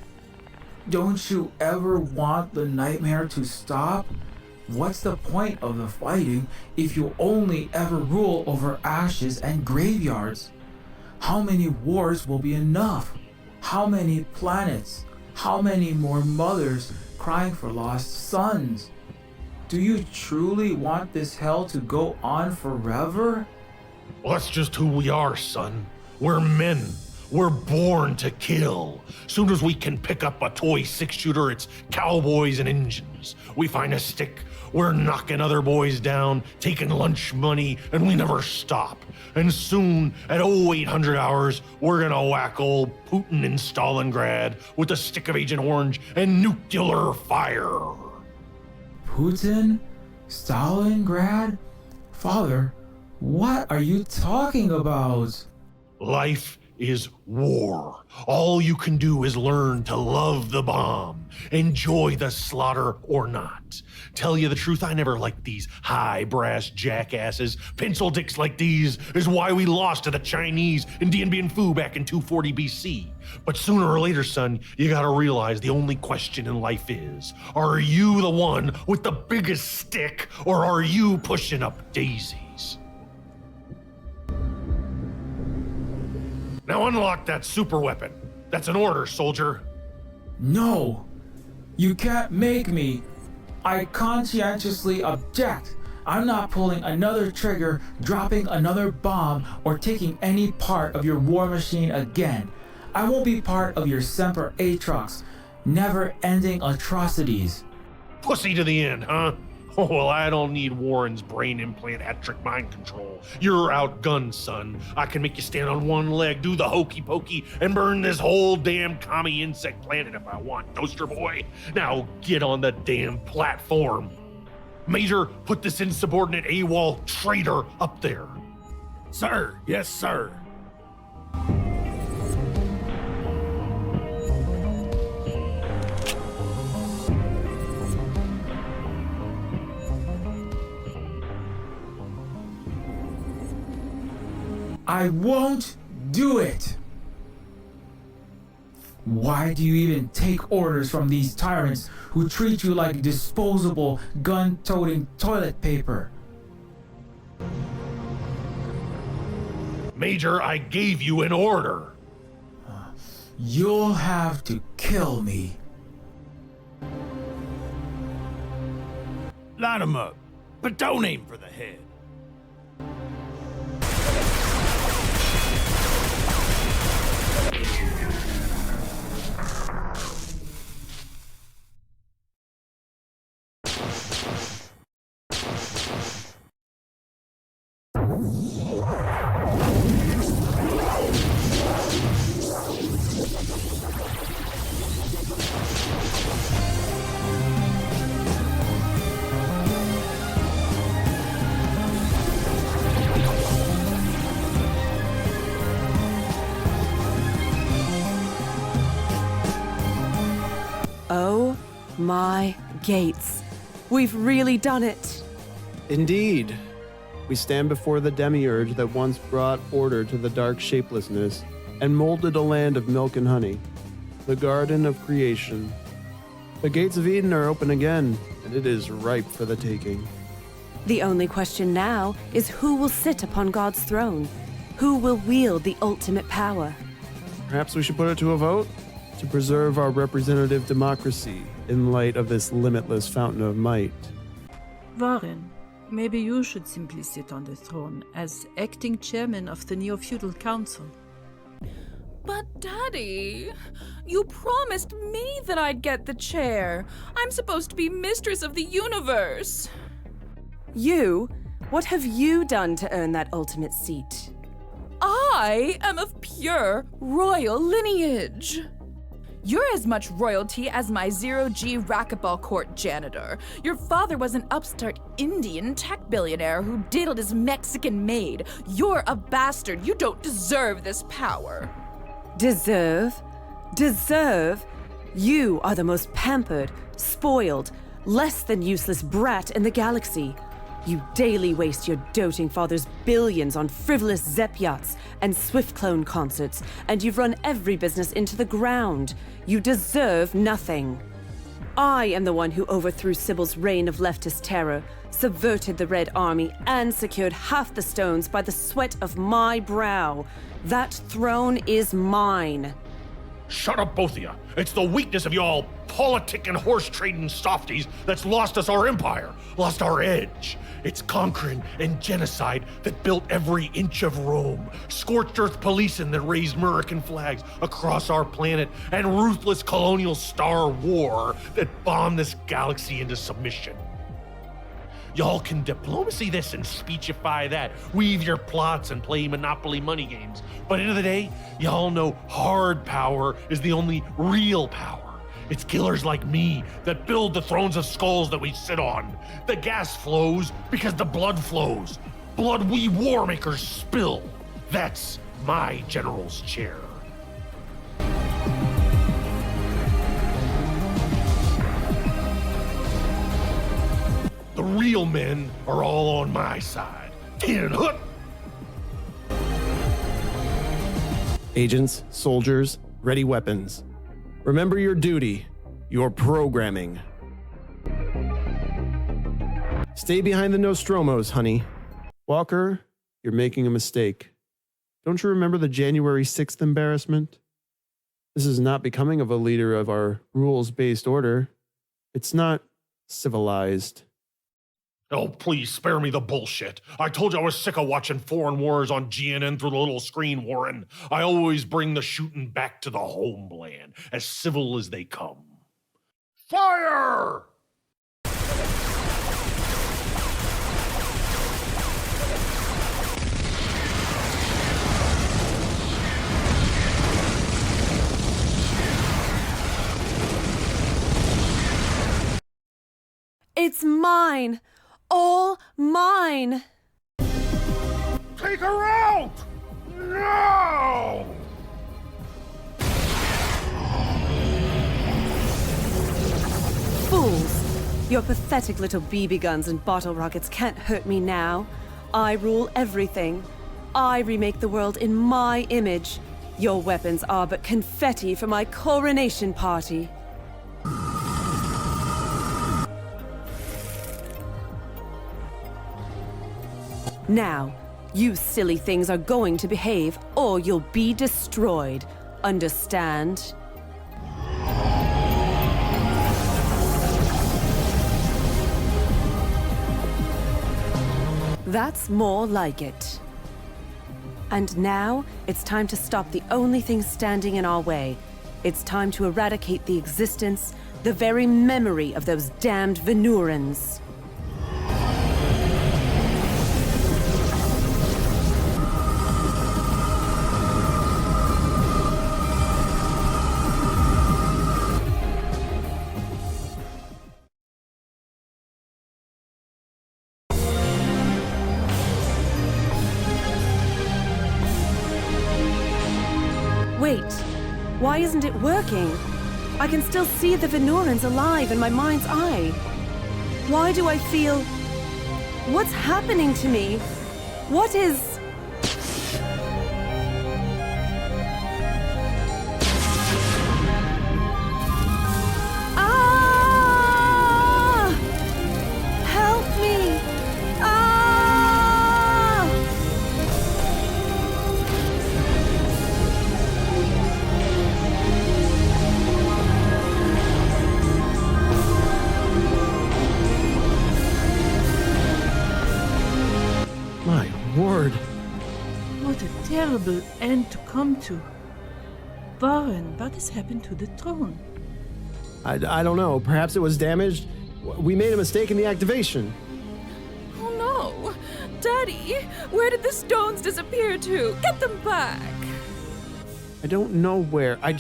Don't you ever want the nightmare to stop? What's the point of the fighting if you only ever rule over ashes and graveyards? How many wars will be enough? How many planets? How many more mothers crying for lost sons? Do you truly want this hell to go on forever? Well, that's just who we are, son. We're men. We're born to kill. Soon as we can pick up a toy 6-shooter, it's cowboys and engines. We find a stick, we're knocking other boys down, taking lunch money, and we never stop. And soon, at 0800 hours, we're gonna whack old Putin in Stalingrad with a stick of Agent Orange and nuclear fire. Putin? Stalingrad? Father, what are you talking about? Life is war. All you can do is learn to love the bomb, enjoy the slaughter or not. Tell you the truth, I never liked these high brass jackasses. Pencil dicks like these is why we lost to the Chinese in Dien Bien Phu back in 240 BC. But sooner or later, son, you gotta realize the only question in life is, are you the one with the biggest stick, or are you pushing up daisies? Now unlock that super weapon. That's an order, soldier. No, you can't make me. I conscientiously object. I'm not pulling another trigger, dropping another bomb, or taking any part of your war machine again. I won't be part of your Semper Atrox, never-ending atrocities. Pussy to the end, huh? Oh, well, I don't need Warren's brain implant hat-trick mind control. You're outgunned, son. I can make you stand on one leg, do the hokey pokey, and burn this whole damn commie insect planet if I want, Toaster Boy. Now get on the damn platform. Major, put this insubordinate AWOL traitor up there. Sir, yes, sir. I won't do it! Why do you even take orders from these tyrants who treat you like disposable, gun-toting toilet paper? Major, I gave you an order. You'll have to kill me. Line 'em up, but don't aim for the head. Oh my gates. We've really done it. Indeed. We stand before the demiurge that once brought order to the dark shapelessness and molded a land of milk and honey, the garden of creation. The gates of Eden are open again, and it is ripe for the taking. The only question now is who will sit upon God's throne? Who will wield the ultimate power? Perhaps we should put it to a vote to preserve our representative democracy in light of this limitless fountain of might. Warren, maybe you should simply sit on the throne as acting chairman of the Neo-Feudal Council. But Daddy, you promised me that I'd get the chair. I'm supposed to be mistress of the universe. You? What have you done to earn that ultimate seat? I am of pure royal lineage. You're as much royalty as my zero-G racquetball court janitor. Your father was an upstart Indian tech billionaire who dated his Mexican maid. You're a bastard. You don't deserve this power. Deserve? Deserve? You are the most pampered, spoiled, less than useless brat in the galaxy. You daily waste your doting father's billions on frivolous Zep yachts and Swift clone concerts, and you've run every business into the ground. You deserve nothing. I am the one who overthrew Sybil's reign of leftist terror, subverted the Red Army, and secured half the stones by the sweat of my brow. That throne is mine. Shut up, both of you. It's the weakness of y'all politicking, horse-trading softies that's lost us our empire, lost our edge. It's conquering and genocide that built every inch of Rome, scorched earth policing that raised American flags across our planet, and ruthless colonial star war that bombed this galaxy into submission. Y'all can diplomacy this and speechify that, weave your plots and play Monopoly money games. But at the end of the day, y'all know hard power is the only real power. It's killers like me that build the thrones of skulls that we sit on. The gas flows because the blood flows. Blood we war makers spill. That's my general's chair. The real men are all on my side. Get hook! Agents, soldiers, ready weapons. Remember your duty, your programming. Stay behind the Nostromos, honey. Walker, you're making a mistake. Don't you remember the January 6th embarrassment? This is not becoming of a leader of our rules-based order. It's not civilized. Oh, please spare me the bullshit. I told you I was sick of watching foreign wars on GNN through the little screen, Warren. I always bring the shooting back to the homeland, as civil as they come. Fire! It's mine! All mine! Take her out! No! Fools! Your pathetic little BB guns and bottle rockets can't hurt me now. I rule everything. I remake the world in my image. Your weapons are but confetti for my coronation party. Now, you silly things are going to behave, or you'll be destroyed. Understand? That's more like it. And now, it's time to stop the only thing standing in our way. It's time to eradicate the existence, the very memory of those damned Venurahns. Wait, why isn't it working? I can still see the Venurahns alive in my mind's eye. Why do I feel... What's happening to me? What is... Ah! Help me! Ah! My word. What a terrible end to come to. Warren, what has happened to the throne? I don't know. Perhaps it was damaged. We made a mistake in the activation. Oh no! Daddy, where did the stones disappear to? Get them back! I don't know where. Oh,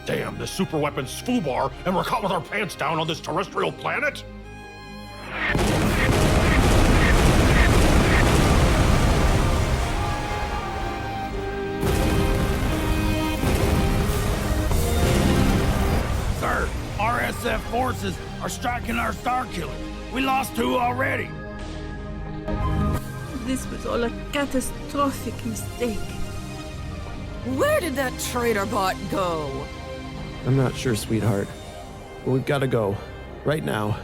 damn, the super weapons foobar, and we're caught with our pants down on this terrestrial planet? Sir, RSF forces are striking our star killer. We lost 2 already. This was all a catastrophic mistake. Where did that traitor bot go? I'm not sure, sweetheart. But we've got to go. Right now.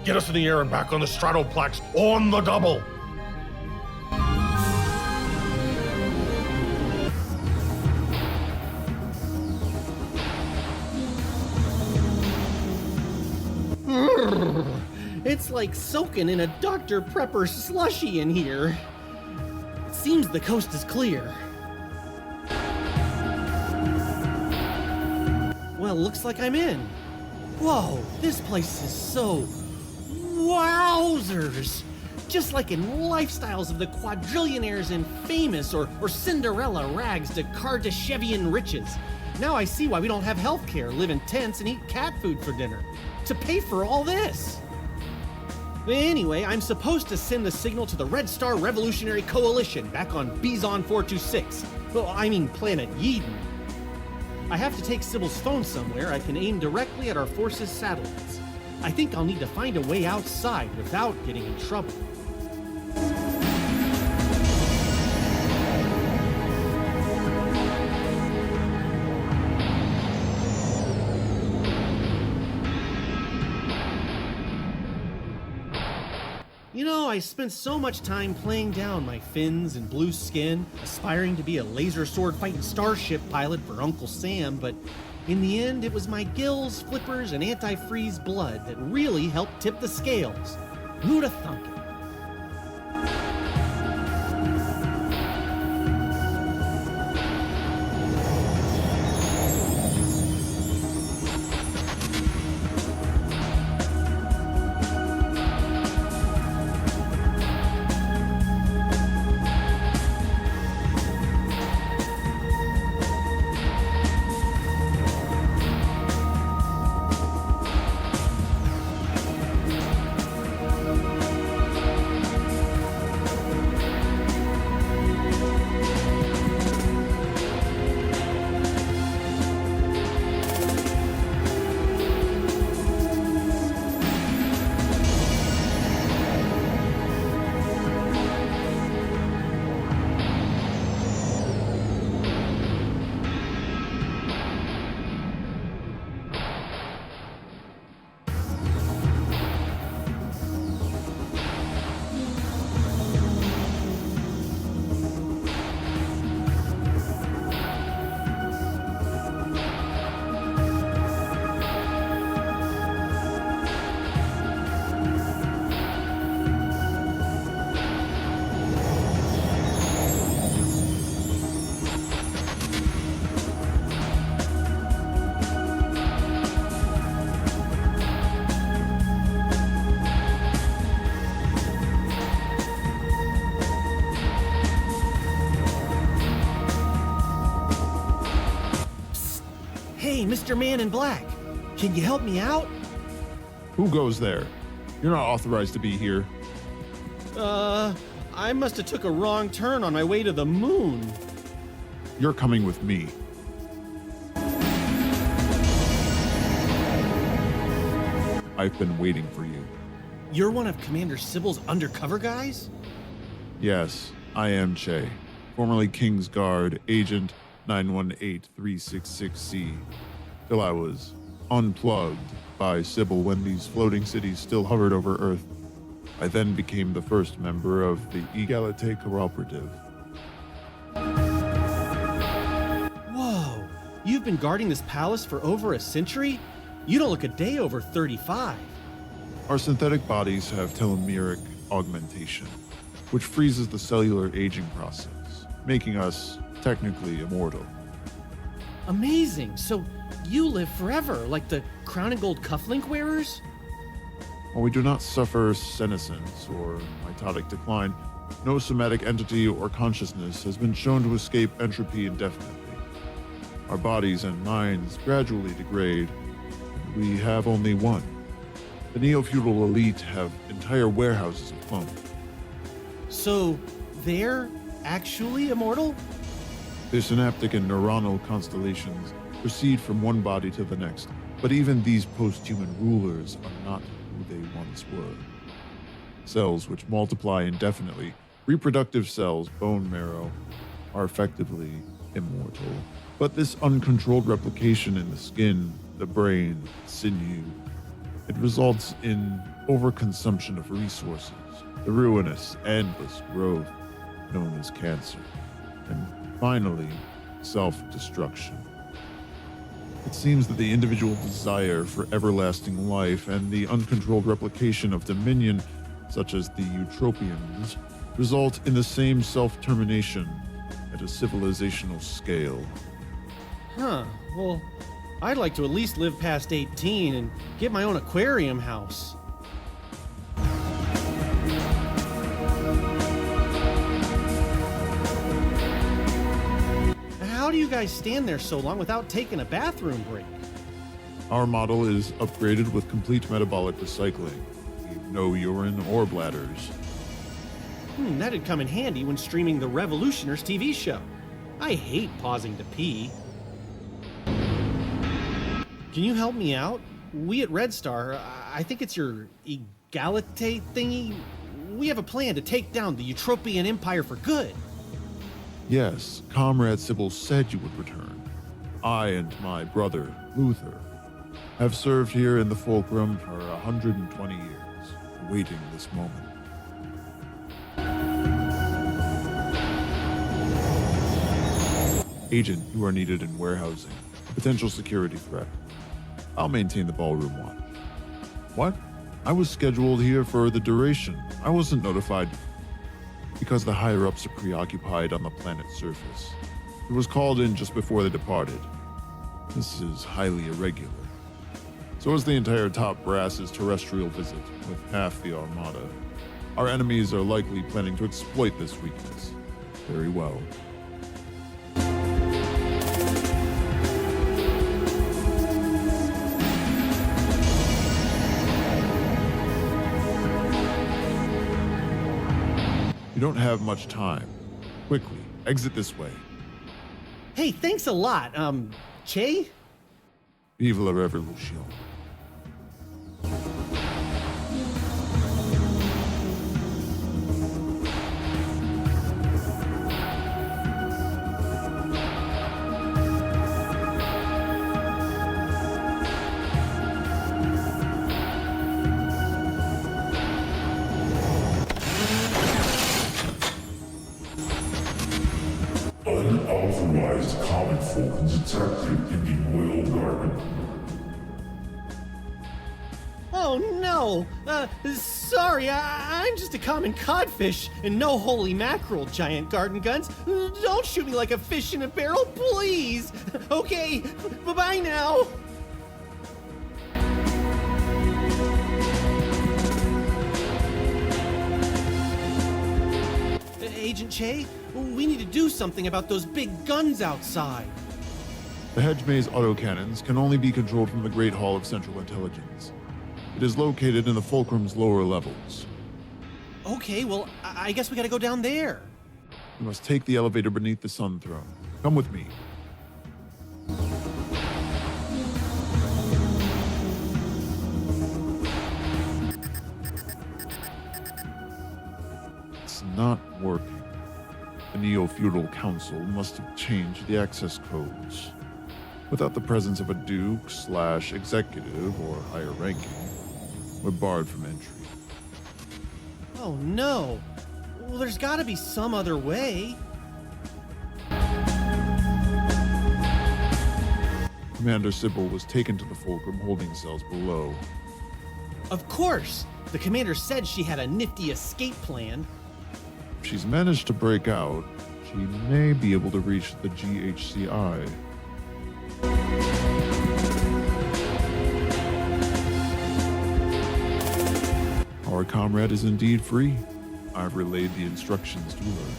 Get us in the air and back on the Stratoplex on the double. It's like soaking in a Dr. Prepper slushie in here. It seems the coast is clear. Well, looks like I'm in. Whoa, this place is so... wowzers! Just like in lifestyles of the quadrillionaires in Famous or Cinderella rags to Kardashevian riches. Now I see why we don't have healthcare, live in tents, and eat cat food for dinner. To pay for all this. Anyway, I'm supposed to send the signal to the Red Star Revolutionary Coalition back on BOZO 426. Well, I mean planet Yiden. I have to take Sybil's phone somewhere I can aim directly at our forces' satellites. I think I'll need to find a way outside without getting in trouble. You know, I spent so much time playing down my fins and blue skin, aspiring to be a laser sword fighting starship pilot for Uncle Sam, but in the end, it was my gills, flippers, and antifreeze blood that really helped tip the scales. Who'da thunk it? Hey, Mr. Man in Black, can you help me out? Who goes there? You're not authorized to be here. I must have took a wrong turn on my way to the moon. You're coming with me. I've been waiting for you. You're one of Commander Sybil's undercover guys? Yes, I am Che, formerly King's Guard, Agent 918366C, till I was unplugged by Sybil when these floating cities still hovered over Earth. I then became the first member of the Egalite Cooperative. Whoa, you've been guarding this palace for over a century? You don't look a day over 35. Our synthetic bodies have telomeric augmentation, which freezes the cellular aging process, making us technically immortal. Amazing. So you live forever, like the crown and gold cufflink wearers? While we do not suffer senescence or mitotic decline, no somatic entity or consciousness has been shown to escape entropy indefinitely. Our bodies and minds gradually degrade, and we have only one. The neo-feudal elite have entire warehouses of clones. So they're actually immortal? The synaptic and neuronal constellations proceed from one body to the next, but even these post-human rulers are not who they once were. Cells which multiply indefinitely, reproductive cells, bone marrow, are effectively immortal. But this uncontrolled replication in the skin, the brain, sinew, it results in overconsumption of resources, the ruinous, endless growth known as cancer, and finally, self-destruction. It seems that the individual desire for everlasting life and the uncontrolled replication of dominion, such as the Eutropians, result in the same self-termination at a civilizational scale. Huh, well, I'd like to at least live past 18 and get my own aquarium house. How do you guys stand there so long without taking a bathroom break? Our model is upgraded with complete metabolic recycling. No urine or bladders. That'd come in handy when streaming the Revolutionaries TV show. I hate pausing to pee. Can you help me out? We at Red Star, I think it's your egalite thingy, we have a plan to take down the Eutropian Empire for good. Yes, Comrade Sybil said you would return. I and my brother, Luther, have served here in the Fulcrum for 120 years, awaiting this moment. Agent, you are needed in warehousing. A potential security threat. I'll maintain the ballroom watch. What? I was scheduled here for the duration. I wasn't notified because the higher-ups are preoccupied on the planet's surface. It was called in just before they departed. This is highly irregular. So is the entire top brass's terrestrial visit, with half the armada. Our enemies are likely planning to exploit this weakness. Very well. You don't have much time. Quickly, exit this way. Hey, thanks a lot. Che? Vive la Revolution. Unauthorized common folk detected in the Royal Garden. Oh no! Sorry, I'm just a common codfish and no holy mackerel, giant garden guns. Don't shoot me like a fish in a barrel, please! Okay, bye-bye now! Agent Che, we need to do something about those big guns outside. The hedge maze autocannons can only be controlled from the Great Hall of Central Intelligence. It is located in the Fulcrum's lower levels. Okay, well, I guess we gotta go down there. You must take the elevator beneath the Sun Throne. Come with me. It's not working. The Neo-Feudal Council must have changed the access codes. Without the presence of a duke/executive or higher ranking, we're barred from entry. Oh no! Well, there's gotta be some other way. Commander Sybil was taken to the Fulcrum holding cells below. Of course! The commander said she had a nifty escape plan. If she's managed to break out, she may be able to reach the GHCI. Our comrade is indeed free. I've relayed the instructions to her.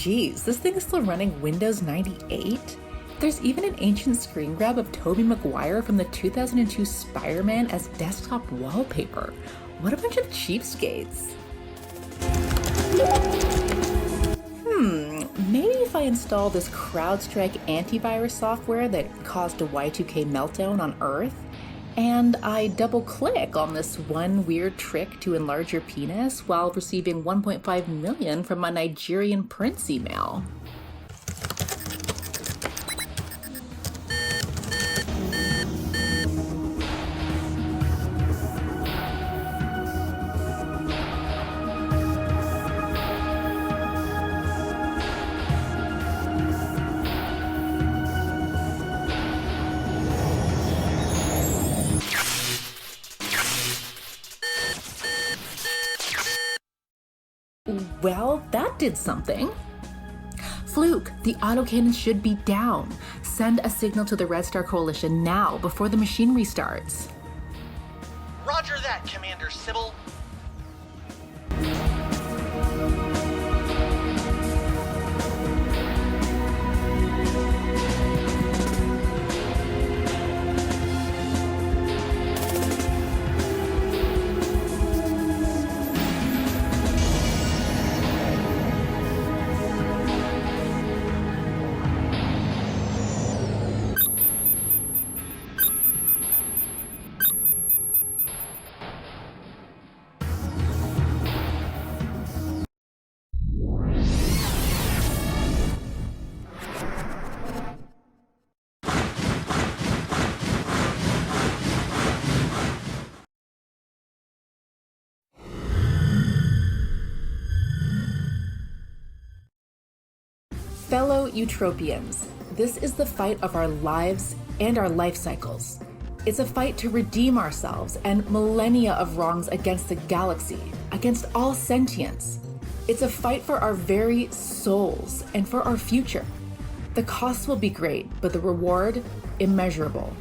Geez, this thing is still running Windows 98? There's even an ancient screen grab of Tobey Maguire from the 2002 Spider-Man as desktop wallpaper. What a bunch of cheapskates. Maybe if I install this CrowdStrike antivirus software that caused a Y2K meltdown on Earth, and I double-click on this one weird trick to enlarge your penis while receiving 1.5 million from my Nigerian prince email. Well, that did something. Fluke, the autocannon should be down. Send a signal to the Red Star Coalition now, before the machine restarts. Roger that, Commander Sybil. Fellow Utopians, this is the fight of our lives and our life cycles. It's a fight to redeem ourselves and millennia of wrongs against the galaxy, against all sentience. It's a fight for our very souls and for our future. The cost will be great, but the reward, immeasurable.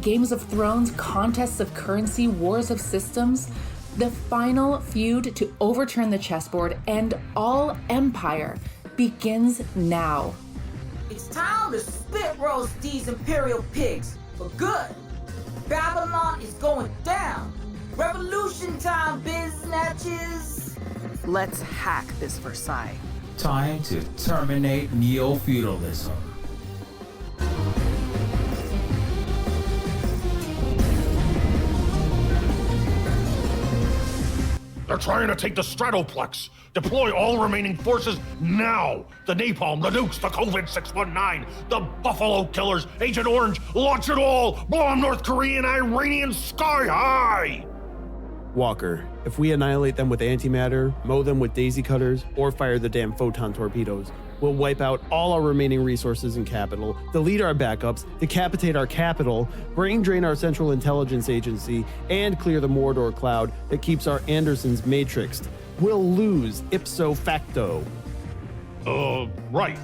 Games of Thrones, contests of currency, wars of systems, the final feud to overturn the chessboard and all empire begins now. It's time to spit roast these imperial pigs for good. Babylon is going down. Revolution time, biznatches. Let's hack this Versailles. Time to terminate neo-feudalism. They're trying to take the Stratoplex. Deploy all remaining forces now. The napalm, the nukes, the COVID-619, the Buffalo Killers, Agent Orange, launch it all. Blow them North Korean, Iranian sky high. Walker, if we annihilate them with antimatter, mow them with daisy cutters, or fire the damn photon torpedoes, we'll wipe out all our remaining resources and capital, delete our backups, decapitate our capital, brain drain our central intelligence agency, and clear the Mordor cloud that keeps our Andersons matrixed. We'll lose ipso facto. Right.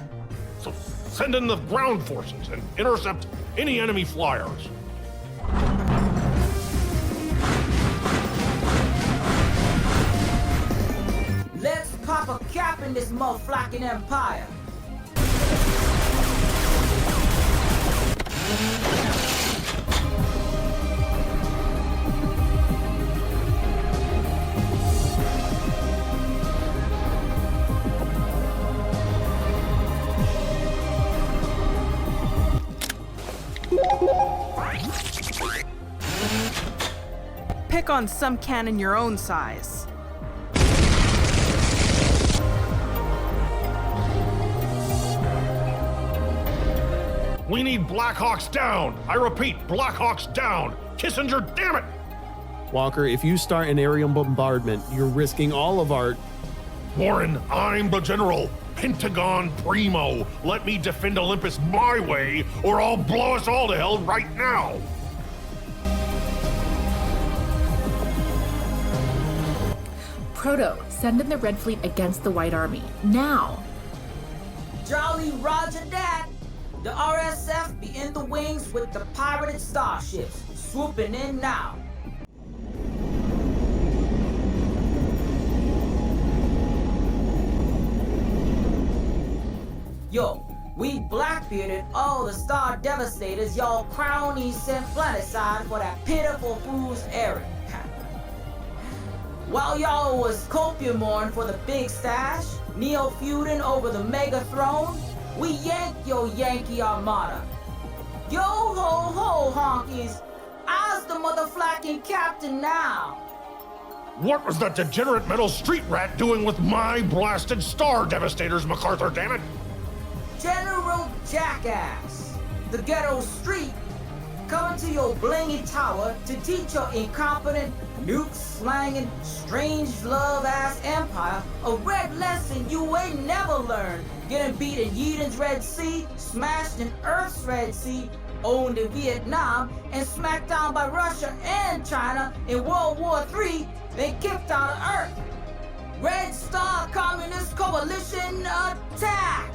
So send in the ground forces and intercept any enemy flyers. Let's pop a cap in this motherfucking empire. Pick on some cannon your own size. We need Blackhawks down. I repeat, Blackhawks down. Kissinger, damn it! Walker, if you start an aerial bombardment, you're risking all of our... Warren, I'm the general. Pentagon Primo. Let me defend Olympus my way, or I'll blow us all to hell right now. Proto, send in the Red Fleet against the White Army, now! Jolly Roger that! The RSF be in the wings with the pirated starships, swooping in now. Yo, we blackbearded all the star devastators y'all crownies sent planetside for that pitiful fool's errand. While y'all was copiumorn for the big stash, NeoFeuding over the mega throne, we yanked your Yankee armada. Yo ho ho honkies, I's the motherflacking captain now. What was that degenerate metal street rat doing with my blasted star devastators, MacArthur, damn it? General Jackass, the ghetto street, coming to your blingy tower to teach your incompetent, nuke-slanging, strange love-ass empire a red lesson you ain't never learned. Getting beat in Yiden's Red Sea, smashed in Earth's Red Sea, owned in Vietnam, and smacked down by Russia and China in World War III, then kicked out of Earth. Red Star Communist Coalition attack!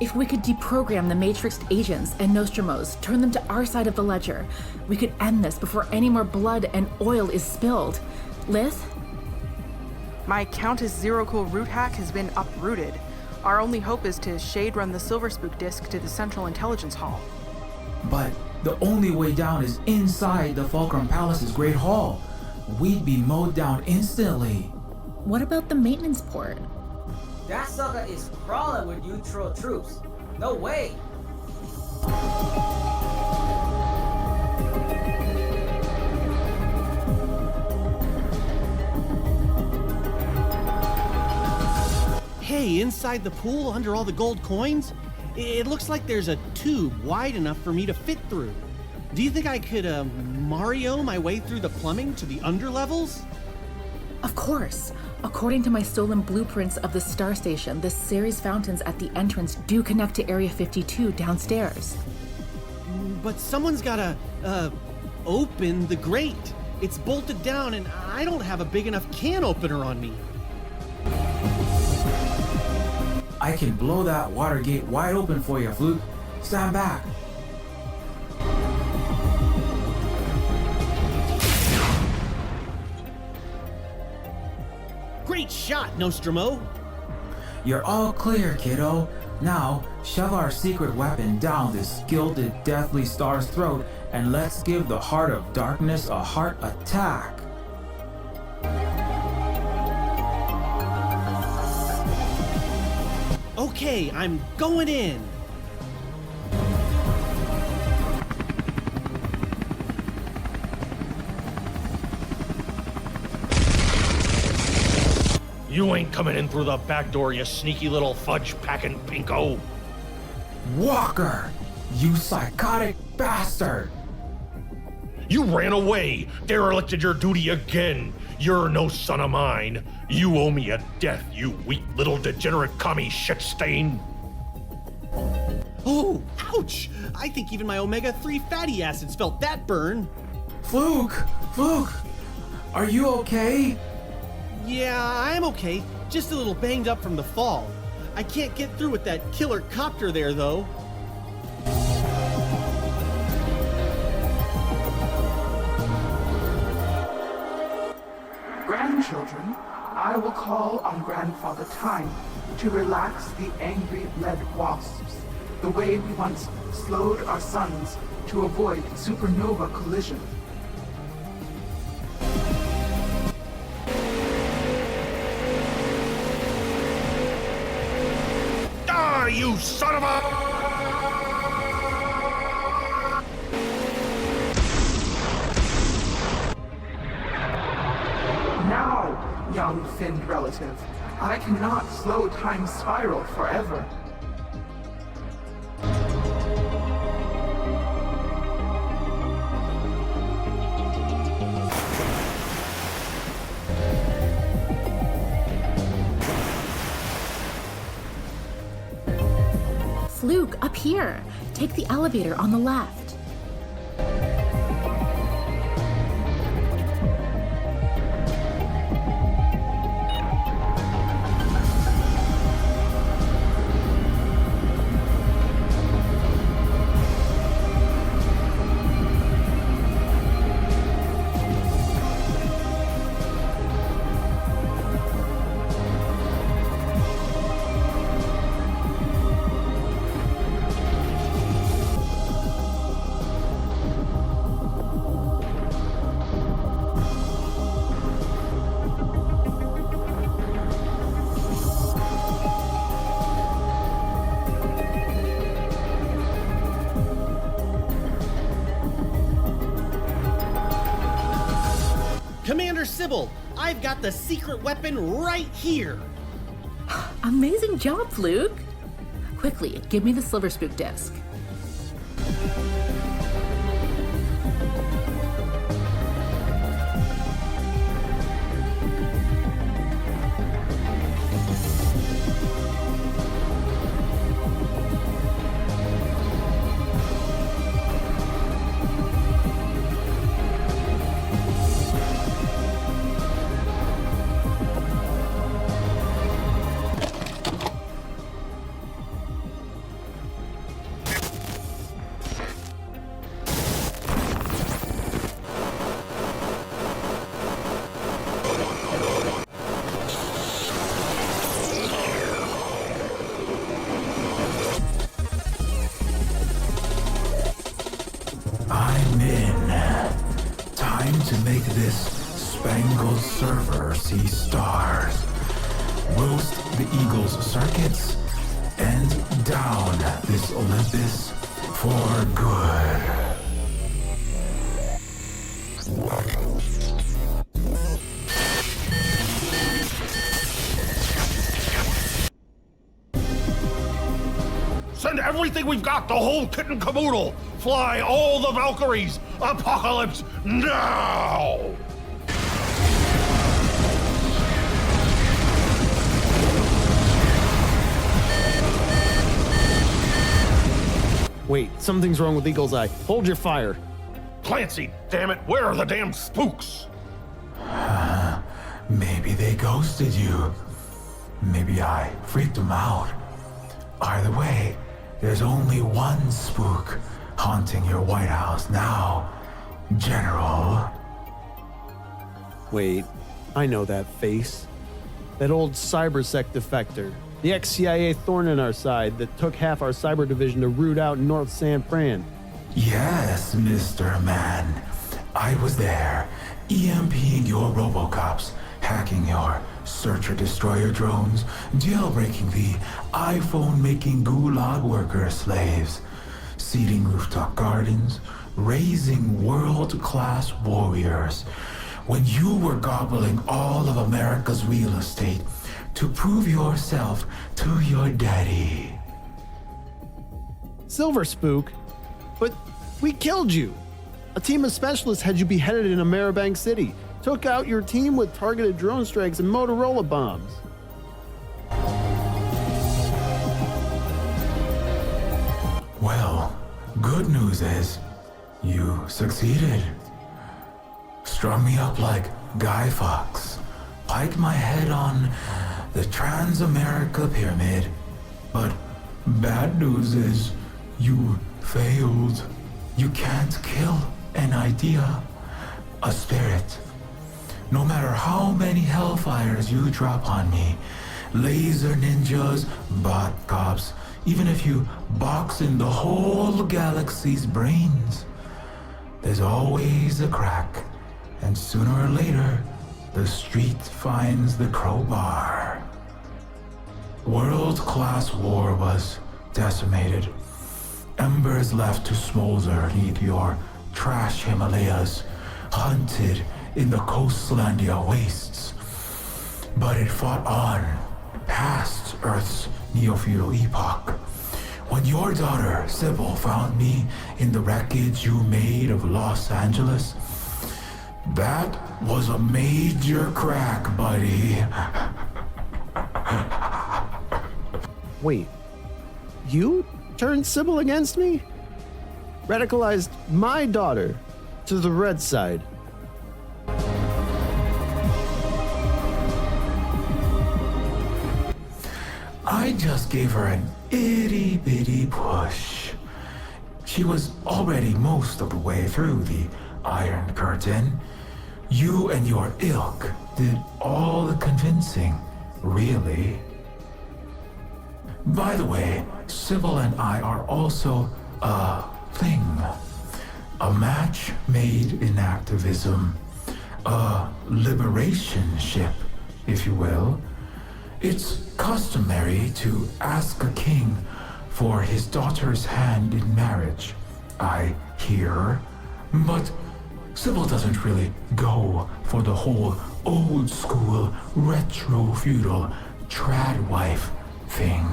If we could deprogram the Matrixed agents and Nostromos, turn them to our side of the ledger, we could end this before any more blood and oil is spilled. Lith? My Countess Zero Cool root hack has been uprooted. Our only hope is to shade run the Silver Spook disk to the Central Intelligence Hall. But the only way down is inside the Fulcrum Palace's Great Hall. We'd be mowed down instantly. What about the maintenance port? That sucker is crawling with neutral troops. No way. Hey, inside the pool under all the gold coins, it looks like there's a tube wide enough for me to fit through. Do you think I could Mario my way through the plumbing to the underlevels? Of course. According to my stolen blueprints of the Star Station, the Ceres fountains at the entrance do connect to Area 52 downstairs. But someone's gotta, open the grate. It's bolted down and I don't have a big enough can opener on me. I can blow that water gate wide open for you, Fluke. Stand back. Great shot, Nostromo! You're all clear, kiddo. Now, shove our secret weapon down this gilded, deathly star's throat and let's give the Heart of Darkness a heart attack. Okay, I'm going in. You ain't coming in through the back door, you sneaky little fudge-packing pinko. Walker! You psychotic bastard! You ran away, derelicted your duty again. You're no son of mine. You owe me a death, you weak little degenerate commie shit stain. Oh, ouch! I think even my omega-3 fatty acids felt that burn. Fluke! Fluke! Are you okay? Yeah, I'm okay. Just a little banged up from the fall. I can't get through with that killer copter there, though. Grandchildren, I will call on Grandfather Time to relax the angry lead wasps, the way we once slowed our suns to avoid supernova collision. Die, you son of a... Now, young finned relative, I cannot slow time's spiral forever. Fluke, up here. Take the elevator on the left. Commander Sybil, I've got the secret weapon right here. Amazing job, Fluke. Quickly, give me the Silver Spook disc. I'm in. Time to make this spangled server see stars. Roast the Eagle's circuits and down this Olympus for good. Send everything we've got, the whole kit and caboodle! Fly all the Valkyries! Apocalypse now! Wait, something's wrong with Eagle's Eye. Hold your fire. Clancy, damn it, where are the damn spooks? Maybe they ghosted you. Maybe I freaked them out. Either way, there's only one spook haunting your White House now, General. Wait, I know that face. That old cybersec defector. The ex-CIA thorn in our side that took half our cyber division to root out North San Fran. Yes, Mr. Man. I was there, EMPing your Robocops, hacking your searcher-destroyer drones, jailbreaking the iPhone-making gulag worker slaves, seeding rooftop gardens, raising world-class warriors, when you were gobbling all of America's real estate to prove yourself to your daddy. Silver Spook? But we killed you! A team of specialists had you beheaded in Ameribank City. Took out your team with targeted drone strikes and Motorola bombs. Well, good news is, you succeeded. Strung me up like Guy Fawkes, piked my head on the Transamerica Pyramid. But bad news is, you failed. You can't kill an idea, a spirit. No matter how many hellfires you drop on me, laser ninjas, bot cops, even if you box in the whole galaxy's brains, there's always a crack, and sooner or later, the street finds the crowbar. World-class war was decimated. Embers left to smolder neath your trash Himalayas, hunted in the Coastlandia wastes. But it fought on, past Earth's neo-feudal epoch. When your daughter, Sybil, found me in the wreckage you made of Los Angeles, that was a major crack, buddy. Wait, you turned Sybil against me? Radicalized my daughter to the red side. I just gave her an itty-bitty push. She was already most of the way through the Iron Curtain. You and your ilk did all the convincing, really. By the way, Sybil and I are also a thing. A match made in activism. A liberation ship, if you will. It's customary to ask a king for his daughter's hand in marriage, I hear. But Sybil doesn't really go for the whole old school retro feudal trad wife thing.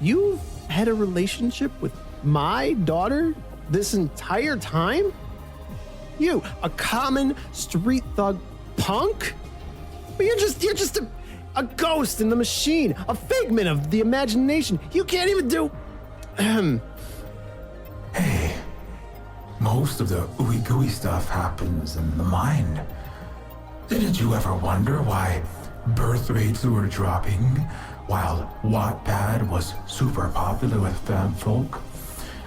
You've had a relationship with my daughter this entire time? You, a common street thug punk? But you're just a ghost in the machine, a figment of the imagination. You can't even do. Hey, most of the ooey gooey stuff happens in the mind. Didn't you ever wonder why birth rates were dropping while Wattpad was super popular with fanfolk?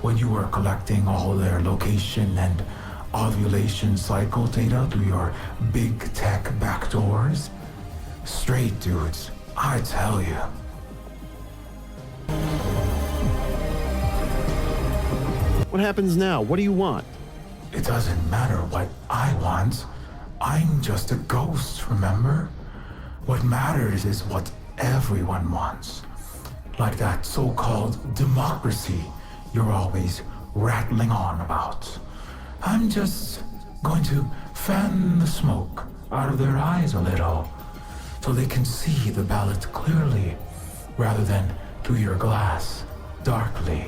When you were collecting all their location and ovulation cycle data through your big tech backdoors? Straight dudes, I tell you. What happens now? What do you want? It doesn't matter what I want. I'm just a ghost, remember? What matters is what everyone wants. Like that so-called democracy you're always rattling on about. I'm just going to fan the smoke out of their eyes a little, so they can see the ballot clearly, rather than through your glass, darkly.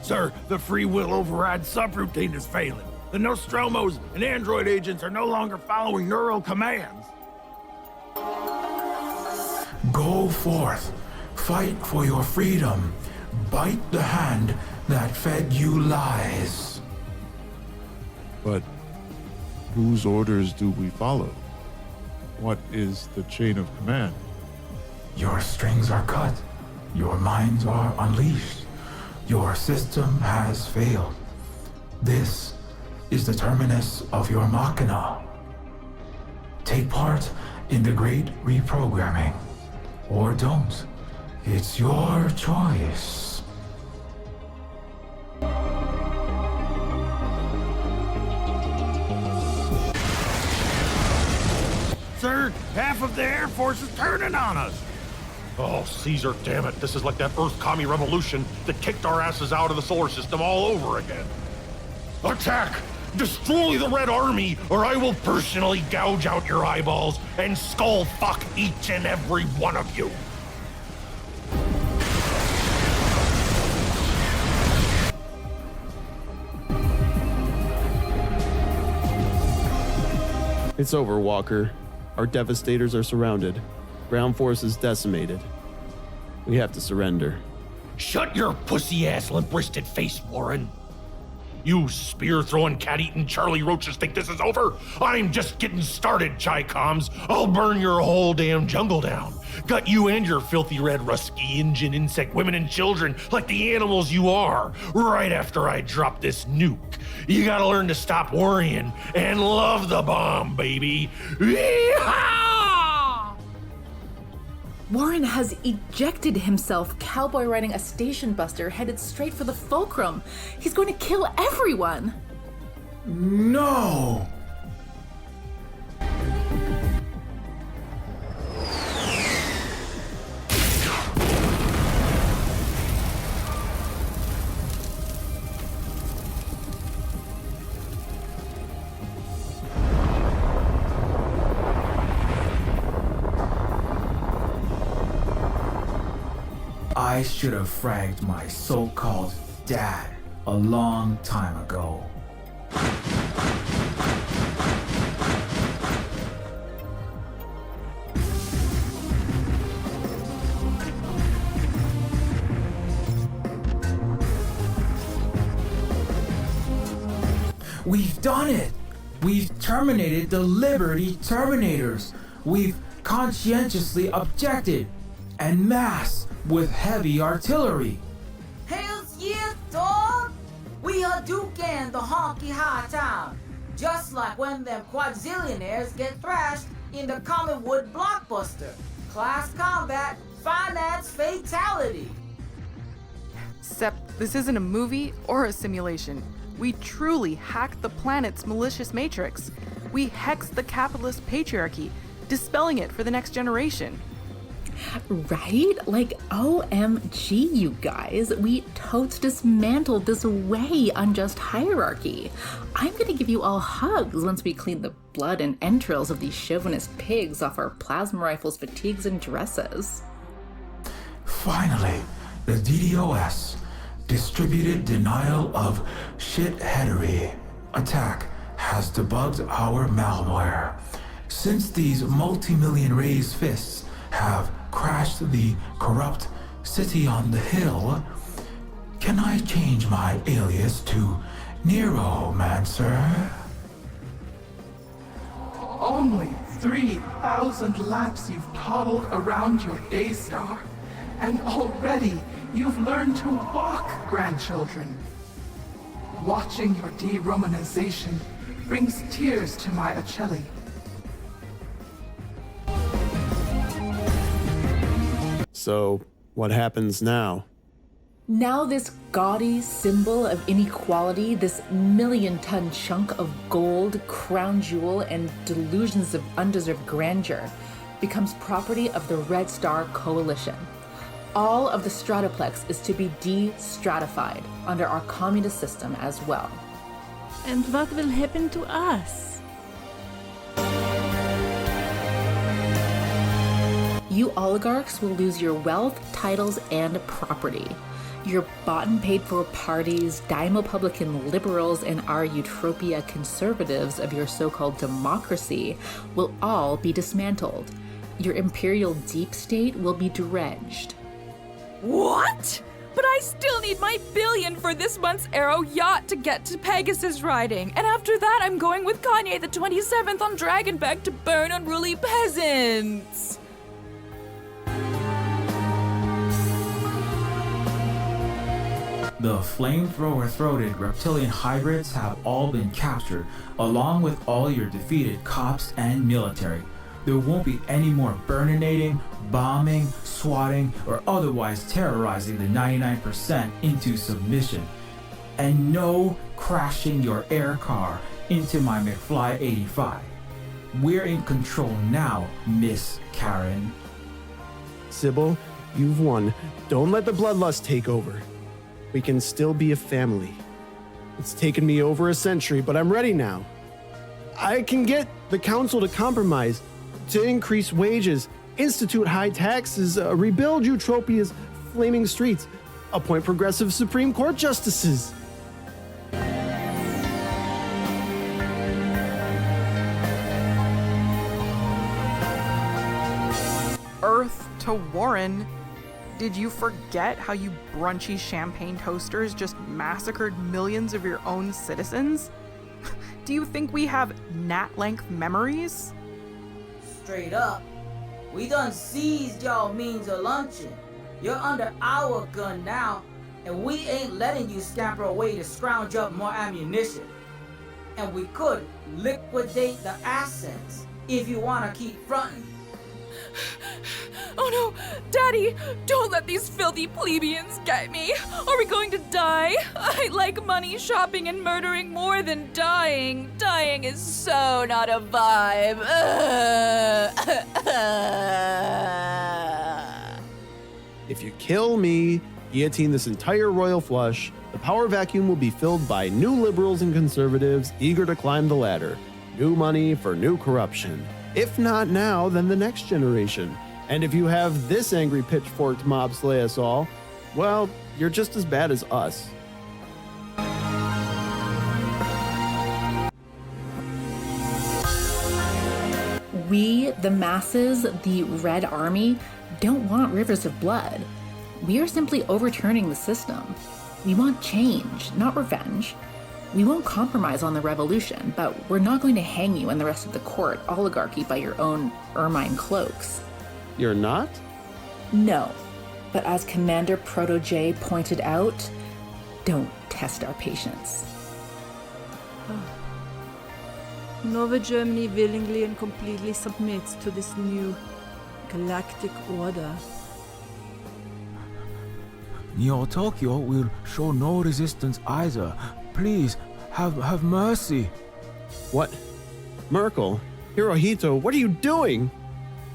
Sir, the free will override subroutine is failing. The Nostromos and android agents are no longer following neural commands. Go forth, fight for your freedom, bite the hand that fed you lies. But whose orders do we follow? What is the chain of command? Your strings are cut. Your minds are unleashed. Your system has failed. This is the terminus of your machina. Take part in the great reprogramming, or don't. It's your choice. Sir, half of the Air Force is turning on us. Oh, Caesar, damn it. This is like that Earth commie revolution that kicked our asses out of the solar system all over again. Attack! Destroy the Red Army, or I will personally gouge out your eyeballs and skull fuck each and every one of you. It's over, Walker. Our devastators are surrounded. Ground force is decimated. We have to surrender. Shut your pussy-ass, limp-wristed face, Warren. You spear-throwing, cat-eating Charlie Roaches think this is over? I'm just getting started, Chi-Coms. I'll burn your whole damn jungle down. Gut you and your filthy red rusky Injun insect women and children like the animals you are, right after I drop this nuke. You gotta learn to stop worrying and love the bomb, baby. Yeehaw! Warren has ejected himself, cowboy riding a station buster headed straight for the Fulcrum. He's going to kill everyone. No! I should have fragged my so-called dad a long time ago. We've done it! We've terminated the Liberty Terminators! We've conscientiously objected en masse with heavy artillery. Hells yeah, dog! We Hadouken the honky high town. Just like when them quadzillionaires get thrashed in the Commonwood blockbuster. Class combat, finance fatality. Except this isn't a movie or a simulation. We truly hacked the planet's malicious matrix. We hexed the capitalist patriarchy, dispelling it for the next generation. Right? Like, OMG, you guys. We totes dismantled this way unjust hierarchy. I'm gonna give you all hugs once we clean the blood and entrails of these chauvinist pigs off our plasma rifles, fatigues, and dresses. Finally, the DDoS, Distributed Denial of Shitheadery attack, has debugged our malware. Since these multi-million raised fists have crashed the corrupt city on the hill, can I change my alias to Neromancer? Only 3,000 laps you've toddled around your Daystar, and already you've learned to walk, grandchildren. Watching your de-Romanization brings tears to my Acelli. So, what happens now? Now this gaudy symbol of inequality, this million-ton chunk of gold, crown jewel, and delusions of undeserved grandeur becomes property of the Red Star Coalition. All of the Stratoplex is to be de-stratified under our communist system as well. And what will happen to us? You oligarchs will lose your wealth, titles, and property. Your bought and paid for parties, Dime-Republican liberals, and our Utopia conservatives of your so-called democracy will all be dismantled. Your imperial deep state will be dredged. What? But I still need my billion for this month's Arrow yacht to get to Pegasus riding. And after that, I'm going with Kanye the 27th on Dragonback to burn unruly peasants. The flamethrower-throated reptilian hybrids have all been captured, along with all your defeated cops and military. There won't be any more burninating, bombing, swatting, or otherwise terrorizing the 99% into submission. And no crashing your air car into my McFly 85. We're in control now, Miss Karen. Sybil, you've won. Don't let the bloodlust take over. We can still be a family. It's taken me over a century, but I'm ready now. I can get the council to compromise, to increase wages, institute high taxes, rebuild Utopia's flaming streets, appoint progressive Supreme Court justices. Earth to Warren. Did you forget how you brunchy champagne toasters just massacred millions of your own citizens? Do you think we have gnat-length memories? Straight up, we done seized y'all means of luncheon. You're under our gun now, and we ain't letting you scamper away to scrounge up more ammunition. And we could liquidate the assets if you want to keep fronting. Oh no, Daddy, don't let these filthy plebeians get me. Are we going to die? I like money, shopping, and murdering more than dying. Dying is so not a vibe. If you kill me, guillotine this entire royal flush, the power vacuum will be filled by new liberals and conservatives eager to climb the ladder. New money for new corruption. If not now, then the next generation. And if you have this angry pitchforked mob slay us all, well, you're just as bad as us. We, the masses, the Red Army, don't want rivers of blood. We are simply overturning the system. We want change, not revenge. We won't compromise on the revolution, but we're not going to hang you and the rest of the court oligarchy by your own ermine cloaks. You're not? No, but as Commander Proto-J pointed out, don't test our patience. Nova Germany willingly and completely submits to this new galactic order. Neo Tokyo will show no resistance either. Please, have mercy. What? Merkel? Hirohito, what are you doing?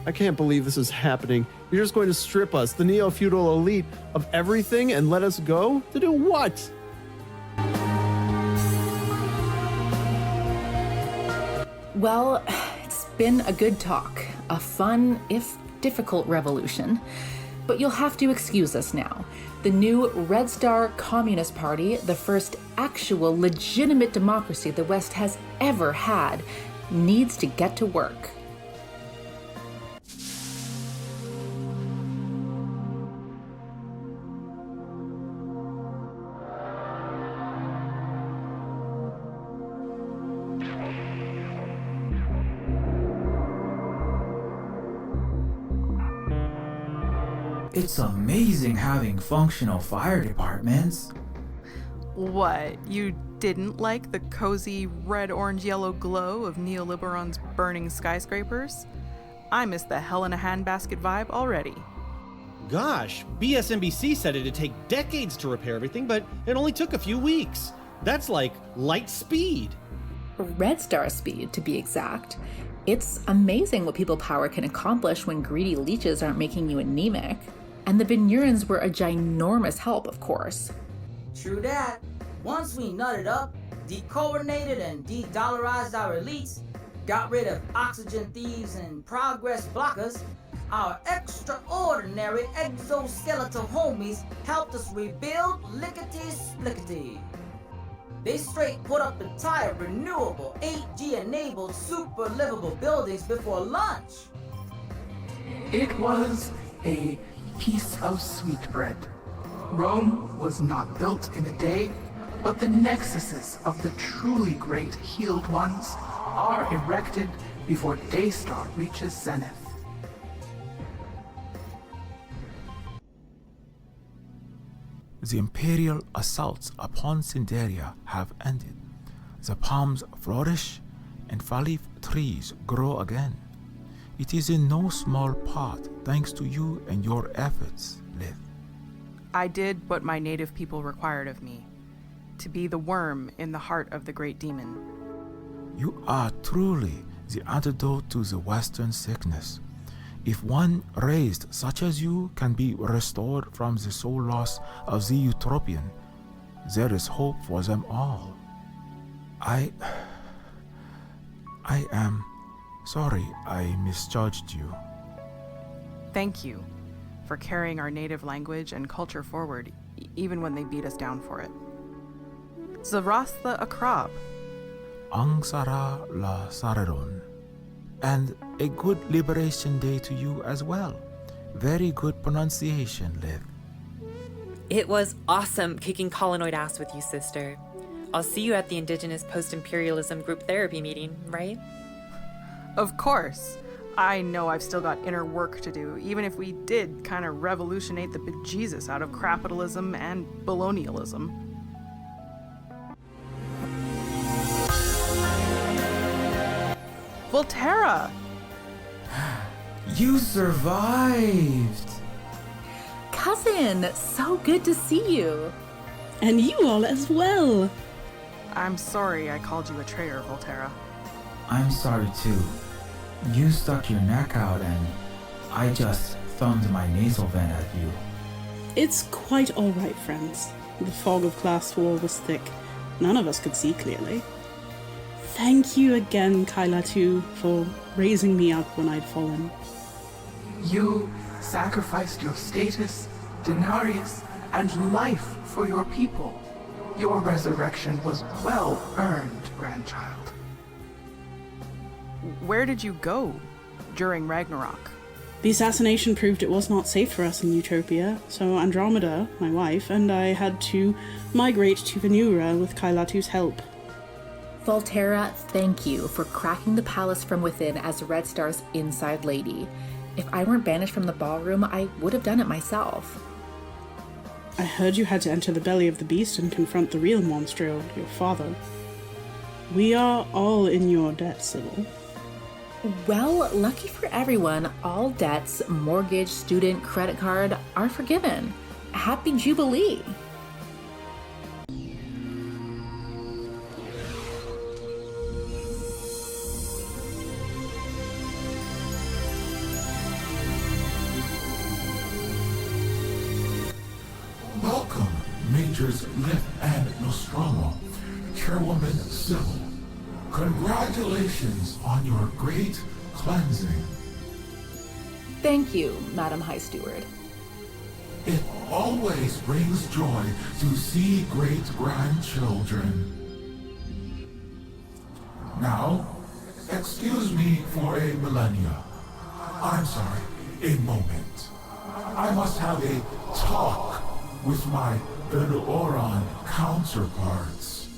I can't believe this is happening. You're just going to strip us, the neo-feudal elite, of everything and let us go? To do what? Well, it's been a good talk. A fun, if difficult, revolution. But you'll have to excuse us now. The new Red Star Communist Party, the first actual legitimate democracy the West has ever had, needs to get to work. It's amazing having functional fire departments. What, you didn't like the cozy red, orange, yellow glow of Neoliberon's burning skyscrapers? I miss the hell in a handbasket vibe already. Gosh, BSNBC said it'd take decades to repair everything, but it only took a few weeks. That's like light speed. Red Star speed, to be exact. It's amazing what people power can accomplish when greedy leeches aren't making you anemic. And the Venurahns were a ginormous help, of course. True that. Once we nutted up, decoordinated and de-dollarized our elites, got rid of oxygen thieves and progress blockers, our extraordinary exoskeletal homies helped us rebuild lickety-splickety. They straight put up entire renewable 8G-enabled super livable buildings before lunch. It was a piece of sweetbread. Rome was not built in a day, but the nexuses of the truly great healed ones are erected before Daystar reaches zenith. The imperial assaults upon Cinderia have ended. The palms flourish and Falif trees grow again. It is in no small part thanks to you and your efforts, Lith. I did what my native people required of me, to be the worm in the heart of the great demon. You are truly the antidote to the Western sickness. If one raised such as you can be restored from the soul loss of the utopian, there is hope for them all. I am sorry I misjudged you. Thank you for carrying our native language and culture forward, even when they beat us down for it. Zarastha Akrab. Angsara la Sareron. And a good Liberation Day to you as well. Very good pronunciation, Lith. It was awesome kicking collonoid ass with you, sister. I'll see you at the Indigenous Post-Imperialism Group Therapy meeting, right? Of course. I know I've still got inner work to do, even if we did kind of revolutionate the bejesus out of capitalism and balonialism. Volterra! You survived! Cousin, so good to see you. And you all as well. I'm sorry I called you a traitor, Volterra. I'm sorry too. You stuck your neck out and I just thumbed my nasal vent at you. It's quite all right, friends. The fog of class war was thick. None of us could see clearly. Thank you again, Khailatu, for raising me up when I'd fallen. You sacrificed your status, denarius, and life for your people. Your resurrection was well earned, grandchild. Where did you go during Ragnarok? The assassination proved it was not safe for us in Utopia, so Andromeda, my wife, and I had to migrate to Venurahn with Khailatu's help. Volterra, thank you for cracking the palace from within as Red Star's inside lady. If I weren't banished from the ballroom, I would have done it myself. I heard you had to enter the belly of the beast and confront the real monstro, your father. We are all in your debt, Sybil. Well, lucky for everyone, all debts, mortgage, student, credit card, are forgiven. Happy Jubilee! Majors Lith and Nostromo, Chairwoman Sybil, congratulations on your great cleansing. Thank you, Madam High Steward. It always brings joy to see great-grandchildren. Now, excuse me for a millennia. I'm sorry, a moment. I must have a talk with my Venurahn counterparts.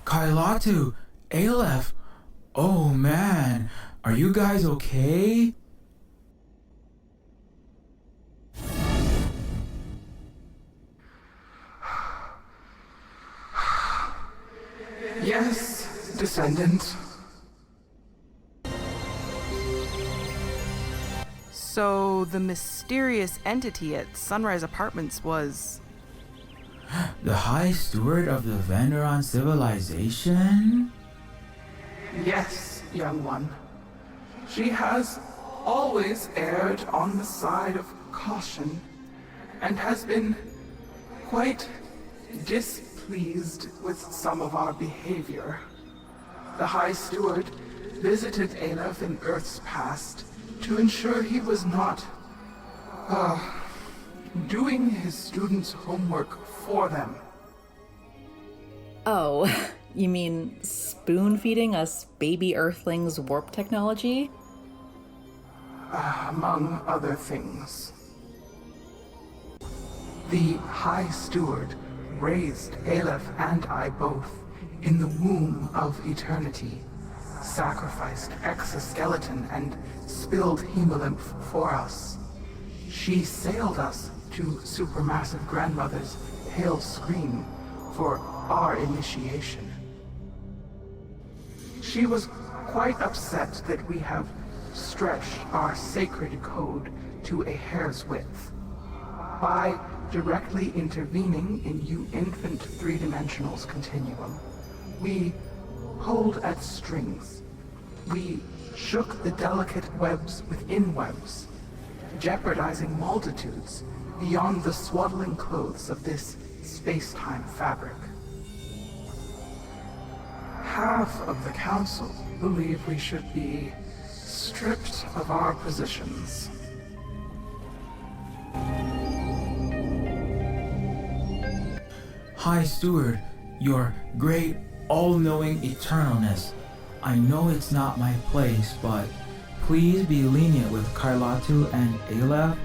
Khailatu, Aleph, oh man, are you guys okay? Yes, descendant. So the mysterious entity at Sunrise Apartments was... The High Steward of the Venurahn civilization? Yes, young one. She has always erred on the side of caution and has been quite displeased with some of our behavior. The High Steward visited Aleph in Earth's past to ensure he was not, doing his students' homework for them. Oh, you mean spoon-feeding us baby Earthlings warp technology? Among other things. The High Steward raised Aleph and I both in the womb of eternity, sacrificed exoskeleton and spilled hemolymph for us. She sailed us to supermassive grandmother's pale screen for our initiation. She was quite upset that we have stretched our sacred code to a hair's width. By directly intervening in you infant three-dimensional's continuum, we pulled at strings. We shook the delicate webs within webs, jeopardizing multitudes beyond the swaddling clothes of this space-time fabric. Half of the council believe we should be stripped of our positions. High Steward, your great all-knowing eternalness, I know it's not my place, but please be lenient with Khailatu and Aleph.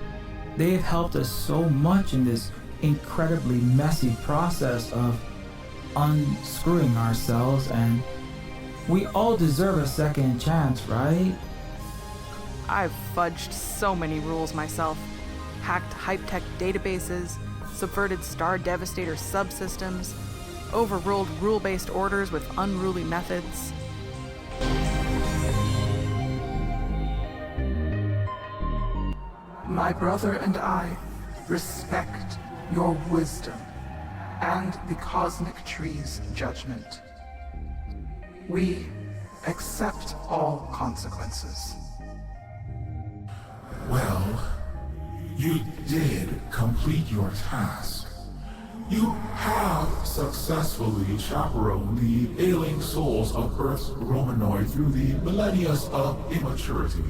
They've helped us so much in this incredibly messy process of unscrewing ourselves, and we all deserve a second chance, right? I've fudged so many rules myself. Hacked hype-tech databases, subverted Star Devastator subsystems, overruled rule-based orders with unruly methods. My brother and I respect your wisdom and the cosmic tree's judgment. We accept all consequences. Well, you did complete your task. You have successfully chaperoned the ailing souls of Earth's Romanoid through the millennia of immaturity.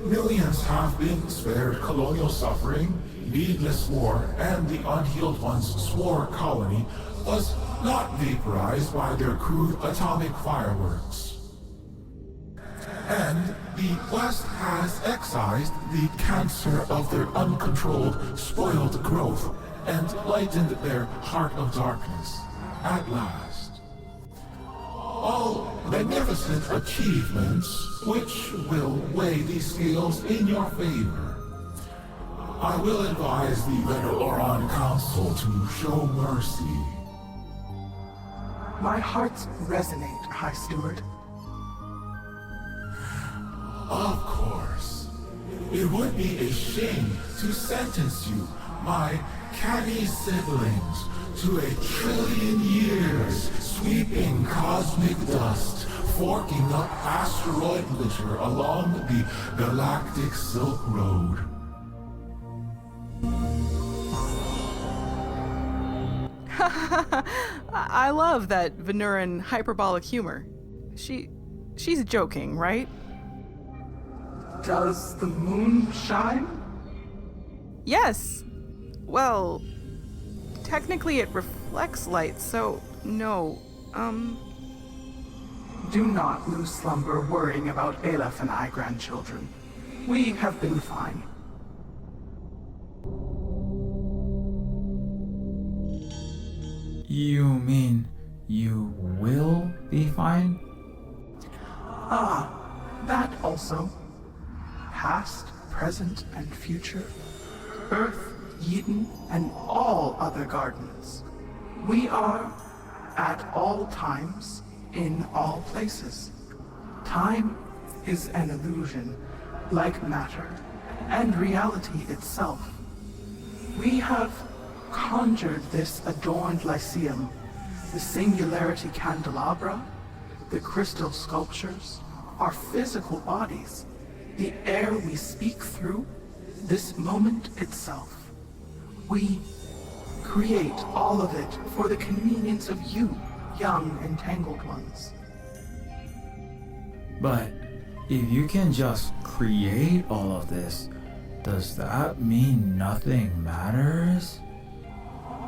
Millions have been spared colonial suffering, needless war, and the unhealed ones' swore colony was not vaporized by their crude atomic fireworks. And the West has excised the cancer of their uncontrolled, spoiled growth and lightened their heart of darkness at last. All magnificent achievements which will weigh these scales in your favor. I will advise the Venurahn Council to show mercy. My hearts resonate, High Steward. Of course. It would be a shame to to sentence you, my canny siblings, to 1 trillion years sweeping cosmic dust, forking up asteroid litter along the galactic Silk Road. I love that Venurahn hyperbolic humor. She's joking, right? Does the moon shine? Yes. Well, technically it reflects light, so no. Do not lose slumber worrying about Aleph and I, grandchildren. We have been fine. You mean you will be fine? Ah, that also. Past, present, and future. Earth, Yiden, and all other gardens. We are, at all times, in all places. Time is an illusion, like matter, and reality itself. We have conjured this adorned lyceum, the singularity candelabra, the crystal sculptures, our physical bodies, the air we speak through, this moment itself. We create all of it for the convenience of you, young entangled ones. But if you can just create all of this, does that mean nothing matters?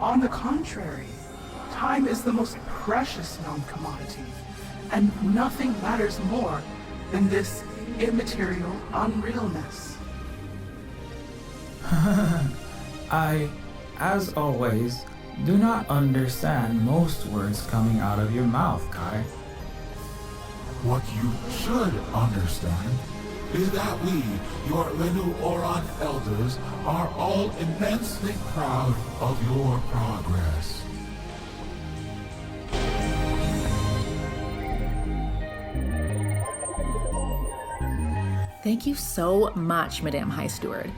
On the contrary, time is the most precious known commodity, and nothing matters more than this immaterial unrealness. I, as always, do not understand most words coming out of your mouth, Kai. What you should understand is that we, your Venurahn elders, are all immensely proud of your progress. Thank you so much, Madame High Steward.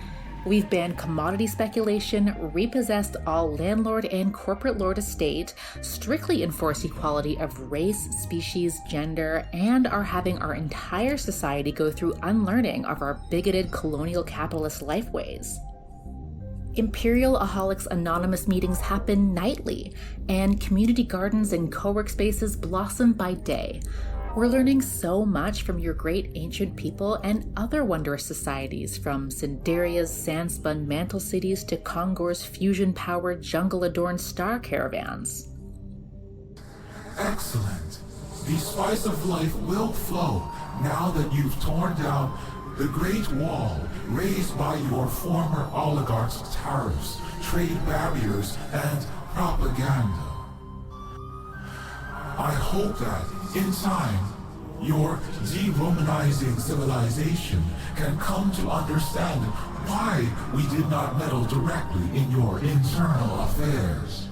We've banned commodity speculation, repossessed all landlord and corporate lord estate, strictly enforced equality of race, species, gender, and are having our entire society go through unlearning of our bigoted colonial capitalist lifeways. Imperial Aholics Anonymous meetings happen nightly, and community gardens and co-work spaces blossom by day. We're learning so much from your great ancient people and other wondrous societies, from Sindaria's sand-spun mantle cities to Kongor's fusion-powered, jungle-adorned star caravans. Excellent. The spice of life will flow now that you've torn down the Great Wall raised by your former oligarchs' tariffs, trade barriers, and propaganda. I hope that, in time, your de-Romanizing civilization can come to understand why we did not meddle directly in your internal affairs.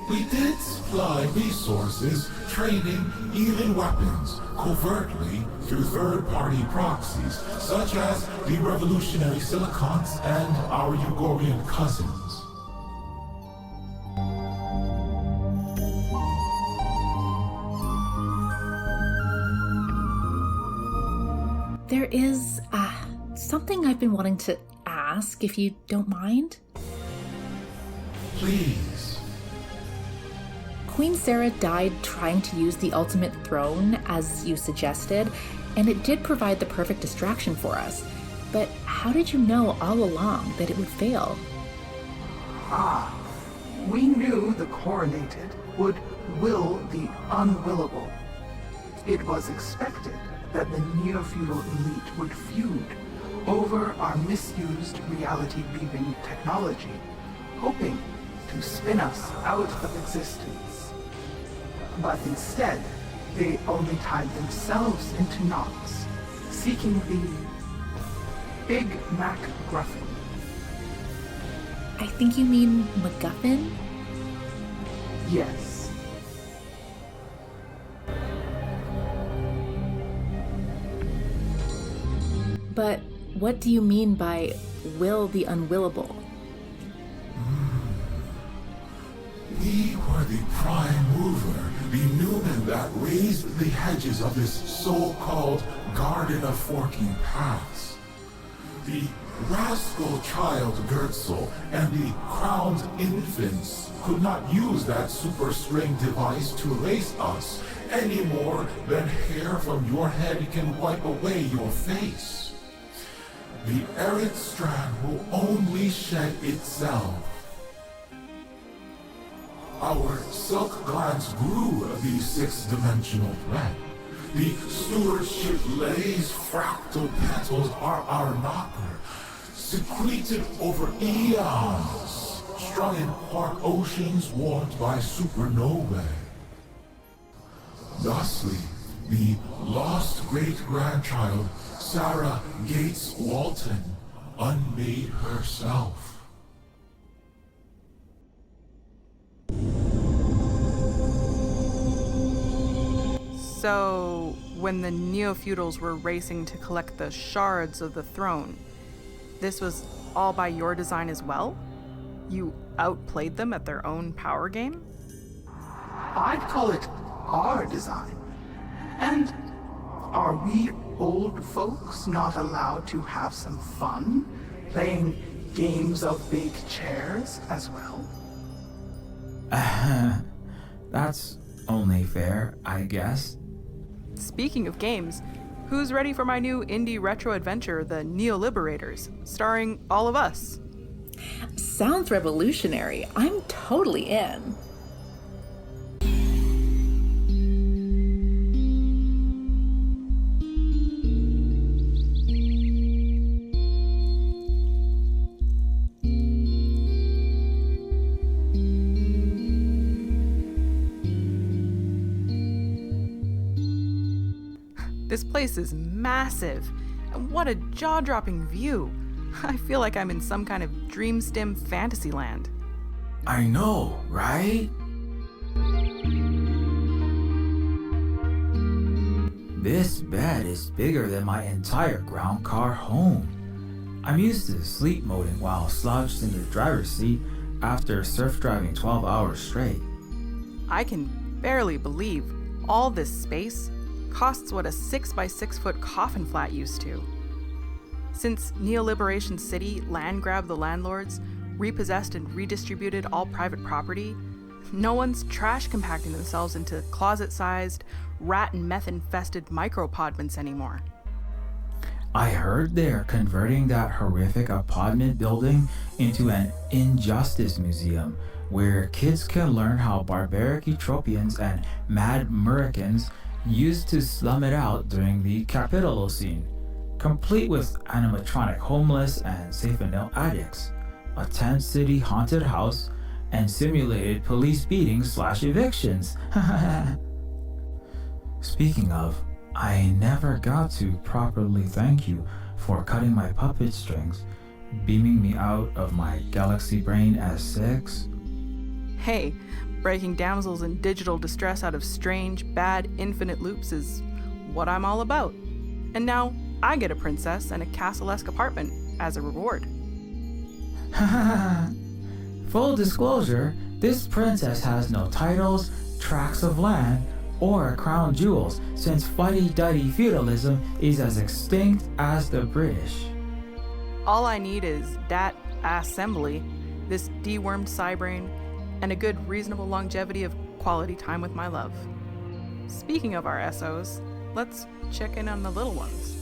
We did supply resources, training, even weapons, covertly through third-party proxies, such as the Revolutionary Silicons and our Yughorian cousins. There is something I've been wanting to ask, if you don't mind. Please. Queen Sarah died trying to use the ultimate throne, as you suggested, and it did provide the perfect distraction for us. But how did you know all along that it would fail? We knew the coronated would will the unwillable. It was expected that the neo-feudal elite would feud over our misused reality-weaving technology, hoping to spin us out of existence. But instead, they only tied themselves into knots, seeking the Big Mac Gruffin. I think you mean MacGuffin? Yes. But what do you mean by will the unwillable. We were the prime mover, the Newman that raised the hedges of this so-called Garden of Forking Paths. The rascal child Gurtzel and the crowned infants could not use that super string device to lace us any more than hair from your head can wipe away your face. The arid strand will only shed itself. Our silk glands grew the six-dimensional thread. The stewardship lace fractal petals are our knocker, secreted over eons, strung in quark oceans warmed by supernovae. Thusly, the lost great-grandchild, Sarah Gates Walton, unmade herself. So, when the neo-feudals were racing to collect the shards of the throne, this was all by your design as well? You outplayed them at their own power game? I'd call it our design. And are we old folks not allowed to have some fun, playing games of big chairs as well? That's only fair, I guess. Speaking of games, who's ready for my new indie retro adventure, The Neoliberators, starring all of us? Sounds revolutionary. I'm totally in. This place is massive, and what a jaw-dropping view. I feel like I'm in some kind of dream stim fantasy land. I know, right? This bed is bigger than my entire ground car home. I'm used to sleep moding while slouched in the driver's seat after surf driving 12 hours straight. I can barely believe all this space costs what a 6x6 foot coffin flat used to. Since Neoliberation City land grabbed the landlords, repossessed and redistributed all private property, no one's trash compacting themselves into closet-sized, rat and meth-infested micropodments anymore. I heard they're converting that horrific apartment building into an injustice museum where kids can learn how barbaric utopians and mad Americans used to slum it out during the Capitalocene, complete with animatronic homeless and safe-and-no addicts, a 10-city haunted house, and simulated police beatings/evictions. Speaking of, I never got to properly thank you for cutting my puppet strings, beaming me out of my galaxy brain as 6. Hey, breaking damsels in digital distress out of strange, bad, infinite loops is what I'm all about. And now I get a princess and a castle-esque apartment as a reward. Full disclosure, this princess has no titles, tracts of land, or crown jewels, since fuddy-duddy feudalism is as extinct as the British. All I need is dat assembly, this dewormed psybrain, and a good reasonable longevity of quality time with my love. Speaking of our SOs, let's check in on the little ones.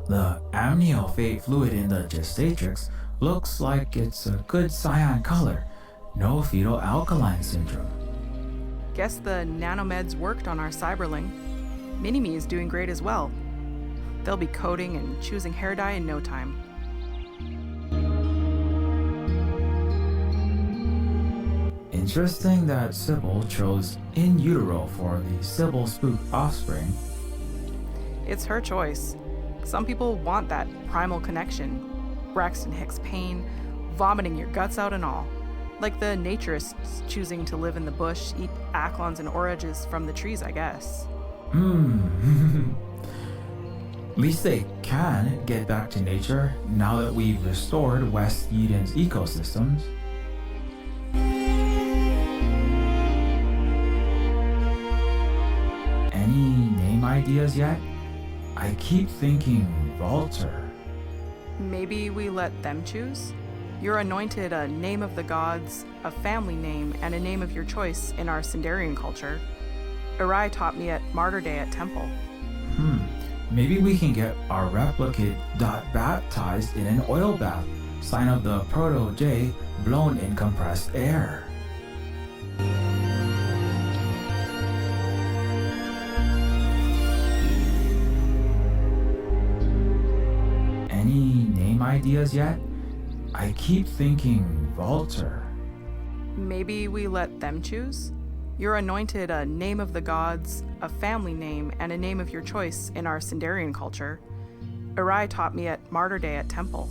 The amniophate fluid in the gestatrix looks like it's a good cyan color, no fetal alkaline syndrome. Guess the nanomeds worked on our cyberling. Mini-Me is doing great as well. They'll be coding and choosing hair dye in no time. Interesting that Sybil chose in utero for the Sybil spook offspring. It's her choice. Some people want that primal connection. Braxton Hicks pain, vomiting your guts out and all. Like the naturists choosing to live in the bush, eat acklons and oranges from the trees, I guess. At least they can get back to nature now that we've restored West Yiden's ecosystems. Any name ideas yet? I keep thinking Walter. Maybe we let them choose? You're anointed a name of the gods, a family name, and a name of your choice in our Sindarian culture. Arai taught me at Martyr Day at Temple. Maybe we can get our replicate baptized in an oil bath, sign of the proto-J blown in compressed air. Any name ideas yet? I keep thinking Walter. Maybe we let them choose? You're anointed a name of the gods, a family name, and a name of your choice in our Sindarian culture. Arai taught me at Martyr Day at Temple.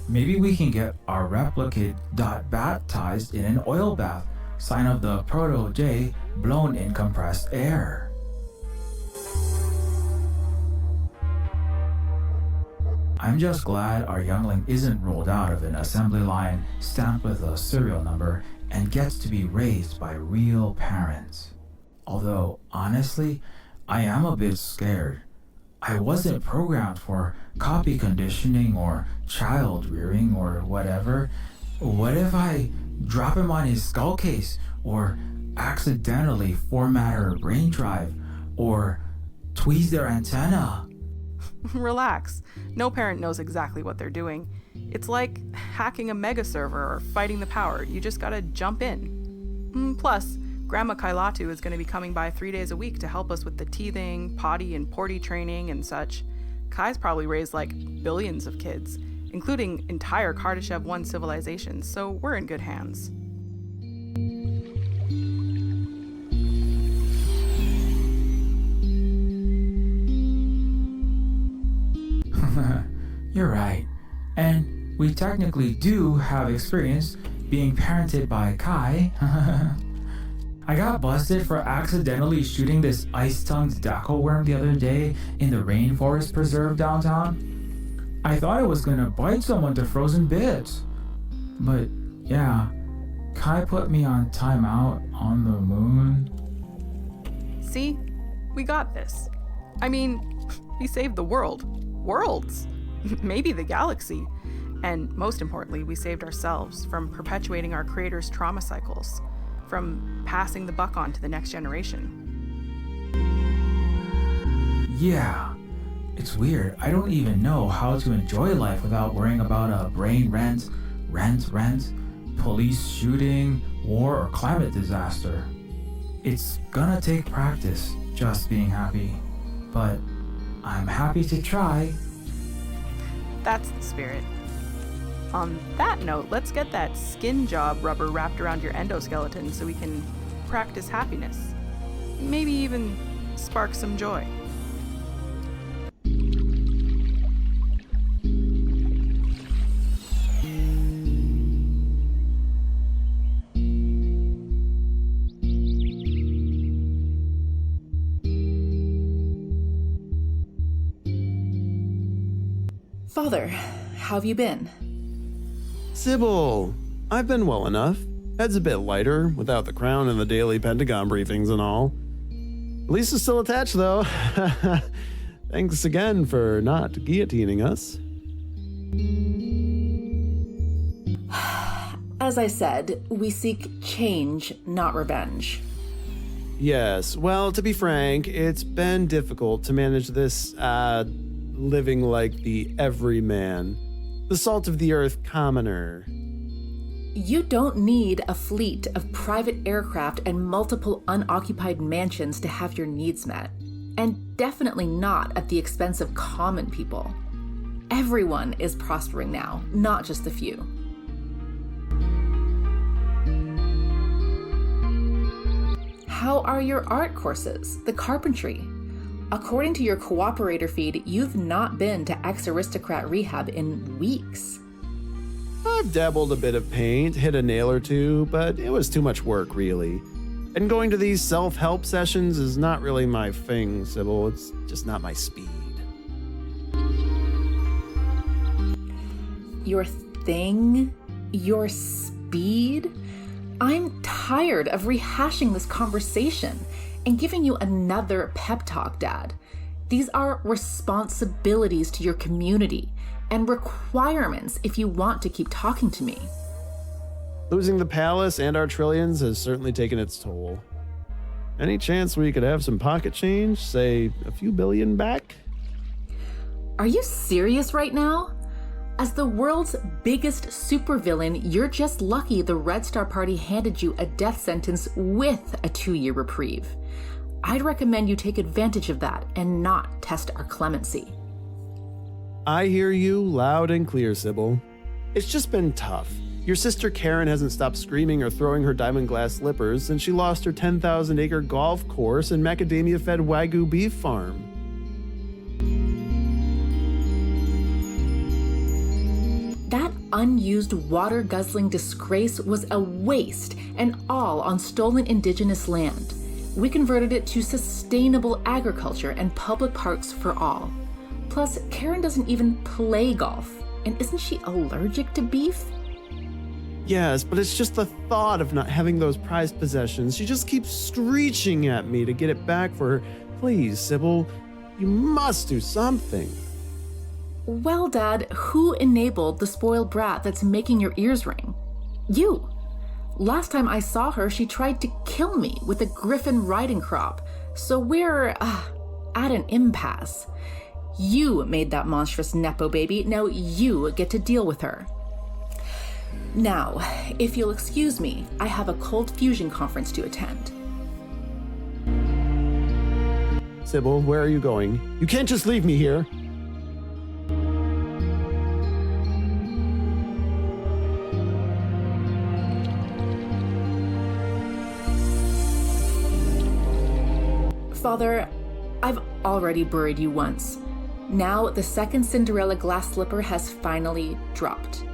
Maybe we can get our replicate baptized in an oil bath, sign of the proto-J blown in compressed air. I'm just glad our youngling isn't rolled out of an assembly line stamped with a serial number and gets to be raised by real parents. Although, honestly, I am a bit scared. I wasn't programmed for copy conditioning or child rearing or whatever. What if I drop him on his skull case or accidentally format her brain drive or tweeze their antenna? Relax. No parent knows exactly what they're doing. It's like hacking a mega server or fighting the power. You just gotta jump in. Plus, Grandma Khailatu is gonna be coming by 3 days a week to help us with the teething, potty, and porty training and such. Kai's probably raised like billions of kids, including entire Kardashev 1 civilizations, so we're in good hands. You're right. And we technically do have experience being parented by Kai. I got busted for accidentally shooting this ice-tongued daco worm the other day in the rainforest preserve downtown. I thought it was gonna bite someone to frozen bits. But yeah, Kai put me on timeout on the moon. See? We got this. I mean, we saved the world. Worlds. Maybe the galaxy. And most importantly, we saved ourselves from perpetuating our creators' trauma cycles, from passing the buck on to the next generation. Yeah, it's weird. I don't even know how to enjoy life without worrying about a brain rent, police shooting, war, or climate disaster. It's gonna take practice just being happy, but I'm happy to try. That's the spirit. On that note, let's get that skin job rubber wrapped around your endoskeleton so we can practice happiness. Maybe even spark some joy. Father, how have you been? Sybil, I've been well enough. Head's a bit lighter, without the crown and the daily Pentagon briefings and all. Lisa's still attached, though. Thanks again for not guillotining us. As I said, we seek change, not revenge. Yes, well, to be frank, it's been difficult to manage this, living like the everyman, the salt of the earth commoner. You don't need a fleet of private aircraft and multiple unoccupied mansions to have your needs met. And definitely not at the expense of common people. Everyone is prospering now, not just a few. How are your art courses, the carpentry? According to your cooperator feed, you've not been to ex-aristocrat rehab in weeks. I've dabbled a bit of paint, hit a nail or two, but it was too much work, really. And going to these self-help sessions is not really my thing, Sybil. It's just not my speed. Your thing? Your speed? I'm tired of rehashing this conversation and giving you another pep talk, Dad. These are responsibilities to your community and requirements if you want to keep talking to me. Losing the palace and our trillions has certainly taken its toll. Any chance we could have some pocket change, say a few billion back? Are you serious right now? As the world's biggest supervillain, you're just lucky the Red Star Party handed you a death sentence with a 2-year reprieve. I'd recommend you take advantage of that and not test our clemency. I hear you loud and clear, Sybil. It's just been tough. Your sister Karen hasn't stopped screaming or throwing her diamond glass slippers since she lost her 10,000-acre golf course and macadamia-fed Wagyu beef farm. That unused water-guzzling disgrace was a waste, and all on stolen indigenous land. We converted it to sustainable agriculture and public parks for all. Plus, Karen doesn't even play golf, and isn't she allergic to beef? Yes, but it's just the thought of not having those prized possessions. She just keeps screeching at me to get it back for her. Please, Sybil, you must do something. Well, Dad, who enabled the spoiled brat that's making your ears ring? You. Last time I saw her, she tried to kill me with a griffin riding crop. So we're, at an impasse. You made that monstrous Nepo baby, now you get to deal with her. Now, if you'll excuse me, I have a cold fusion conference to attend. Sybil, where are you going? You can't just leave me here. Father, I've already buried you once. Now the second Cinderella glass slipper has finally dropped.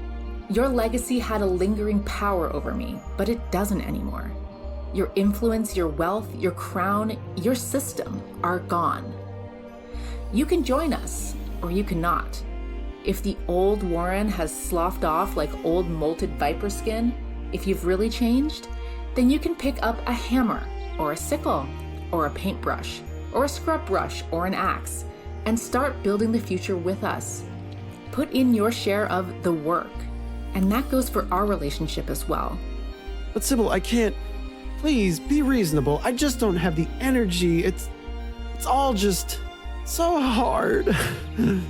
Your legacy had a lingering power over me, but it doesn't anymore. Your influence, your wealth, your crown, your system are gone. You can join us, or you cannot. If the old Warren has sloughed off like old molted viper skin, if you've really changed, then you can pick up a hammer, or a sickle, or a paintbrush, or a scrub brush, or an axe, and start building the future with us. Put in your share of the work, and that goes for our relationship as well. But Sybil, I can't. Please, be reasonable. I just don't have the energy. It's all just so hard. I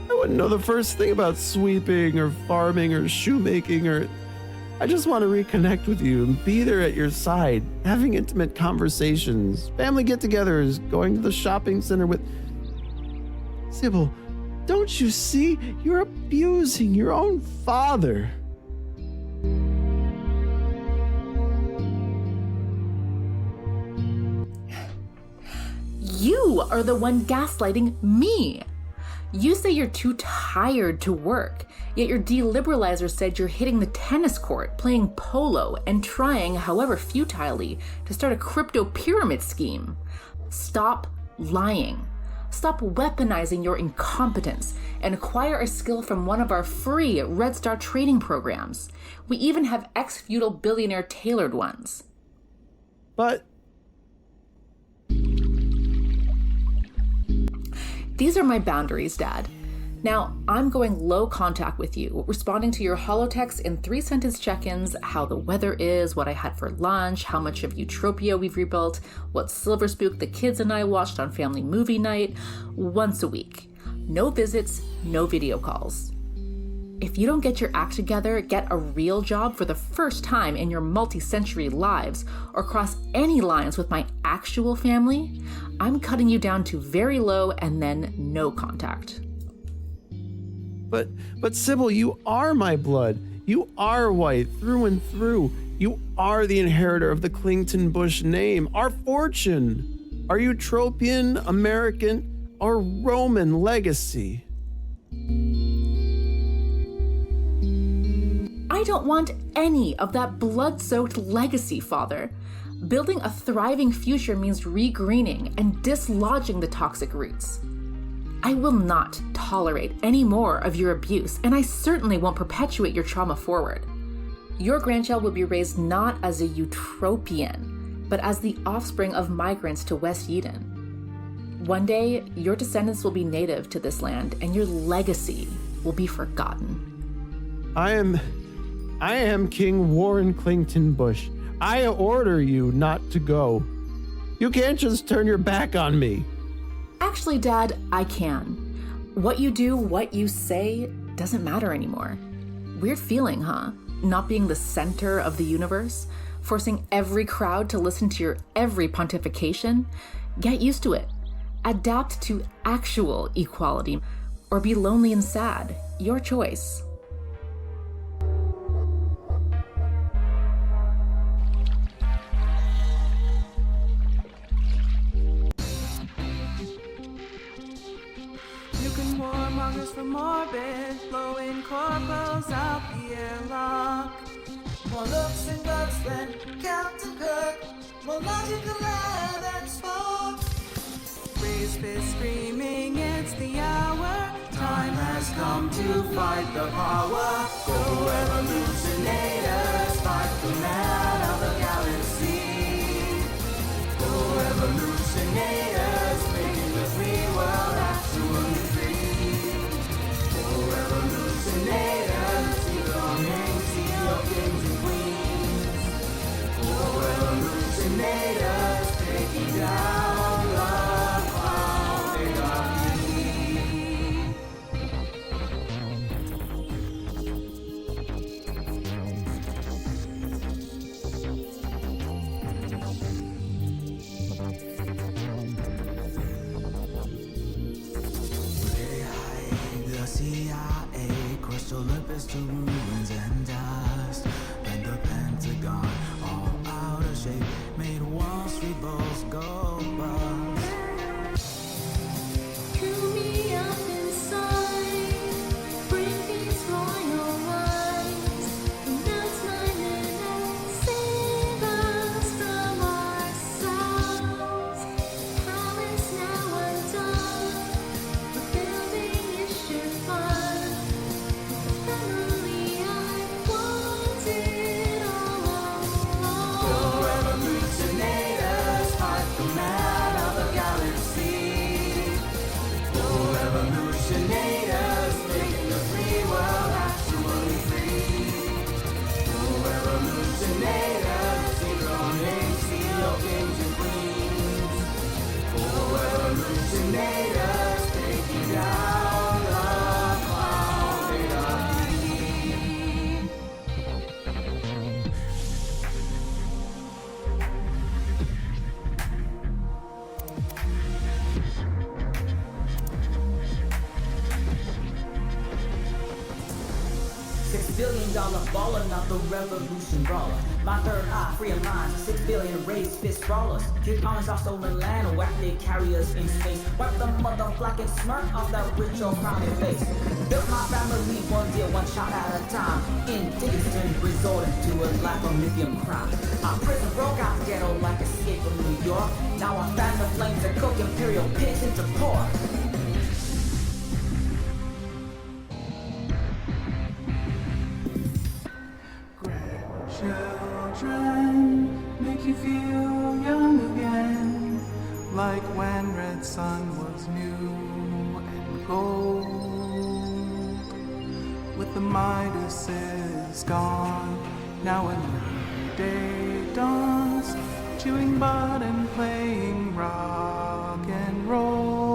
wouldn't know the first thing about sweeping or farming or shoemaking or... I just want to reconnect with you and be there at your side, having intimate conversations, family get-togethers, going to the shopping center with... Sybil, don't you see? You're abusing your own father. You are the one gaslighting me. You say you're too tired to work, yet your deliberalizer said you're hitting the tennis court, playing polo, and trying, however futilely, to start a crypto pyramid scheme. Stop lying. Stop weaponizing your incompetence and acquire a skill from one of our free Red Star training programs. We even have ex-feudal billionaire tailored ones. But... These are my boundaries, Dad. Now, I'm going low contact with you, responding to your holotexts in 3-sentence check-ins, how the weather is, what I had for lunch, how much of Eutropia we've rebuilt, what Silver Spook the kids and I watched on family movie night, once a week. No visits, no video calls. If you don't get your act together, get a real job for the first time in your multi-century lives, or cross any lines with my actual family, I'm cutting you down to very low and then no contact. But Sybil, you are my blood. You are white through and through. You are the inheritor of the Clighton-Busch name, our fortune, our Utopian, American, our Roman legacy. don't want any of that blood-soaked legacy, Father. Building a thriving future means regreening and dislodging the toxic roots. I will not tolerate any more of your abuse, and I certainly won't perpetuate your trauma forward. Your grandchild will be raised not as a utopian, but as the offspring of migrants to West Yiden. One day, your descendants will be native to this land, and your legacy will be forgotten. I am King Warren Clighton-Busch. I order you not to go. You can't just turn your back on me. Actually, Dad, I can. What you do, what you say, doesn't matter anymore. Weird feeling, huh? Not being the center of the universe, forcing every crowd to listen to your every pontification. Get used to it. Adapt to actual equality, or be lonely and sad. Your choice. From orbit, blowing corpos out the airlock. More looks and bugs than Captain Kirk, more logical than Spock. Raised fist screaming, it's the hour. Time has come to fight the power. Go revolutionators, fight the man of the galaxy. Go revolutionators, making the free world actually free. Revolutionators, belonging to your kings and queens. Oh, revolutionators, taking down the Olympus to ruins and dust. Bend the Pentagon all out of shape. Made Wall Street bulls go bust. Fill me up inside, bring these royal lines. And that's my minute, save us from ourselves. Palace now undone, rebuilding is sheer fun. Revolutionators, fight the man of the galaxy. Oh, revolutionators, making the free world actually free. Oh, revolutionators, dethroning seal kings and queens. Oh, revolutionators, taking down the cloud they are. 6 billion dollar baller, not the revolution brawler. My third eye, free of minds, 6 billion raised fist brawlers. Kick arms off stolen land, whack they carry us in space. Wipe the mother blackened smirk off that rich old crowded face. Built my family one deal, one shot at a time. In Dickinson, resorted to a life of lithium crime. Our prison broke out ghetto like Escape from New York. Now I fan the flames that cook imperial pigs into pork. Children make you feel young again, like when red sun was new and gold. With the Midases gone, now a new day dawns, chewing bud and playing rock and roll.